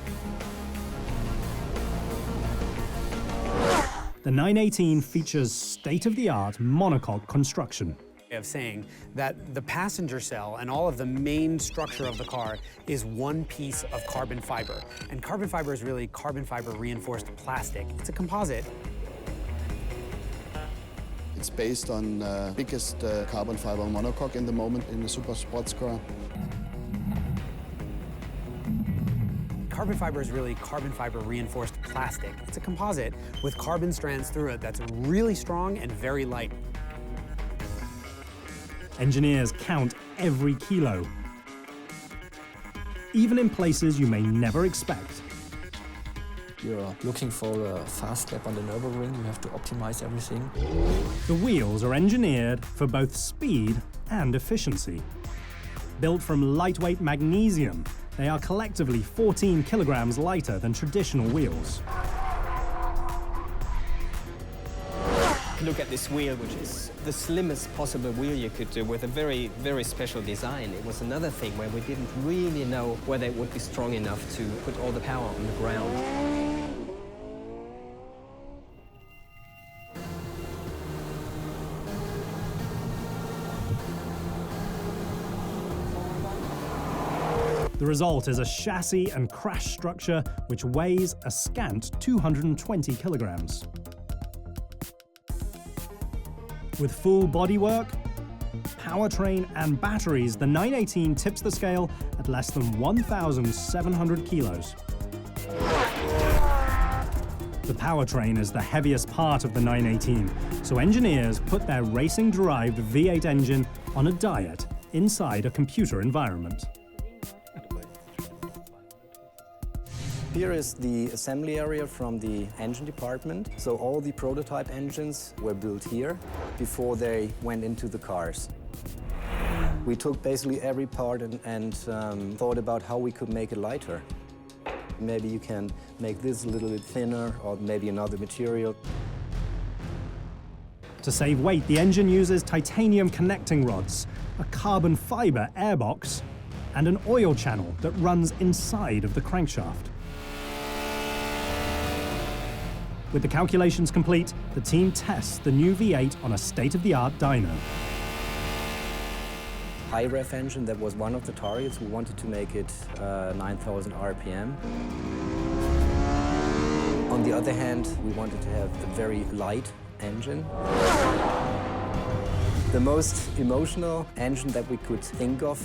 The 918 features state-of-the-art monocoque construction. Of saying that the passenger cell and all of the main structure of the car is one piece of carbon fiber. And carbon fiber is really carbon fiber reinforced plastic. It's a composite. It's based on biggest carbon fiber monocoque in the moment in the super sports car. Carbon fiber is really carbon fiber reinforced plastic. It's a composite with carbon strands through it that's really strong and very light. Engineers count every kilo, even in places you may never expect. You're looking for a fast lap on the Nürburgring, you have to optimize everything. The wheels are engineered for both speed and efficiency. Built from lightweight magnesium, they are collectively 14 kilograms lighter than traditional wheels. Look at this wheel, which is the slimmest possible wheel you could do with a very, very special design. It was another thing where we didn't really know whether it would be strong enough to put all the power on the ground. The result is a chassis and crash structure which weighs a scant 220 kilograms. With full bodywork, powertrain and batteries, the 918 tips the scale at less than 1,700 kilos. The powertrain is the heaviest part of the 918, so engineers put their racing-derived V8 engine on a diet inside a computer environment. Here is the assembly area from the engine department. So all the prototype engines were built here before they went into the cars. We took basically every part and thought about how we could make it lighter. Maybe you can make this a little bit thinner or maybe another material. To save weight, the engine uses titanium connecting rods, a carbon fiber airbox, and an oil channel that runs inside of the crankshaft. With the calculations complete, the team tests the new V8 on a state-of-the-art dyno. High ref engine, that was one of the targets. We wanted to make it 9,000 RPM. On the other hand, we wanted to have a very light engine. The most emotional engine that we could think of.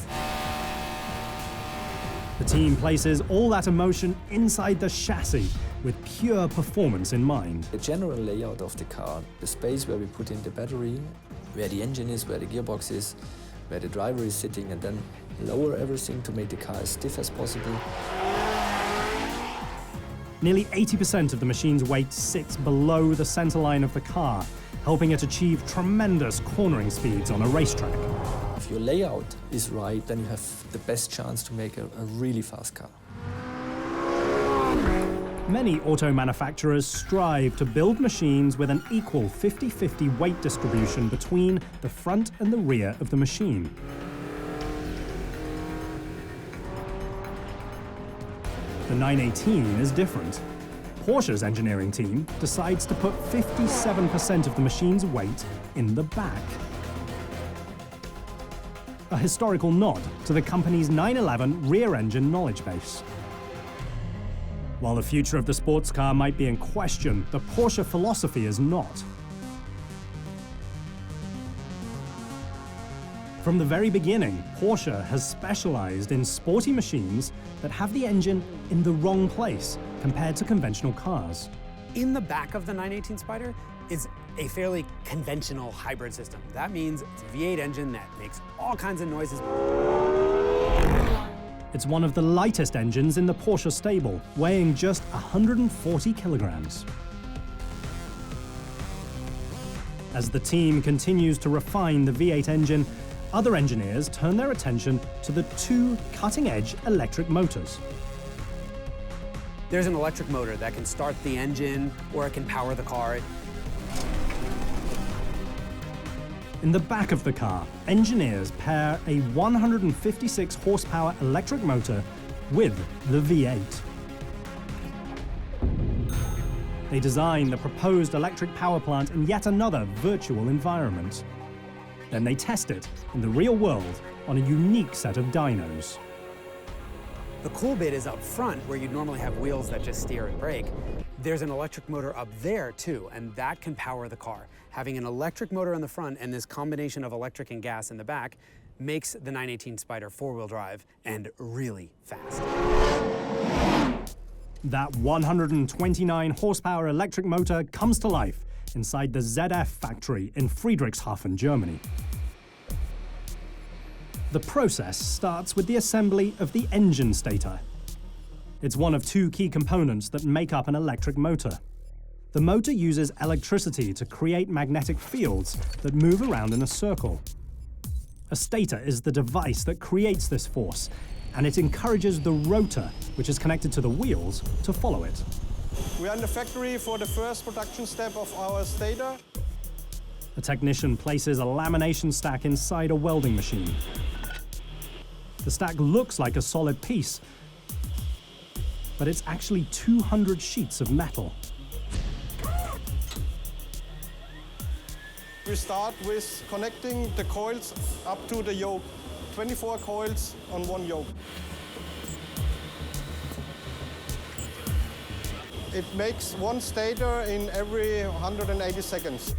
The team places all that emotion inside the chassis with pure performance in mind. The general layout of the car, the space where we put in the battery, where the engine is, where the gearbox is, where the driver is sitting, and then lower everything to make the car as stiff as possible. Nearly 80% of the machine's weight sits below the center line of the car, helping it achieve tremendous cornering speeds on a racetrack. If your layout is right, then you have the best chance to make a really fast car. Many auto manufacturers strive to build machines with an equal 50-50 weight distribution between the front and the rear of the machine. The 918 is different. Porsche's engineering team decides to put 57% of the machine's weight in the back. A historical nod to the company's 911 rear-engine knowledge base. While the future of the sports car might be in question, the Porsche philosophy is not. From the very beginning, Porsche has specialized in sporty machines that have the engine in the wrong place compared to conventional cars. In the back of the 918 Spider is a fairly conventional hybrid system. That means it's a V8 engine that makes all kinds of noises. It's one of the lightest engines in the Porsche stable, weighing just 140 kilograms. As the team continues to refine the V8 engine, other engineers turn their attention to the two cutting-edge electric motors. There's an electric motor that can start the engine or it can power the car. In the back of the car, engineers pair a 156 horsepower electric motor with the V8. They design the proposed electric power plant in yet another virtual environment. Then they test it in the real world on a unique set of dynos. The cool bit is up front, where you'd normally have wheels that just steer and brake. There's an electric motor up there too, and that can power the car. Having an electric motor on the front and this combination of electric and gas in the back makes the 918 Spider four-wheel drive and really fast. That 129 horsepower electric motor comes to life inside the ZF factory in Friedrichshafen, Germany. The process starts with the assembly of the engine stator. It's one of two key components that make up an electric motor. The motor uses electricity to create magnetic fields that move around in a circle. A stator is the device that creates this force, and it encourages the rotor, which is connected to the wheels, to follow it. We are in the factory for the first production step of our stator. A technician places a lamination stack inside a welding machine. The stack looks like a solid piece, but it's actually 200 sheets of metal. We start with connecting the coils up to the yoke. 24 coils on one yoke. It makes one stator in every 180 seconds.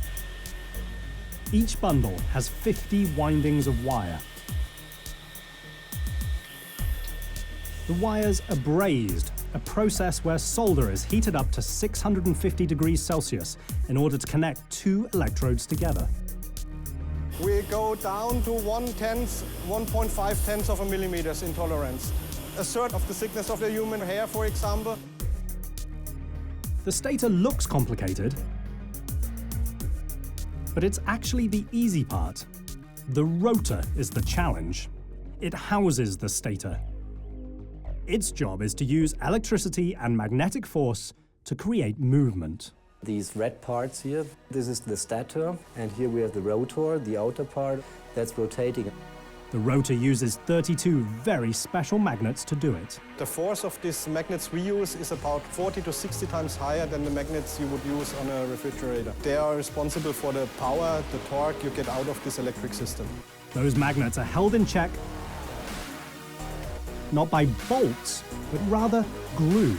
Each bundle has 50 windings of wire. The wires are brazed, a process where solder is heated up to 650 degrees Celsius in order to connect two electrodes together. We go down to 1.5 tenths of a millimeters in tolerance. A third of the thickness of the human hair, for example. The stator looks complicated, but it's actually the easy part. The rotor is the challenge. It houses the stator. Its job is to use electricity and magnetic force to create movement. These red parts here, this is the stator, and here we have the rotor, the outer part, that's rotating. The rotor uses 32 very special magnets to do it. The force of these magnets we use is about 40 to 60 times higher than the magnets you would use on a refrigerator. They are responsible for the power, the torque you get out of this electric system. Those magnets are held in check not by bolts, but rather glue.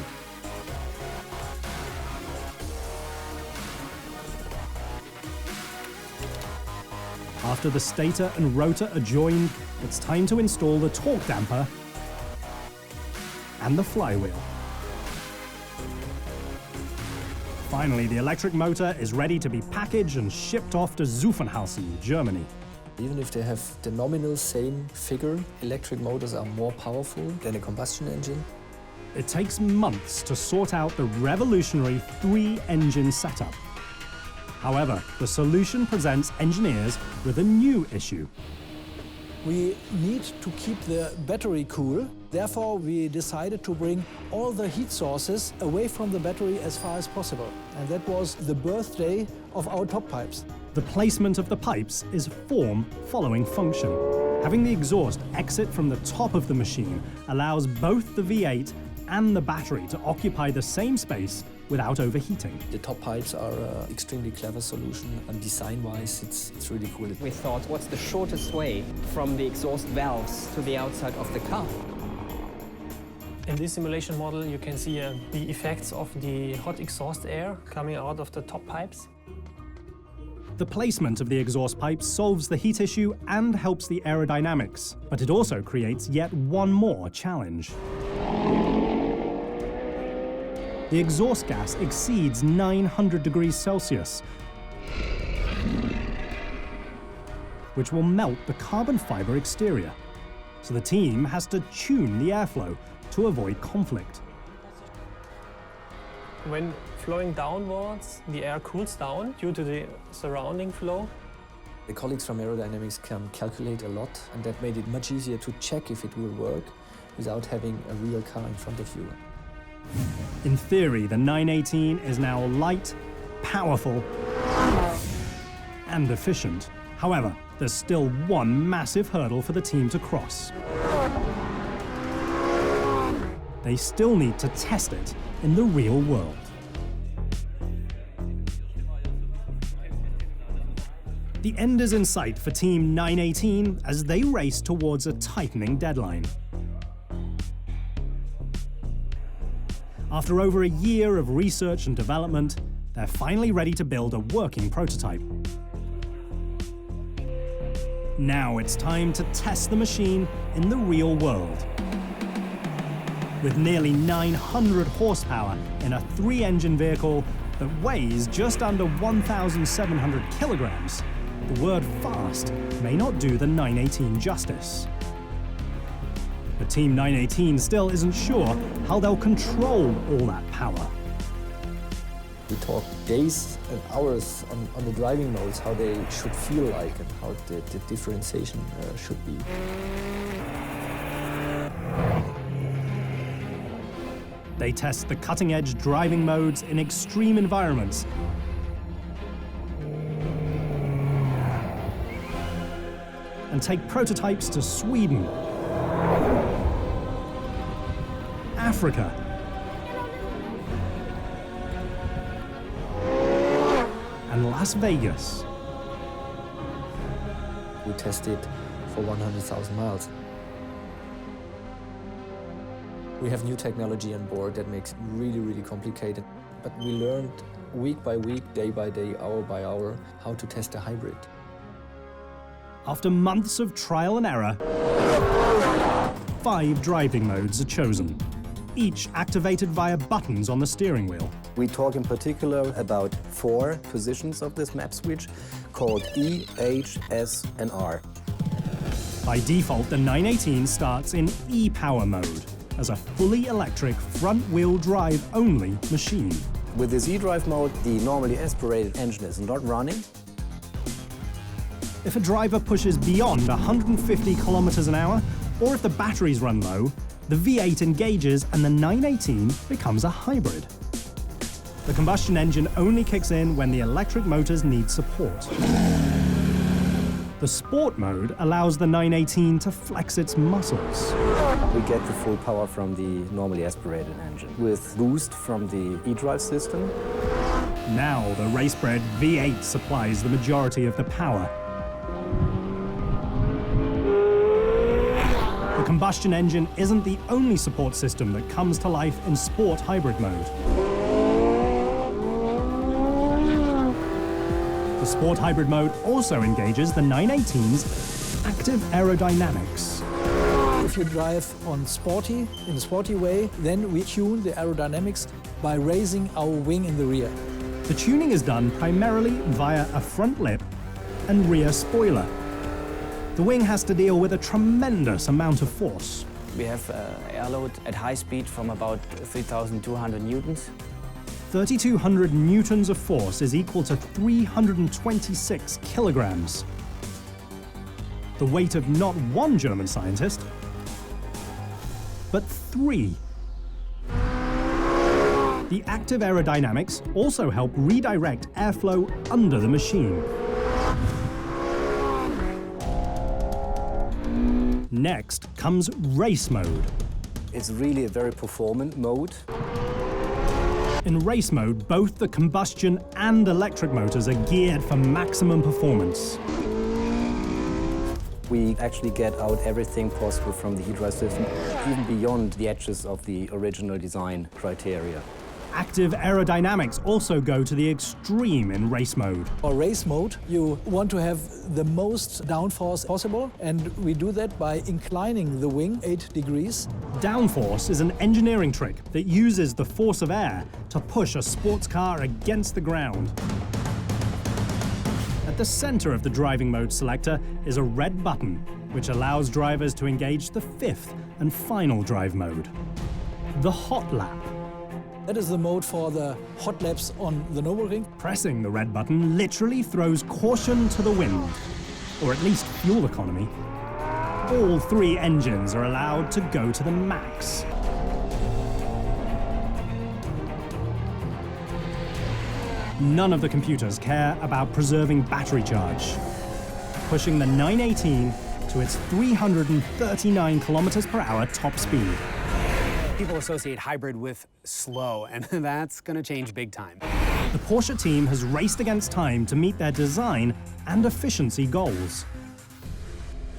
After the stator and rotor are joined, it's time to install the torque damper and the flywheel. Finally, the electric motor is ready to be packaged and shipped off to Zuffenhausen, Germany. Even if they have the nominal same figure, electric motors are more powerful than a combustion engine. It takes months to sort out the revolutionary 3-engine setup. However, the solution presents engineers with a new issue. We need to keep the battery cool. Therefore, we decided to bring all the heat sources away from the battery as far as possible. And that was the birthday of our top pipes. The placement of the pipes is form following function. Having the exhaust exit from the top of the machine allows both the V8 and the battery to occupy the same space without overheating. The top pipes are an extremely clever solution, and design-wise, it's really cool. We thought, what's the shortest way from the exhaust valves to the outside of the car? In this simulation model, you can see the effects of the hot exhaust air coming out of the top pipes. The placement of the exhaust pipe solves the heat issue and helps the aerodynamics, but it also creates yet one more challenge. The exhaust gas exceeds 900 degrees Celsius, which will melt the carbon fiber exterior. So the team has to tune the airflow to avoid conflict. When flowing downwards, the air cools down due to the surrounding flow. The colleagues from aerodynamics can calculate a lot, and that made it much easier to check if it will work without having a real car in front of you. In theory, the 918 is now light, powerful, and efficient. However, there's still one massive hurdle for the team to cross. They still need to test it in the real world. The end is in sight for Team 918 as they race towards a tightening deadline. After over a year of research and development, they're finally ready to build a working prototype. Now it's time to test the machine in the real world. With nearly 900 horsepower in a 3-engine vehicle that weighs just under 1,700 kilograms, the word fast may not do the 918 justice. But Team 918 still isn't sure how they'll control all that power. We talk days and hours on the driving modes, how they should feel like and how the differentiation should be. They test the cutting-edge driving modes in extreme environments and take prototypes to Sweden, Africa, and Las Vegas. We tested for 100,000 miles. We have new technology on board that makes it really, really complicated. But we learned week by week, day by day, hour by hour, how to test a hybrid. After months of trial and error, 5 driving modes are chosen, each activated via buttons on the steering wheel. We talk in particular about 4 positions of this map switch called E, H, S, and R. By default, the 918 starts in E-Power mode as a fully electric front-wheel drive only machine. With this E-Drive mode, the normally aspirated engine is not running. If a driver pushes beyond 150 kilometers an hour, or if the batteries run low, the V8 engages and the 918 becomes a hybrid. The combustion engine only kicks in when the electric motors need support. The Sport mode allows the 918 to flex its muscles. We get the full power from the normally aspirated engine, with boost from the e-drive system. Now the race-bred V8 supplies the majority of the power. The combustion engine isn't the only support system that comes to life in Sport hybrid mode. The Sport hybrid mode also engages the 918's active aerodynamics. If you drive in a sporty way, then we tune the aerodynamics by raising our wing in the rear. The tuning is done primarily via a front lip and rear spoiler. The wing has to deal with a tremendous amount of force. We have air load at high speed from about 3,200 newtons. 3,200 newtons of force is equal to 326 kilograms. The weight of not one German scientist, but 3. The active aerodynamics also help redirect airflow under the machine. Next comes race mode. It's really a very performant mode. In race mode, both the combustion and electric motors are geared for maximum performance. We actually get out everything possible from the e-drive system, even beyond the edges of the original design criteria. Active aerodynamics also go to the extreme in race mode. For race mode, you want to have the most downforce possible, and we do that by inclining the wing 8 degrees. Downforce is an engineering trick that uses the force of air to push a sports car against the ground. At the center of the driving mode selector is a red button, which allows drivers to engage the 5th and final drive mode, the hot lap. That is the mode for the hot laps on the Nürburgring. Pressing the red button literally throws caution to the wind, or at least fuel economy. All 3 engines are allowed to go to the max. None of the computers care about preserving battery charge. pushing the 918 to its 339 kilometers per hour top speed. People associate hybrid with slow, and that's going to change big time. The Porsche team has raced against time to meet their design and efficiency goals.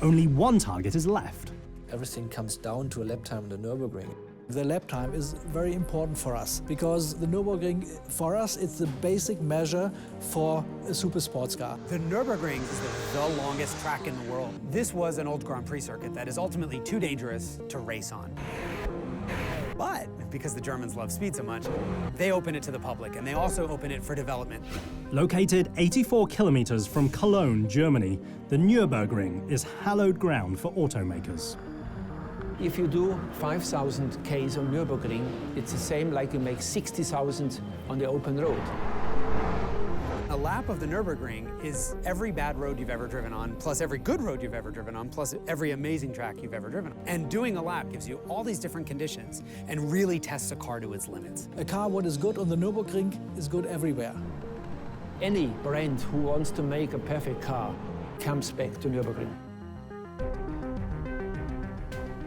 Only one target is left. Everything comes down to a lap time on the Nürburgring. The lap time is very important for us because the Nürburgring, for us, it's the basic measure for a super sports car. The Nürburgring is the longest track in the world. This was an old Grand Prix circuit that is ultimately too dangerous to race on. But because the Germans love speed so much, they open it to the public, and they also open it for development. Located 84 kilometers from Cologne, Germany, the Nürburgring is hallowed ground for automakers. If you do 5,000 Ks on Nürburgring, it's the same like you make 60,000 on the open road. A lap of the Nürburgring is every bad road you've ever driven on, plus every good road you've ever driven on, plus every amazing track you've ever driven on. And doing a lap gives you all these different conditions and really tests a car to its limits. A car what is good on the Nürburgring is good everywhere. Any brand who wants to make a perfect car comes back to Nürburgring.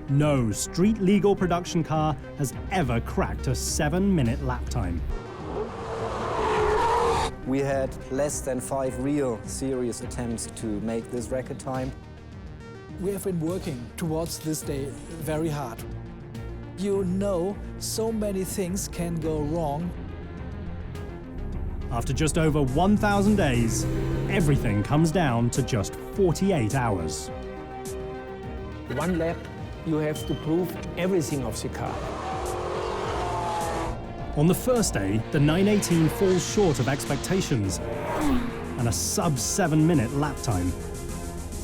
No street-legal production car has ever cracked a 7-minute lap time. We had less than 5 real serious attempts to make this record time. We have been working towards this day very hard. You know, so many things can go wrong. After just over 1,000 days, everything comes down to just 48 hours. One lap, you have to prove everything of the car. On the first day, the 918 falls short of expectations and a sub-7-minute lap time.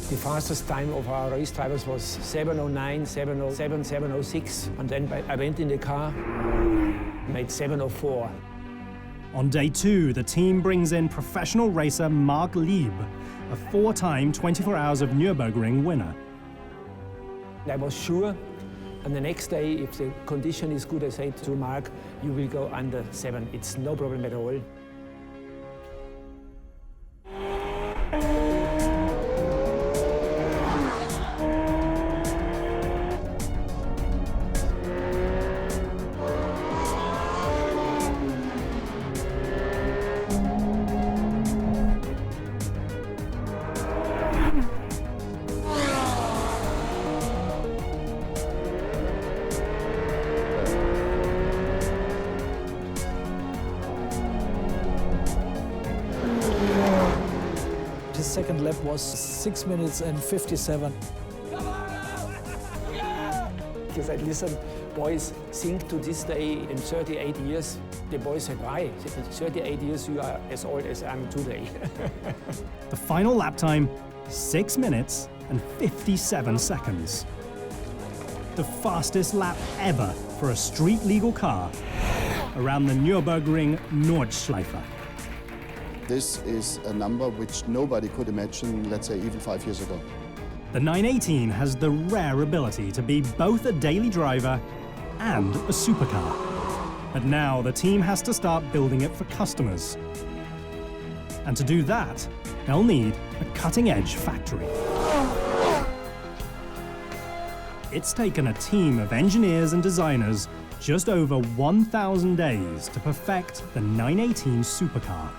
The fastest time of our race drivers was 7:09, 7:07, 7:06, and then I went in the car, made 7:04. On day 2, the team brings in professional racer Mark Lieb, a 4-time 24 Hours of Nürburgring winner. I was sure, and the next day, if the condition is good, I said to Mark, you will go under 7. It's no problem at all. His second lap was 6 minutes and 57. He said, listen, boys, think to this day in 38 years. The boys said, why? In 38 years, you are as old as I am today. The final lap time, 6 minutes and 57 seconds. The fastest lap ever for a street-legal car around the Nürburgring Nordschleife. This is a number which nobody could imagine, let's say, even 5 years ago. The 918 has the rare ability to be both a daily driver and a supercar. But now the team has to start building it for customers. And to do that, they'll need a cutting-edge factory. It's taken a team of engineers and designers just over 1,000 days to perfect the 918 supercar.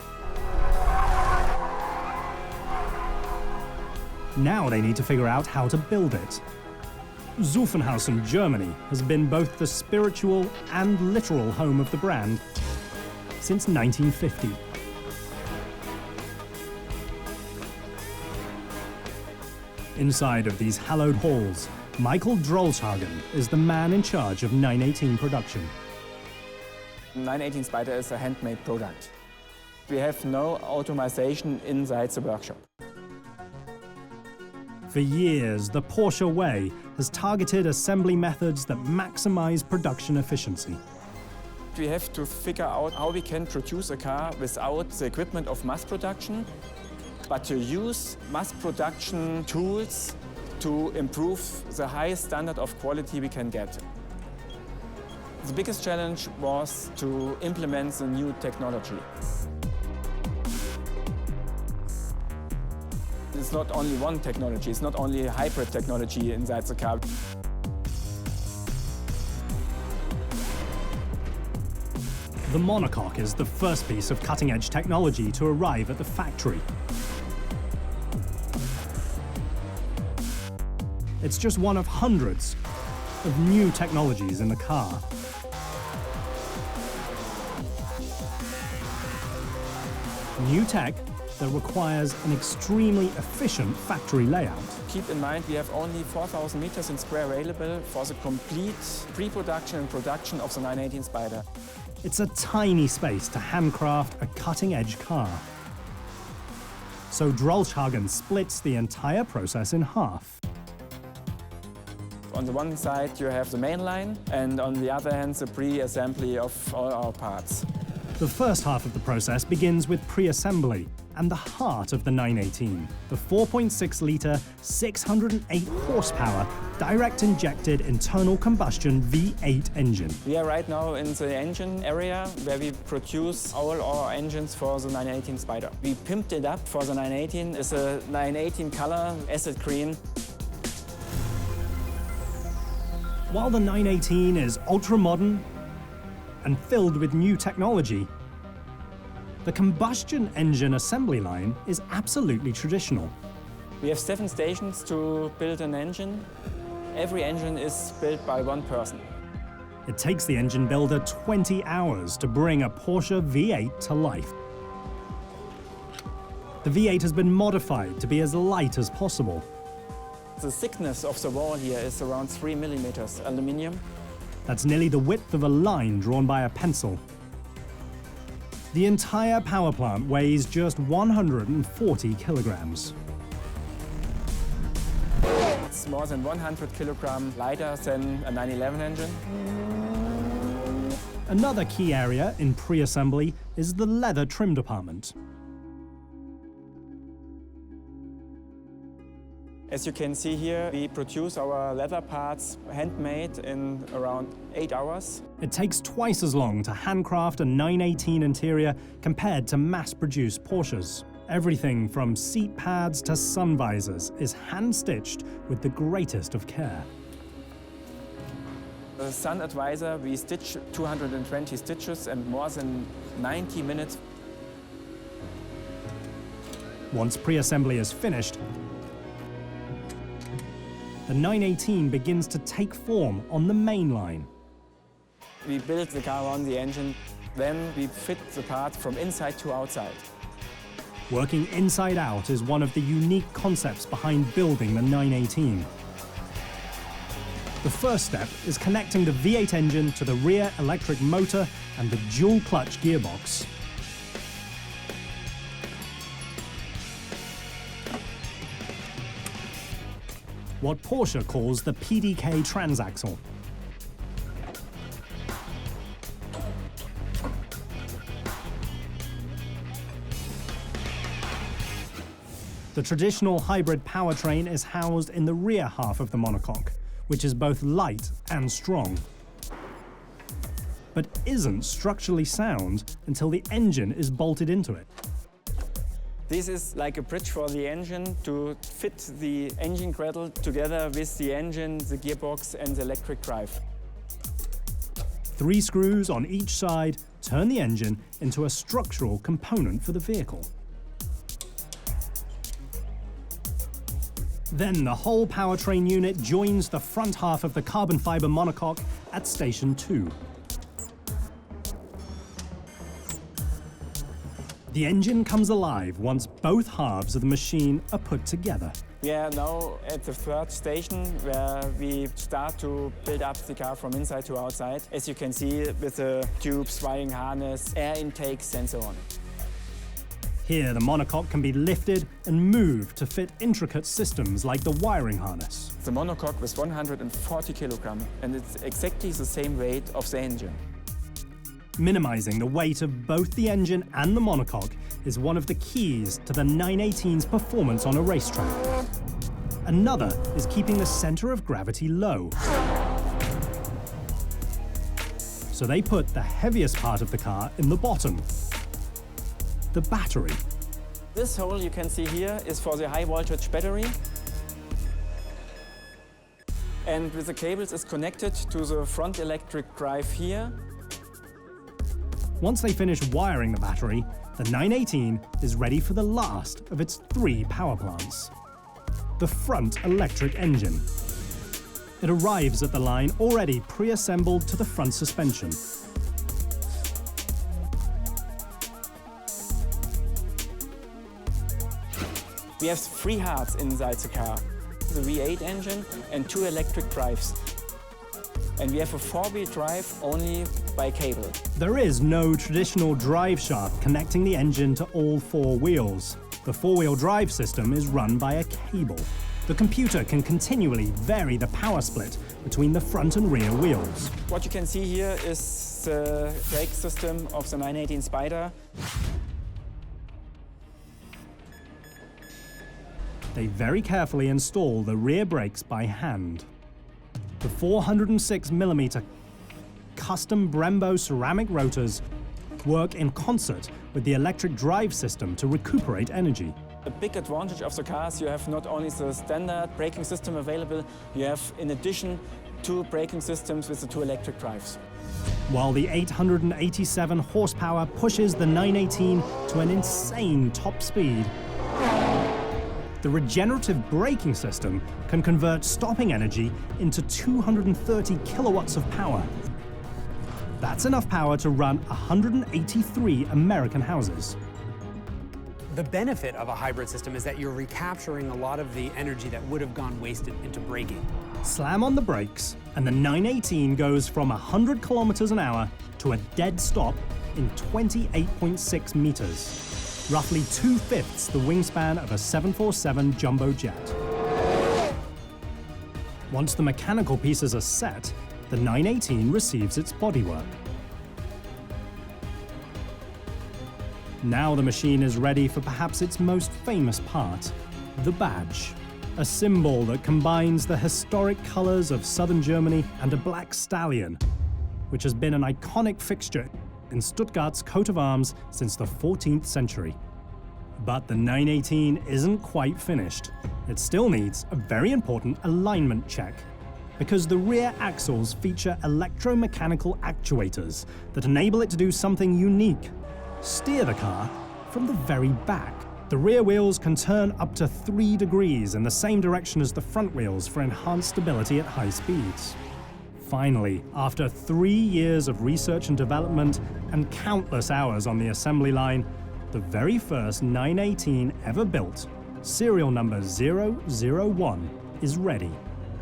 Now they need to figure out how to build it. Zuffenhausen, Germany, has been both the spiritual and literal home of the brand since 1950. Inside of these hallowed halls, Michael Drolshagen is the man in charge of 918 production. 918 Spider is a handmade product. We have no automation inside the workshop. For years, the Porsche way has targeted assembly methods that maximize production efficiency. We have to figure out how we can produce a car without the equipment of mass production, but to use mass production tools to improve the highest standard of quality we can get. The biggest challenge was to implement the new technology. It's not only one technology, it's not only a hybrid technology inside the car. The monocoque is the first piece of cutting-edge technology to arrive at the factory. It's just one of hundreds of new technologies in the car. New tech that requires an extremely efficient factory layout. Keep in mind, we have only 4,000 meters in square available for the complete pre-production and production of the 918 Spider. It's a tiny space to handcraft a cutting-edge car. So Drollshagen splits the entire process in half. On the one side, you have the main line, and on the other hand, the pre-assembly of all our parts. The first half of the process begins with pre-assembly and the heart of the 918, the 4.6-litre, 608 horsepower, direct-injected internal combustion V8 engine. We are right now in the engine area where we produce all our engines for the 918 Spider. We pimped it up for the 918. It's a 918 color, acid green. While the 918 is ultra-modern and filled with new technology, the combustion engine assembly line is absolutely traditional. We have 7 stations to build an engine. Every engine is built by one person. It takes the engine builder 20 hours to bring a Porsche V8 to life. The V8 has been modified to be as light as possible. The thickness of the wall here is around 3 millimeters aluminium. That's nearly the width of a line drawn by a pencil. The entire power plant weighs just 140 kilograms. It's more than 100 kilograms lighter than a 911 engine. Another key area in pre-assembly is the leather trim department. As you can see here, we produce our leather parts handmade in around 8 hours. It takes twice as long to handcraft a 918 interior compared to mass-produced Porsches. Everything from seat pads to sun visors is hand-stitched with the greatest of care. The Sun Advisor, we stitch 220 stitches and more than 90 minutes. Once pre-assembly is finished, the 918 begins to take form on the main line. We build the car on the engine, then we fit the parts from inside to outside. Working inside out is one of the unique concepts behind building the 918. The first step is connecting the V8 engine to the rear electric motor and the dual-clutch gearbox. What Porsche calls the PDK transaxle. The traditional hybrid powertrain is housed in the rear half of the monocoque, which is both light and strong, but isn't structurally sound until the engine is bolted into it. This is like a bridge for the engine to fit the engine cradle together with the engine, the gearbox and the electric drive. 3 screws on each side turn the engine into a structural component for the vehicle. Then the whole powertrain unit joins the front half of the carbon fiber monocoque at Station 2. The engine comes alive once both halves of the machine are put together. We are now at the 3rd station where we start to build up the car from inside to outside. As you can see with the tubes, wiring harness, air intakes and so on. Here the monocoque can be lifted and moved to fit intricate systems like the wiring harness. The monocoque was 140 kilograms and it's exactly the same weight of the engine. Minimizing the weight of both the engine and the monocoque is one of the keys to the 918's performance on a racetrack. Another is keeping the center of gravity low. So they put the heaviest part of the car in the bottom, the battery. This hole you can see here is for the high voltage battery. And with the cables is connected to the front electric drive here. Once they finish wiring the battery, the 918 is ready for the last of its 3 power plants. The front electric engine. It arrives at the line already pre-assembled to the front suspension. We have 3 hearts inside the car. The V8 engine and 2 electric drives. And we have a 4-wheel drive only by cable. There is no traditional drive shaft connecting the engine to all 4 wheels. The 4-wheel drive system is run by a cable. The computer can continually vary the power split between the front and rear wheels. What you can see here is the brake system of the 918 Spider. They very carefully install the rear brakes by hand. The 406mm custom Brembo ceramic rotors work in concert with the electric drive system to recuperate energy. A big advantage of the cars, you have not only the standard braking system available, you have in addition 2 braking systems with the 2 electric drives. While the 887 horsepower pushes the 918 to an insane top speed, the regenerative braking system can convert stopping energy into 230 kilowatts of power. That's enough power to run 183 American houses. The benefit of a hybrid system is that you're recapturing a lot of the energy that would have gone wasted into braking. Slam on the brakes, and the 918 goes from 100 kilometers an hour to a dead stop in 28.6 meters. Roughly 2/5 the wingspan of a 747 jumbo jet. Once the mechanical pieces are set, the 918 receives its bodywork. Now the machine is ready for perhaps its most famous part, the badge. A symbol that combines the historic colors of southern Germany and a black stallion, which has been an iconic fixture in Stuttgart's coat of arms since the 14th century. But the 918 isn't quite finished. It still needs a very important alignment check, because the rear axles feature electromechanical actuators that enable it to do something unique: steer the car from the very back. The rear wheels can turn up to 3 degrees in the same direction as the front wheels for enhanced stability at high speeds. Finally, after 3 years of research and development and countless hours on the assembly line, the very first 918 ever built, serial number 001, is ready.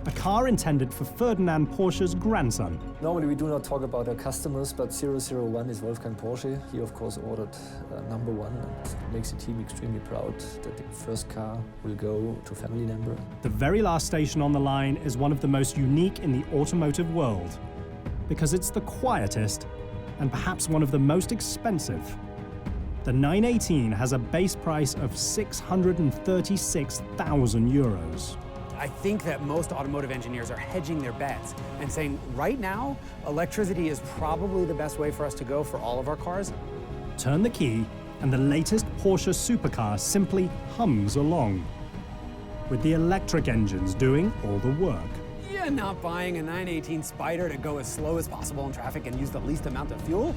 A car intended for Ferdinand Porsche's grandson. Normally we do not talk about our customers, but 001 is Wolfgang Porsche. He of course ordered number 1 and makes the team extremely proud that the first car will go to family member. The very last station on the line is one of the most unique in the automotive world, because it's the quietest and perhaps one of the most expensive. The 918 has a base price of 636,000 euros. I think that most automotive engineers are hedging their bets and saying, right now, electricity is probably the best way for us to go for all of our cars. Turn the key, and the latest Porsche supercar simply hums along, with the electric engines doing all the work. You're not buying a 918 Spider to go as slow as possible in traffic and use the least amount of fuel.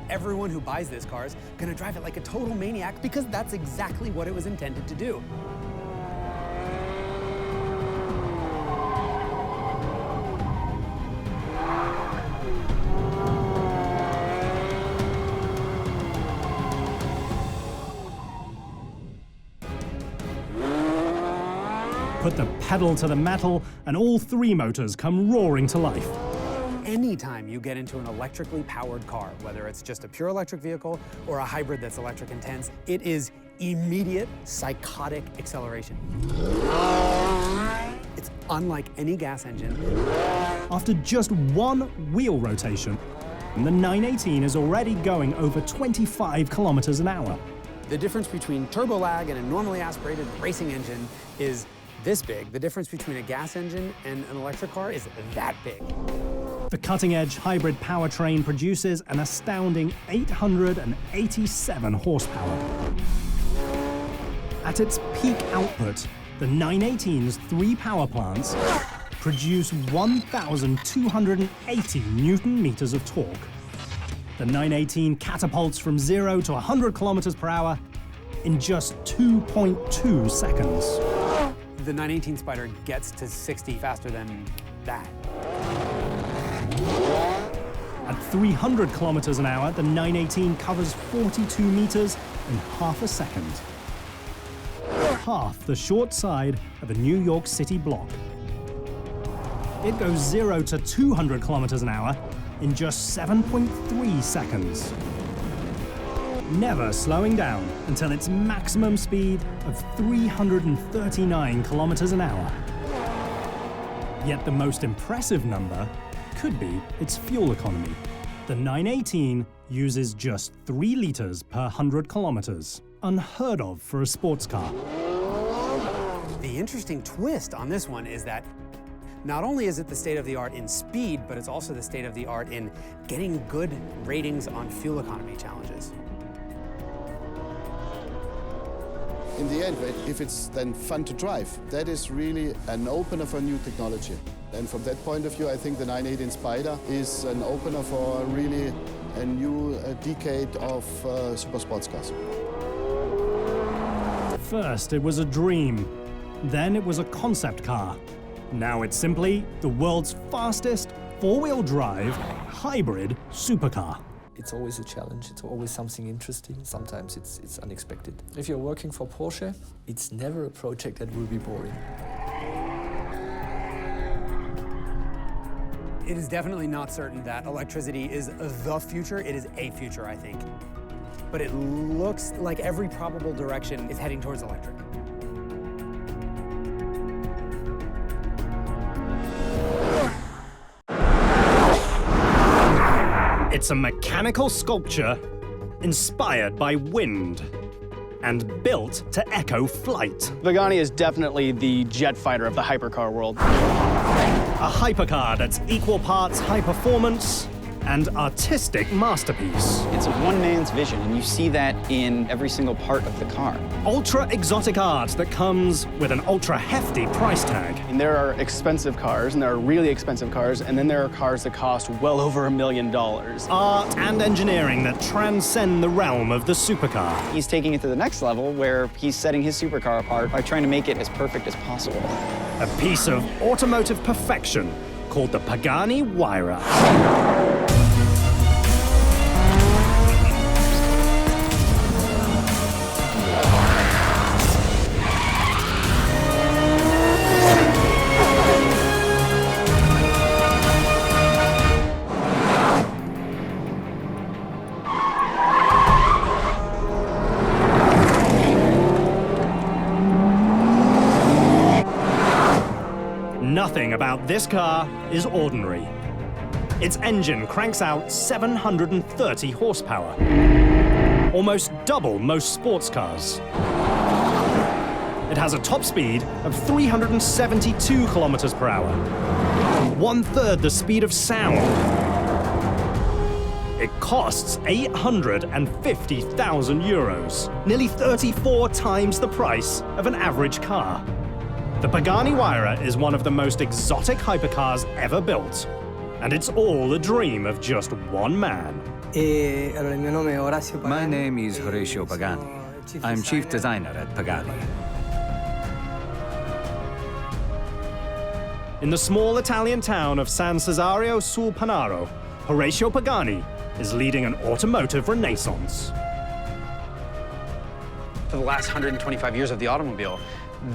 Everyone who buys this car is going to drive it like a total maniac because that's exactly what it was intended to do. Put the pedal to the metal, and all 3 motors come roaring to life. Anytime you get into an electrically powered car, whether it's just a pure electric vehicle or a hybrid that's electric intense, it is immediate psychotic acceleration. It's unlike any gas engine. After just 1 wheel rotation, the 918 is already going over 25 kilometers an hour. The difference between turbo lag and a normally aspirated racing engine is this big. The difference between a gas engine and an electric car is that big. The cutting-edge hybrid powertrain produces an astounding 887 horsepower. At its peak output, the 918's 3 power plants produce 1,280 Newton-meters of torque. The 918 catapults from 0 to 100 kilometers per hour in just 2.2 seconds. The 918 Spider gets to 60 faster than that. At 300 kilometers an hour, the 918 covers 42 meters in half a second. Half the short side of a New York City block. It goes 0 to 200 kilometers an hour in just 7.3 seconds. Never slowing down until its maximum speed of 339 kilometers an hour. Yet the most impressive number could be its fuel economy. The 918 uses just 3 liters per 100 kilometers, unheard of for a sports car. The interesting twist on this one is that not only is it the state-of-the-art in speed, but it's also the state-of-the-art in getting good ratings on fuel economy challenges. In the end, if it's then fun to drive, that is really an opener for new technology. And from that point of view, I think the 918 Spider is an opener for really a new decade of super sports cars. First, it was a dream. Then it was a concept car. Now it's simply the world's fastest four-wheel drive hybrid supercar. It's always a challenge, it's always something interesting, sometimes it's unexpected. If you're working for Porsche, it's never a project that will be boring. It is definitely not certain that electricity is the future. It is a future, I think. But it looks like every probable direction is heading towards electric. It's a mechanical sculpture inspired by wind and built to echo flight. Pagani is definitely the jet fighter of the hypercar world. A hypercar that's equal parts high performance and artistic masterpiece. It's a one man's vision, and you see that in every single part of the car. Ultra exotic art that comes with an ultra hefty price tag. And there are expensive cars, and there are really expensive cars, and then there are cars that cost well over $1 million. Art and engineering that transcend the realm of the supercar. He's taking it to the next level where he's setting his supercar apart by trying to make it as perfect as possible. A piece of automotive perfection called the Pagani Huayra. Nothing about this car is ordinary. Its engine cranks out 730 horsepower, almost double most sports cars. It has a top speed of 372 kilometers per hour, 1/3 the speed of sound. It costs 850,000 euros, nearly 34 times the price of an average car. The Pagani Huayra is one of the most exotic hypercars ever built, and it's all a dream of just one man. My name is Horacio Pagani. I'm chief designer at Pagani. In the small Italian town of San Cesario sul Panaro, Horacio Pagani is leading an automotive renaissance. For the last 125 years of the automobile,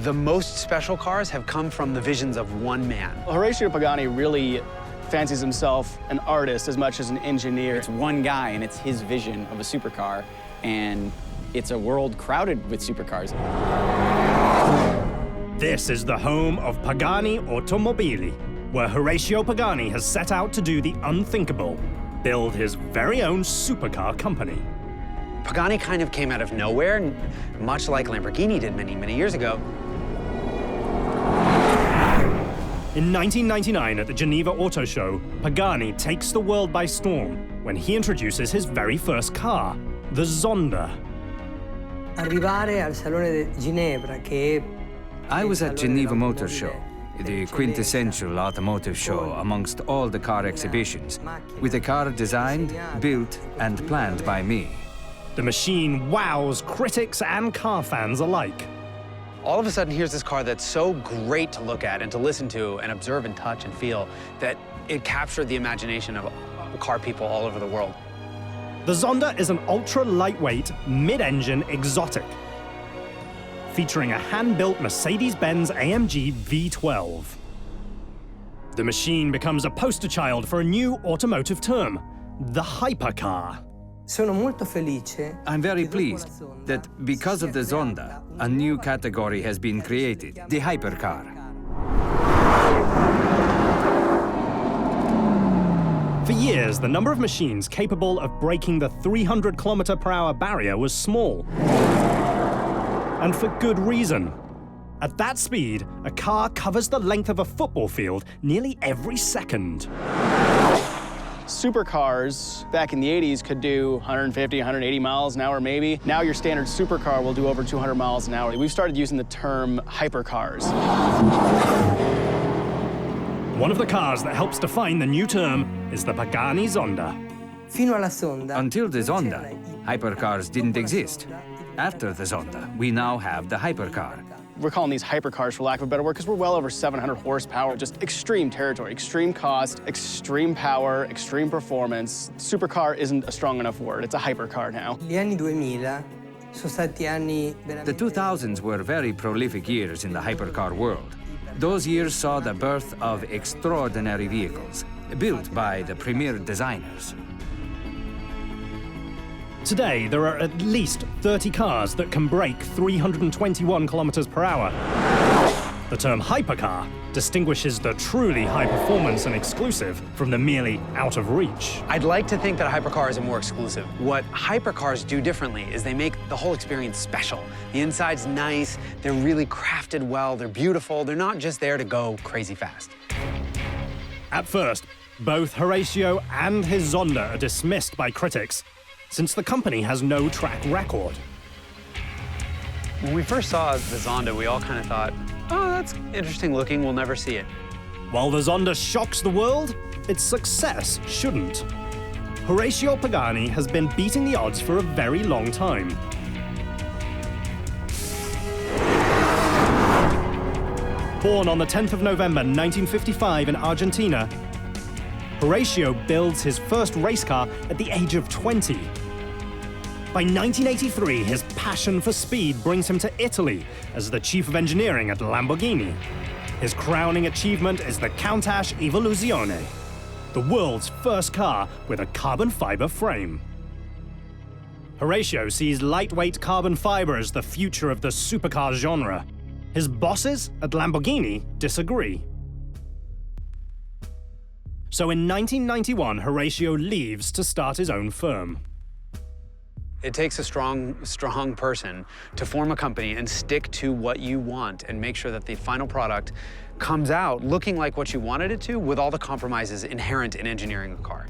the most special cars have come from the visions of one man. Horacio Pagani really fancies himself an artist as much as an engineer. It's one guy, and it's his vision of a supercar, and it's a world crowded with supercars. This is the home of Pagani Automobili, where Horacio Pagani has set out to do the unthinkable, build his very own supercar company. Pagani kind of came out of nowhere, much like Lamborghini did many, many years ago. In 1999 at the Geneva Auto Show, Pagani takes the world by storm when he introduces his very first car, the Zonda. Arrivare al Salone di Ginevra, che I was at Geneva Motor Show, the quintessential automotive show amongst all the car exhibitions, with a car designed, built, and planned by me. The machine wows critics and car fans alike. All of a sudden, here's this car that's so great to look at and to listen to and observe and touch and feel that it captured the imagination of car people all over the world. The Zonda is an ultra-lightweight, mid-engine exotic, featuring a hand-built Mercedes-Benz AMG V12. The machine becomes a poster child for a new automotive term, the hypercar. I'm very pleased that because of the Zonda, a new category has been created, the hypercar. For years, the number of machines capable of breaking the 300-kilometer-per-hour barrier was small. And for good reason. At that speed, a car covers the length of a football field nearly every second. Supercars back in the 80s could do 150, 180 miles an hour maybe. Now your standard supercar will do over 200 miles an hour. We've started using the term hypercars. One of the cars that helps define the new term is the Pagani Zonda. Until the Zonda, hypercars didn't exist. After the Zonda, we now have the hypercar. We're calling these hypercars, for lack of a better word, because we're well over 700 horsepower, just extreme territory, extreme cost, extreme power, extreme performance. Supercar isn't a strong enough word. It's a hypercar now. The 2000s were very prolific years in the hypercar world. Those years saw the birth of extraordinary vehicles, built by the premier designers. Today, there are at least 30 cars that can break 321 kilometers per hour. The term hypercar distinguishes the truly high performance and exclusive from the merely out of reach. I'd like to think that a hypercar is more exclusive. What hypercars do differently is they make the whole experience special. The inside's nice, they're really crafted well, they're beautiful, they're not just there to go crazy fast. At first, both Horatio and his Zonda are dismissed by critics, since the company has no track record. When we first saw the Zonda, we all kind of thought, oh, that's interesting looking, we'll never see it. While the Zonda shocks the world, its success shouldn't. Horatio Pagani has been beating the odds for a very long time. Born on the 10th of November 1955 in Argentina, Horatio builds his first race car at the age of 20. By 1983, his passion for speed brings him to Italy as the chief of engineering at Lamborghini. His crowning achievement is the Countach Evoluzione, the world's first car with a carbon fiber frame. Horatio sees lightweight carbon fiber as the future of the supercar genre. His bosses at Lamborghini disagree. So in 1991, Horatio leaves to start his own firm. It takes a strong person to form a company and stick to what you want and make sure that the final product comes out looking like what you wanted it to with all the compromises inherent in engineering a car.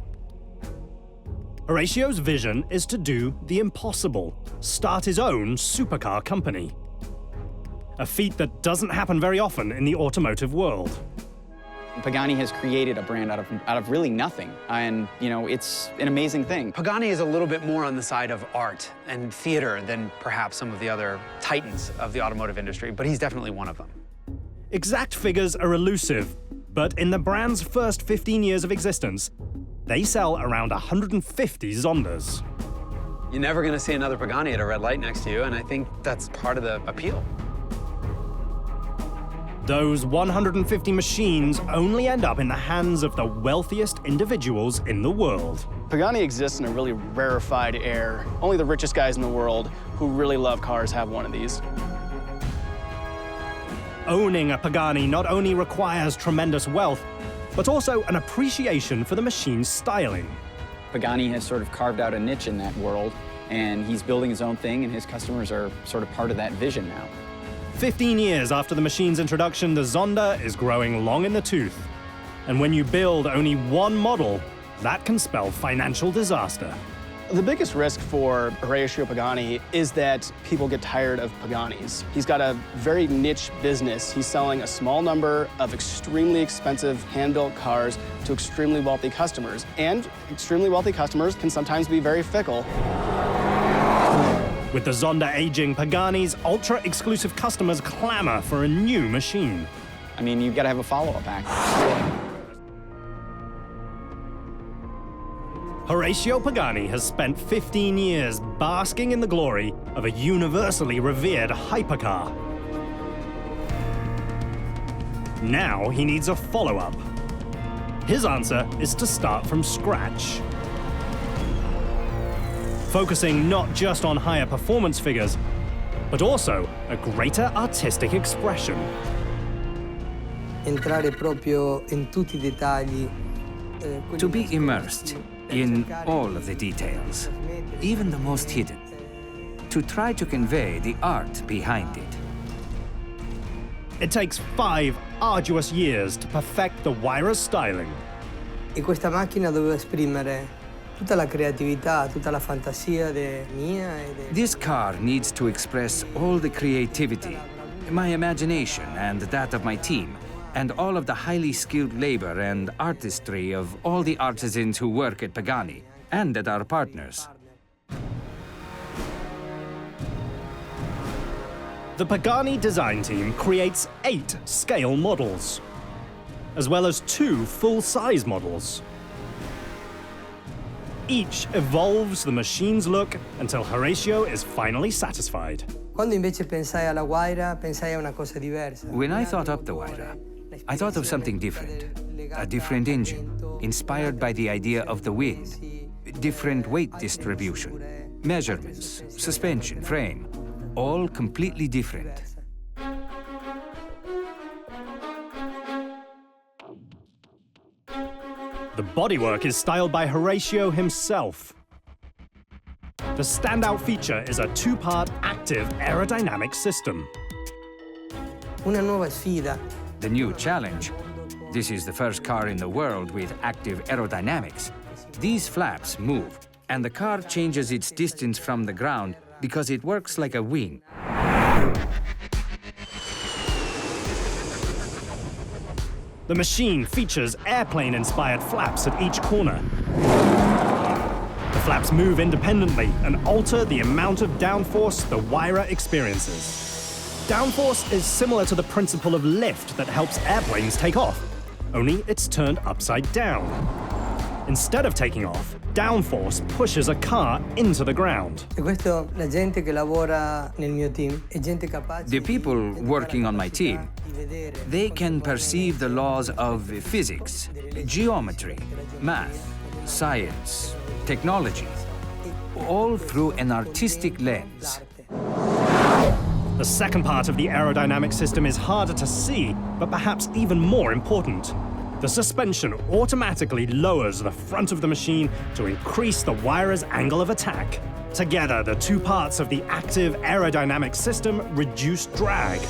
Horatio's vision is to do the impossible, start his own supercar company. A feat that doesn't happen very often in the automotive world. Pagani has created a brand out of really nothing, and it's an amazing thing. Pagani is a little bit more on the side of art and theater than perhaps some of the other titans of the automotive industry, but he's definitely one of them. Exact figures are elusive, but in the brand's first 15 years of existence, they sell around 150 Zondas. You're never going to see another Pagani at a red light next to you, and I think that's part of the appeal. Those 150 machines only end up in the hands of the wealthiest individuals in the world. Pagani exists in a really rarefied air. Only the richest guys in the world who really love cars have one of these. Owning a Pagani not only requires tremendous wealth, but also an appreciation for the machine's styling. Pagani has sort of carved out a niche in that world, and he's building his own thing, and his customers are sort of part of that vision now. 15 years after the machine's introduction, the Zonda is growing long in the tooth. And when you build only one model, that can spell financial disaster. The biggest risk for Horacio Pagani is that people get tired of Paganis. He's got a very niche business. He's selling a small number of extremely expensive hand-built cars to extremely wealthy customers. And extremely wealthy customers can sometimes be very fickle. With the Zonda aging, Pagani's ultra-exclusive customers clamor for a new machine. I mean, you've got to have a follow-up act. Horacio Pagani has spent 15 years basking in the glory of a universally revered hypercar. Now he needs a follow-up. His answer is to start from scratch, focusing not just on higher performance figures, but also a greater artistic expression. Entrare proprio in tutti I dettagli. To be immersed in all of the details, even the most hidden, to try to convey the art behind it. It takes 5 arduous years to perfect the Huayra's styling. E questa macchina doveva esprimere tutta la creatività, tutta la fantasia mia e This car needs to express all the creativity, my imagination and that of my team, and all of the highly skilled labor and artistry of all the artisans who work at Pagani and at our partners. The Pagani design team creates 8 scale models, as well as 2 full-size models. Each evolves the machine's look until Horacio is finally satisfied. Quando invece pensai alla Huayra, pensai a una cosa diversa. When I thought up the Huayra, I thought of something different. A different engine, inspired by the idea of the wind. Different weight distribution, measurements, suspension, frame, all completely different. The bodywork is styled by Horacio himself. The standout feature is a 2-part active aerodynamic system. Una nuova sfida. The new challenge. This is the first car in the world with active aerodynamics. These flaps move, and the car changes its distance from the ground because it works like a wing. The machine features airplane-inspired flaps at each corner. The flaps move independently and alter the amount of downforce the Huayra experiences. Downforce is similar to the principle of lift that helps airplanes take off, only it's turned upside down. Instead of taking off, downforce pushes a car into the ground. The people working on my team, they can perceive the laws of physics, geometry, math, science, technology, all through an artistic lens. The second part of the aerodynamic system is harder to see, but perhaps even more important. The suspension automatically lowers the front of the machine to increase the Huayra's angle of attack. Together, the 2 parts of the active aerodynamic system reduce drag.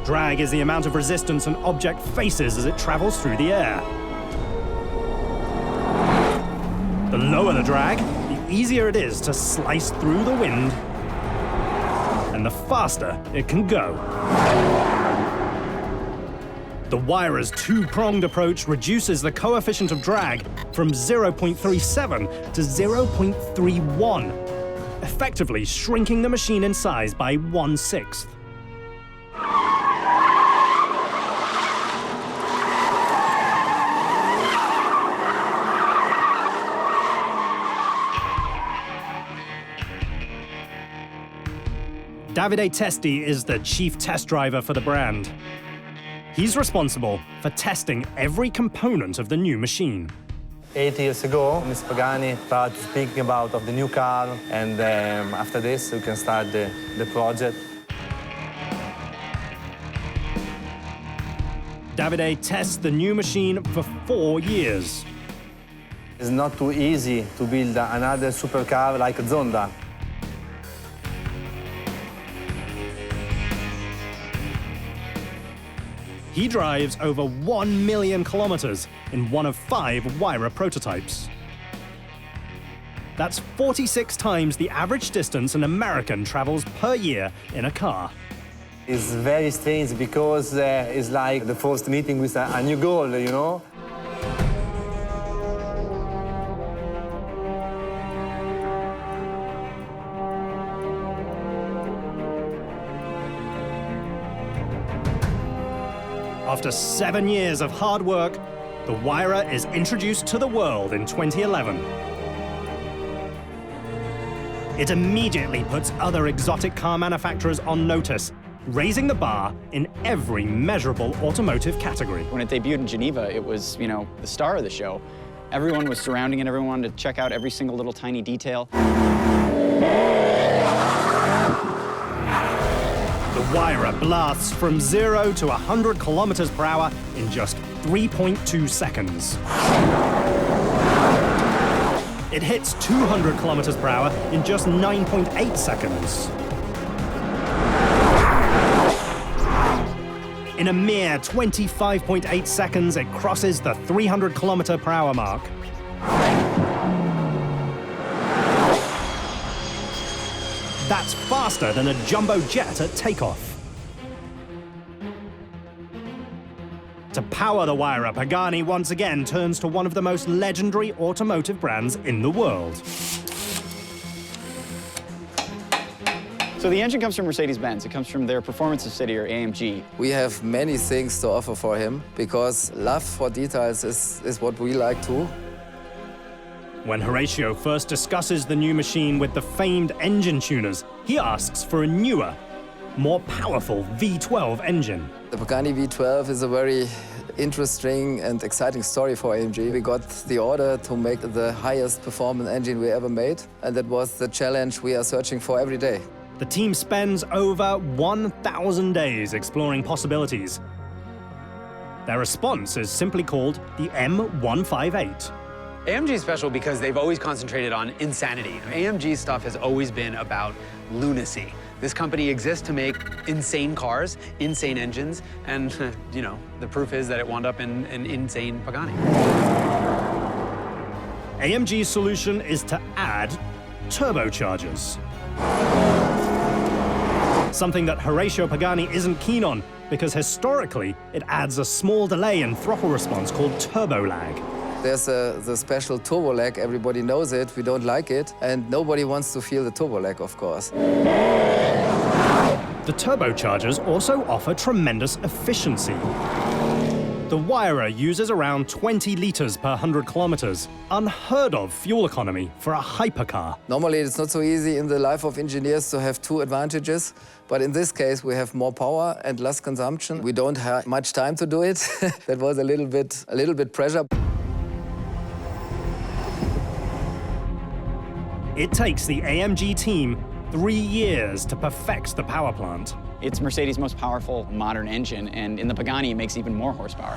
Drag is the amount of resistance an object faces as it travels through the air. The lower the drag, the easier it is to slice through the wind, and the faster it can go. The Huayra's 2-pronged approach reduces the coefficient of drag from 0.37 to 0.31, effectively shrinking the machine in size by 1/6. Davide Testi is the chief test driver for the brand. He's responsible for testing every component of the new machine. 8 years ago, Ms. Pagani started speaking about the new car, and after this, we can start the project. Davide tests the new machine for 4 years. It's not too easy to build another supercar like Zonda. He drives over 1 million kilometers in one of 5 Huayra prototypes. That's 46 times the average distance an American travels per year in a car. It's very strange because it's like the first meeting with a new girl, you know? After 7 years of hard work, the Huayra is introduced to the world in 2011. It immediately puts other exotic car manufacturers on notice, raising the bar in every measurable automotive category. When it debuted in Geneva, it was, the star of the show. Everyone was surrounding it, everyone wanted to check out every single little tiny detail. The Huayra blasts from 0 to 100 kilometers per hour in just 3.2 seconds. It hits 200 kilometers per hour in just 9.8 seconds. In a mere 25.8 seconds, it crosses the 300 kilometer per hour mark. That's faster than a jumbo jet at takeoff. To power the Huayra, Pagani once again turns to one of the most legendary automotive brands in the world. So the engine comes from Mercedes-Benz. It comes from their performance subsidiary, AMG. We have many things to offer for him because love for details is what we like too. When Horatio first discusses the new machine with the famed engine tuners, he asks for a newer, more powerful V12 engine. The Pagani V12 is a very interesting and exciting story for AMG. We got the order to make the highest performance engine we ever made, and that was the challenge we are searching for every day. The team spends over 1,000 days exploring possibilities. Their response is simply called the M158. AMG is special because they've always concentrated on insanity. AMG stuff has always been about lunacy. This company exists to make insane cars, insane engines, and, the proof is that it wound up in an insane Pagani. AMG's solution is to add turbochargers. Something that Horatio Pagani isn't keen on, because historically, it adds a small delay in throttle response called turbo lag. There's the special turbo lag, everybody knows it, we don't like it, and nobody wants to feel the turbo lag, of course. The turbochargers also offer tremendous efficiency. The Huayra uses around 20 liters per 100 kilometers, unheard of fuel economy for a hypercar. Normally it's not so easy in the life of engineers to have two advantages, but in this case we have more power and less consumption. We don't have much time to do it. That was a little bit pressure. It takes the AMG team 3 years to perfect the power plant. It's Mercedes' most powerful modern engine, and in the Pagani, it makes even more horsepower.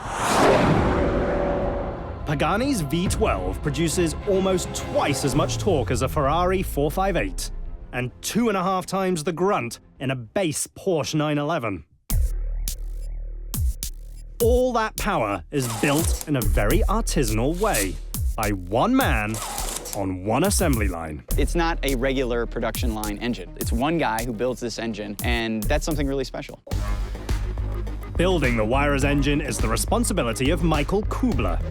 Pagani's V12 produces almost twice as much torque as a Ferrari 458, and 2.5 times the grunt in a base Porsche 911. All that power is built in a very artisanal way by one man on one assembly line. It's not a regular production line engine. It's one guy who builds this engine, and that's something really special. Building the Huayra's engine is the responsibility of Michael Kubler,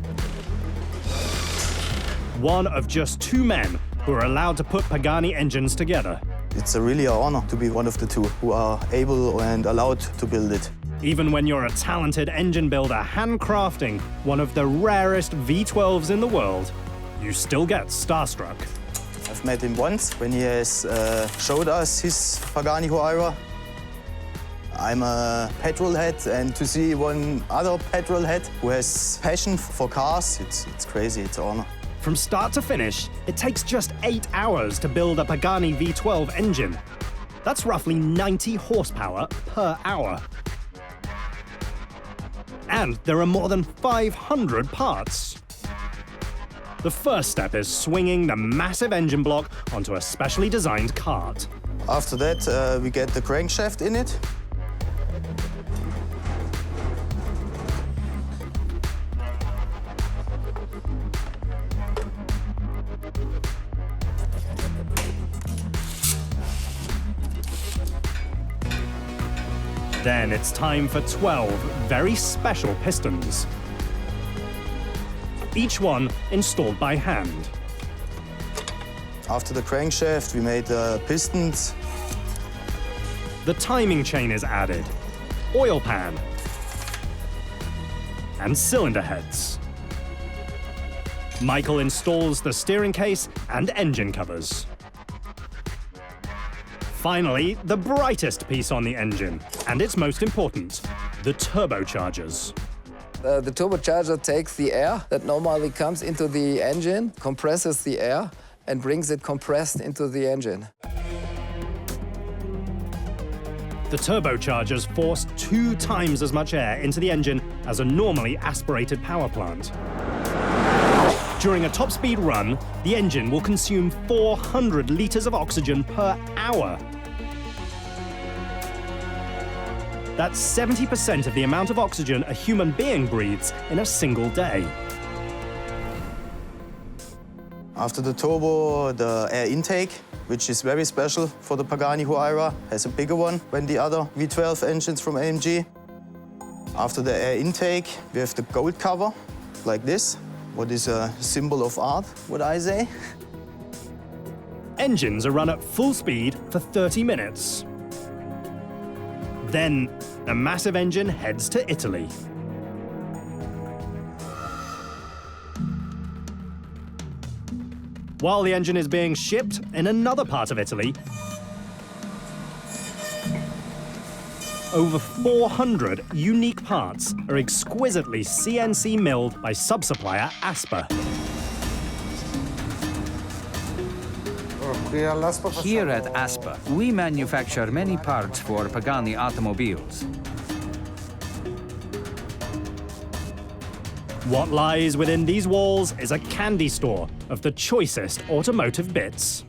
one of just 2 men who are allowed to put Pagani engines together. It's really an honor to be one of the 2 who are able and allowed to build it. Even when you're a talented engine builder handcrafting one of the rarest V12s in the world, you still get starstruck. I've met him once when he has showed us his Pagani Huayra. I'm a petrol head, and to see one other petrol head who has passion for cars, it's crazy, it's an honor. From start to finish, it takes just 8 hours to build a Pagani V12 engine. That's roughly 90 horsepower per hour. And there are more than 500 parts. The first step is swinging the massive engine block onto a specially designed cart. After that, we get the crankshaft in it. Then it's time for 12 very special pistons, each one installed by hand. After the crankshaft, we made pistons. The timing chain is added, oil pan, and cylinder heads. Michael installs the steering case and engine covers. Finally, the brightest piece on the engine, and it's most important, the turbochargers. The turbocharger takes the air that normally comes into the engine, compresses the air, and brings it compressed into the engine. The turbochargers force 2 times as much air into the engine as a normally aspirated power plant. During a top-speed run, the engine will consume 400 liters of oxygen per hour. That's 70% of the amount of oxygen a human being breathes in a single day. After the turbo, the air intake, which is very special for the Pagani Huayra, has a bigger one than the other V12 engines from AMG. After the air intake, we have the gold cover, like this, what is a symbol of art, would I say. Engines are run at full speed for 30 minutes. Then, the massive engine heads to Italy. While the engine is being shipped in another part of Italy, over 400 unique parts are exquisitely CNC milled by sub-supplier Aspa. Here at Aspa, we manufacture many parts for Pagani automobiles. What lies within these walls is a candy store of the choicest automotive bits.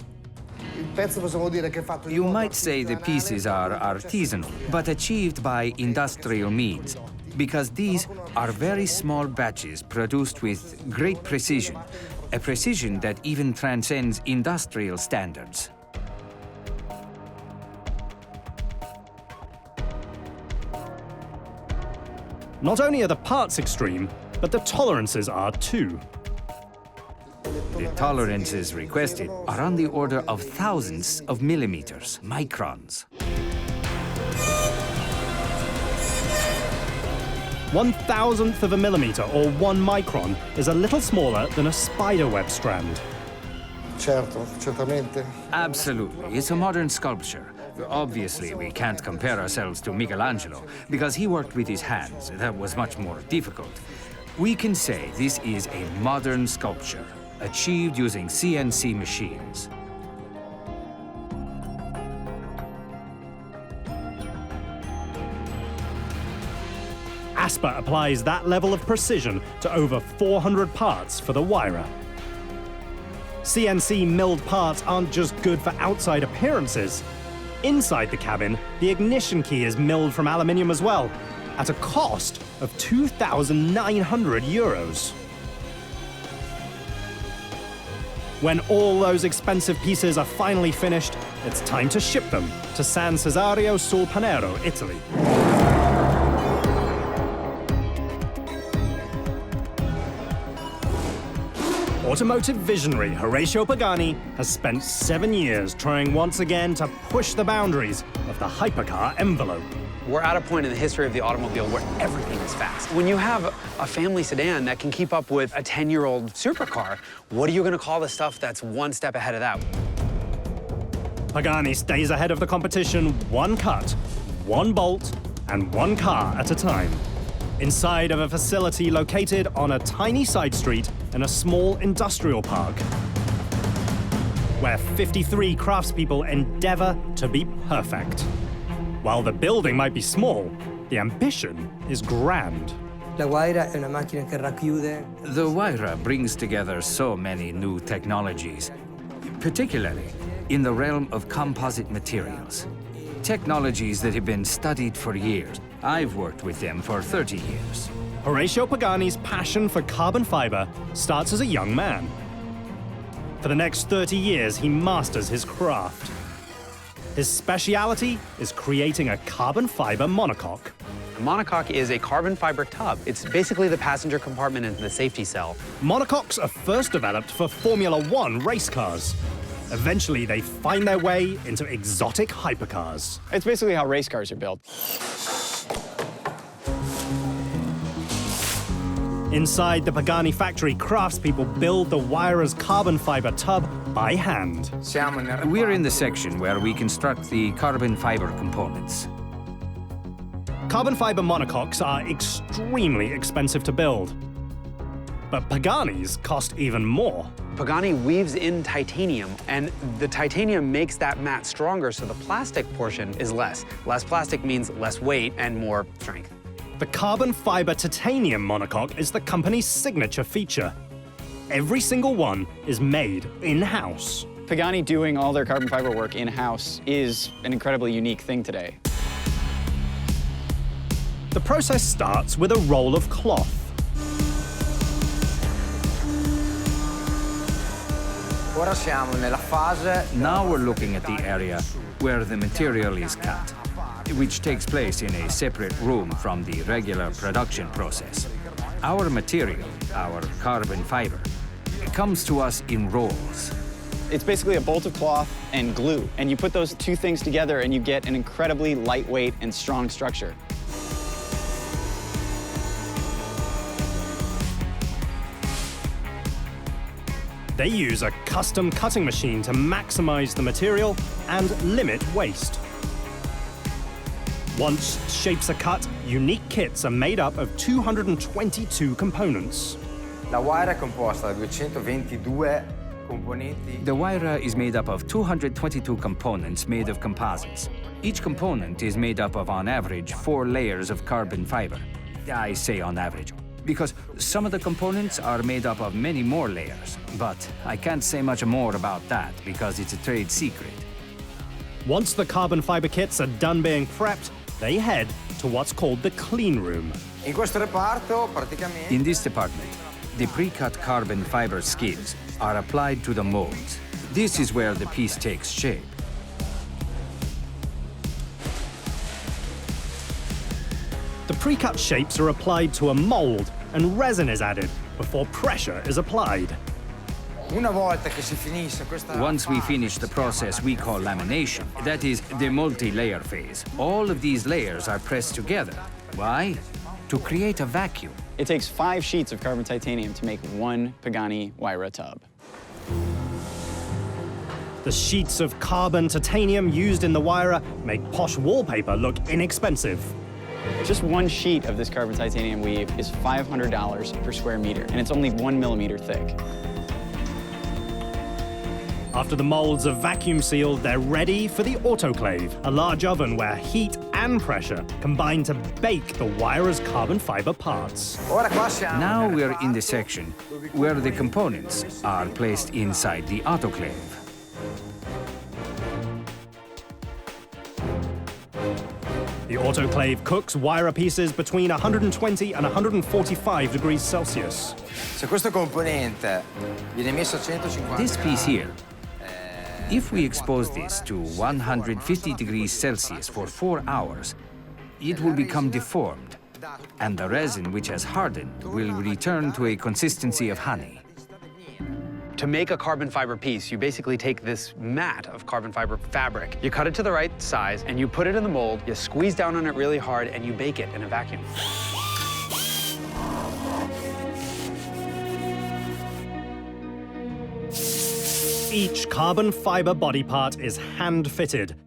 You might say the pieces are artisanal, but achieved by industrial means, because these are very small batches produced with great precision, a precision that even transcends industrial standards. Not only are the parts extreme, but the tolerances are too. The tolerances requested are on the order of thousands of millimeters, microns. 1,000th of a millimeter, or 1 micron, is a little smaller than a spiderweb strand. Absolutely. It's a modern sculpture. Obviously, we can't compare ourselves to Michelangelo, because he worked with his hands. That was much more difficult. We can say this is a modern sculpture, achieved using CNC machines. Aspa applies that level of precision to over 400 parts for the Huayra. CNC milled parts aren't just good for outside appearances. Inside the cabin, the ignition key is milled from aluminium as well, at a cost of 2,900 euros. When all those expensive pieces are finally finished, it's time to ship them to San Cesario sul Panero, Italy. Automotive visionary Horacio Pagani has spent 7 years trying once again to push the boundaries of the hypercar envelope. We're at a point in the history of the automobile where everything is fast. When you have a family sedan that can keep up with a 10-year-old supercar, what are you going to call the stuff that's one step ahead of that? Pagani stays ahead of the competition 1 cut, 1 bolt, and 1 car at a time. Inside of a facility located on a tiny side street in a small industrial park, where 53 craftspeople endeavor to be perfect. While the building might be small, the ambition is grand. The Huayra brings together so many new technologies, particularly in the realm of composite materials. Technologies that have been studied for years. I've worked with them for 30 years. Horacio Pagani's passion for carbon fiber starts as a young man. For the next 30 years, he masters his craft. His speciality is creating a carbon fiber monocoque. A monocoque is a carbon fiber tub. It's basically the passenger compartment in the safety cell. Monocoques are first developed for Formula One race cars. Eventually, they find their way into exotic hypercars. It's basically how race cars are built. Inside the Pagani factory, craftspeople build the Huayra's carbon fiber tub by hand. We're in the section where we construct the carbon fiber components. Carbon fiber monocoques are extremely expensive to build. But Pagani's cost even more. Pagani weaves in titanium, and the titanium makes that mat stronger, so the plastic portion is less. Less plastic means less weight and more strength. The carbon fiber titanium monocoque is the company's signature feature. Every single one is made in-house. Pagani doing all their carbon fiber work in-house is an incredibly unique thing today. The process starts with a roll of cloth. Now we're looking at the area where the material is cut, which takes place in a separate room from the regular production process. Our material, our carbon fiber, comes to us in rolls. It's basically a bolt of cloth and glue, and you put those two things together and you get an incredibly lightweight and strong structure. They use a custom cutting machine to maximize the material and limit waste. Once shapes are cut, unique kits are made up of 222 components. The Huayra is made up of 222 components made of composites. Each component is made up of, on average, 4 layers of carbon fiber. I say on average, because some of the components are made up of many more layers. But I can't say much more about that because it's a trade secret. Once the carbon fiber kits are done being prepped, they head to what's called the clean room. In this department, the pre-cut carbon fiber skids are applied to the molds. This is where the piece takes shape. The pre-cut shapes are applied to a mold and resin is added before pressure is applied. Once we finish the process we call lamination, that is the multi-layer phase, all of these layers are pressed together. Why? To create a vacuum. It takes 5 sheets of carbon titanium to make one Pagani Huayra tub. The sheets of carbon titanium used in the Huayra make posh wallpaper look inexpensive. Just one sheet of this carbon titanium weave is $500 per square meter, and it's only 1 millimeter thick. After the molds are vacuum sealed, they're ready for the autoclave, a large oven where heat and pressure combine to bake the Huayra's carbon fiber parts. Now we're in the section where the components are placed inside the autoclave. The autoclave cooks Huayra pieces between 120 and 145 degrees Celsius. This piece here, if we expose this to 150 degrees Celsius for 4 hours, it will become deformed, and the resin, which has hardened, will return to a consistency of honey. To make a carbon fiber piece, you basically take this mat of carbon fiber fabric, you cut it to the right size, and you put it in the mold, you squeeze down on it really hard, and you bake it in a vacuum. Each carbon fiber body part is hand-fitted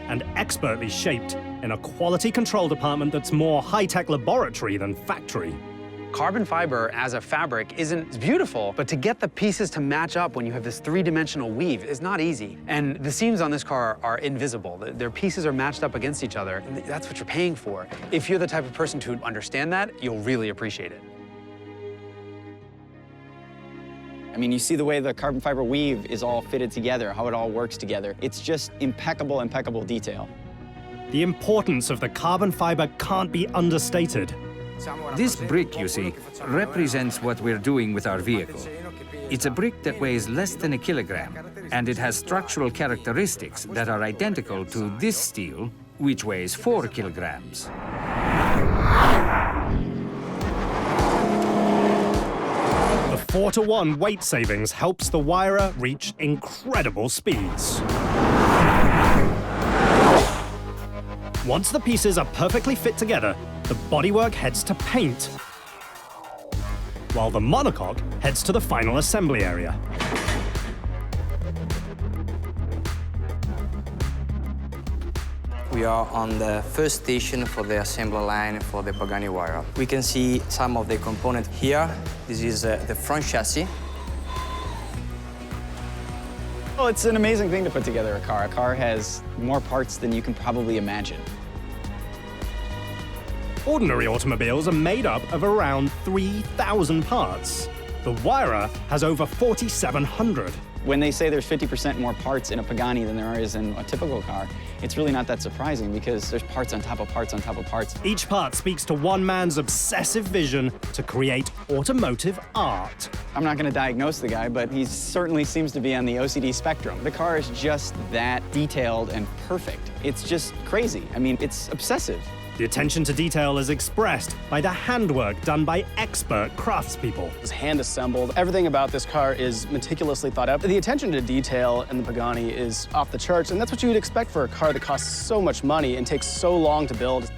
and expertly shaped in a quality control department that's more high-tech laboratory than factory. Carbon fiber as a fabric isn't beautiful, but to get the pieces to match up when you have this 3-dimensional weave is not easy. And the seams on this car are invisible. Their pieces are matched up against each other, and that's what you're paying for. If you're the type of person to understand that, you'll really appreciate it. I mean, you see the way the carbon fiber weave is all fitted together, how it all works together. It's just impeccable, impeccable detail. The importance of the carbon fiber can't be understated. This brick, you see, represents what we're doing with our vehicle. It's a brick that weighs less than a kilogram, and it has structural characteristics that are identical to this steel, which weighs 4 kilograms. The 4-to-1 weight savings helps the Huayra reach incredible speeds. Once the pieces are perfectly fit together, the bodywork heads to paint, while the monocoque heads to the final assembly area. We are on the first station for the assembly line for the Pagani Huayra. We can see some of the components here. This is the front chassis. Well, it's an amazing thing to put together a car. A car has more parts than you can probably imagine. Ordinary automobiles are made up of around 3,000 parts. The Huayra has over 4,700. When they say there's 50% more parts in a Pagani than there is in a typical car, it's really not that surprising because there's parts on top of parts on top of parts. Each part speaks to one man's obsessive vision to create automotive art. I'm not going to diagnose the guy, but he certainly seems to be on the OCD spectrum. The car is just that detailed and perfect. It's just crazy. I mean, it's obsessive. The attention to detail is expressed by the handwork done by expert craftspeople. It's hand assembled. Everything about this car is meticulously thought out. The attention to detail in the Pagani is off the charts, and that's what you would expect for a car that costs so much money and takes so long to build.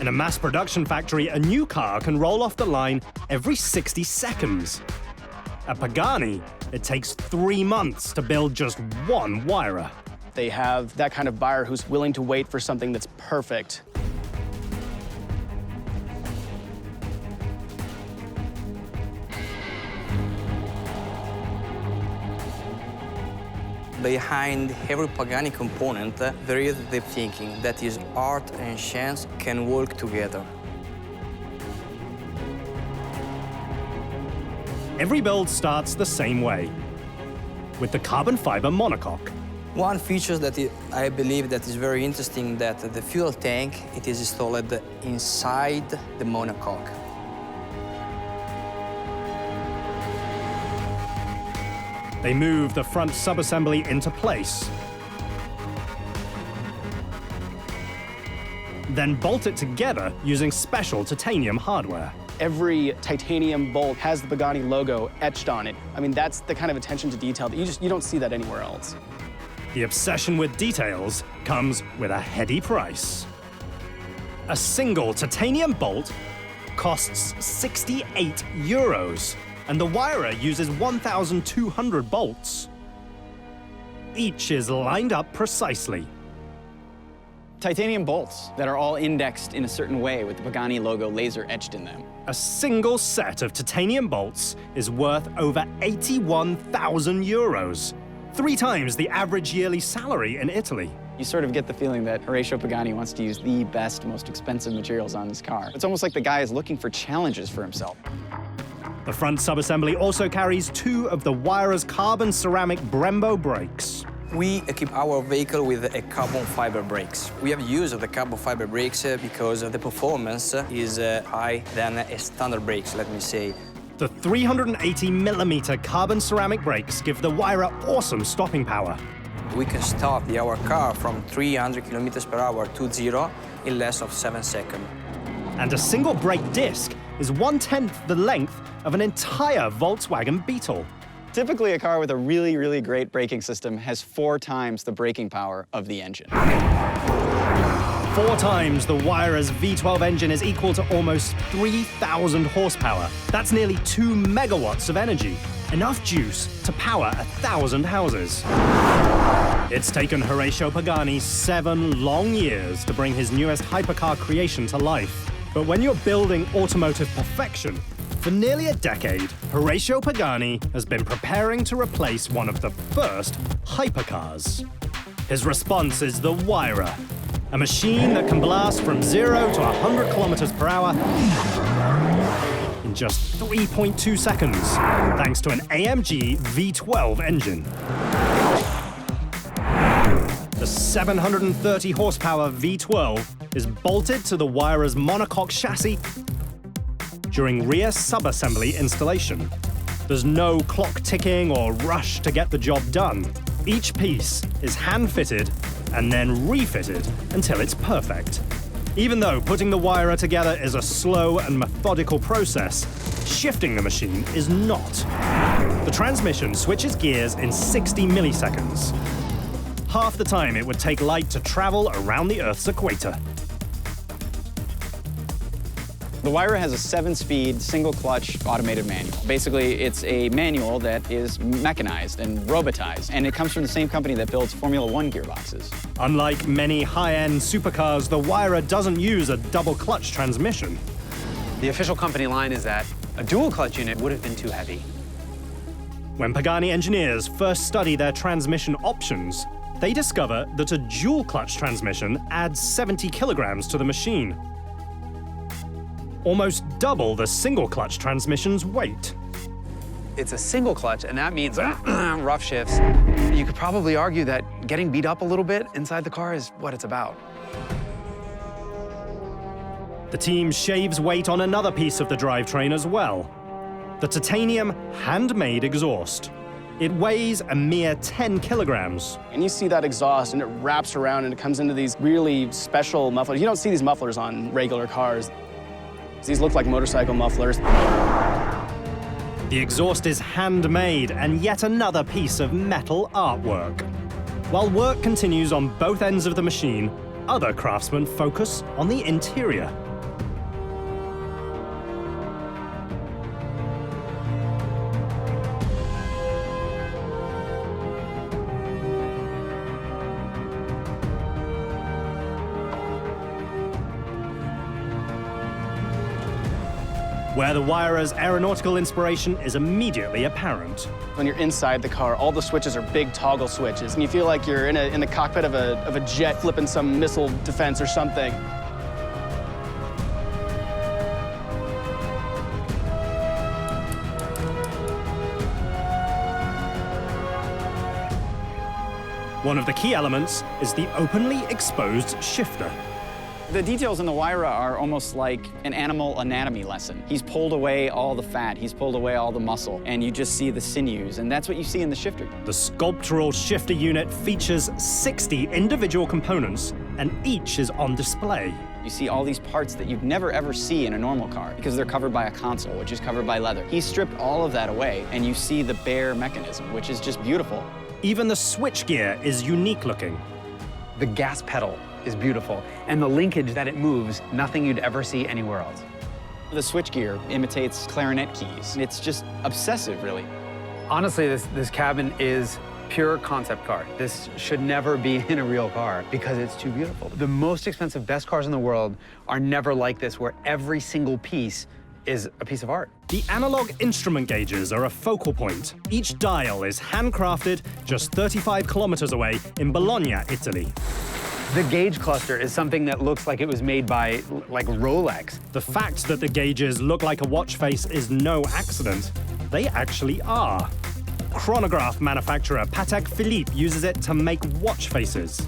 In a mass production factory, a new car can roll off the line every 60 seconds. At Pagani, it takes 3 months to build just one Huayra. They have that kind of buyer who's willing to wait for something that's perfect. Behind every Pagani component, there is the thinking that is art and science can work together. Every build starts the same way, with the carbon fiber monocoque. One feature that I believe that is very interesting that the fuel tank, it is installed inside the monocoque. They move the front subassembly into place, then bolt it together using special titanium hardware. Every titanium bolt has the Pagani logo etched on it. I mean, that's the kind of attention to detail that you don't see that anywhere else. The obsession with details comes with a heady price. A single titanium bolt costs 68 euros, and the Huayra uses 1,200 bolts. Each is lined up precisely. Titanium bolts that are all indexed in a certain way with the Pagani logo laser etched in them. A single set of titanium bolts is worth over 81,000 euros, 3 times the average yearly salary in Italy. You sort of get the feeling that Horacio Pagani wants to use the best, most expensive materials on this car. It's almost like the guy is looking for challenges for himself. The front subassembly also carries 2 of the Huayra's carbon ceramic Brembo brakes. We equip our vehicle with a carbon fiber brakes. We have used the carbon fiber brakes because the performance is higher than a standard brakes, let me say. The 380mm carbon ceramic brakes give the Huayra awesome stopping power. We can start our car from 300 kilometers per hour to 0 in less of 7 seconds. And a single brake disc is 1/10 the length of an entire Volkswagen Beetle. Typically, a car with a really, really great braking system has 4 times the braking power of the engine. 4 times the Huayra's V12 engine is equal to almost 3,000 horsepower. That's nearly 2 megawatts of energy, enough juice to power 1,000 houses. It's taken Horacio Pagani 7 long years to bring his newest hypercar creation to life. But when you're building automotive perfection, for nearly a decade, Horacio Pagani has been preparing to replace one of the first hypercars. His response is the Huayra, a machine that can blast from 0 to 100 kilometers per hour in just 3.2 seconds, thanks to an AMG V12 engine. The 730 horsepower V12 is bolted to the Huayra's monocoque chassis during rear sub-assembly installation. There's no clock ticking or rush to get the job done. Each piece is hand-fitted and then refitted until it's perfect. Even though putting the Huayra together is a slow and methodical process, shifting the machine is not. The transmission switches gears in 60 milliseconds. Half the time it would take light to travel around the Earth's equator. The Huayra has a 7-speed, single-clutch automated manual. Basically, it's a manual that is mechanized and robotized, and it comes from the same company that builds Formula One gearboxes. Unlike many high-end supercars, the Huayra doesn't use a double-clutch transmission. The official company line is that a dual-clutch unit would have been too heavy. When Pagani engineers first study their transmission options, they discover that a dual-clutch transmission adds 70 kilograms to the machine, almost double the single-clutch transmission's weight. It's a single clutch, and that means rough shifts. You could probably argue that getting beat up a little bit inside the car is what it's about. The team shaves weight on another piece of the drivetrain as well, the titanium handmade exhaust. It weighs a mere 10 kilograms. And you see that exhaust, and it wraps around, and it comes into these really special mufflers. You don't see these mufflers on regular cars. These look like motorcycle mufflers. The exhaust is handmade, and yet another piece of metal artwork. While work continues on both ends of the machine, other craftsmen focus on the interior. Where the Huayra's aeronautical inspiration is immediately apparent. When you're inside the car, all the switches are big toggle switches, and you feel like you're in the cockpit of a jet flipping some missile defense or something. One of the key elements is the openly exposed shifter. The details in the Huayra are almost like an animal anatomy lesson. He's pulled away all the fat, he's pulled away all the muscle, and you just see the sinews, and that's what you see in the shifter. The sculptural shifter unit features 60 individual components, and each is on display. You see all these parts that you'd never ever see in a normal car because they're covered by a console, which is covered by leather. He stripped all of that away, and you see the bare mechanism, which is just beautiful. Even the switchgear is unique looking. The gas pedal is beautiful, and the linkage that it moves, nothing you'd ever see anywhere else. The switchgear imitates clarinet keys. It's just obsessive, really. Honestly, this cabin is pure concept car. This should never be in a real car because it's too beautiful. The most expensive, best cars in the world are never like this, where every single piece is a piece of art. The analog instrument gauges are a focal point. Each dial is handcrafted just 35 kilometers away in Bologna, Italy. The gauge cluster is something that looks like it was made by, like, Rolex. The fact that the gauges look like a watch face is no accident. They actually are. Chronograph manufacturer Patek Philippe uses it to make watch faces.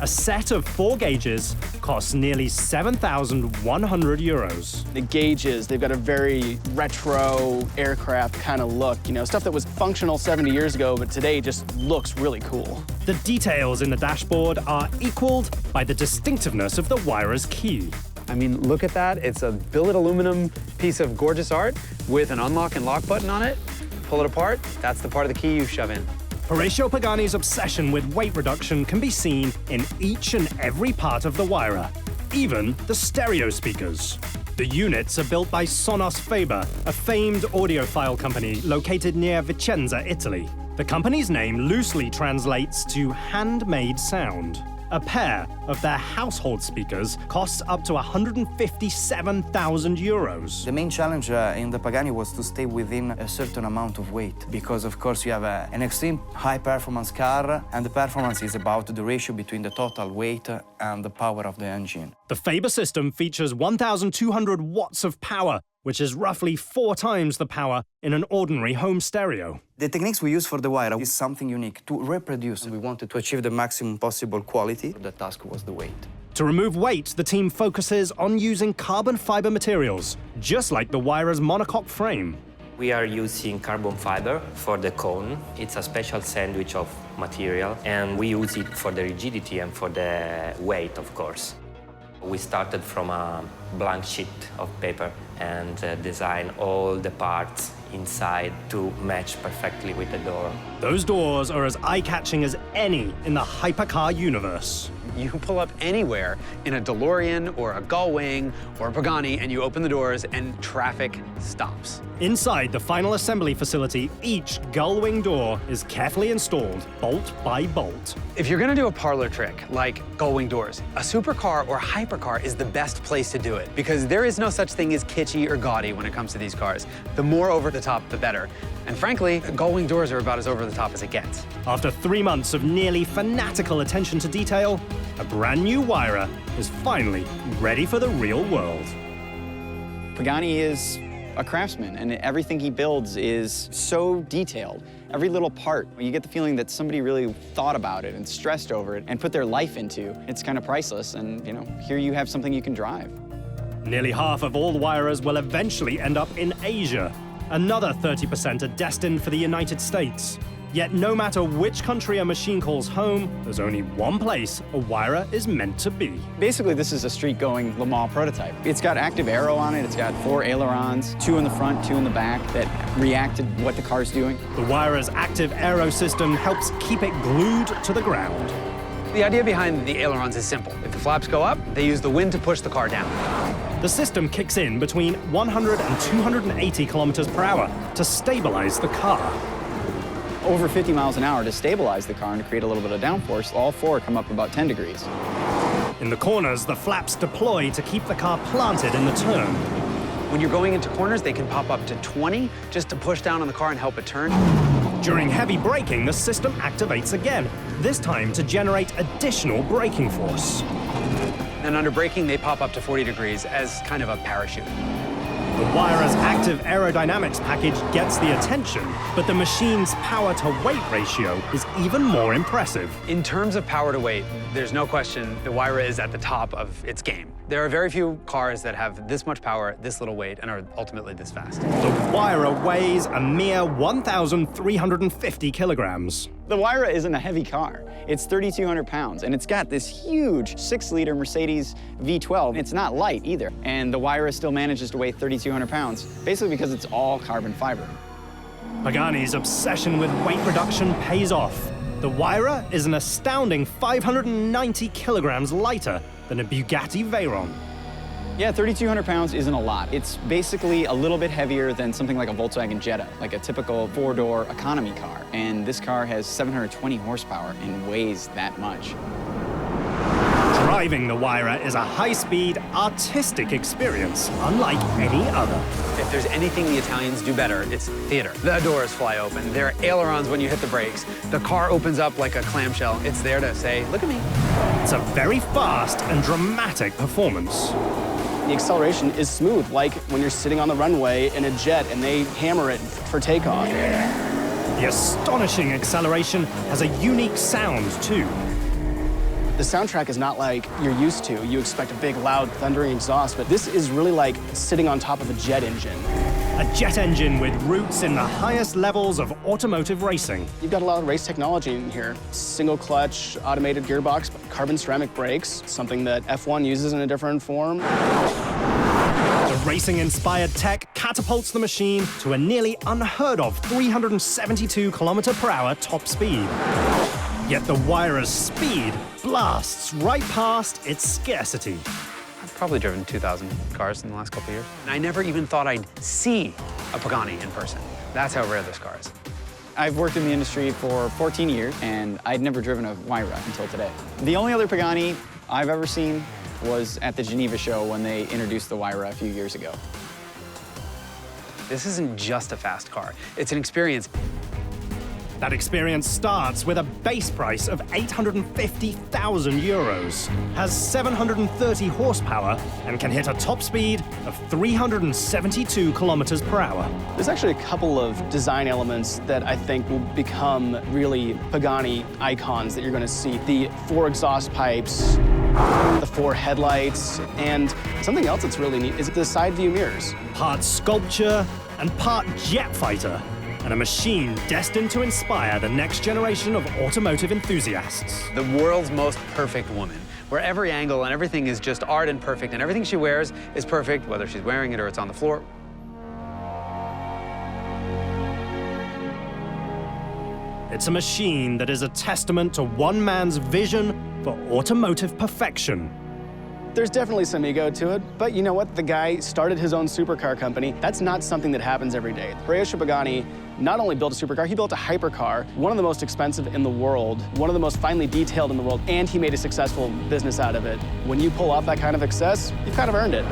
A set of 4 gauges costs nearly 7,100 euros. The gauges, they've got a very retro aircraft kind of look, you know, stuff that was functional 70 years ago, but today just looks really cool. The details in the dashboard are equaled by the distinctiveness of the Huayra's key. I mean, look at that. It's a billet aluminum piece of gorgeous art with an unlock and lock button on it. Pull it apart, that's the part of the key you shove in. Horacio Pagani's obsession with weight reduction can be seen in each and every part of the Huayra, even the stereo speakers. The units are built by Sonos Faber, a famed audiophile company located near Vicenza, Italy. The company's name loosely translates to handmade sound. A pair of their household speakers costs up to 157,000 euros. The main challenge in the Pagani was to stay within a certain amount of weight, because of course you have an extreme high performance car, and the performance is about the ratio between the total weight and the power of the engine. The Faber system features 1,200 watts of power, which is roughly 4 times the power in an ordinary home stereo. The techniques we use for the Huayra is something unique, to reproduce. We wanted to achieve the maximum possible quality. The task was the weight. To remove weight, the team focuses on using carbon fiber materials, just like the Huayra's monocoque frame. We are using carbon fiber for the cone. It's a special sandwich of material, and we use it for the rigidity and for the weight, of course. We started from a blank sheet of paper and designed all the parts inside to match perfectly with the door. Those doors are as eye-catching as any in the hypercar universe. You pull up anywhere in a DeLorean or a Gullwing or a Pagani and you open the doors and traffic stops. Inside the final assembly facility, each Gullwing door is carefully installed, bolt by bolt. If you're gonna do a parlor trick like Gullwing doors, a supercar or hypercar is the best place to do it because there is no such thing as kitschy or gaudy when it comes to these cars. The more over the top, the better. And frankly, Gullwing doors are about as over the top as it gets. After 3 months of nearly fanatical attention to detail, a brand new Huayra is finally ready for the real world. Pagani is a craftsman, and everything he builds is so detailed. Every little part, you get the feeling that somebody really thought about it and stressed over it and put their life into. It's kind of priceless, and you know, here you have something you can drive. Nearly half of all Huayras will eventually end up in Asia. Another 30% are destined for the United States. Yet no matter which country a machine calls home, there's only one place a Huayra is meant to be. Basically, this is a street-going Le Mans prototype. It's got active aero on it, it's got 4 ailerons, 2 in the front, 2 in the back, that react to what the car's doing. The Huayra's active aero system helps keep it glued to the ground. The idea behind the ailerons is simple. If the flaps go up, they use the wind to push the car down. The system kicks in between 100 and 280 kilometers per hour to stabilize the car. Over 50 miles an hour to stabilize the car and to create a little bit of downforce. All 4 come up about 10 degrees. In the corners, the flaps deploy to keep the car planted in the turn. When you're going into corners, they can pop up to 20 just to push down on the car and help it turn. During heavy braking, the system activates again, this time to generate additional braking force. And under braking, they pop up to 40 degrees as kind of a parachute. The Huayra's active aerodynamics package gets the attention, but the machine's power-to-weight ratio is even more impressive. In terms of power to weight, there's no question the Huayra is at the top of its game. There are very few cars that have this much power, this little weight, and are ultimately this fast. The Huayra weighs a mere 1,350 kilograms. The Huayra isn't a heavy car. It's 3,200 pounds, and it's got this huge 6-liter Mercedes V12. It's not light either, and the Huayra still manages to weigh 3,200 pounds, basically because it's all carbon fiber. Pagani's obsession with weight reduction pays off. The Huayra is an astounding 590 kilograms lighter than a Bugatti Veyron. Yeah, 3,200 pounds isn't a lot. It's basically a little bit heavier than something like a Volkswagen Jetta, like a typical 4-door economy car. And this car has 720 horsepower and weighs that much. Driving the Huayra is a high-speed, artistic experience, unlike any other. If there's anything the Italians do better, it's theater. The doors fly open. There are ailerons when you hit the brakes. The car opens up like a clamshell. It's there to say, look at me. It's a very fast and dramatic performance. The acceleration is smooth, like when you're sitting on the runway in a jet and they hammer it for takeoff. The astonishing acceleration has a unique sound, too. The soundtrack is not like you're used to. You expect a big, loud, thundering exhaust, but this is really like sitting on top of a jet engine. A jet engine with roots in the highest levels of automotive racing. You've got a lot of race technology in here. Single clutch, automated gearbox, carbon ceramic brakes, something that F1 uses in a different form. The racing-inspired tech catapults the machine to a nearly unheard of 372 km/h top speed. Yet the Huayra's speed blasts right past its scarcity. I've probably driven 2,000 cars in the last couple of years. And I never even thought I'd see a Pagani in person. That's how rare this car is. I've worked in the industry for 14 years, and I'd never driven a Huayra until today. The only other Pagani I've ever seen was at the Geneva show when they introduced the Huayra a few years ago. This isn't just a fast car. It's an experience. That experience starts with a base price of 850,000 euros, has 730 horsepower, and can hit a top speed of 372 km/h. There's actually a couple of design elements that I think will become really Pagani icons that you're going to see. The 4 exhaust pipes, The 4 headlights, and something else that's really neat is the side view mirrors. Part sculpture and part jet fighter, and a machine destined to inspire the next generation of automotive enthusiasts. The world's most perfect woman, where every angle and everything is just art and perfect, and everything she wears is perfect, whether she's wearing it or it's on the floor. It's a machine that is a testament to one man's vision for automotive perfection. There's definitely some ego to it, but you know what? The guy started his own supercar company. That's not something that happens every day. Pagani not only built a supercar, he built a hypercar, one of the most expensive in the world, one of the most finely detailed in the world, and he made a successful business out of it. When you pull off that kind of success, you've kind of earned it.